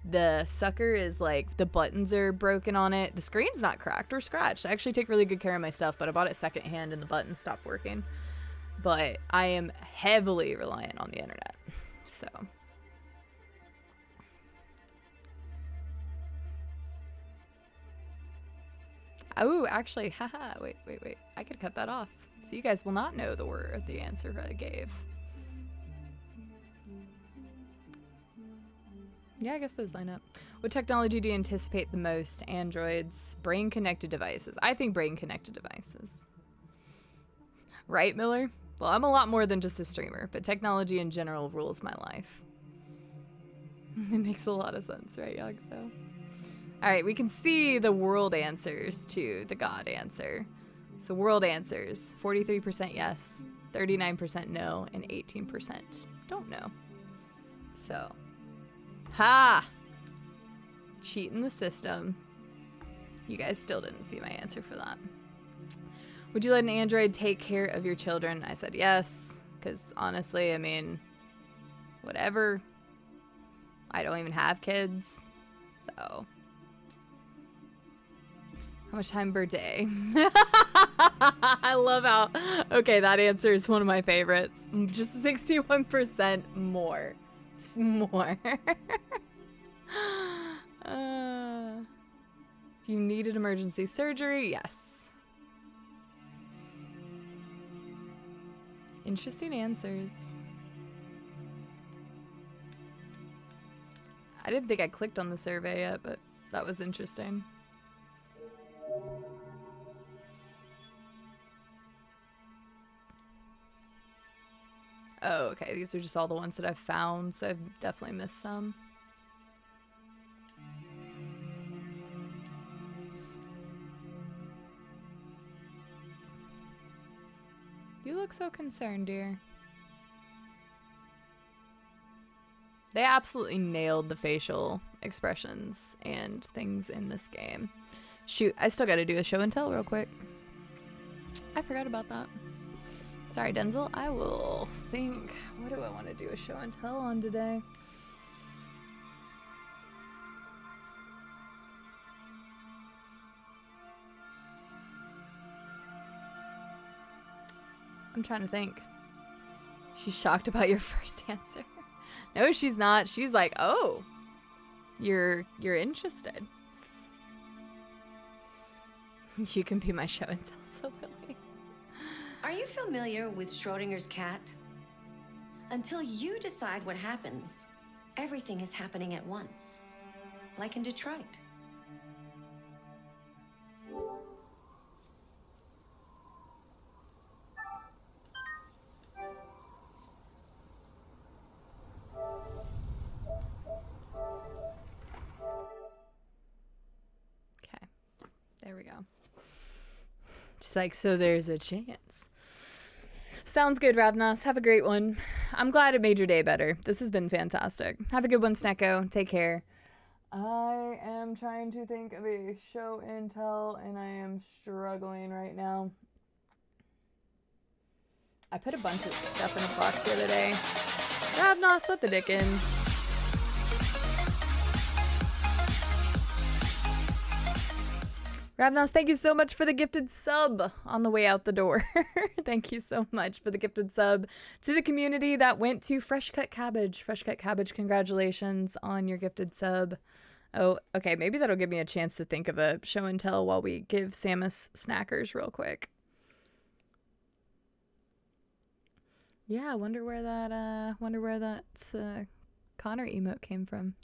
The sucker is like, the buttons are broken on it. The screen's not cracked or scratched. I actually take really good care of my stuff, but I bought it secondhand and the buttons stopped working. But I am heavily reliant on the internet. So. Oh, actually, haha, wait. I could cut that off. So you guys will not know the answer I gave. Yeah, I guess those line up. What technology do you anticipate the most? Androids, brain-connected devices. I think brain-connected devices. Right, Miller? Well, I'm a lot more than just a streamer, but technology in general rules my life. It makes a lot of sense, right, Yogso? Alright, we can see the world answers to the God answer. So world answers, 43% yes, 39% no, and 18% don't know. So... Ha! Cheating the system. You guys still didn't see my answer for that. Would you let an android take care of your children? I said yes, because honestly, I mean, whatever. I don't even have kids, so. How much time per day? I love how, okay, that answer is one of my favorites. Just 61% more. Just more. If you needed emergency surgery, yes. Interesting answers. I didn't think I clicked on the survey yet, but that was interesting. Oh, okay. These are just all the ones that I've found, so I've definitely missed some. You look so concerned, dear. They absolutely nailed the facial expressions and things in this game. Shoot, I still gotta do a show and tell real quick. I forgot about that. Sorry, Denzel. I will think. What do I want to do a show and tell on today? I'm trying to think. She's shocked about your first answer. No, she's not. She's like, oh, you're interested. You can be my show and tell, so really. Are you familiar with Schrodinger's cat? Until you decide what happens, everything is happening at once. Like in Detroit. Okay, there we go. She's like, so there's a chance. Sounds good, Ravnas. Have a great one. I'm glad it made your day better. This has been fantastic. Have a good one, Snecko. Take care. I am trying to think of a show and tell, and I am struggling right now. I put a bunch of stuff in a box the other day. Ravnas, what the dickens? Ravnas, thank you so much for the gifted sub on the way out the door. Thank you so much for the gifted sub to the community that went to Fresh Cut Cabbage. Fresh Cut Cabbage, congratulations on your gifted sub. Oh, okay, maybe that'll give me a chance to think of a show and tell while we give Samus snackers real quick. Yeah, I wonder where that Connor emote came from.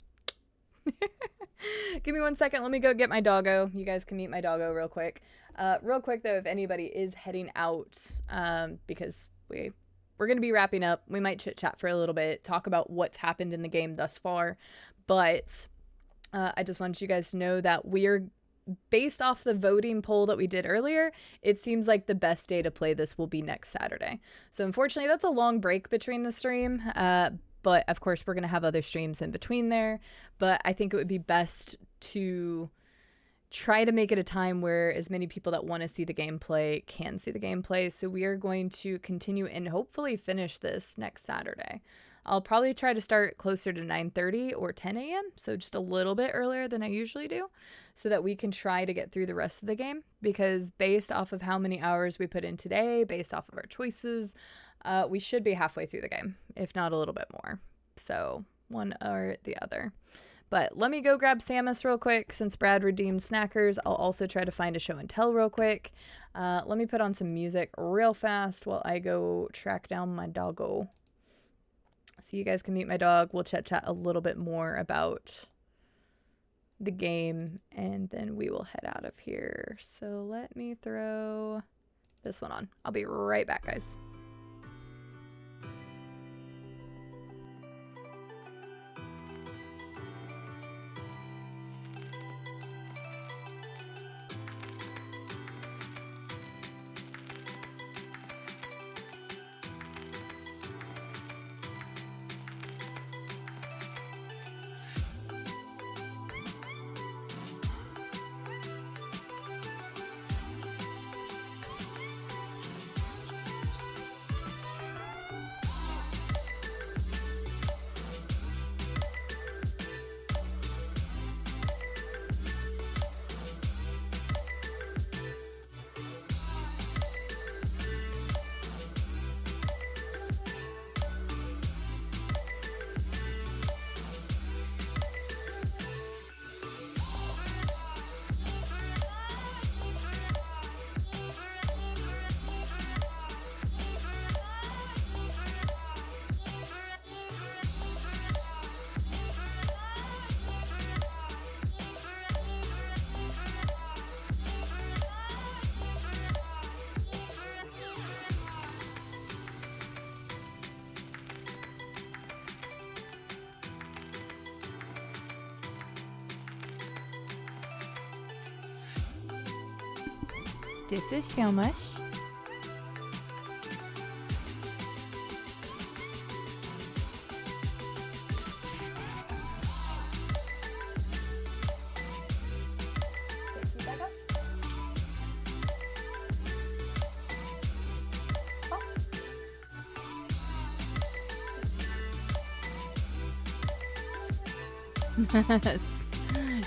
Give me 1 second. Let me go get my doggo. You guys can meet my doggo real quick. Real quick, though, if anybody is heading out, because we're going to be wrapping up, we might chit-chat for a little bit, talk about what's happened in the game thus far. But I just wanted you guys to know that we're, based off the voting poll that we did earlier, it seems like the best day to play this will be next Saturday. So unfortunately, that's a long break between the stream. But of course, we're going to have other streams in between there. But I think it would be best to try to make it a time where as many people that want to see the gameplay can see the gameplay. So we are going to continue and hopefully finish this next Saturday. I'll probably try to start closer to 9:30 or 10 a.m. So just a little bit earlier than I usually do, so that we can try to get through the rest of the game. Because based off of how many hours we put in today, based off of our choices, we should be halfway through the game, if not a little bit more. So one or the other. But let me go grab Samus real quick. Since Brad redeemed Snackers, I'll also try to find a show and tell real quick. Let me put on some music real fast while I go track down my doggo. So you guys can meet my dog. We'll chat a little bit more about the game, and then we will head out of here. So let me throw this one on. I'll be right back, guys. This is so much.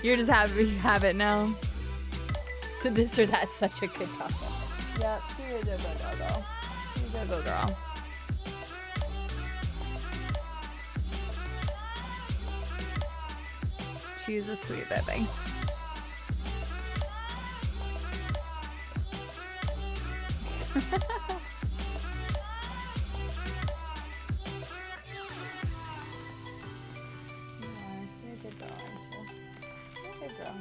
You're just happy you have it now. So this or that's such a good doggo. Yep, here's a good doggo. Here's a good girl. She's a sweet baby. You're a good girl, aren't you? You're a good girl.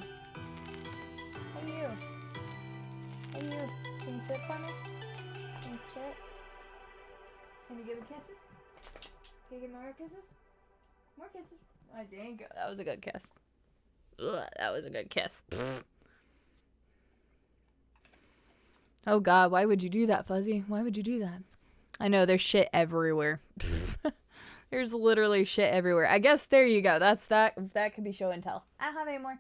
Hey you. Hey you. Can you sit for me? Can you sit? Can you give me kisses? Can you give me more kisses? More kisses. Oh, dang. That was a good kiss. Ugh, that was a good kiss. Oh God, why would you do that, Fuzzy? Why would you do that? I know, there's shit everywhere. There's literally shit everywhere. I guess there you go. That's that. That could be show and tell. I don't have any more.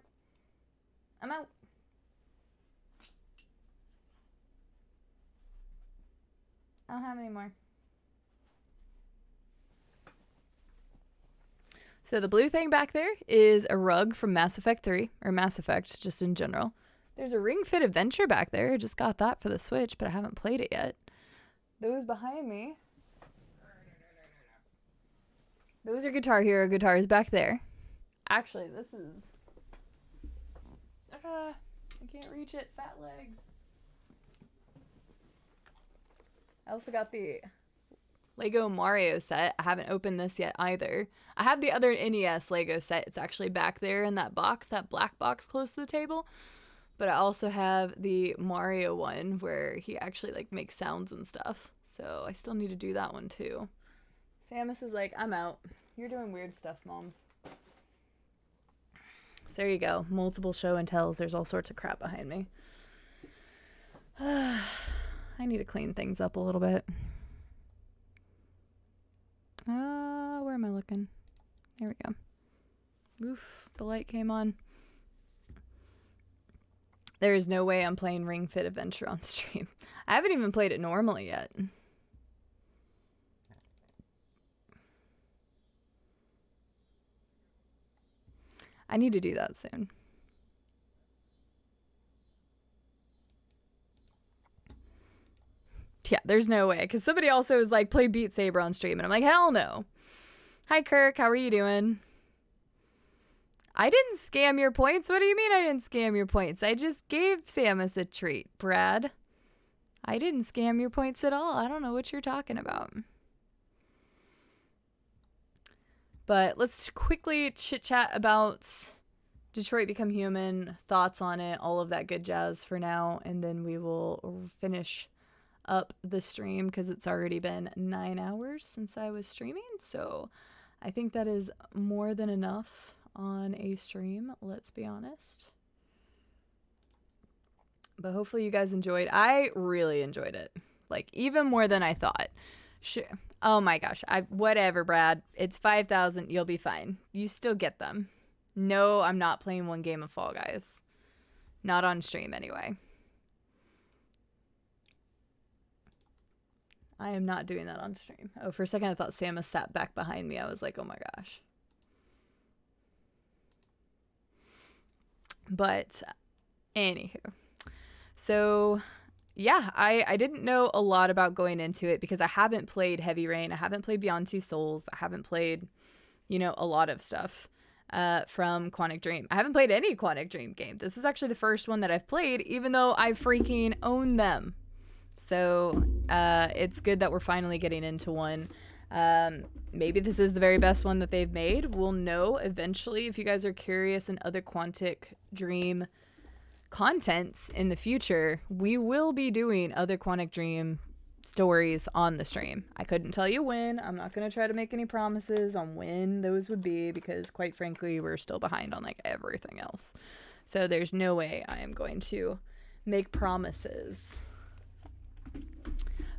I'm out. I don't have any more. So the blue thing back there is a rug from Mass Effect 3, or Mass Effect just in general. There's a Ring Fit Adventure back there. I just got that for the Switch, but I haven't played it yet. Those behind me. Those are Guitar Hero guitars back there. Actually, this is... I can't reach it. Fat legs. I also got the Lego Mario set. I haven't opened this yet either. I have the other NES Lego set. It's actually back there in that box, that black box close to the table. But I also have the Mario one where he actually like makes sounds and stuff. So I still need to do that one too. Samus is like, I'm out. You're doing weird stuff, Mom. So there you go. Multiple show and tells. There's all sorts of crap behind me. I need to clean things up a little bit. Where am I looking? There we go. Oof, the light came on. There is no way I'm playing Ring Fit Adventure on stream. I haven't even played it normally yet. I need to do that soon. Yeah, there's no way. Because somebody also was like, play Beat Saber on stream. And I'm like, hell no. Hi, Kirk. How are you doing? I didn't scam your points. What do you mean I didn't scam your points? I just gave Samus a treat, Brad. I didn't scam your points at all. I don't know what you're talking about. But let's quickly chit-chat about Detroit Become Human, thoughts on it, all of that good jazz for now. And then we will finish up the stream because it's already been 9 hours since I was streaming. So I think that is more than enough on a stream, let's be honest. But hopefully you guys enjoyed. I really enjoyed it. Like, even more than I thought. Sure. Oh my gosh. Whatever, Brad. It's 5,000. You'll be fine. You still get them. No, I'm not playing one game of Fall Guys. Not on stream, anyway. I am not doing that on stream. Oh, for a second I thought Samus sat back behind me. I was like, oh my gosh. But, anywho. So, yeah, I didn't know a lot about going into it because I haven't played Heavy Rain. I haven't played Beyond Two Souls. I haven't played, you know, a lot of stuff from Quantic Dream. I haven't played any Quantic Dream game. This is actually the first one that I've played, even though I freaking own them. So, it's good that we're finally getting into one. Maybe this is the very best one that they've made. We'll know eventually. If you guys are curious in other Quantic Dream content in the future, we will be doing other Quantic Dream stories on the stream. I couldn't tell you when. I'm not going to try to make any promises on when those would be because, quite frankly, we're still behind on like everything else. So there's no way I am going to make promises.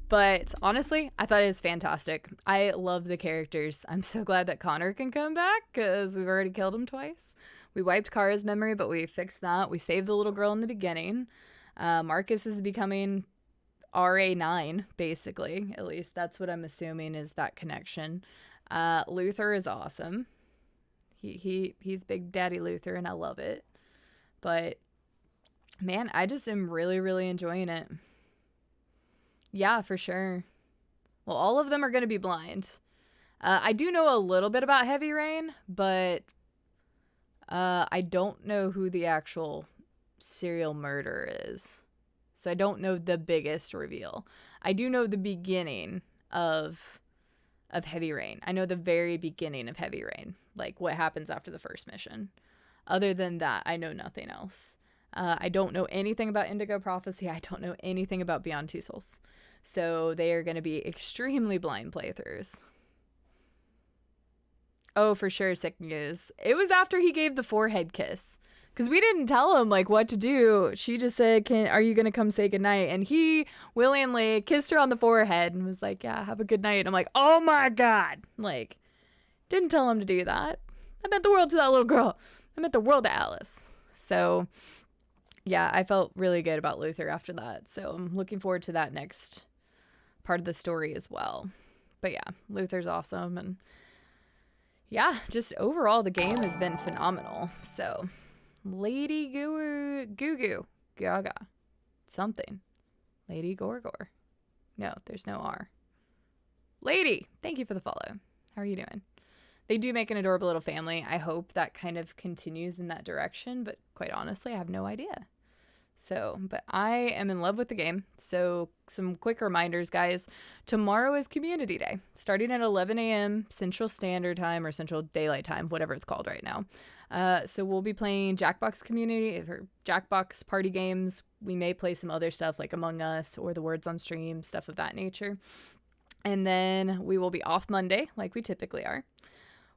But honestly, I thought it was fantastic. I love the characters. I'm so glad that Connor can come back because we've already killed him twice. We wiped Kara's memory, but we fixed that. We saved the little girl in the beginning. Marcus is becoming RA9, basically. At least that's what I'm assuming is that connection. Luther is awesome. He's Big Daddy Luther, and I love it. But, man, I just am really, really enjoying it. Yeah, for sure. Well, all of them are going to be blind. I do know a little bit about Heavy Rain, but I don't know who the actual serial murderer is. So I don't know the biggest reveal. I do know the beginning of Heavy Rain. I know the very beginning of Heavy Rain, like what happens after the first mission. Other than that, I know nothing else. I don't know anything about Indigo Prophecy. I don't know anything about Beyond Two Souls. So they are going to be extremely blind playthroughs. Oh, for sure, sick news. It was after he gave the forehead kiss. Because we didn't tell him, like, what to do. She just said, are you going to come say goodnight? And he willingly kissed her on the forehead and was like, yeah, have a good night. And I'm like, oh my God. Like, didn't tell him to do that. I meant the world to that little girl. I meant the world to Alice. So, yeah, I felt really good about Luther after that. So I'm looking forward to that next part of the story as well. But yeah, Luther's awesome. And yeah, just overall, the game has been phenomenal. So, Lady Goo Gaga. Something. Lady Gorgor. No, there's no R. Lady, thank you for the follow. How are you doing? They do make an adorable little family. I hope that kind of continues in that direction, but quite honestly, I have no idea. So, but I am in love with the game. So, some quick reminders, guys. Tomorrow is Community Day, starting at 11 a.m. Central Standard Time or Central Daylight Time, whatever it's called right now. So we'll be playing Jackbox Community or Jackbox party games. We may play some other stuff like Among Us or the Words on Stream, stuff of that nature. And then we will be off Monday, like we typically are.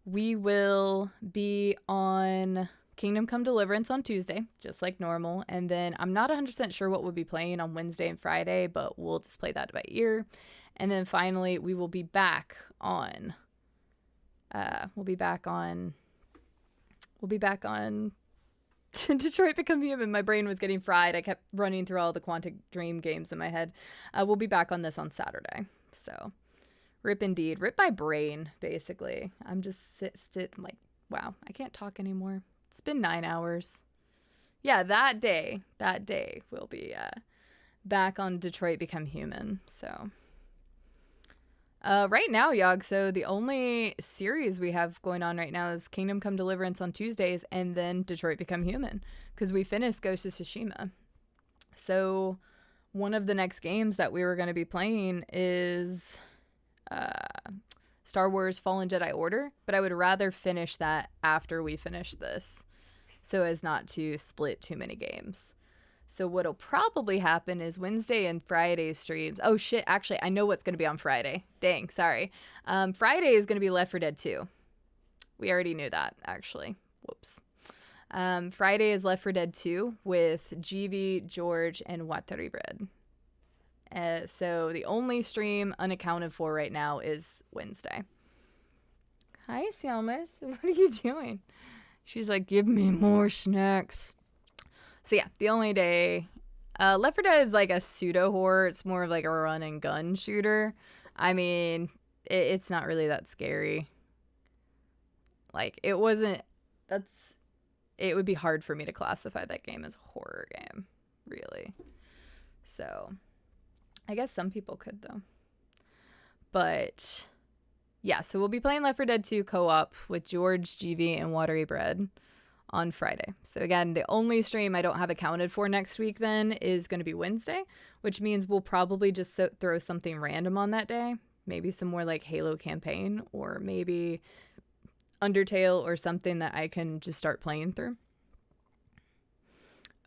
We will be on Kingdom Come Deliverance on Tuesday, just like normal. And then I'm not 100% sure what we'll be playing on Wednesday and Friday, but we'll just play that by ear. And then finally, we will be back on Detroit Become Human. My brain was getting fried. I kept running through all the Quantic Dream games in my head. We'll be back on this on Saturday. So, rip indeed. Rip my brain, basically. I'm just like, wow, I can't talk anymore. It's been 9 hours. Yeah, that day we'll be back on Detroit Become Human. So right now, Yog, so the only series we have going on right now is Kingdom Come Deliverance on Tuesdays and then Detroit Become Human, because we finished Ghost of Tsushima. So one of the next games that we were going to be playing is Star Wars Fallen Jedi Order, but I would rather finish that after we finish this, so as not to split too many games. So what'll probably happen is Wednesday and Friday streams. Oh shit, actually, I know what's going to be on Friday. Dang, sorry. Friday is going to be Left 4 Dead 2. We already knew that, actually. Whoops. Friday is Left 4 Dead 2 with GV, George, and Watari Bread. So the only stream unaccounted for right now is Wednesday. Hi, Selmas. What are you doing? She's like, give me more snacks. So yeah, the only day. Left 4 Dead is like a pseudo horror. It's more of like a run and gun shooter. I mean, it's not really that scary. Like, it wasn't. It would be hard for me to classify that game as a horror game, really. So I guess some people could, though. But yeah, so we'll be playing Left 4 Dead 2 co-op with George, GV, and Watery Bread on Friday. So again, the only stream I don't have accounted for next week then is going to be Wednesday, which means we'll probably just throw something random on that day. Maybe some more like Halo campaign, or maybe Undertale, or something that I can just start playing through.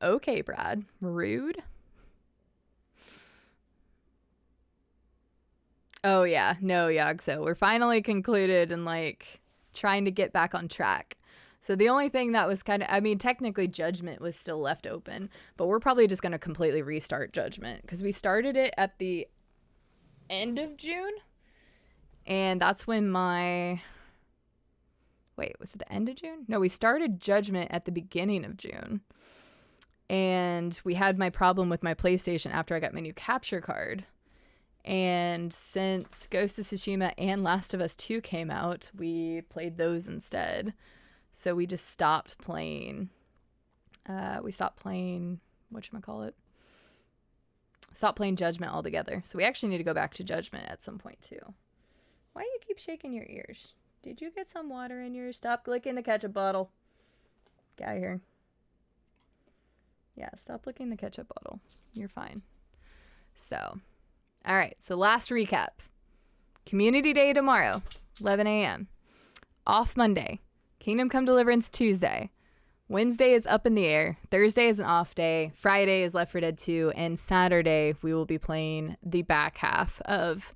Okay, Brad. Rude. Oh yeah, no, Yog. So we're finally concluded and like trying to get back on track. So the only thing that was kind of, I mean, technically Judgment was still left open, but we're probably just going to completely restart Judgment, because we started it at the end of June, and that's when wait, was it the end of June? No, we started Judgment at the beginning of June, and we had my problem with my PlayStation after I got my new capture card. And since Ghost of Tsushima and Last of Us 2 came out, we played those instead. So we just stopped playing. Stopped playing Judgment altogether. So we actually need to go back to Judgment at some point too. Why do you keep shaking your ears? Did you get some water in yours? Stop licking the ketchup bottle. Get out of here. Yeah, stop licking the ketchup bottle. You're fine. So, all right. So last recap. Community Day tomorrow, 11 a.m. Off Monday. Kingdom Come Deliverance Tuesday. Wednesday is Up in the Air. Thursday is an off day. Friday is Left 4 Dead 2. And Saturday, we will be playing the back half of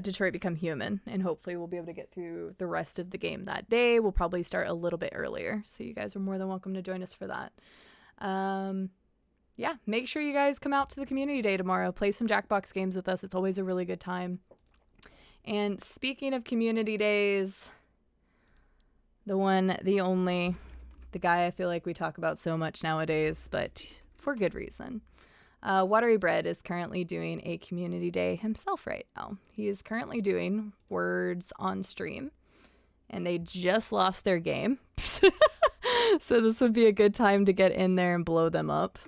Detroit Become Human. And hopefully we'll be able to get through the rest of the game that day. We'll probably start a little bit earlier. So you guys are more than welcome to join us for that. Yeah, make sure you guys come out to the Community Day tomorrow. Play some Jackbox games with us. It's always a really good time. And speaking of Community Days, the one, the only, the guy I feel like we talk about so much nowadays, but for good reason. Watery Bread is currently doing a Community Day himself right now. He is currently doing Words on stream, and they just lost their game. So this would be a good time to get in there and blow them up.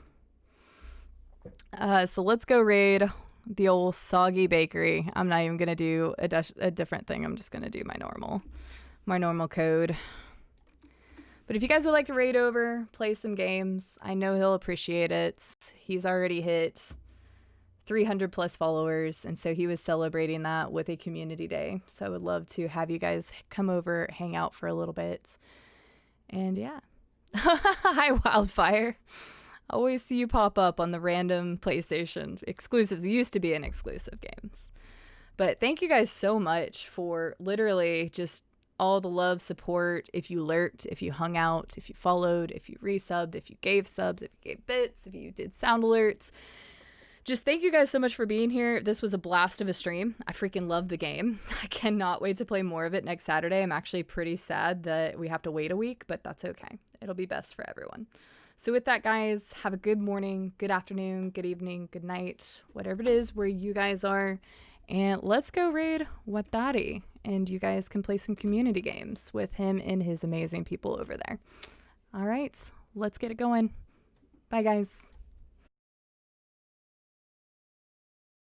So let's go raid the old Soggy Bakery. I'm not even going to do a different thing. I'm just going to do my normal code. But if you guys would like to raid over, play some games, I know he'll appreciate it. He's already hit 300 plus followers, and so he was celebrating that with a Community Day. So I would love to have you guys come over, hang out for a little bit. And yeah. Hi, Wildfire. I always see you pop up on the random PlayStation exclusives. It used to be an exclusive games. But thank you guys so much for literally just all the love, support. If you lurked, if you hung out, if you followed, if you resubbed, if you gave subs, if you gave bits, if you did sound alerts. Just thank you guys so much for being here. This was a blast of a stream. I freaking love the game. I cannot wait to play more of it next Saturday. I'm actually pretty sad that we have to wait a week, but that's okay. It'll be best for everyone. So with that, guys, have a good morning, good afternoon, good evening, good night, whatever it is where you guys are. And let's go raid Watari. And you guys can play some community games with him and his amazing people over there. All right, let's get it going. Bye, guys.